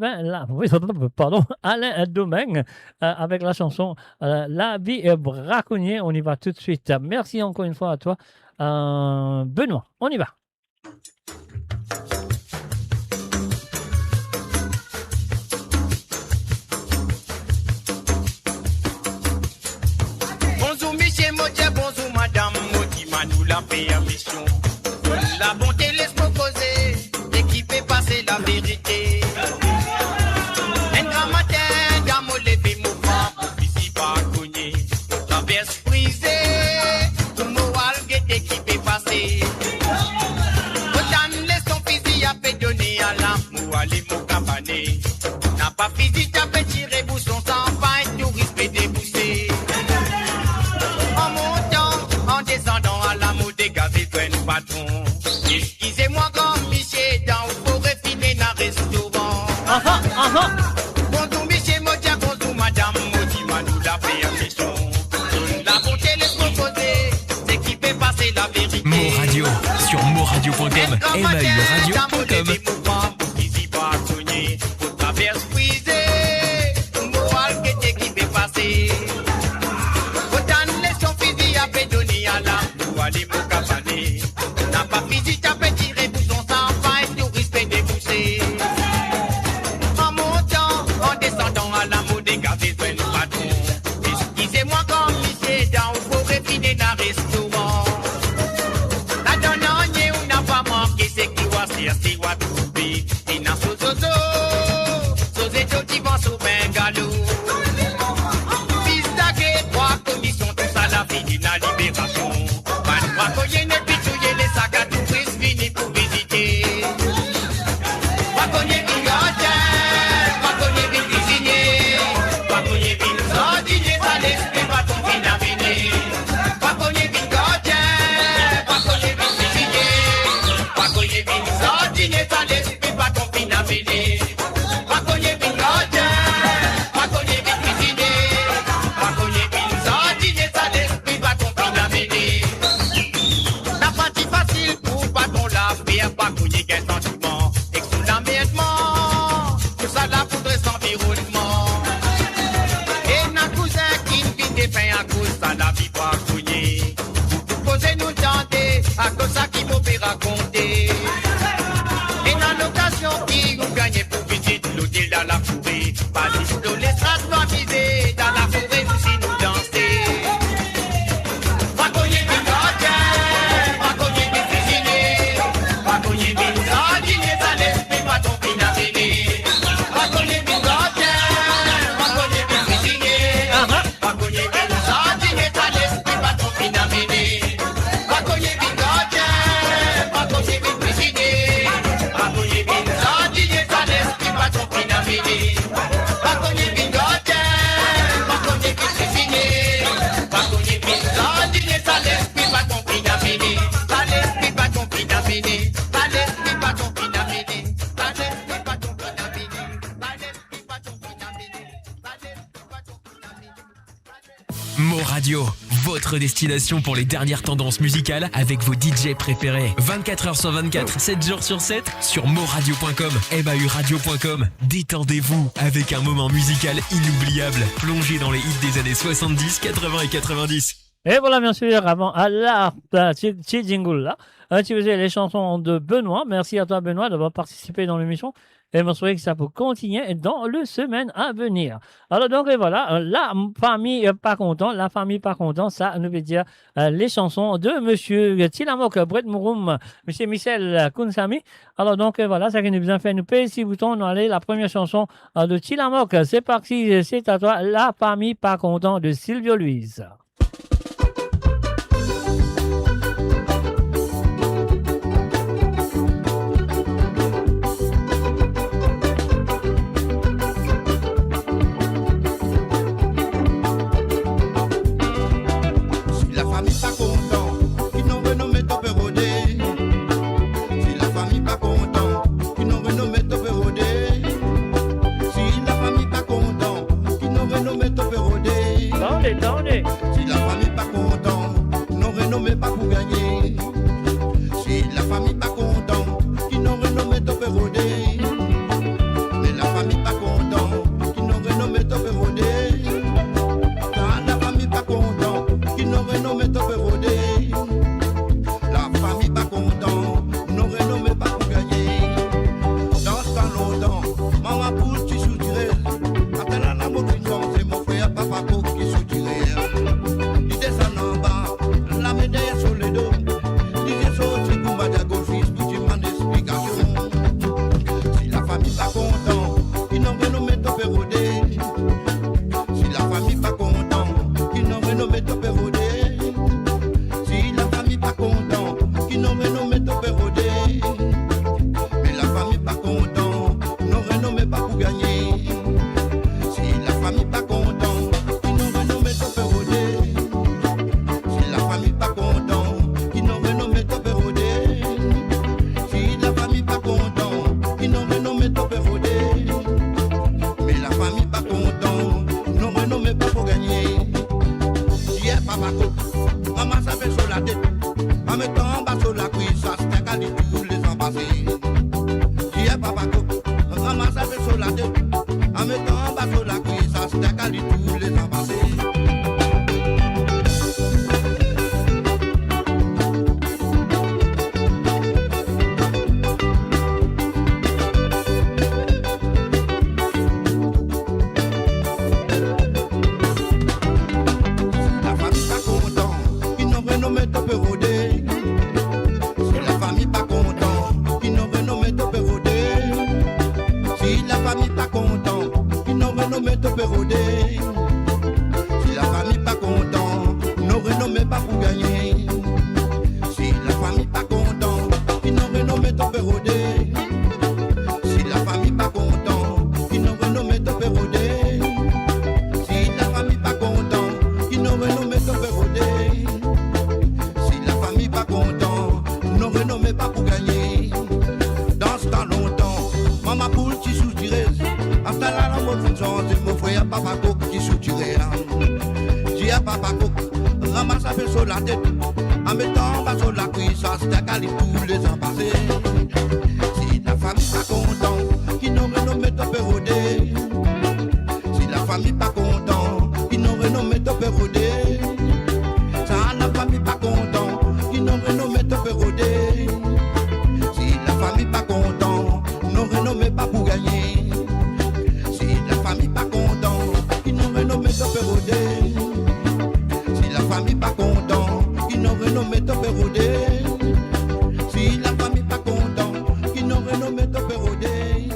S1: Domingue avec la chanson La vie est braconnier. On y va tout de suite. Merci encore une fois à toi, Benoît. On y va.
S9: Bonjour monsieur Modia, bonjour madame Modi, Manou la permission. La bonté laisse proposer, l'équipe est passée la vérité. Un grand matin, gamme levé mon frère, ici pas cogné. La verse brisée, tout moral l'équipe est passée. Autant laisse son fusil à fait donner à l'amour, aller mon cabané. N'a pas fusil, t'as fait tirer bousson sans faille, tout risque débousser. En montant, en descendant à la mode des gazés, toi nous patron. Excusez-moi comme Michel dans le forêt filer dans le restaurant. Bonjour Michel Modia, bonjour madame Modi, Manou la permission. La bonté les proposer, c'est qui peut passer la vérité.
S5: Mo Radio, sur moradio.com, MAURadio.com.
S9: Ici pas cogné, pour traverse brisé, moral qui peut passer. Autant laisse son fusil à fait donner à l'âme, pour aller mon cabané. N'a pas fusil, t'as fait tirer bouson sans faille, tout risque débousser. En montant, en descendant à la mode des gazés, toi nous patron. Excusez-moi comme Michel dans le forêt filer dans le restaurant. La donne on n'a pas manqué, c'est qui va c'est va trouver. Et n'a sozo, sozo qui vont sous bengalo. Fils d'aguet, trois conditions, tout ça la vie d'une libération. Pas de braconnier, ne pitouiller les sacs à touristes finis pour visiter. Braconnier bigotin, braconnier vin cuisinier, braconnier vin sardinier, ça l'esprit va ton fin à venir. Braconnier bigotin, braconnier vin cuisinier, braconnier vin sardinier, ça l'esprit va ton fin à venir. Braconnier bigotin, braconnier vin cuisinier, braconnier vin sardinier, ça l'esprit va ton fin à venir. La partie facile pour pas ton la faire, braconnier qu'un sentiment, et que sous l'amènement, tout ça la poudre sans environnement. Et n'a cousin qui ne vit des pains à cause ça la vie pas cogné. Vous posez nous tenter, à cause ça qui vous fait raconter. Et dans l'occasion qui vous gagnez pour visiter l'hôtel dans la forêt, pas d'islo, les strates doivent viser, dans la forêt vous si nous danser. Braconnier bigotin, braconnier bien cuisiné, braconnier bien sardinier, ça l'esprit pas ton fin à venir. Braconnier bigotin, braconnier bien cuisiné, braconnier bien sardinier, ça l'esprit pas ton fin à venir. Braconnier bigotin, braconnier bien cuisiné, braconnier bien sardinier, ça l'esprit pas ton fin à venir. Braconnier bigotin, braconnier bien cuisiné, braconnier bien sardinier, ça l'esprit pas ton fin à venir. Ça l'esprit pas ton fin à venir. Ça l'esprit pas ton fin à venir. Ça l'esprit pas ton fin à venir. Ça l'esprit pas ton fin à venir. Ça l'esprit pas ton fin à venir.
S5: Mo Radio, votre destination pour les dernières tendances musicales avec vos DJ préférés. 24h sur 24, 7 jours sur 7 sur moradio.com, MAURadio.com. Détendez-vous avec un moment musical inoubliable, plongé dans les hits des années 70, 80 et 90.
S1: Et voilà, bien sûr, avant à la petit jingle là, tu faisais les chansons de Benoît. Merci à toi, Benoît, d'avoir participé dans l'émission. Et je me souhaite que ça peut continuer dans le semaine à venir. Alors donc, et voilà, la famille pas content, ça nous veut dire les chansons de Monsieur Tilamok Brett Mouroum, Monsieur Michel Kounsami. Alors donc, voilà, ça qui nous a fait nous payer 6 boutons. On allait la première chanson de Tilamok. C'est parti, c'est à toi, la famille pas content de Sylvio Louise.
S11: famille pas content, qui n'ont renommé top rodé. Si la famille pas content, qui n'ont renommé top rodé. Si la famille pas content, qui n'ont renommé top rodé.
S1: Attendez.
S11: Si la famille pas content, n'ont renommé pas pour gagner. Si la famille pas content, qui n'ont renommé top rodé. Mais la famille pas content, qui n'ont renommé top rodé. Quand la famille pas content, qui n'ont renommé top rodé. La famille pas content, n'ont renommé pas pour gagner. Dans ce temps longtemps, maman pousse qui soutiré. Après la l'amour d'une chance, c'est mon frère papa qui soutiré. Il descend en bas, la médaille sur le dos. Il est sorti pour ma golfiste pour dire mon explication. Si la famille pas content, ils n'ont renommé top rodé. Si la famille pas content, ils n'ont renommé top rodé. Si la famille pas content, ils n'ont renommé top rodé. Mais la famille pas content, n'ont renommé pas pour gagner. Si la famille pas content, ils n'ont renommé top rodé. Si la famille pas content, ils n'ont renommé top rodé. Si la famille pas content, ils n'ont renommé top rodé. Mais la famille pas content, n'ont renommé pas pour gagner. Hier papa coco, maman s'appelle sur la tête. En mettant en bas sur la cuisse, ça se t'égale tous les ans passés. Hier papa coco, maman s'appelle sur la tête. En mettant en bas sur la cuisse, ça se t'égale tous les ans passés. La famille pas content, ils n'ont renommé top rodé. Si la famille pas content, ils n'ont renommé top rodé. Si la famille pas content, ils n'ont renommé top rodé. Si la famille pas content, n'ont renommé pas pour gagner. Si la famille pas content, ils n'ont renommé top rodé. Si la famille pas content, ils n'ont renommé top rodé. Si la famille pas content, ils n'ont renommé top rodé. Si la famille pas content, n'ont renommé pas pour gagner. Dans ce temps longtemps, maman poule qui soutiré. Après la bonne chance, c'est mon frère papa coco qui soutiré. Dis à papa coco, ramasse un peu sur la tête. En mettant en bas sur la cuisse, ça se t'égale tous les ans passés. Si la famille pas content, ils n'ont renommé top rodé. Si la famille pas content, ils n'ont renommé top rodé. Ça la famille pas content, ils n'ont renommé top rodé. Si la famille pas content, n'ont renommé pas pour gagner. Si la famille pas content, ils n'ont renommé top rodé. Si la famille pas content, ils n'ont renommé top rodé. Si la famille pas content, ils n'ont renommé top rodé.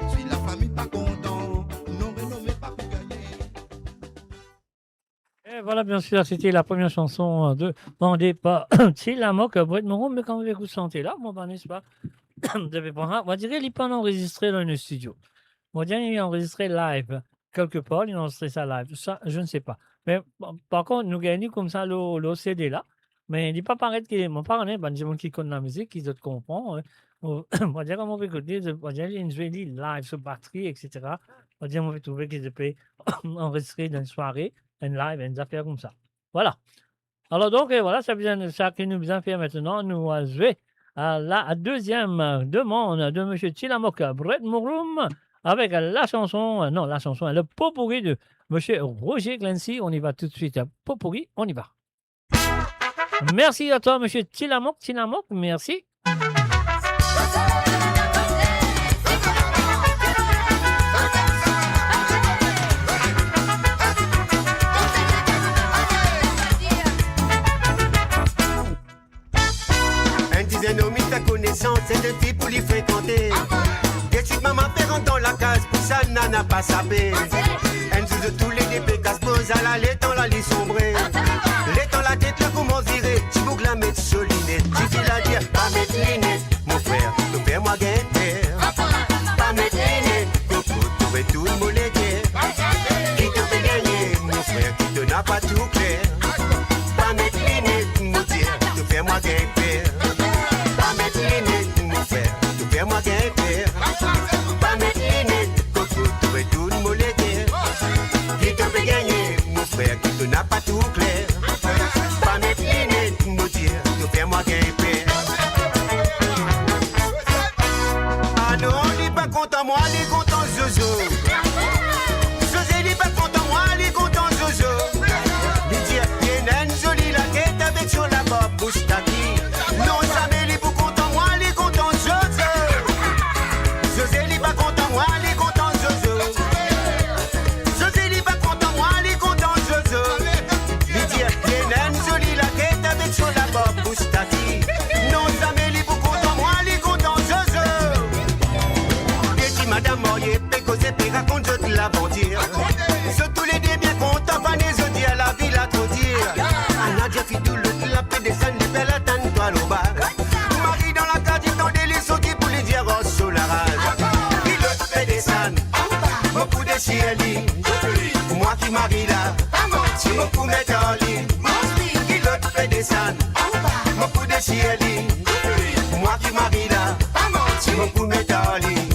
S11: Si la famille pas content, n'ont renommé pas pour gagner.
S1: Et voilà, bien sûr, c'était la première chanson de Bandé par Tilamok, Brett Moreau. Mais quand vous écoutez chanter là, moi, ben, n'est-ce pas, vous devez prendre, on dirait qu'il n'est pas enregistré dans le studio. On dirait qu'il est enregistré live. Quelque part, il a enregistré ça live. Ça, je ne sais pas. Mais par contre, nous gagnons comme ça le CD là. Mais il ne dit pas paraître qu'il est mon parent, ben, des gens qui connaissent la musique, qui se comprennent. On va dire comment on peut écouter, on va dire qu'il y a une jolie live sur batterie, etc. On va dire qu'on peut trouver qu'ils peuvent enregistrer dans une soirée, une live, une affaire comme ça. Voilà. Alors donc, voilà, ça que nous allons faire maintenant. Nous allons jouer à la deuxième demande de M. Tilamok Brett Mouroum avec la chanson, le pot-pourri de M. Roger Clancy. On y va tout de suite. Pot-pourri, on y va. Merci à toi, M. Tilamok. Merci.
S14: Un disait non, ta connaissance, c'est une fille pour lui fréquenter. Et suite maman fait rentre dans la case, pour ça n'a pas sapé. Elle joue de tous les dépêts, casse pose à la lait dans la lit sombrée. Lait dans la tête, là comment virer, tu boucles la mettre solinette. Tu fais la dire, pas mettre l'inette, mon frère, nous fais moi guetter. Pas mettre l'inette, coco, tu fais tout le mollet. Qui te fait gagner, mon frère, qui te n'a pas tout clair. Pas avec sur la bob bouche taki. Non, jamais les pour content, moi les content Jojo. José les pas content, moi les content Jojo. José les pas content, moi les content Jojo. Lui dire Yénen jolie la tête avec sur la bob bouche taki. Non, jamais les pour content, moi les content Jojo. Et si madame Morier peut causer, peut raconter toute l'aventure. Surtout les deux bien contents, pas les autres à la ville à trop dire. Nadia fit tout le la paix des scènes, des belles attentes, toi l'au bar. Marie dans la carte, il tend des lissons qui pour les dire oh, sous la rage. Il le fait des scènes, beaucoup de chiennes. Moi qui marie là, beaucoup mettre en ligne. Il le fait des scènes, beaucoup de chiennes. Moi qui marie là, beaucoup mettre en ligne.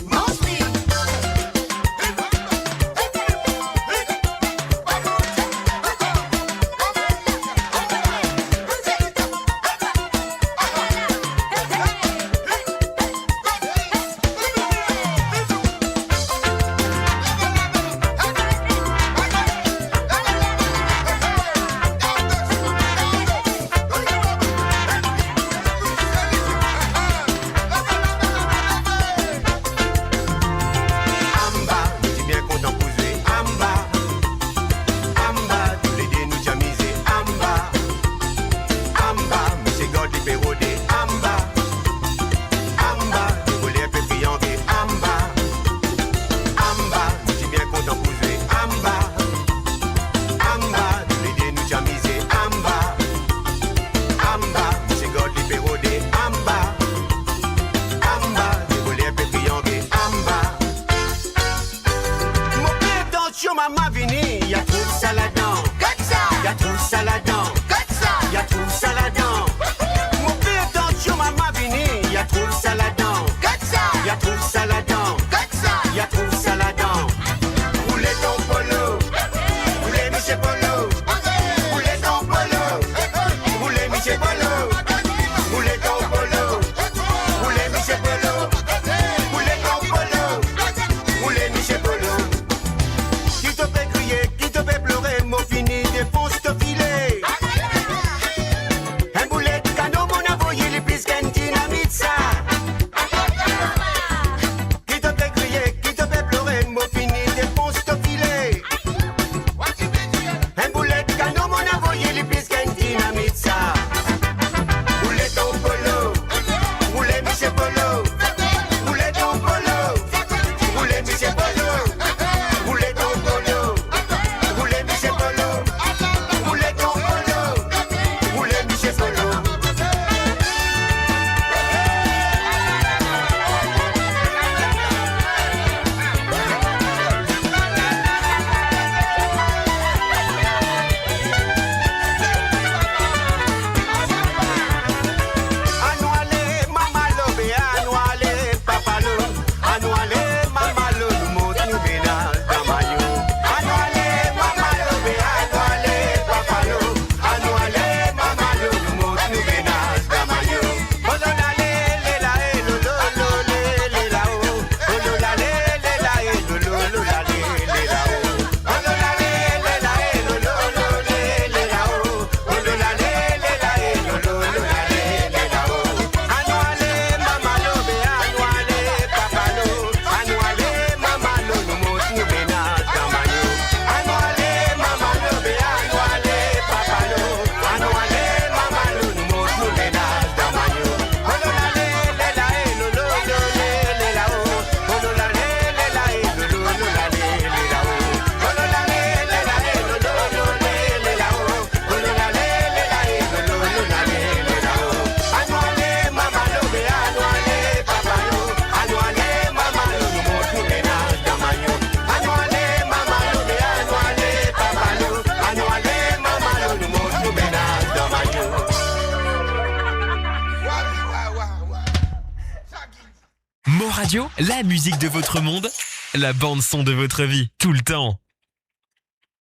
S5: Radio, la musique de votre monde, la bande son de votre vie, tout le temps.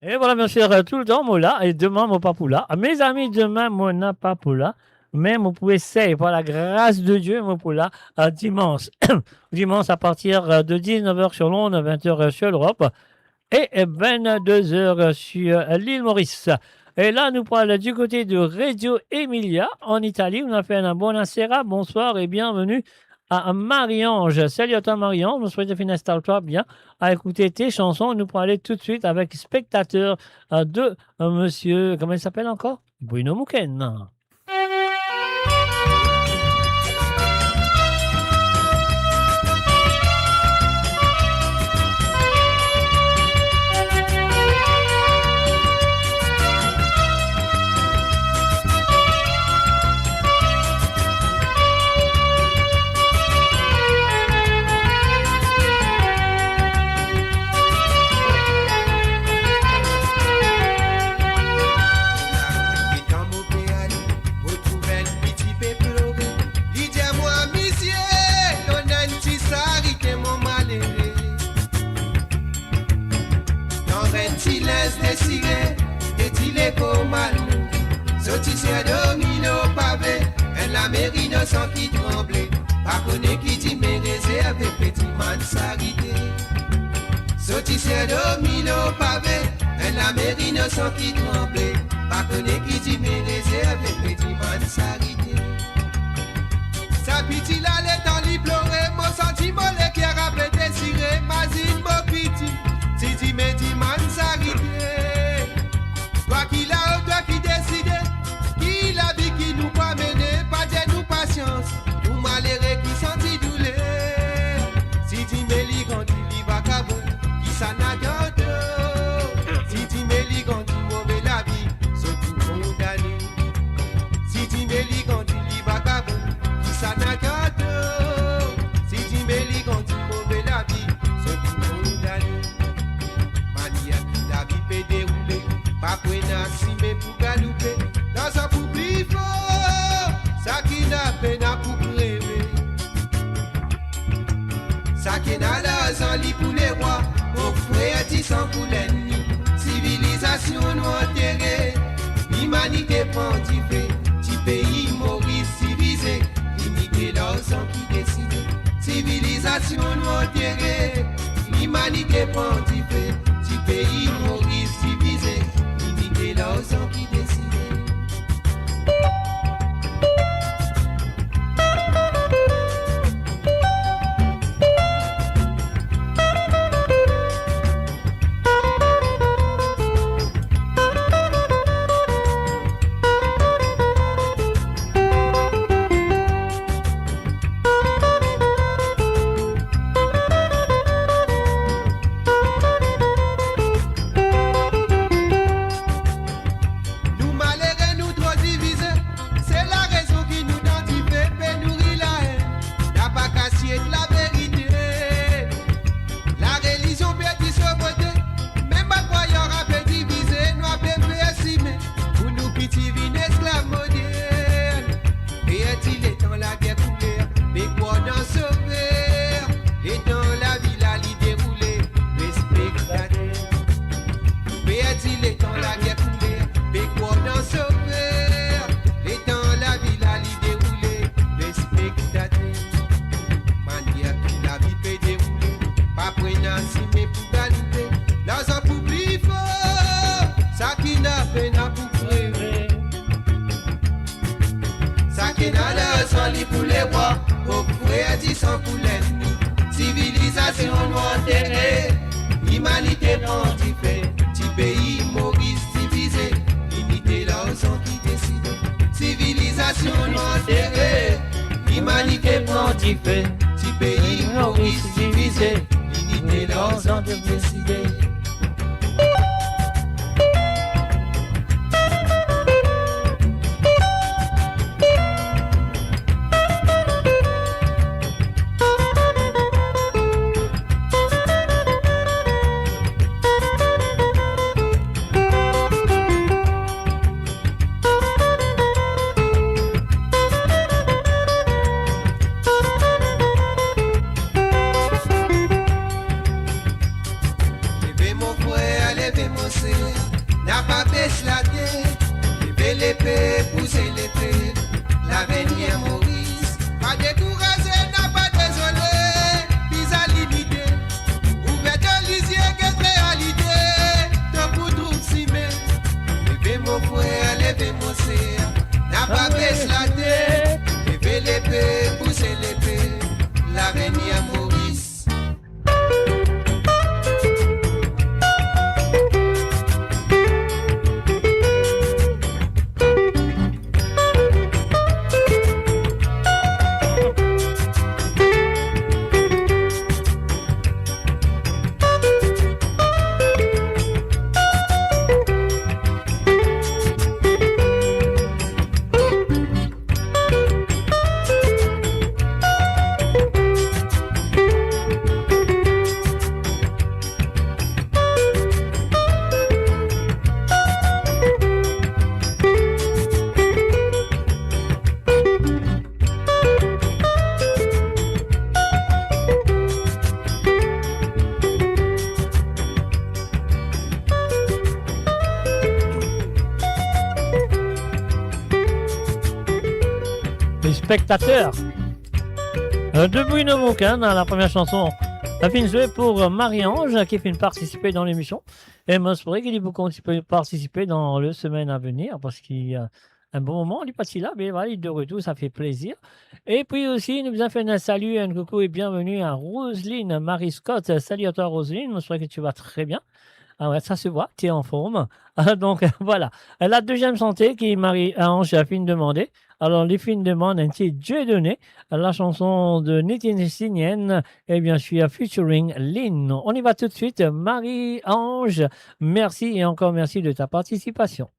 S1: Et voilà, bien sûr, tout le temps, moi là, et demain, mon papou là. Mes amis, demain, mon n'a pas pour là. Mais vous pouvez essayer, par la grâce de Dieu, mon pour là, dimanche. Dimanche à partir de 19h sur Londres, 20h sur l'Europe. Et 22h sur l'île Maurice. Et là, nous parlons du côté de Reggio Emilia, en Italie. On appelle un buonasera, bonsoir et bienvenue à Marie-Ange. Salut à toi, Marie-Ange. On souhaite que installe-toi bien à écouter tes chansons. Nous pourrons aller tout de suite avec spectateur de monsieur, comment il s'appelle encore? Bruno Muken.
S21: Désiré, est-il mal Sortissez domino pavé, et la mairie ne sent qui tremblait. Pas connaît qui dit mais réservé, petit man s'arrêter. Sortissez domino pavé, et la mairie ne sent qui tremblait. Pas connaît qui dit mais réservé, petit man s'arrêter. Sa piti la l'étant li pleurer, mon sentiment le qui a rappelé désiré, mazine mon piti. Si tu me dis man s'arrêter. Toi qui l'a, toi qui décide, qui la vie qui nous va mener, pas de nous patience, nous malheureux qui sentit douleur. Si tu me lis quand tu lis vagabond, qui s'en a gâteau. Si tu me lis quand tu mauvais la vie, sauf tout condamné. Si tu me lis quand tu lis vagabond, qui s'en a gâteau. Si tu me lis quand tu mauvais la vie, sauf tout condamné. Mania qui la vie peut dérouler. Pas pour mais pour galouper, dans un public fort, ça qui n'a peine à pour rêver. Ça qui n'a l'argent lit pour les rois, au frère sans pour l'ennemi. Civilisation nous enterrée, l'humanité prend du fait, du pays Maurice civilisé, limiter l'argent qui décide. Civilisation nous enterrée, l'humanité prend du fait, du pays Maurice civilisé. Et l'ensemble qui décide. Civilisation nous enterrée, humanité prend du fait, du pays Maurice divisé, limiter l'ensemble qui décide. Civilisation nous enterrée, humanité prend du fait, du pays Maurice divisé, limiter l'ensemble qui décide.
S1: les spectateurs. De Bruno Mocan, la première chanson, la fin jouée pour Marie-Ange qui fait participer dans l'émission. Et moi, c'est vrai qu'il peut participer dans les semaines à venir parce qu'il y a un bon moment, il est parti là, mais voilà, il est de retour, ça fait plaisir. Et puis aussi, nous avons fait un salut, un coucou et bienvenue à Roselyne Marie Scott. Salut à toi, Roselyne, je crois que tu vas très bien. Ah ouais, ça se voit, tu es en forme. Donc voilà. La deuxième santé qui Marie-Ange a fait une demande. Alors, les filles demandent un petit Dieu donné, la chanson de Nitine Sinienne, et bien sûr, featuring Lynn. On y va tout de suite. Marie-Ange, merci et encore merci de ta participation.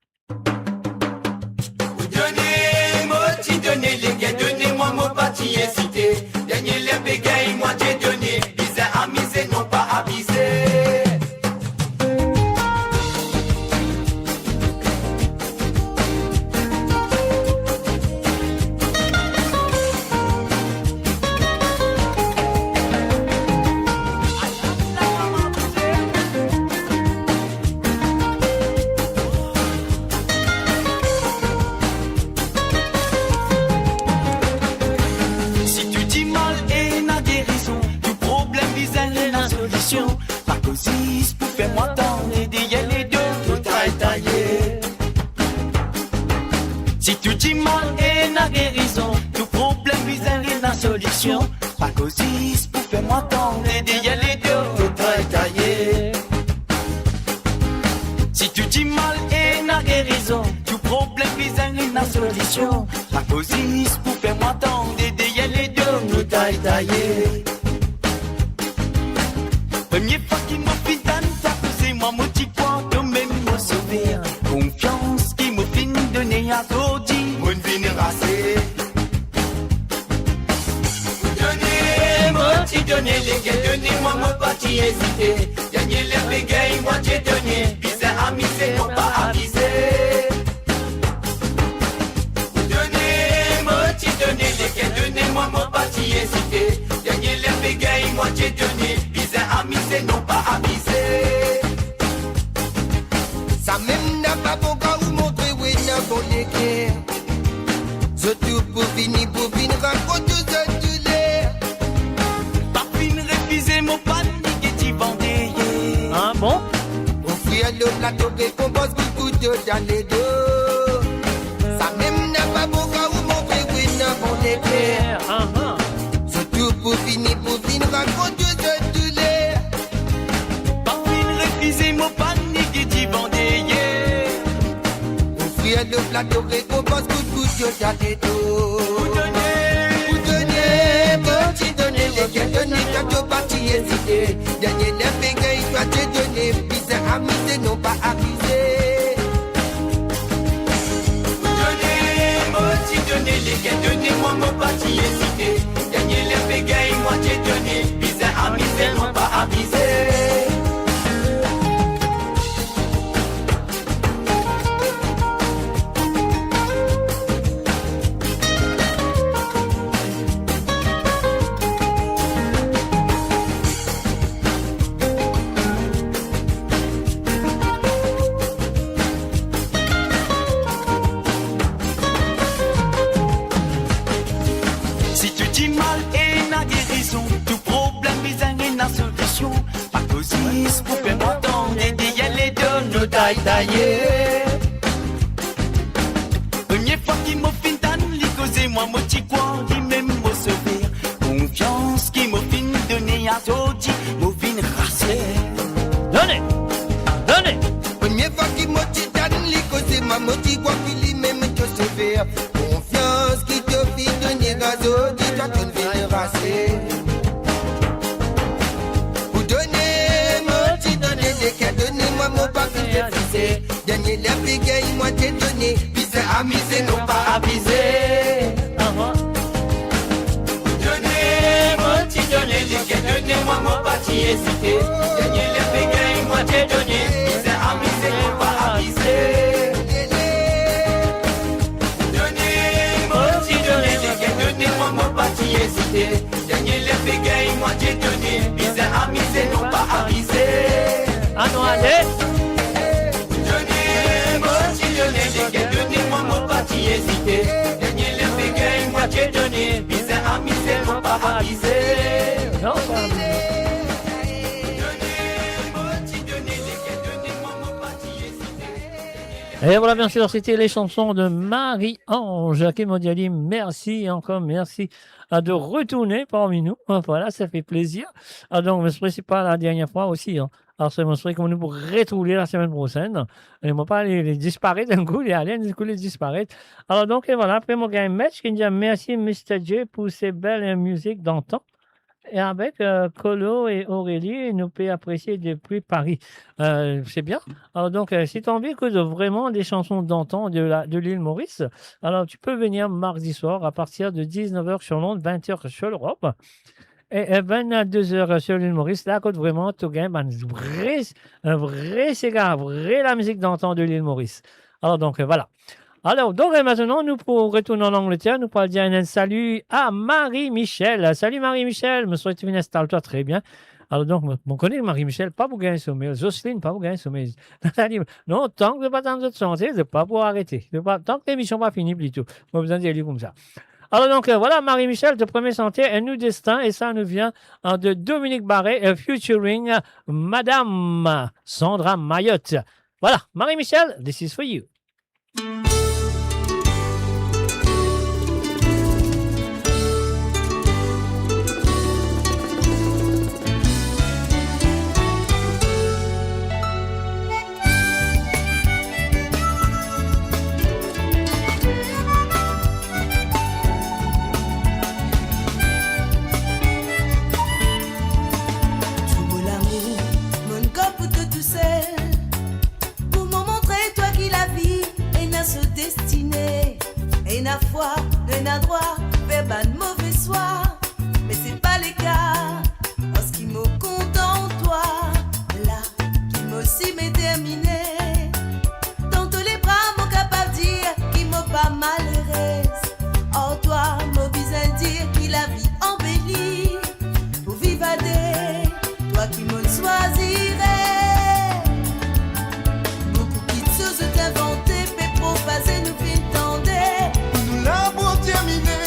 S9: Donnez-moi mon parti incité. Dernier les bégaye, moi j'ai donné. Bizarre amusé, non pas avisé.
S16: Pas causis pour faire moi tant aider les deux tout tailler. Si tu dis mal et n'a guérison, tout problème bizarre et la solution. Pas causis pour faire moi tant aider les deux tout tailler. Si tu dis mal et n'a guérison, tout problème bizarre et la solution. Pas causis pour faire moi tant aider les deux tout tailler. Premier fois qui m'a fait ça c'est moi mon petit point de même me sauver. Confiance qui m'a fait donner à Todi, mon vénération. Donnez les gars, donnez-moi mon parti hésité. Gagner les bégaye, moi j'ai donné. Bizarre amusé, non pas avisé. Donnez les gars, donnez-moi mon parti hésité. Gagner les bégaye, moi j'ai donné. Amusé, non pas avisé.
S2: Ça même n'a pas bon cas ou montrer où il n'a pas l'équerre. Je tout pour finir, raconte tout ce tu l'es.
S16: Pas fin réviser mon panique et t'y vendais.
S1: Ah bon?
S2: Offrir le plateau récompense beaucoup de dans les deux. Ça même n'a pas bon cas ou montrer où il n'a pas l'équerre. Je tout pour finir, raconte tout ce tu l'es.
S16: Mon panique et t'y vendais.
S2: Offrir le plateau récompense coup de dans les dos. Vous donnez, petit donner les gars, donner quand tu parti hésiter. Dernier les bégaye, toi t'es donné. Bizarre amusé, non pas avisé.
S16: Vous donnez les gars, donnez-moi mon parti hésiter. Dernier les bégaye, moi t'es donné. Bizarre amusé, non pas avisé. Si tu dis mal et n'a guérison, tout problème bizarre et n'a solution. Pas causis pour faire moi tant aider les deux nous tailler. Première fois qu'il m'a fin d'an, li causer moi mon petit coin, qui même me sauver. Confiance qui m'a fin donner à Todi, m'a fin rasser.
S1: Donnez!
S2: Première fois qu'il m'a dit d'an, li causer moi mon petit coin, qui lui même te sauver. Confiance qui te fit donner à Todi, toi tu ne viens rasser. Vous donnez, mon petit donner des cas, donnez-moi mon papier défisé. Dernier les bégaye, moi t'ai donné. Bizarre amusé, non pas avisé.
S16: Donnez-moi mon parti hésité. Gagner les bégaye, moi t'ai donné. Bizarre amusé, non pas avisé. Donnez-moi mon parti hésité. Gagner les bégaye, moi t'ai donné. Bizarre amusé, non pas avisé.
S1: Ah non, allez!
S16: Donnez-moi mon parti hésité. Gagner les bégaye, moi t'ai
S1: Et voilà, bien sûr, c'était les chansons de Marie-Ange. Kim Diali, merci encore, merci de retourner parmi nous. Voilà, ça fait plaisir. Donc, c'est pas la dernière fois aussi. Alors, c'est mon souhait qu'on nous pour retrouver la semaine prochaine. Et moi, pas les disparaître d'un coup, les aliens, du coup, les disparaître. Alors, donc, et voilà, après, mon gars, match qui dit merci, Mr. J, pour ces belles musiques d'antan. Et avec Colo et Aurélie, nous pouvons apprécier depuis Paris. C'est bien. Alors donc, si tu as envie de vraiment des chansons d'antan de l'île Maurice, alors tu peux venir mardi soir à partir de 19h sur Londres, 20h sur l'Europe. Et 22h sur l'île Maurice, là, quand vraiment, tu gagnes un vrai cigare, vrai la musique d'antan de l'île Maurice. Alors donc, voilà. Alors, donc, maintenant, nous pour retourner en Angleterre, nous pourrons dire un salut à Marie-Michel. Salut Marie-Michel, me souhaite une installe-toi très bien. Alors, donc, on connaît Marie-Michel, pas pour gagner sommeil. Jocelyne, pas pour gagner sommeil. Non, tant que tu pas dans notre santé, c'est pas pour arrêter. Tant que l'émission n'est pas finie, plutôt. On a besoin d'y aller comme ça. Alors, donc, voilà, Marie-Michel, de Premier Santé, un nous destin, et ça nous vient de Dominique Barret, featuring Madame Sandra Mayotte. Voilà, Marie-Michel, this is for you.
S18: Destinée et n'a foi, et n'a droit, faire ban mauvais soir, mais c'est pas les cas. Parce qu'il m'a content toi, là, qui m'a aussi déterminé. Dans tous les bras, mon capable de dire qu'il m'a pas malheureuse. Oh toi, m'a besoin de dire qu'il a vie embellie pour vivre à des, toi qui me choisirais. Beaucoup de choses t'inventer. Nous fin tendez.
S11: Nous l'avons terminé,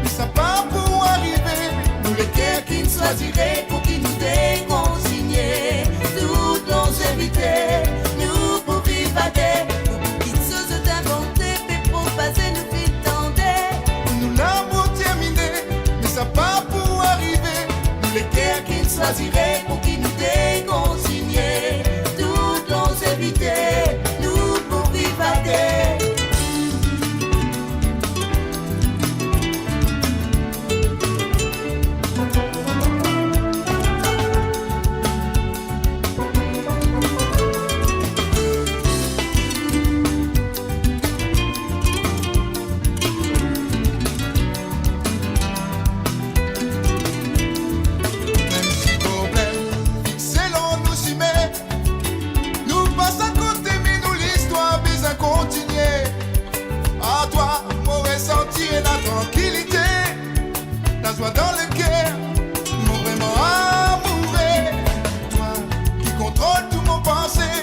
S11: mais ça pas pour arriver.
S18: Nous les cœurs qui nous choisiraient pour qui nous déconsigner. Toutes nos invités, nous pour vivre à des. Beaucoup de choses d'inventer, mais pour passer nous fin tendez.
S11: Nous l'avons terminé, mais ça pas pour arriver.
S18: Nous les cœurs qui nous choisiraient pour qui nous déconsigner. Toutes nos invités, nous pour vivre à des.
S11: Dans le cœur, mon vraiment amoureux. Toi qui contrôle tout mon pensée.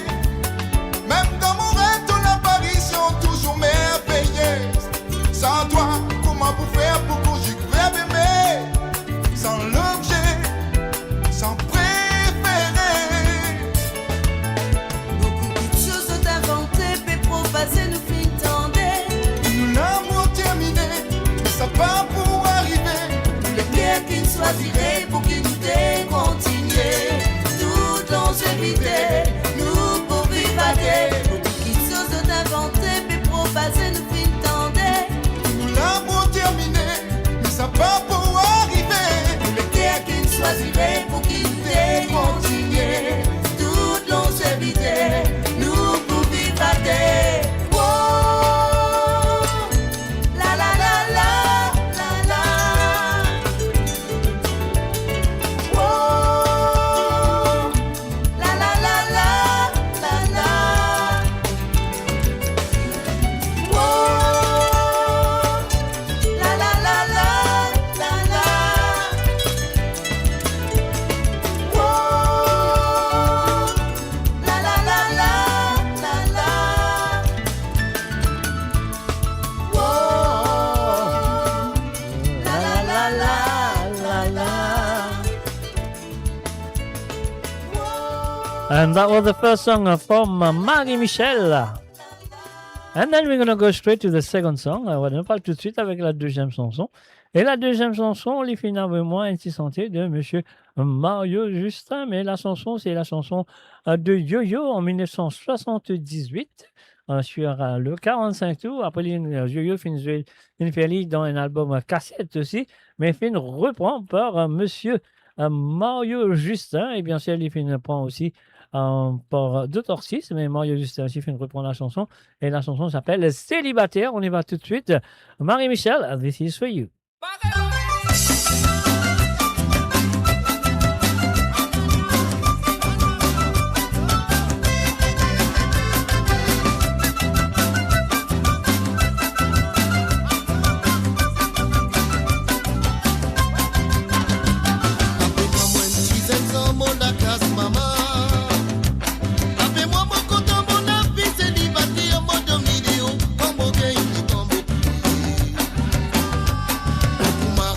S11: Même dans mon rêve, ton apparition toujours merveilleuse. Sans toi, comment vous faire pour conjuguer verbe aimer? Sans l'objet, sans préférer.
S18: Beaucoup de choses d'inventer, mais pour passer nous fin tendez.
S11: Nous l'avons terminé, mais ça pas pour arriver.
S18: Qui nous choisirait pour qui nous décontigner. Toutes nos invités, nous pour vivre à des. Beaucoup de choses d'inventer, mais pour passer nous fin tendez.
S11: Nous l'avons terminé, mais ça pas pour arriver.
S18: Les cœurs qui nous choisirait pour qui nous décontigner. Toutes nos invités, nous pour vivre à des.
S1: And that was the first song from Marie-Michel. And then we're going to go straight to the second song. On parle tout de suite avec la deuxième chanson. Et la deuxième chanson, on les finit avec moi, ainsi santé de monsieur Mario Justin. Mais la chanson, c'est la chanson de Yo-Yo en 1978 sur le 45 tours. Après, Yo-Yo fait dans un album cassette aussi, mais fait reprend par monsieur Mario Justin. Et bien sûr, il prend aussi par d'autres 6, mais Mario Justin aussi reprendre la chanson. Et la chanson s'appelle Célibataire. On y va tout de suite. Marie-Michel, this is for you.
S11: Kuma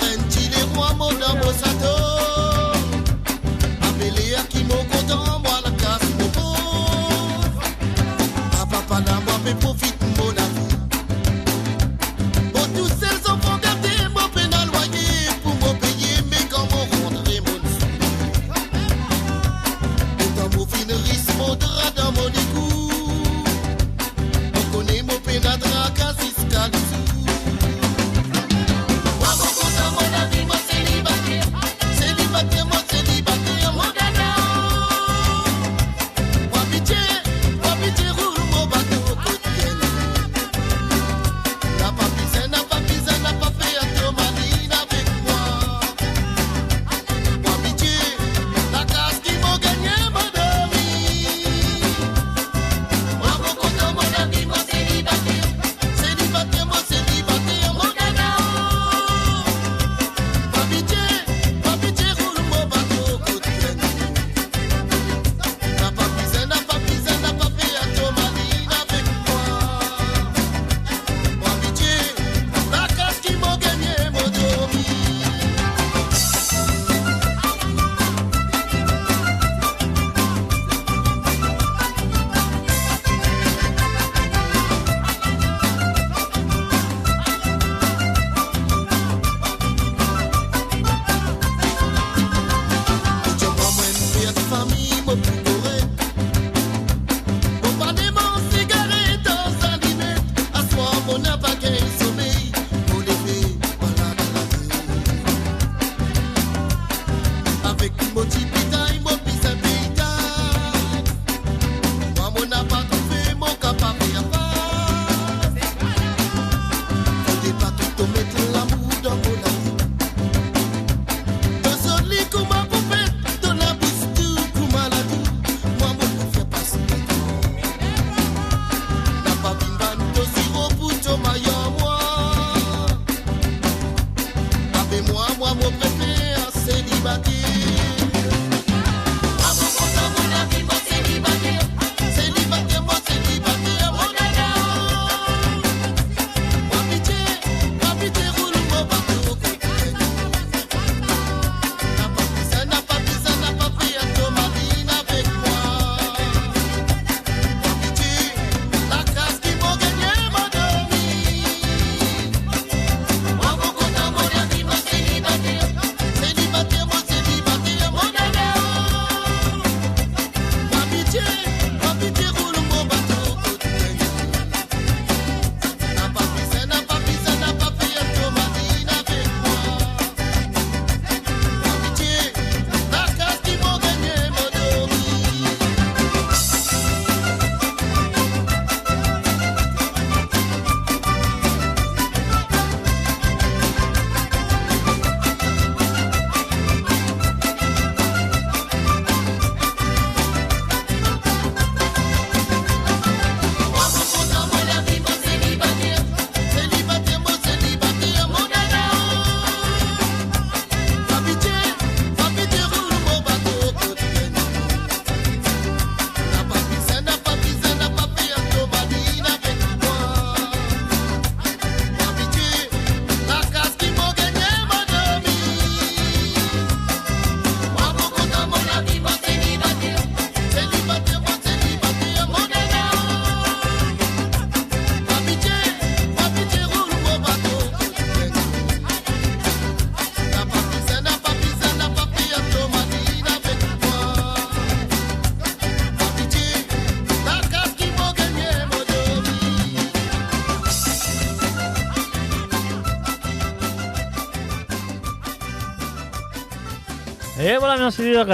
S1: Et voilà, bien sûr,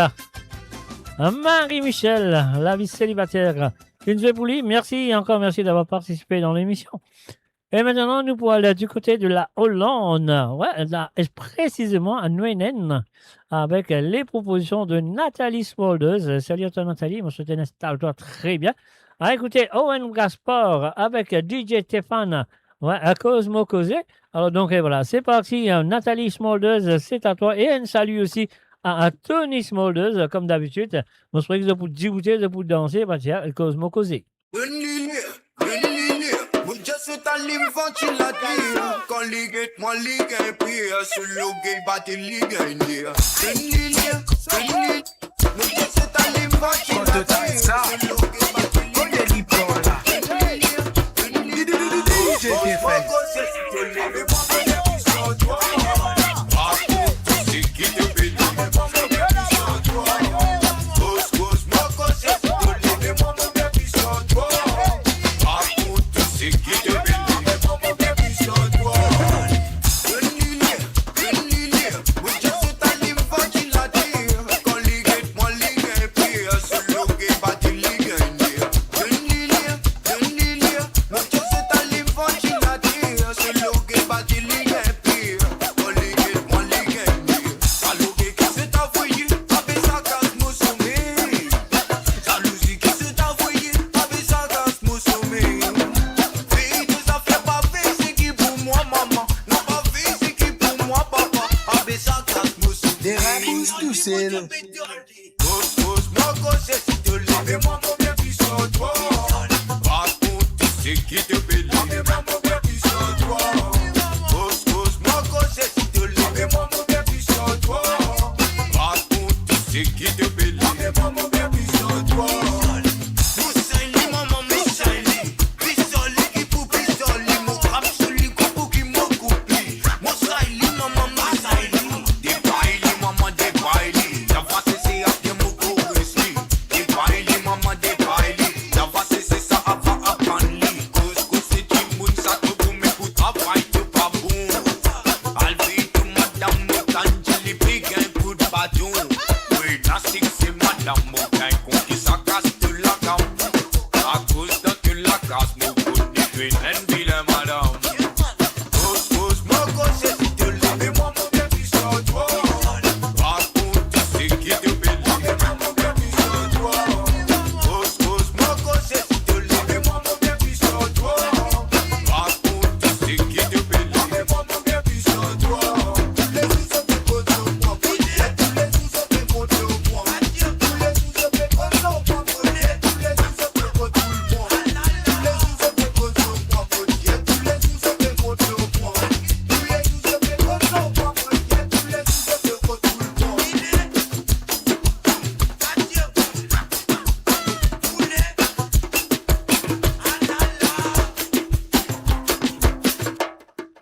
S1: Marie-Michel, la vie célibataire. Une Pouli, merci et encore merci d'avoir participé dans l'émission. Et maintenant, nous pourrons aller du côté de la Hollande, ouais, là, et précisément à Nouenen, avec les propositions de Nathalie Smolders. Salut à toi, Nathalie, moi je t'installe-toi très bien. À écouter Owen Gaspard avec DJ Stéphane, ouais, à Cosmo Cosé. Alors donc, et voilà, c'est parti, Nathalie Smolders, c'est à toi. Et un salut aussi à Tony Smolders, comme d'habitude. Moi je crois que pour discuter, pour danser, bah tiens, Cosmo Cosé.
S21: Just a lim ventilator, con ligue, moi ligue, puis solo gay battle ligue india. Just a lim ventilator, solo gay battle ligue.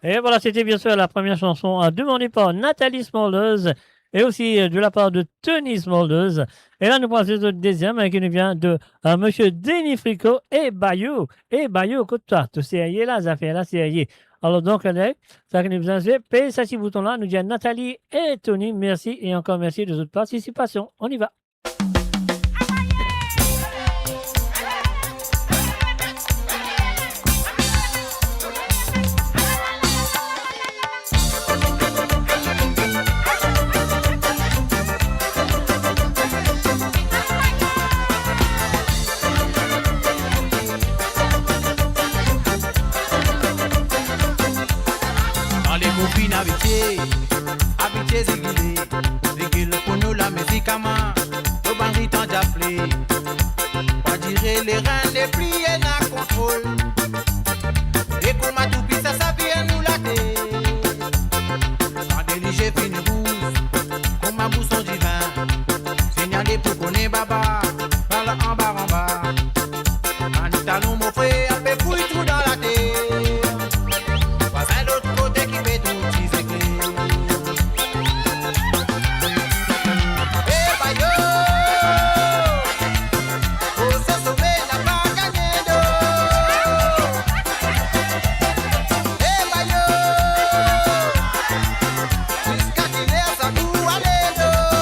S1: Et voilà, c'était bien sûr la première chanson demandée par Nathalie Smolders et aussi de la part de Tony Smolders. Et là, nous passons au deuxième qui nous vient de Monsieur Denis Fricot et Bayou. Et Bayou, écoute-toi, tu sais, là, ça fait là, c'est. Alors donc, allez, ça qui nous vient, c'est payer ça, ce bouton-là, nous dit Nathalie et Tony, merci et encore merci de votre participation. On y va.
S15: Habitué, ziguilé pour nous la musique à main, le bandit tant d'appelé. Pas dire les reins, les plis et la contrôle. Et qu'on m'a tout pis, ça vient nous la thé. Quand déligé fini rouge, comme ma mousson divin. Signalé pour qu'on est baba, par là en bas en bas. En talon mon frère, fait fouille tout dans la terre. Pas à l'autre côté qui fait tout.
S21: Jusqu'à qu'il ait sa boue à l'aide.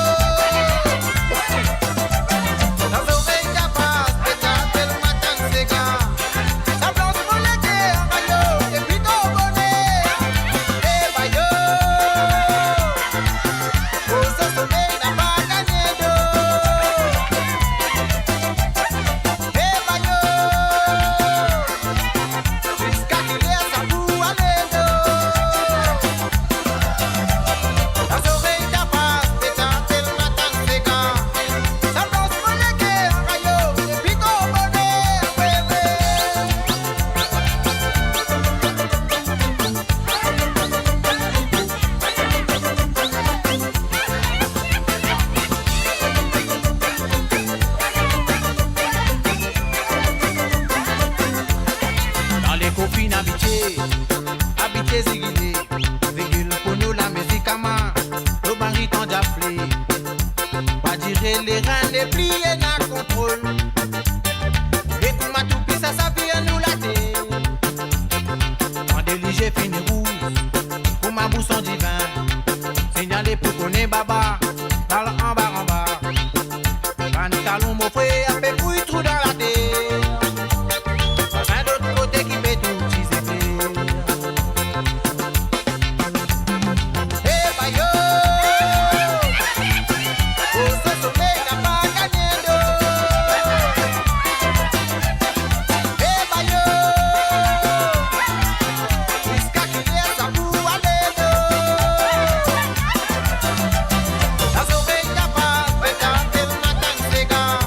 S15: fatigué. Virgule pour nous la musique à main. Nos bandits t'ont d'appelé. Pas dire les reins, les plis et la contrôle. Et pour ma toupie, ça vient nous la terre. En déligé fini rouge. Pour ma bousson divin. Signalé pour qu'on est baba. Parle en bas, en bas. Quand talon mon frère, fait couille trou dans la terre. Un d'autre côté qui fait tout chiser. Eh bah yo, pour ce sommet n'a pas gagné d'eau. Eh bah yo, jusqu'à qu'il y ait sa boue à l'eau. La soirée n'a pas fait tenter le matin de ses gars.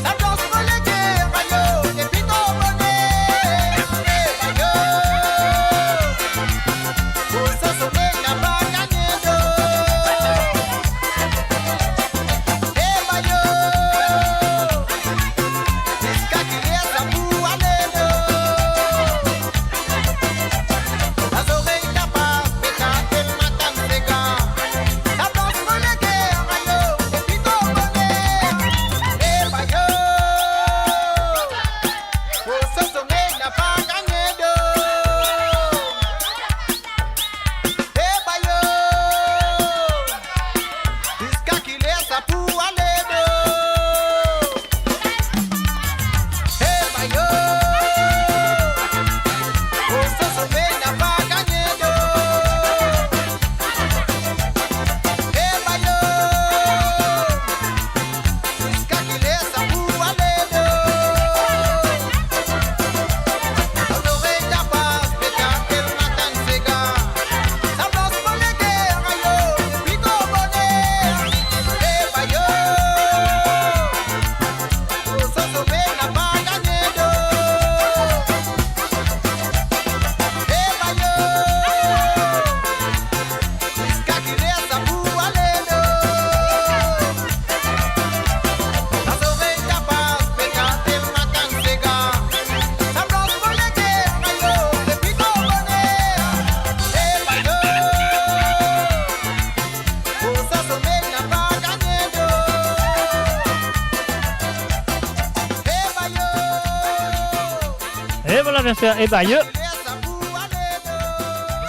S15: La danse reléguée, rayo, des pitons bonnets. Eh bah yo, pour ce sommet n'a pas gagné d'eau. Eh bah yo, jusqu'à qu'il y ait sa boue à l'eau. La soirée n'a pas fait tenter le matin de ses gars. La danse reléguée, rayo, des pitons bonnets. Eh bah yo, pour ce sommet n'a pas gagné d'eau. Eh bah yo, jusqu'à qu'il ait sa boue à l'eau. Eh bah yo, pour ce sommet n'a pas gagné d'eau. Eh bah yo, jusqu'à qu'il ait sa boue à l'eau. L'oreille d'Abbas, pétante le matin de ses gars. Sa blanche reléguée, rayo, des pitons bonnets. Eh bah yo, pour se sauver n'a pas gagné d'eau. Eh bah yo, jusqu'à qu'il ait sa boue à l'eau. La soirée d'Abbas, pétante le matin de ses gars. Sa blanche reléguée, rayo, des pitons bonnets. Eh bah yo, pour se sauver n'a pas gagné d'eau. Eh bah yo,
S1: Et voilà, bien sûr, et bah, yo.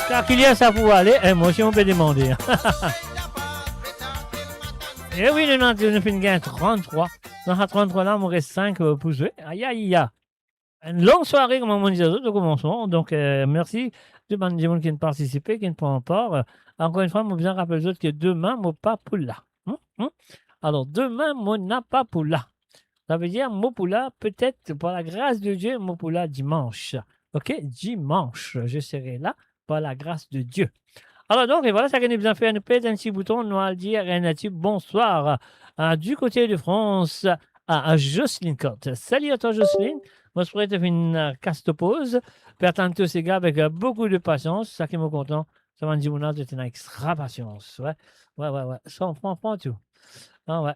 S1: Car qu'il y a ça pour aller, moi aussi on peut demander. Et oui, nous avons fait une gain 33. Dans la 33 là, il me reste 5 pour jouer. Aïe, aïe, aïe. Une longue soirée, comme on disait, nous commençons. Donc, merci de gens qui ont participé, qui ne prennent part. Encore une fois, je bien rappeler les autres que demain, je pas pour là. Alors, demain, je n'ai pas pour là. Ça veut dire, moi pour là, peut-être, par la grâce de Dieu, moi pour là dimanche. Ok, dimanche, je serai là, par la grâce de Dieu. Alors donc, et voilà, ça nous bien fait un petit bouton, nous allons dire un petit bonsoir du côté de France à Jocelyne Cotte. Salut à toi Jocelyne, moi je pourrais te faire une caste pause, pertanto tous ces gars avec beaucoup de patience, ça qui me content, ça m'a dit mon âge de une extra patience, ouais, ça on prend tout. Ah ouais.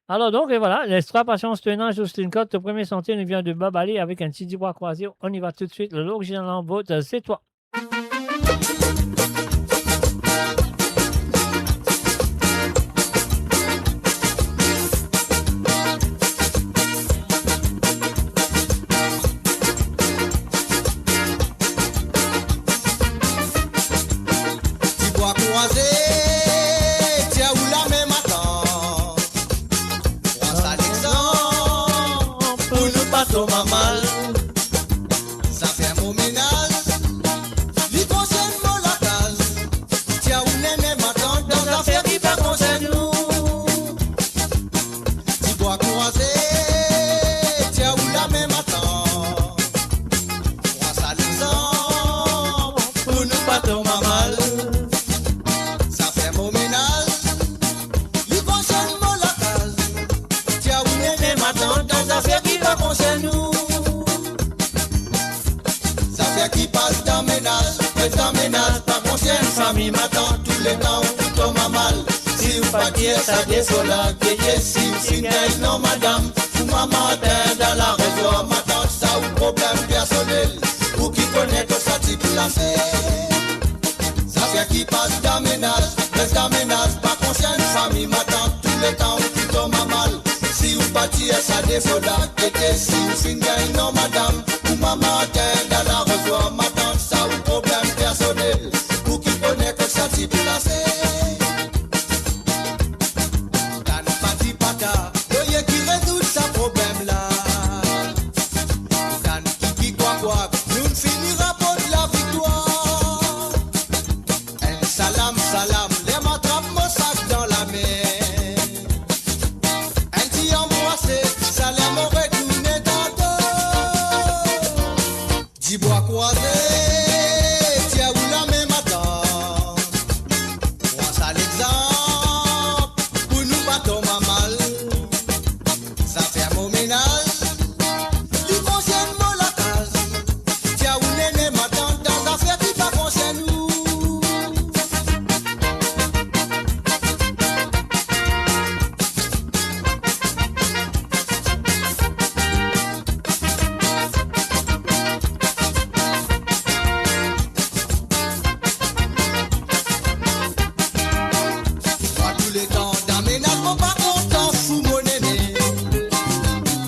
S1: Alors donc, et voilà, l'extra patience tenant Jocelyne Cotte, le premier sentier nous vient de Babalé avec un petit bras croisé, on y va tout de suite, l'original en vote, c'est toi.
S2: Thomas mal, ça fait un moment ménage, lui concerne mon la case, tiens ou n'est m'attend dans l'affaire qui va concerne nous. Tu dois croiser, tiens ou la même attend, on s'allume pour nous pas Thomas mal, ça fait un moment ménage, lui concerne mon la case, tiens ou n'est m'attend dans l'affaire qui va concerne nous. Ça fait qui passe dans ménage, pas conscience, famille m'attend tous les temps, tout tombe mal. Si vous pas qui est ça désola, que si vous signez non madame, ou maman atteint dans la réseau, m'attend ça ou problème personnel, ou qui connaît que ça type la fait. Affaire qui passe d'aménage, reste d'aménage, pas conscient, famille m'attend tous les temps, tout tombe à mal. Si vous parti à sa défaut là, qu'était si vous finissez non madame, ou maman t'aide à la revoir, m'attend ça ou problème personnel, pour qui connaît que ça t'y placé. T'as parti pata, voyez qui résout sa problème là. T'as qui quoi, nous finira pour de la victoire. Un salam, salam, les m'attrape mon sac dans la mer. Un petit embrassé, salam aurait tourné tantôt. Dix bois croisés, tiens où la même attend. Prends ça l'exemple, pour nous battons ma mal. Ça fait mon ménage. Du conseil de la case, tiens où néné m'attend dans l'affaire qui va concerne nous. Pas tous les temps d'aménagement, pas content, fou mon aîné.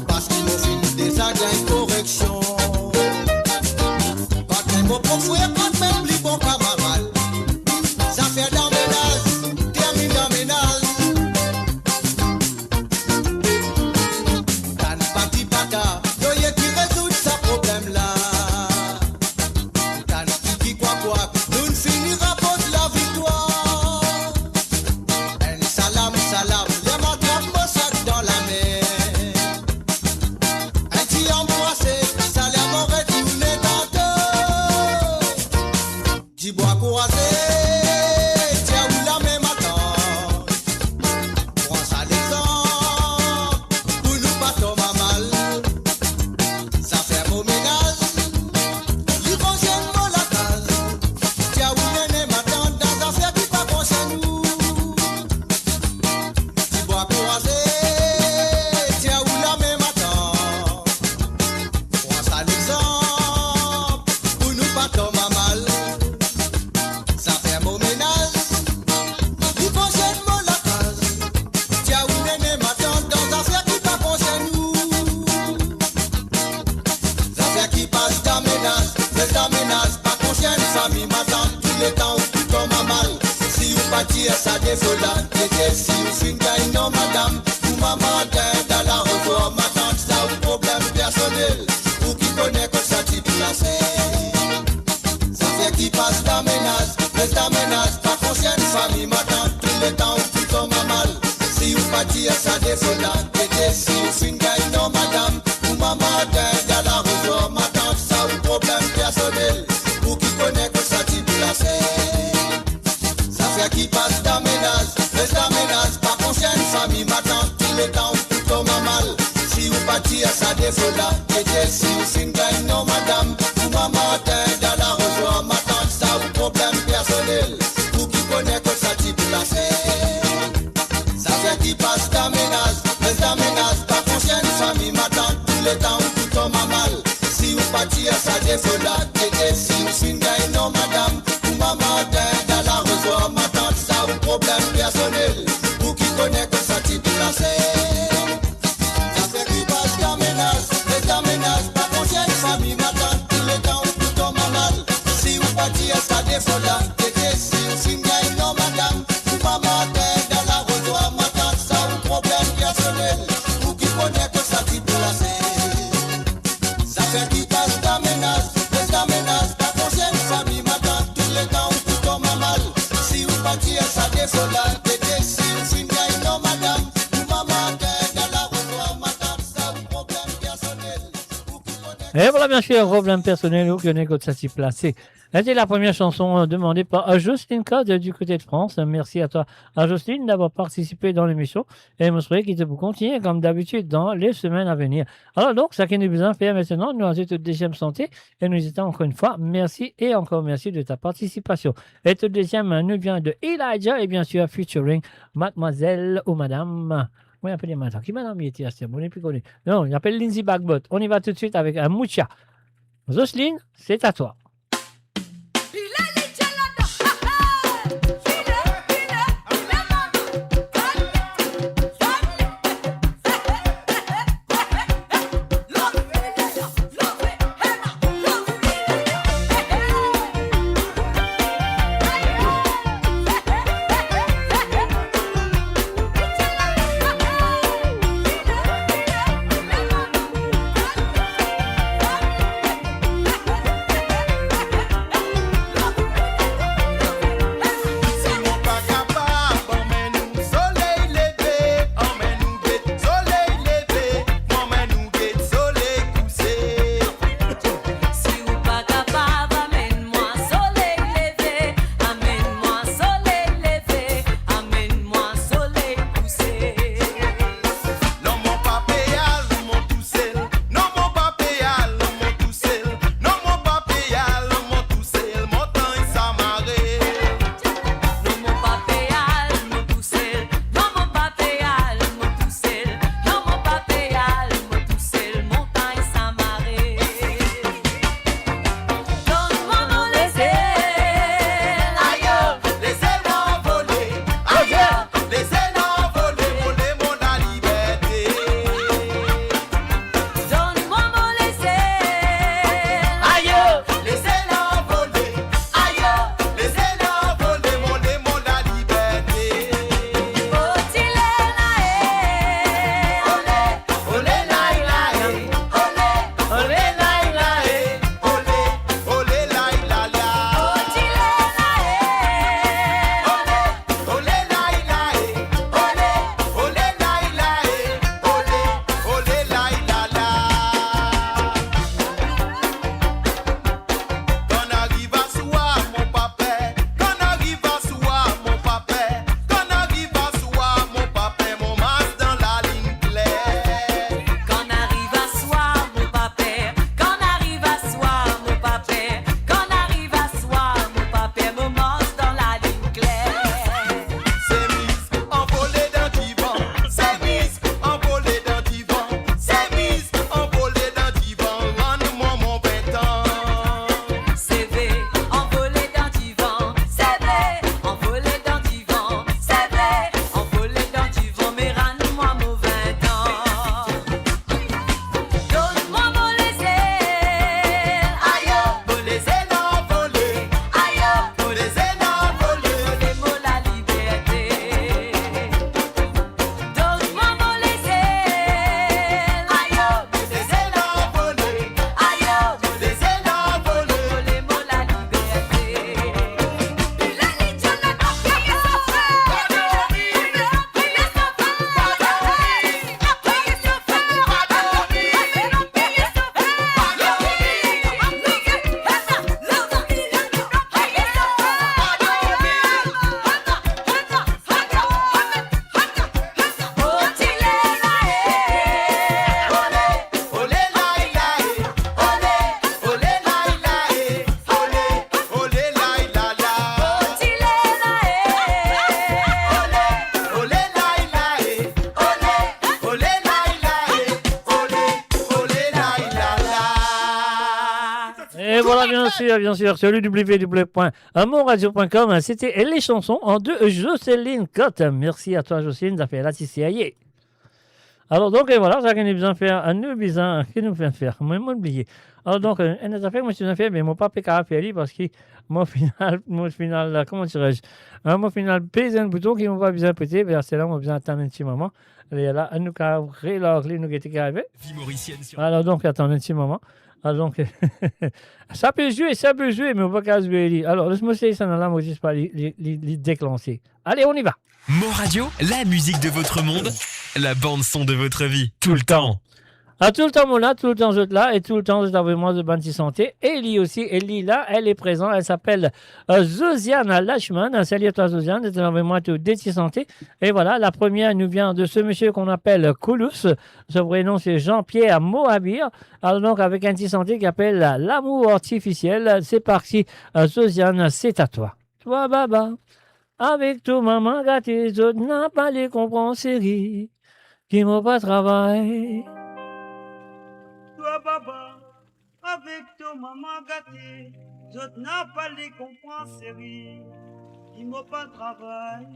S2: Parce qu'ils m'ont fini des agents et correction. Quand même mon pauvre frère, quand même plus bon pas mal. Ça fait d'aménage, termine d'aménage. T'as une partie pata, yoye qui résout sa problème là. T'as une qui quoi, nous ne finira pas de la victoire. Un salam, salam, les m'attrape mon sac dans la mer. Un petit embrassé, salam aurait tourné tantôt. Dix bois croisés, tiens où la même attend. Prends ça l'exemple, pour nous battons ma mal. Ça fait mon ménage, lui conseille mon la case. Tiens où néné m'attend dans affaire qui pas concerne nous. Dix bois croisés, tiens où la même attend. Prends ça l'exemple, pour nous battons ma mal. Ça fait mon ménage, lui conseille mon la case. Tiens où néné m'attend dans affaire qui pas concerne nous. Affaire qui passe d'aménage, reste d'aménage, pas conscient, famille m'attend tous les temps, tout tombe à mal. Si vous parti à sa défaut là, t'étais si vous finissez non madame, ou maman t'aide à la revoir, m'attend ça ou problème personnel, ou qui connaît que ça t'y placé. Ça fait qui passe d'aménage, reste d'aménage, pas conscient, famille m'attend tous les temps, tout tombe à mal. Si vous parti à sa défaut là, t'étais si vous finissez non madame, ou maman t'aide à la revoir, m'attend ça ou problème personnel, ou qui connaît que ça t'y placé. Ça fait qui passe d'aménage, reste d'aménage, pas conscient, famille m'attend tous les temps, tout tombe à mal. Si vous parti à sa défaut là, t'étais si vous finissez non madame, ou maman t'aide à la revoir, m'attend ça ou problème personnel, ou qui connaît que ça t'y placé. Ça fait qui passe d'aménage, reste d'aménage, pas conscient, famille m'attend tous les temps, tout tombe à mal. Si vous parti à sa défaut là, t'étais si vous finissez non madame, ou maman t'aide à la revoir, m'attend ça ou problème personnel, ou qui connaît que ça t'y placé. Ça fait qui passe d'aménage, reste d'aménage, pas conscient, famille m'attend tous les temps, tout tombe à mal. Si vous parti à sa défaut là, t'étais si vous finissez non madame, ou maman t'aide à la revoir, m'attend ça ou problème personnel, ou qui connaît que ça t'y placé. Ça fait qui passe d'aménage, reste d'aménage, pas conscient, famille m'attend tous les temps, tout tombe à mal. Si vous parti à sa défaut là, t'étais si vous finissez non madame, ou maman t'aide à la revoir, m'attend ça ou problème personnel.
S1: Et voilà, bien sûr, problème personnel ou que n'est ça s'y placé. C'était la première chanson demandée par Jocelyne Code du côté de France. Merci à toi, à Jocelyne, d'avoir participé dans l'émission. Et je me souhaite qu'il te pour continuer, comme d'habitude, dans les semaines à venir. Alors donc, ça qui nous besoin de faire maintenant, nous avons toute deuxième santé. Et nous étions encore une fois, merci et encore merci de ta participation. Et toute deuxième nous vient de Elijah et bien sûr, featuring Mademoiselle ou Madame. Oui, appelez madame. Qui madame il était à ce moment, on n'est plus connu. Non, il appelle Lindsay Bagbot. On y va tout de suite avec un Moucha. Jocelyne, c'est à toi. Et voilà, bien sûr, sur www.amourradio.com, c'était les chansons en deux Jocelyne Cotte. Merci à toi, Jocelyne, d'avoir fait la TCAE. Alors, donc, et voilà, ça qu'on a besoin de faire, un nous besoin, qu'est-ce que nous faisons faire? Moi, oublié. Alors, donc, une des affaires que moi, je suis fait, mais mon papa n'a pas fait parce que mon final, comment dirais-je? Mon final, pèse un bouton qui m'a pas besoin de péter, c'est là, on a besoin d'attendre un petit moment. Et là, nous, quand nous étions arrivés. Alors, donc, attends un petit moment. Alors, donc, ça peut jouer, mais on ne peut pas jouer. Alors, laisse-moi essayer ça dans la moi, je ne sais pas les déclencher. Allez, on y va.
S5: Mo Radio, la musique de votre monde, la bande-son de votre vie, tout le temps.
S1: Ah, tout le temps, moi là, tout le temps, je suis là, et tout le temps, je suis avec moi de Banti Santé. Et Ellie aussi, Ellie là, elle est présente, elle s'appelle Zosiane Lachman. Salut à toi, Zosiane, elle est avec moi de Banti Santé. Et voilà, la première nous vient de ce monsieur qu'on appelle Koulous. Son vrai nom, c'est Jean-Pierre Mohabir. Alors, donc, avec un petit santé qui appelle L'amour artificiel. C'est parti, Zosiane, c'est à toi. Toi, baba, avec ton maman gâtée, je n'ai pas les comprendre, série, qui m'ont pas travaillé.
S12: Toi, papa, avec ton maman gâtée, je n'ai pas les comprendre, série, il m'a pas travail.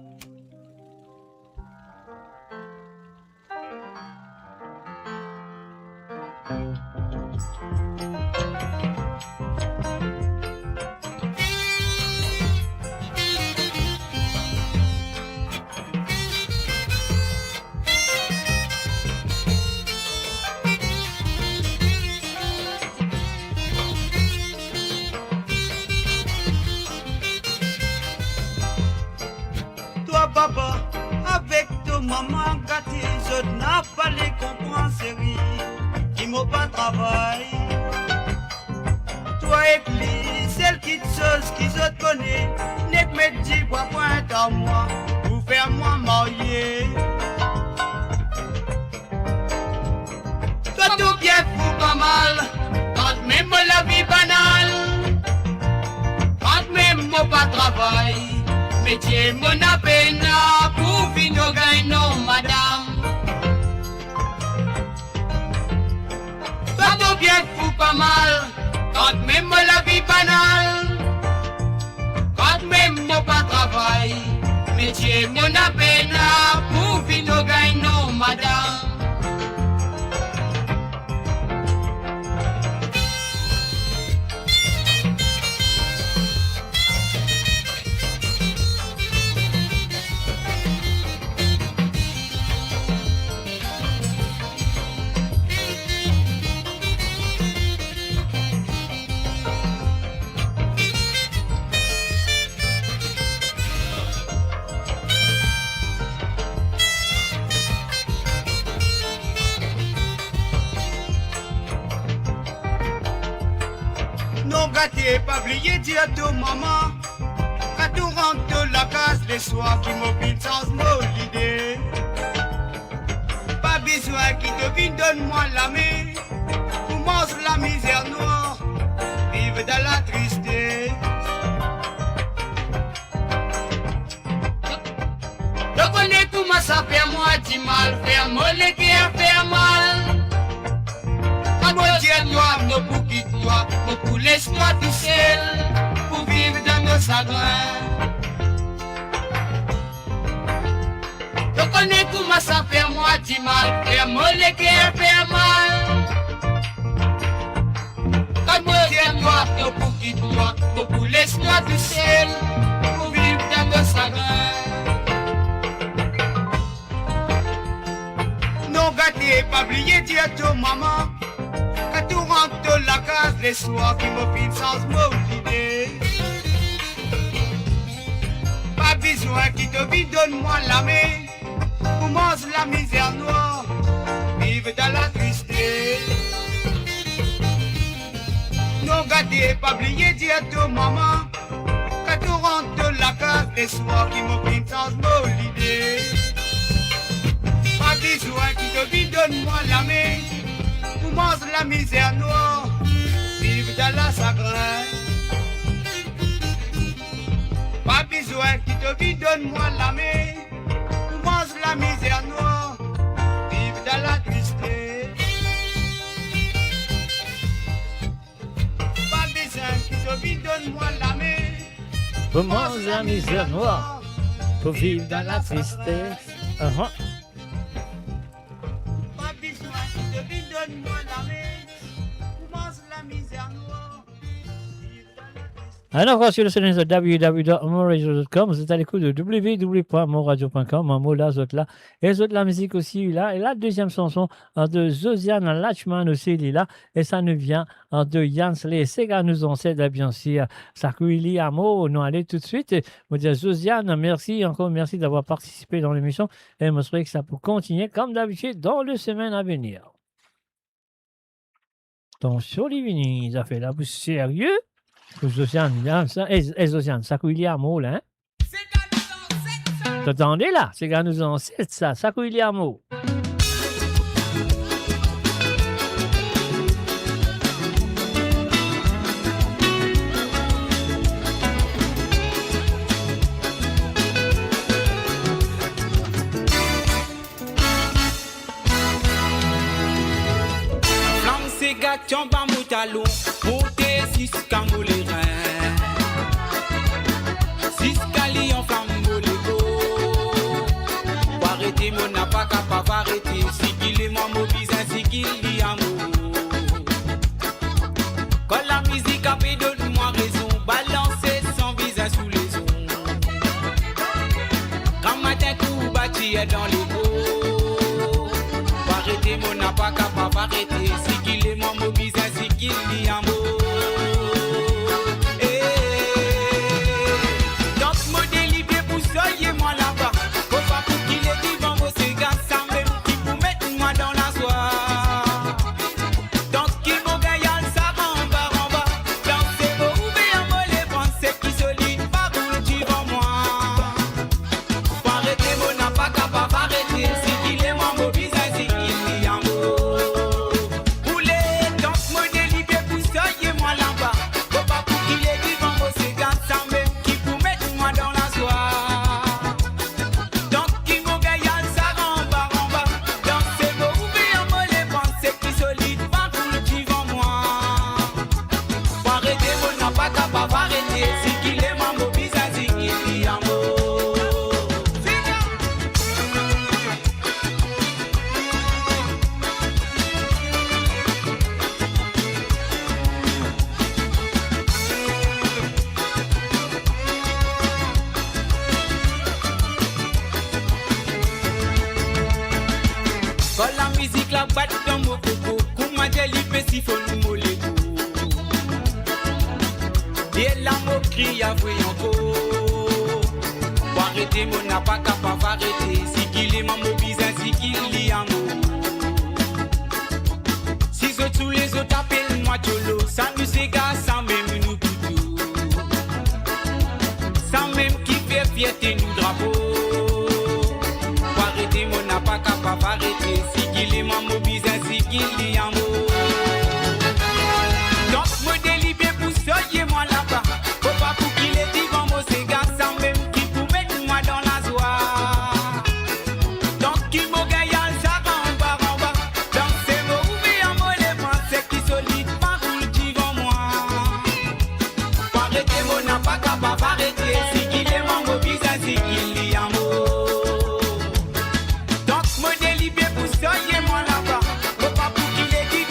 S12: Papa, avec ton maman gâtée, je n'ai pas les comprendre, série, qui m'ont pas travail. Toi et lui, celle qui te chose, qui je te connais, n'est que me dit quoi point à moi, pour faire moi marier. Toi tout bien fou pas mal, quand même la vie banale, quand même moi pas travail. Métier mon peine pour finir gagnant, madame. Toi, tu bien fou pas mal, quand même la vie banale, quand même mon pas travail. Métier mon peine pour finir gagnant, madame. Pas oublier dire à ton maman, quand tu rentres de la case les soirs qui m'oblige sans mot l'idée. Pas besoin qui devine, donne-moi la main, pour manger la misère noire, vivre dans la tristesse. Je connais comment ça fait moi du mal, faire mal les guerres, faire mal. Moi tiens-toi, moi pour quitte-toi, moi pour laisse-toi tout seul, pour vivre dans nos chagrins. Je connais comment ça fait moi du mal, faire mal les guerres, faire mal. Quand moi tiens-toi, moi pour quitte-toi, beaucoup l'espoir du ciel pour vivre dans le chagrin. Non gâté, pas oublier dire à ton maman, quand tu rentres de la case les soirs qui m'opinent sans mot l'idée. Pas besoin qui te vit, donne-moi la main, pour manger la misère noire, vivre dans la tristesse. Non gâté, pas oublier dire à ton maman, quand tu rentres de la case les soirs qui m'opinent sans mot l'idée. Pas besoin qui te vit, donne-moi la main, pour manger la misère noire, vivre dans la chagrin. Pas besoin qui te vit, donne-moi la main, pour manger la misère noire, vivre dans la tristesse. Pas besoin qui te vit, donne-moi la main,
S1: pour manger la misère noire, pour vivre dans la tristesse.
S12: Pas besoin qui te vit, donne-moi la main, pour manger la misère noire.
S1: Alors, voici le site de www.moradio.com. Vous êtes à l'écoute de www.moradio.com. Mot là, zot là. Et zot la musique aussi, là. Et la deuxième chanson de Josiane Lachman aussi, il est là. Et ça nous vient de Yansley. Sega nous enseigne, bien sûr, Sakuili Amo. Nous allons tout de suite. Et vous dire, Josiane, merci, encore merci d'avoir participé dans l'émission. Et je me souhaite que ça peut continuer comme d'habitude dans les semaines à venir. Donc, sur les vinyles, ça fait la bouche sérieux. Josiane, Josiane, Sakuili Amo, là, hein? T'entendez là? C'est quand nous en sait ça, Sakuili Amo.
S15: Flamme c'est gâteau, bas moutalon, monter 6 camou les reins. 6 cali en flamme bolégo. Pour arrêter mon n'a pas capable arrêter. Si qu'il est mon mobile, si qu'il y a mot. Quand la musique a fait donne-moi raison, balancer sans visa sous les ondes. Quand matin coup bâti est dans les mots. Pour arrêter mon n'a pas capable arrêter. Si qu'il est mon mobile, si qu'il y a mot. Soyez-moi là-bas, faut pas pour qu'il est vivant, vos ségas, ça même qui vous mettre moi dans la soie. Dans ce qui vous gagne, ça rend en bas. Dansez vos ouvriers en mollet, pensez qui solide, pas pour le dire en moi. Faut arrêter, mon n'a pas capable arrêter, si qu'il est mon beau visage, si qu'il y a un mot. Poulet, dans ce modèle, il peut vous soyez-moi là-bas, faut pas pour qu'il est vivant, vos ségas, ça même qui vous mettre moi dans la soie. Quand la musique la batte dans mon coco, comment j'ai l'ipé si faut nous moller. Et la moquerie a vu encore. Pour arrêter, mon n'a pas capable arrêter. Si qu'il est mon bizarre, si qu'il y a mot. Si je tous les autres appellent moi Cholo, ça nous égare sans même nous couteau. Sans même qui fait fierté nous drapeau. Pour arrêter, mon n'a pas capable arrêter. Si qu'il est mon bizarre, si qu'il y a mot. Donc, modèle libé pour soyez-moi là-bas. Faut pas pour qu'il est vivant, moi c'est gars sans même qui vous mettre moi dans la joie. Donc, qui m'a gagné, ça va en bas. Donc, c'est vos ouvriers en mollet, pensez qui solide, pas pour le dire en moi. Pour arrêter, mon n'a pas capable arrêter. Si qu'il est mon bizarre, si qu'il y a mot. Donc, modèle libé pour soyez-moi là-bas. Faut pas pour qu'il est vivant.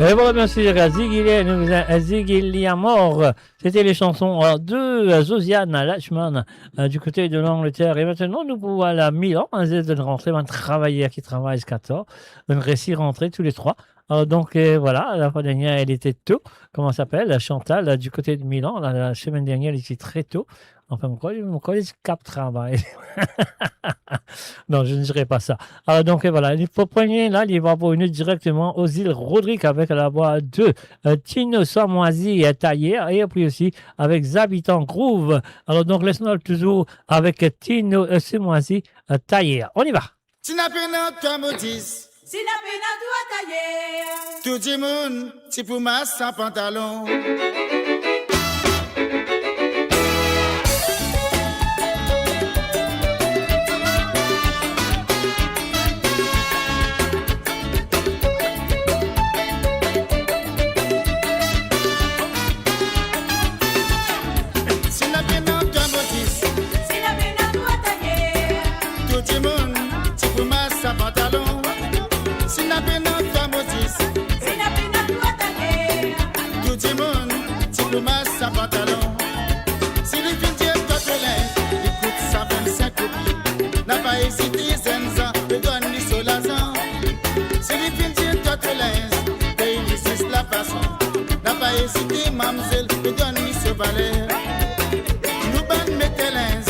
S1: Et voilà, bien sûr, Ziggy Amor. C'était les chansons de Josiane Lachman du côté de l'Angleterre. Et maintenant, nous pouvons aller à Milan. De rentrer, on travailler, qui travaille jusqu'à tard. On réussit rentrer tous les trois. Donc voilà, la fois dernière, elle était tôt. Comment ça s'appelle? Chantal, du côté de Milan. La semaine dernière, elle était très tôt. Enfin, mon collège cap travail. Non, je ne dirais pas ça. Alors, donc, voilà. Il faut prendre là, il va pour une directement aux îles Rodrigue avec la voix de Tino Samoisi et Taillé. Et puis aussi avec Zabitan Groove. Alors, donc, laisse-nous toujours avec Tino Samoisi Taillé. On y va.
S21: Tinapena toi motis,
S18: Sinapena toi taillé.
S21: tout le monde, ti pour ma sans pantalon. Sinapena toi motis,
S18: Sinapena toi taillé.
S21: tout le monde, ti pour ma sans pantalon. Sinapena toi motis,
S18: Sinapena toi taillé.
S21: tout le monde, ti pour ma sans pantalon. Si les filles toi te laissent, écoute ça 25 copies. N'a pas hésité, Zenza, te donne du solazan. Si les filles toi te laissent, paye les la façon. N'a pas hésité, mamzelle, te donne du ce valet. Nous ban métellens,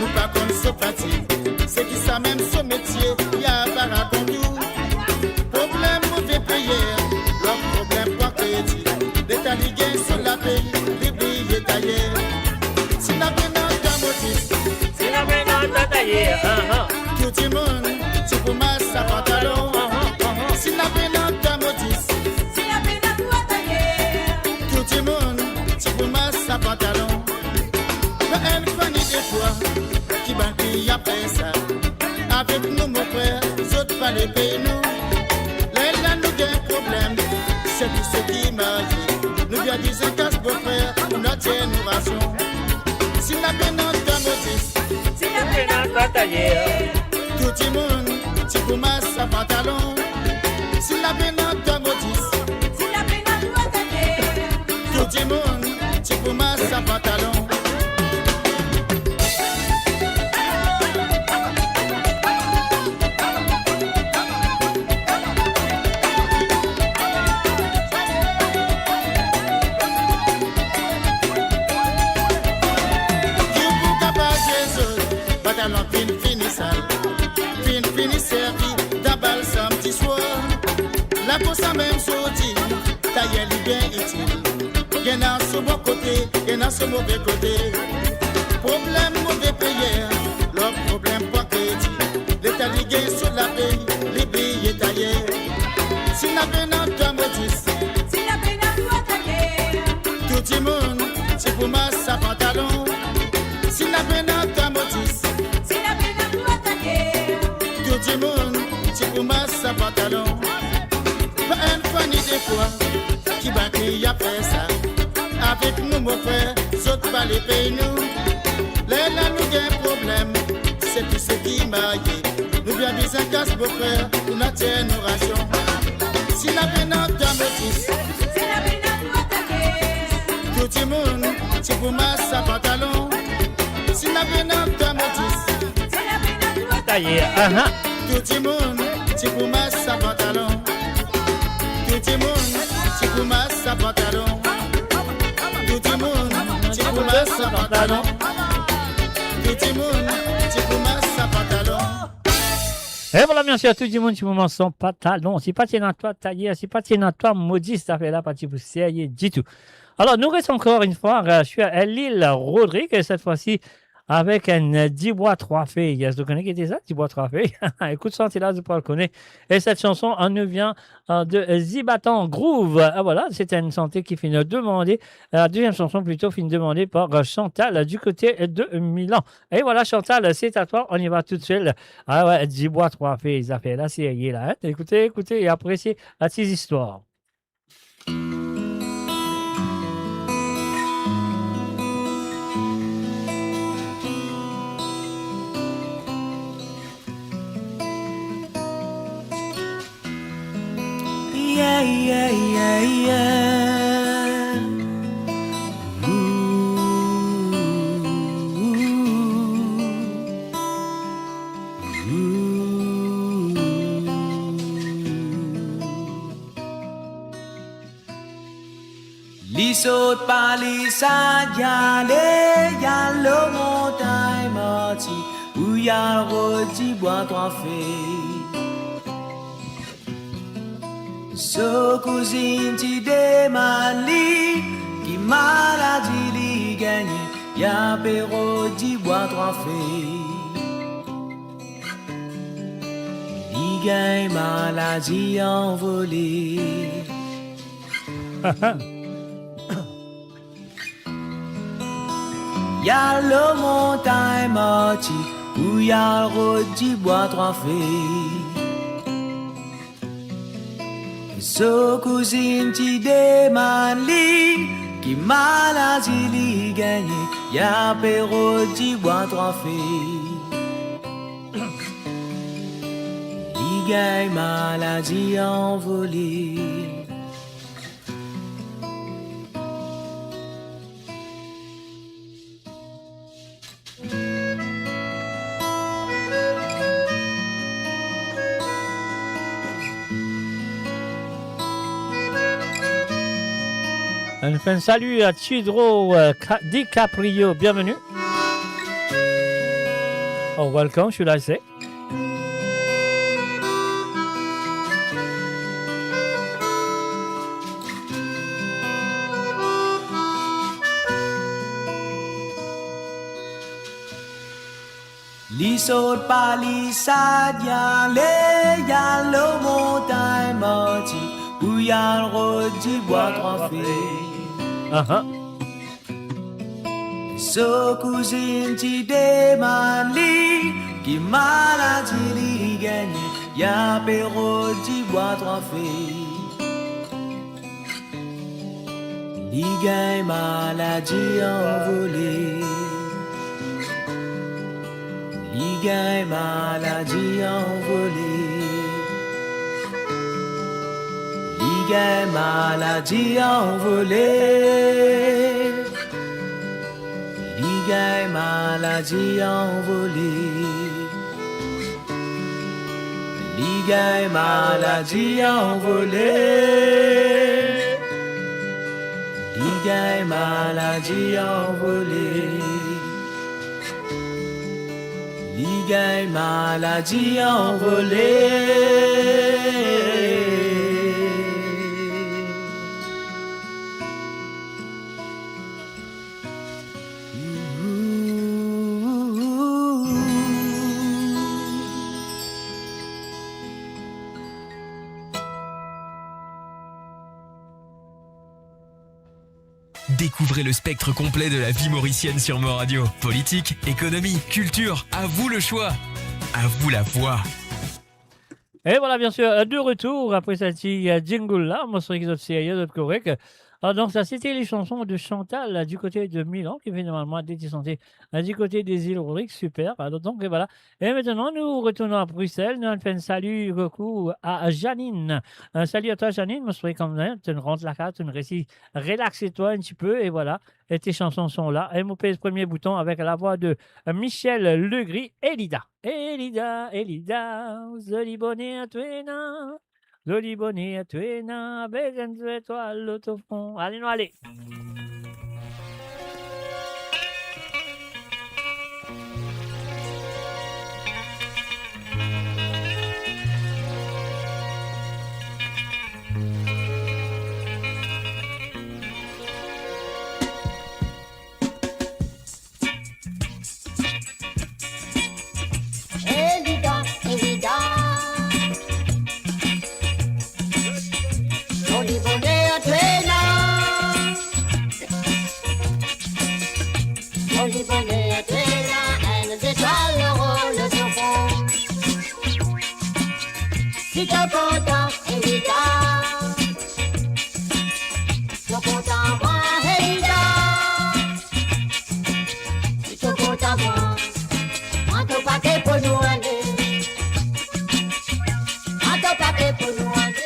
S21: nous pas comme ce fatigue. C'est qui ça même ce métier, y a pas raconté. Problème mauvais payer, leur problème pas crédit. Des taligués sur la pays, les billets taillés. Si la peine ta motif,
S1: si la peine ta taillé.
S21: Tout le monde, tu peux masser à pantalon. Si la peine ta motif,
S18: Si la peine toi taillé.
S21: tout le monde, tu peux masser à pantalon. Mais elle fanny des fois, qui banquille après ça. Avec nous, mon frère, les autres pas les payer nous. Là, nous avons un problème, c'est tout ce qui m'arrive. Nous bien disons casse beau frère, pour notre génération. Si la peine ta motif,
S18: Si la peine toi taillé.
S21: tout le monde, tu peux masser à pantalon. Si la peine ta motif,
S18: Si la peine toi taillé.
S21: tout le monde, tu peux masser à pantalon. Pantalon fini sale, fini servi, d'abal samedi soir. La peau ça même sortie, taille bien utile. Y'en a sur bon côté, y'en a sur mauvais côté. Problème mauvais payé, leur problème pas crédit. L'état ligué sur la paye, les billets taillés. Si la peine ta motis,
S18: Si la peine toi taillé.
S21: tout le monde, c'est pour ma sa pantalon. Si la peine ta motis,
S18: Si la peine toi taillé.
S21: tout le monde, c'est pour ma sa pantalon. Pas une fois ni des fois, qui va crier après ça. Avec nous, mon frère, saute pas les pays nous. Là, nous avons un problème, c'est tout ce qui m'a dit. Nous bien besoin casse, beau frère, pour notre génération. Si la peine ta motis,
S18: Si la peine toi taillé.
S21: tout le monde, c'est pour ma sa pantalon. Si la peine ta motis,
S18: Si la peine toi
S1: Taillé.
S21: tout le monde, c'est pour ma sa pantalon. Tout le monde, c'est pour ma sa pantalon. Tout le monde, c'est pour ma sa pantalon. Tout le monde, c'est pour ma sa pantalon.
S1: Et voilà, bien sûr, tout le monde, tu me son pantalon. Si pas tiens à toi taillé, si pas tiens à toi maudit, ça fait là, pas tu vous sérieux du tout. Alors, nous restons encore une fois, je suis à l'île Rodrigue, et cette fois-ci, avec un 10 bois 3 filles. Vous connaissez qui était ça, 10 bois 3 filles? Écoute, ça, là, je peux le connaître. Et cette chanson, on nous vient de Zibatan Groove. Ah, voilà, c'était une santé qui finit demander, la deuxième chanson plutôt finit demandée par Chantal du côté de Milan. Et voilà, Chantal, c'est à toi, on y va tout de suite. Ah ouais, 10 bois 3 filles, ça fait la série là. Hein? Écoutez et appréciez ces histoires.
S8: Yeah,
S16: yeah, yeah, yeah. Li saute par les salles, y'a le montagne morti, où y'a le rôti bois trois fées. So cousine ti demande qui maladie li gagne, y'a péro di bois trois fées. Li gagne maladie envolée. Y'a le montagne morti, où y'a le rôti bois trois fées. So cousine ti demande qui maladie li gagne, y'a péro di bois trois fées. Li gagne maladie envolée.
S1: On fait un salut à Chidro DiCaprio, bienvenue. Oh, welcome, should I say?
S16: Li saute par les salles, y'a le montagne morti, où y'a le rôti bois trois fées. So cousine ti demande qui maladie li gagne, y'a péro di bois trois fées. Li gagne maladie envolée. Li gagne maladie envolée. Li gagne maladie envolée. Li gagne maladie envolée. Li gagne maladie envolée. Li gagne maladie envolée. Li gagne maladie envolée.
S5: Découvrez le spectre complet de la vie mauricienne sur Mo Radio. Politique, économie, culture, à vous le choix. À vous la voix.
S1: Et voilà, bien sûr, de retour après cette jingle-là, moi, c'est que c'est correct. Alors, donc, ça, c'était les chansons de Chantal du côté de Milan, qui fait normalement des santé du côté des îles Auriques. Super. Alors, donc, et voilà. Et maintenant, nous retournons à Bruxelles. Nous, on fait un salut, coucou à Janine. Un salut à toi, Janine. Moi, je serais comme ça. Tu rentres la carte, tu récits. Relaxe-toi un petit peu. Et voilà. Et tes chansons sont là. Et vous pèse le premier bouton avec la voix de Michel Legris. Elida. Elida, Elida. Joli bonnet à toi, non. Joli bonnet à toi, non. Besoin de toi, l'autofront. Allez, nous, allez.
S8: Elida, Elida. Joli bonnet à toi, non. Joli bonnet à toi, non. Une étoile le rôle sur fond. Si t'es content, Elida. T'es content, moi, Elida. Si t'es content, moi. Manto paquet pour nous aller. Manto paquet pour nous aller.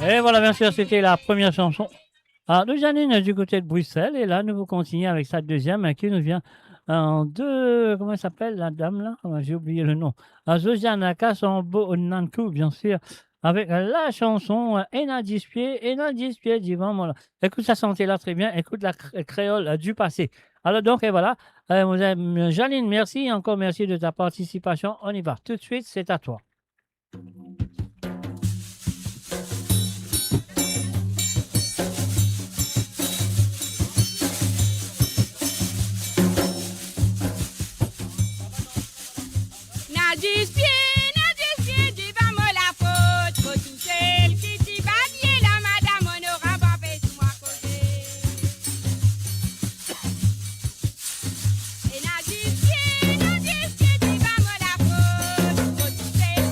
S1: Et voilà, bien sûr, c'était la première chanson de Janine du côté de Bruxelles. Et là, nous vous continuons avec sa deuxième qui nous vient de... Comment elle s'appelle, la dame là? J'ai oublié le nom. Zosiana Kassambo Nankou, bien sûr, avec la chanson Ena Dispié, Divan. Voilà. Écoute, ça sentait là très bien. Écoute la créole du passé. Alors donc, et voilà. Janine, merci. Encore merci de ta participation. On y va. Tout de suite, c'est à toi.
S13: Dispié, dis-moi la faute, faut tout seul, qui t'y va bien là, madame, on aura pas fait tout moi côté. Et n'a dispié, dis-moi la faute, faut tout seul,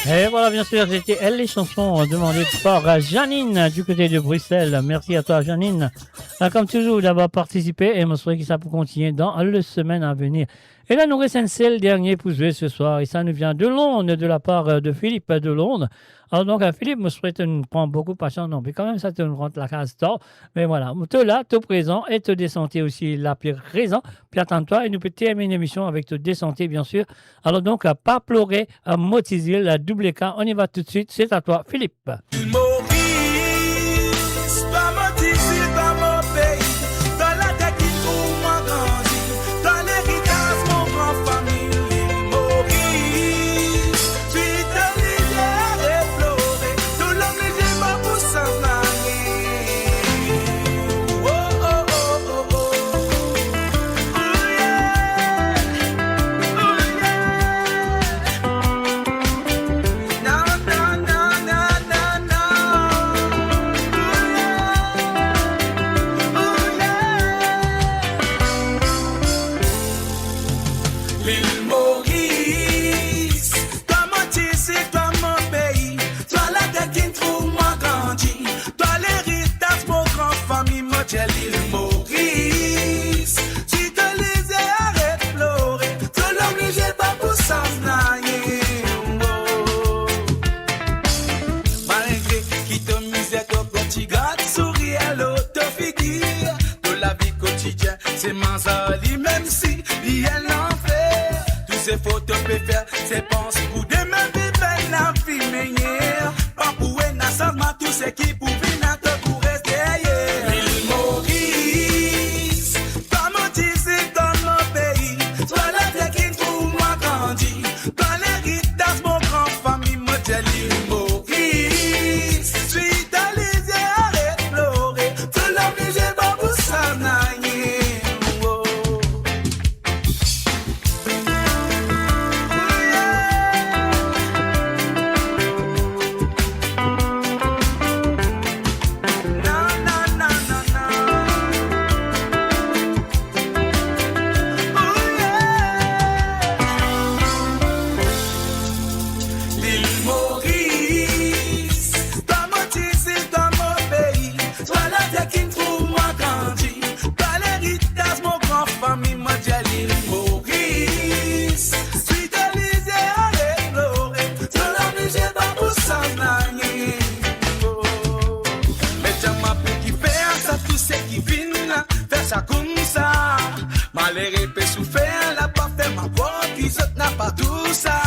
S1: Et voilà, bien sûr, c'était elle, les chansons demandées par Janine du côté de Bruxelles. Merci à toi, Janine. Comme toujours, d'avoir participé et je souhaite que ça peut continuer dans la semaine à venir. Et là, nous restons le dernier pour jouer ce soir. Et ça nous vient de Londres, de la part de Philippe de Londres. Alors donc, Philippe, je souhaite ne prendre beaucoup de patience, non, mais quand même, ça te rentre la case tard. Mais voilà, te là, te présent et te descenter aussi la pire raison. Puis attends-toi et nous peut terminer l'émission avec te descenter, bien sûr. Alors donc, pas pleurer, Motizil, la double K. On y va tout de suite. C'est à toi, Philippe.
S21: Maurice, pas Motizil, pas mon pays. Dans la tête qui trouve moi grandi. Dans l'héritage, mon grand famille. Maurice, tu t'es libéré et pleuré. Tout l'homme n'est pas pour s'en aller. Oh, oh, oh, oh, oh. Oh yeah. Oh yeah. Na, na, na, na, na, na. L'île Maurice, toi mon tissé, toi mon pays, toi la terre qui trouve moi grandi, toi l'héritage mon grand famille, moi j'ai l'île Maurice. Si te lisais arrête pleurer, toi l'homme j'ai pas pour s'en aller. Malgré qui te misère, toi petit gars, sourire à l'autre figure, de la vie quotidienne, c'est Manzali, même si il y a l'enfer. Tous ces photos peut faire, c'est pense pour demain vivre la vie meilleure. Pas pour un changement, tout ce qui pour venir pour rester ailleurs. L'île Maurice, pas mon tissé dans mon pays. Toi la terre qui trouve moi grandi. Dans l'héritage, mon grand famille, moi j'ai l'île Maurice. Suis dans les yeux, arrête pleurer. Tout l'homme, j'ai pas pour s'en aller. L'île Maurice, toi mon tissé, toi mon pays, toi la terre qui me trouve moi grandi, toi l'héritage, mon grand famille, moi j'ai l'île Maurice. Suis de l'idée, arrête pleurer, toi l'homme j'ai pas pour s'en aller. Mais j'aime ma peu qui fait ça, tout ce qui vient là, faire ça comme ça. Malheureux peut souffrir, la pas fait ma voix, qui saute n'a pas tout ça.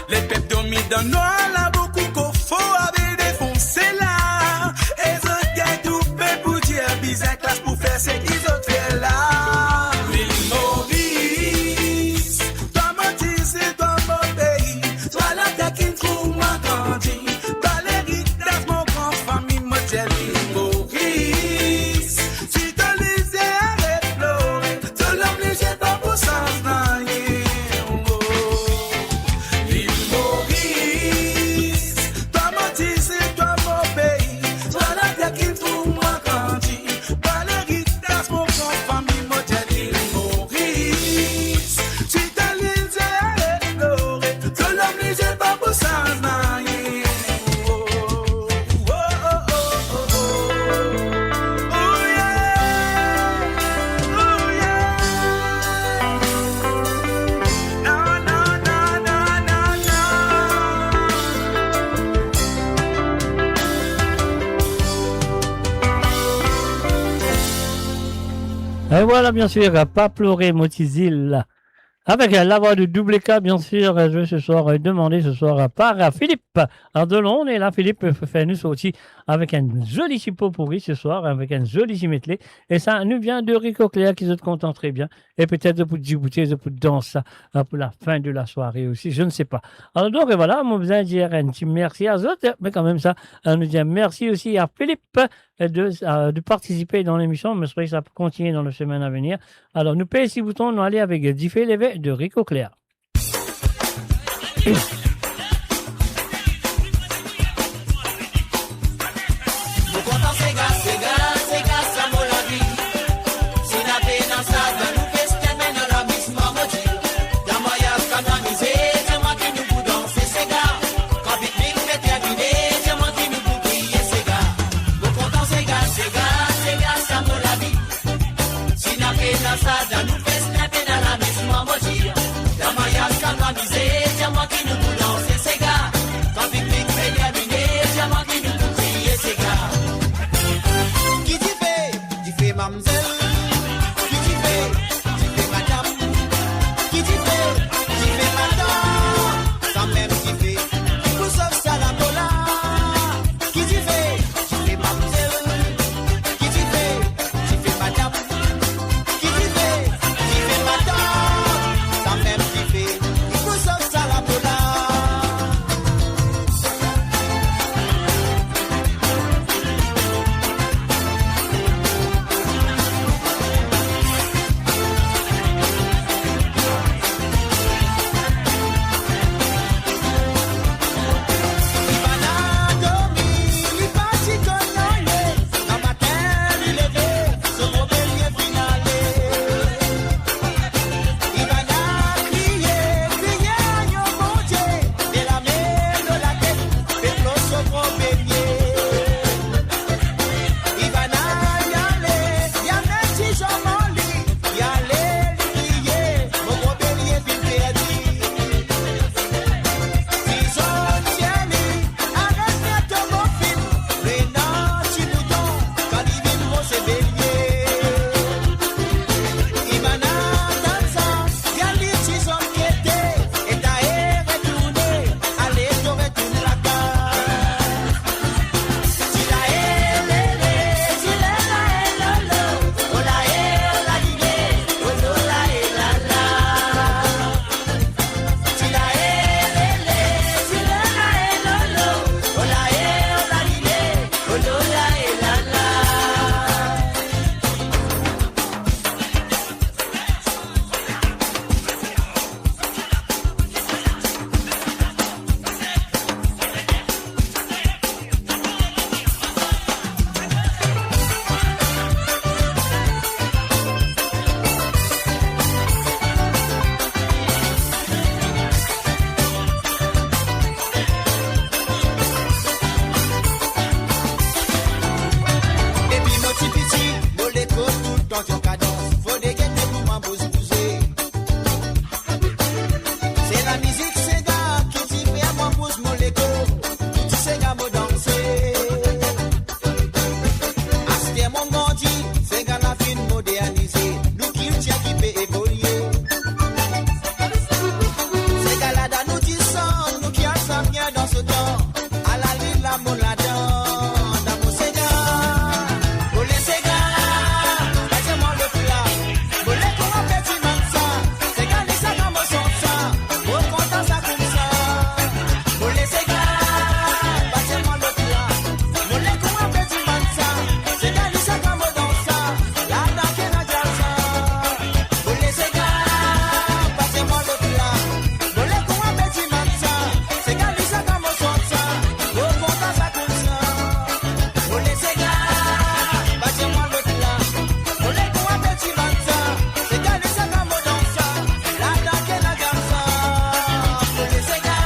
S21: Les peuples dorment dans noir, là beaucoup qu'on faut avec défoncé là. Et ce gars tout fait pour dire bizarre classe pour faire ce qu'ils ont fait là. L'île Maurice, toi mon tissé, toi mon pays, toi la terre qui me trouve moi grandi. Dans l'héritage, mon grand famille, moi j'ai l'île Maurice. Si te lisais, arrête pleurer, tout l'homme j'ai pas pour s'en aller. L'île Maurice, toi mon tissé, toi mon pays, toi la terre qui me trouve moi grandi. Dans l'héritage, mon grand famille, moi j'ai l'île Maurice. Si te lisais, arrête pleurer, tout l'homme j'ai pas pour s'en aller. Oh, oh, oh, oh, oh, oh. Oh yeah, oh yeah. Na, na, na, na, na, na.
S1: Et voilà, bien sûr, pas pleurer, Motizil. Avec la voix de double K, bien sûr, je vais ce soir demander ce soir par Philippe de Londres. Et là, Philippe fait nous sortir avec un joli chipot pourri ce soir, avec un joli chimetlé. Et ça nous vient de Rico Claire qui se contente très bien. Et peut-être pour Djibouti, pour danser pour la fin de la soirée aussi, je ne sais pas. Alors donc, voilà, mon besoin de dire un petit merci à eux autres, mais quand même ça, on nous dit merci aussi à Philippe de participer dans l'émission. Mais je crois que ça peut continuer dans les semaines à venir. Alors, nous payons 6 boutons, nous allons avec Diffé Levé de Rico Claire.
S17: Quand
S6: la musique c'est gars qui t'y fait moi pousse mon légo. Tout c'est gars me danser. Aspire mon grandi, c'est gars la fin modernisé. Nous qui tient qui peut évoluer. C'est gars là dans nous disons, nous qui ensemble bien dans ce temps. À la ligne la mon la dans mon c'est gars. Volé c'est gars, passez-moi le plat. Volé pour un petit mansa. C'est gars les sacs en me sont ça. Au content ça comme ça. Volé c'est gars, passez-moi le plat. Volé pour un petit mansa. C'est gars les sacs en me dans ça. Là dans quel a ça. Volé c'est gars, passez-moi le plat. Volé pour un petit mansa. C'est gars les sacs en me sont ça. Au content ça comme ça. Volé c'est gars, passez-moi le plat. Volé pour un petit mansa. C'est gars les sacs en me dans ça. Là dans quel a ça. Volé c'est gars.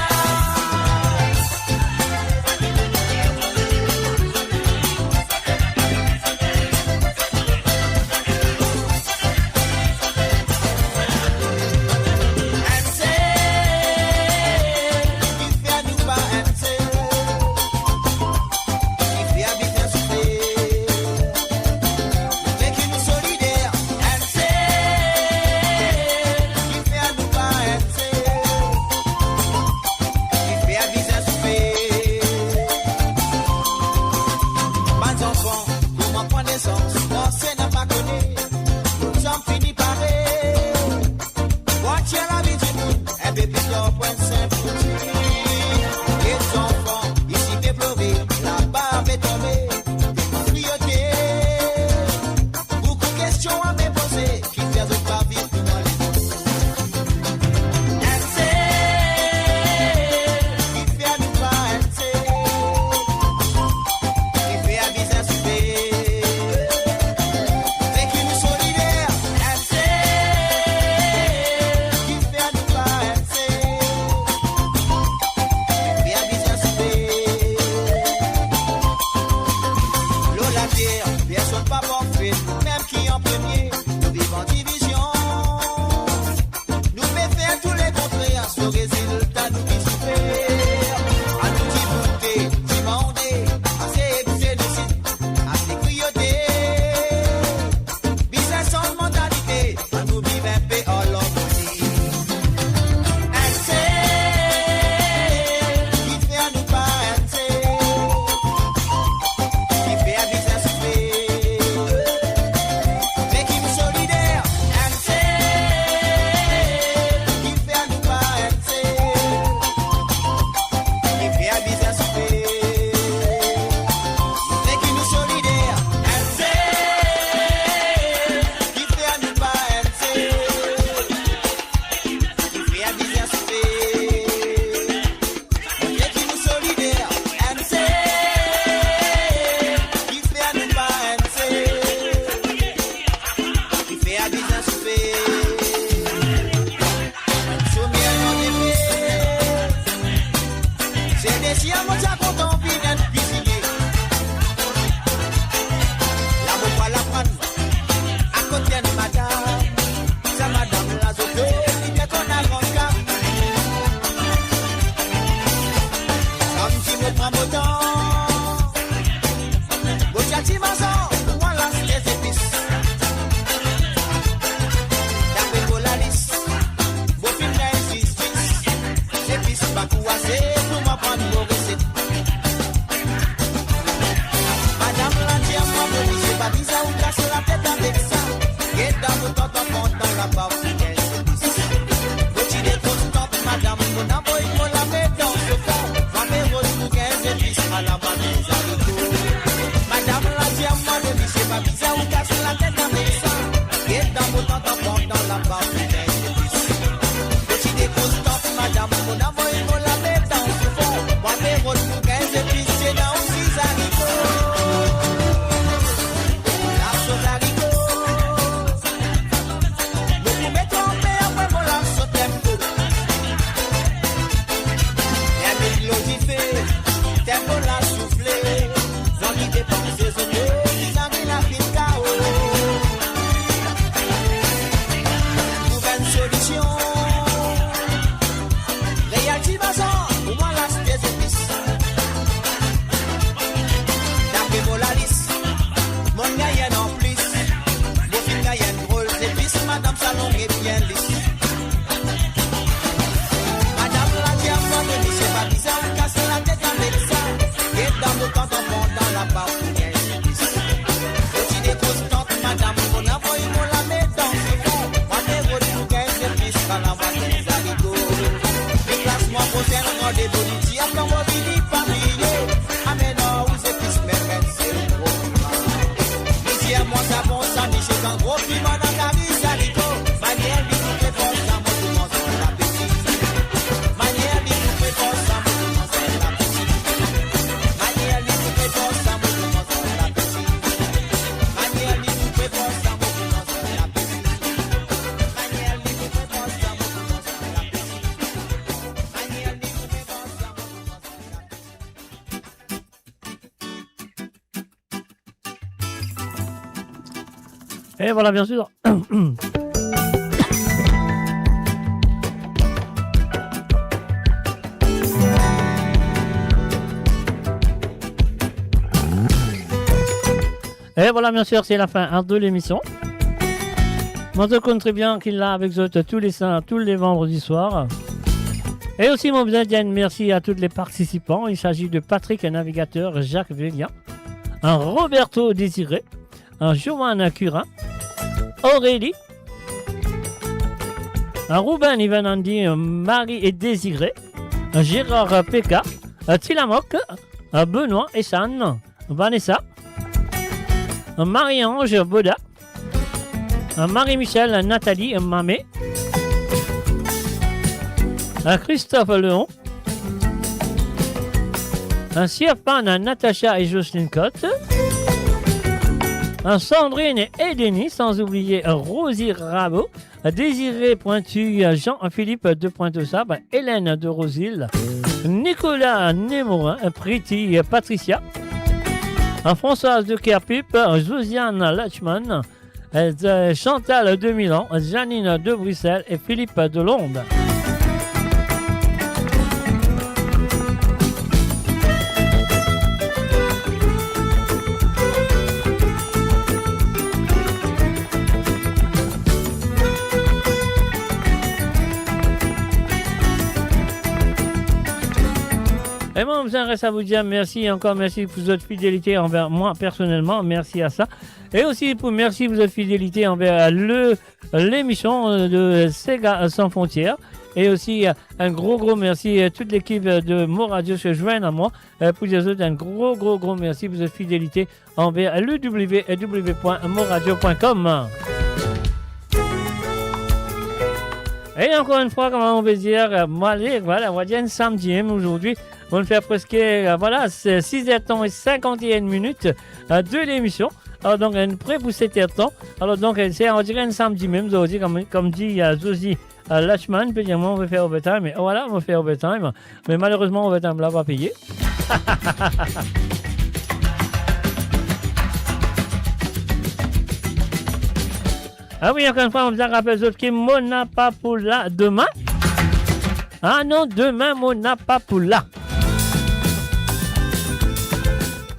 S1: Et voilà, bien sûr. Et voilà, bien sûr, c'est la fin de l'émission. Moi, je compte très bien qu'il l'a avec vous tous les vendredis soirs. Et aussi, mon bien dire merci à tous les participants. Il s'agit de Patrick, un navigateur, Jacques Vélian, un Roberto Désiré, un Joanne Curin, Aurélie, un Ruben Ivanandi, Marie et Désiré, un Gérard Péka, un Tilamoc, un Benoît et San, Vanessa, un Marie-Ange Boda, un Marie-Michel Nathalie Mamé, un Christophe Leon, un Sierpan Natacha et Jocelyne Cotte, un Sandrine et Denis, sans oublier Rosie Rabot, Désiré Pointu, Jean-Philippe de Pointe-aux-Sables, Hélène de Rosil, Nicolas Némorin, Priti Patricia, Françoise de Kerpup, Josiane Lachman, Chantal de Milan, Janine de Bruxelles et Philippe de Londres. Et moi, je reste à vous dire merci, encore merci pour votre fidélité envers moi personnellement, merci à ça. Et aussi merci pour votre fidélité envers l'émission de Sega Sans Frontières. Et aussi un gros merci à toute l'équipe de Mo Radio se joignent à moi. Pour les autres, un gros merci pour votre fidélité envers le www.moradio.com. Et encore une fois, comment on veut dire, voilà, on va dire un samedi aujourd'hui. On va faire presque, voilà, 6h et 51 minutes de l'émission. Alors donc, prêt pour 7h. Alors donc, c'est on dirait un samedi même, comme dit Zosie Lachman, peut dire, moi, on veut faire overtime. Et voilà, on va faire overtime. Mais malheureusement, overtime ne l'a pas payé. Ah oui, encore une fois, on vous rappelle autres qui Mona Papula demain. Ah non, demain, Mona Papula.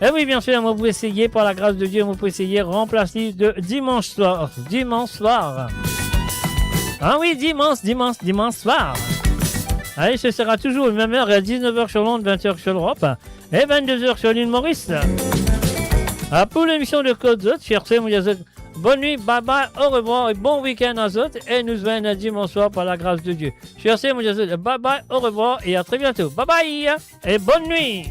S1: Et oui, bien sûr, on va essayer, par la grâce de Dieu, on va essayer remplacer de dimanche soir. Dimanche soir. Ah oui, dimanche soir. Allez, ce sera toujours le même heure, à 19h sur Londres, 20h sur l'Europe, et 22h sur l'île Maurice. Pour l'émission de Code Zot, cherchez, mon Dieu, bonne nuit, bye bye, au revoir et bon week-end à Zot, et nous venons dimanche soir par la grâce de Dieu. Cherchez, mon Dieu, bye bye, au revoir et à très bientôt. Bye bye et bonne nuit.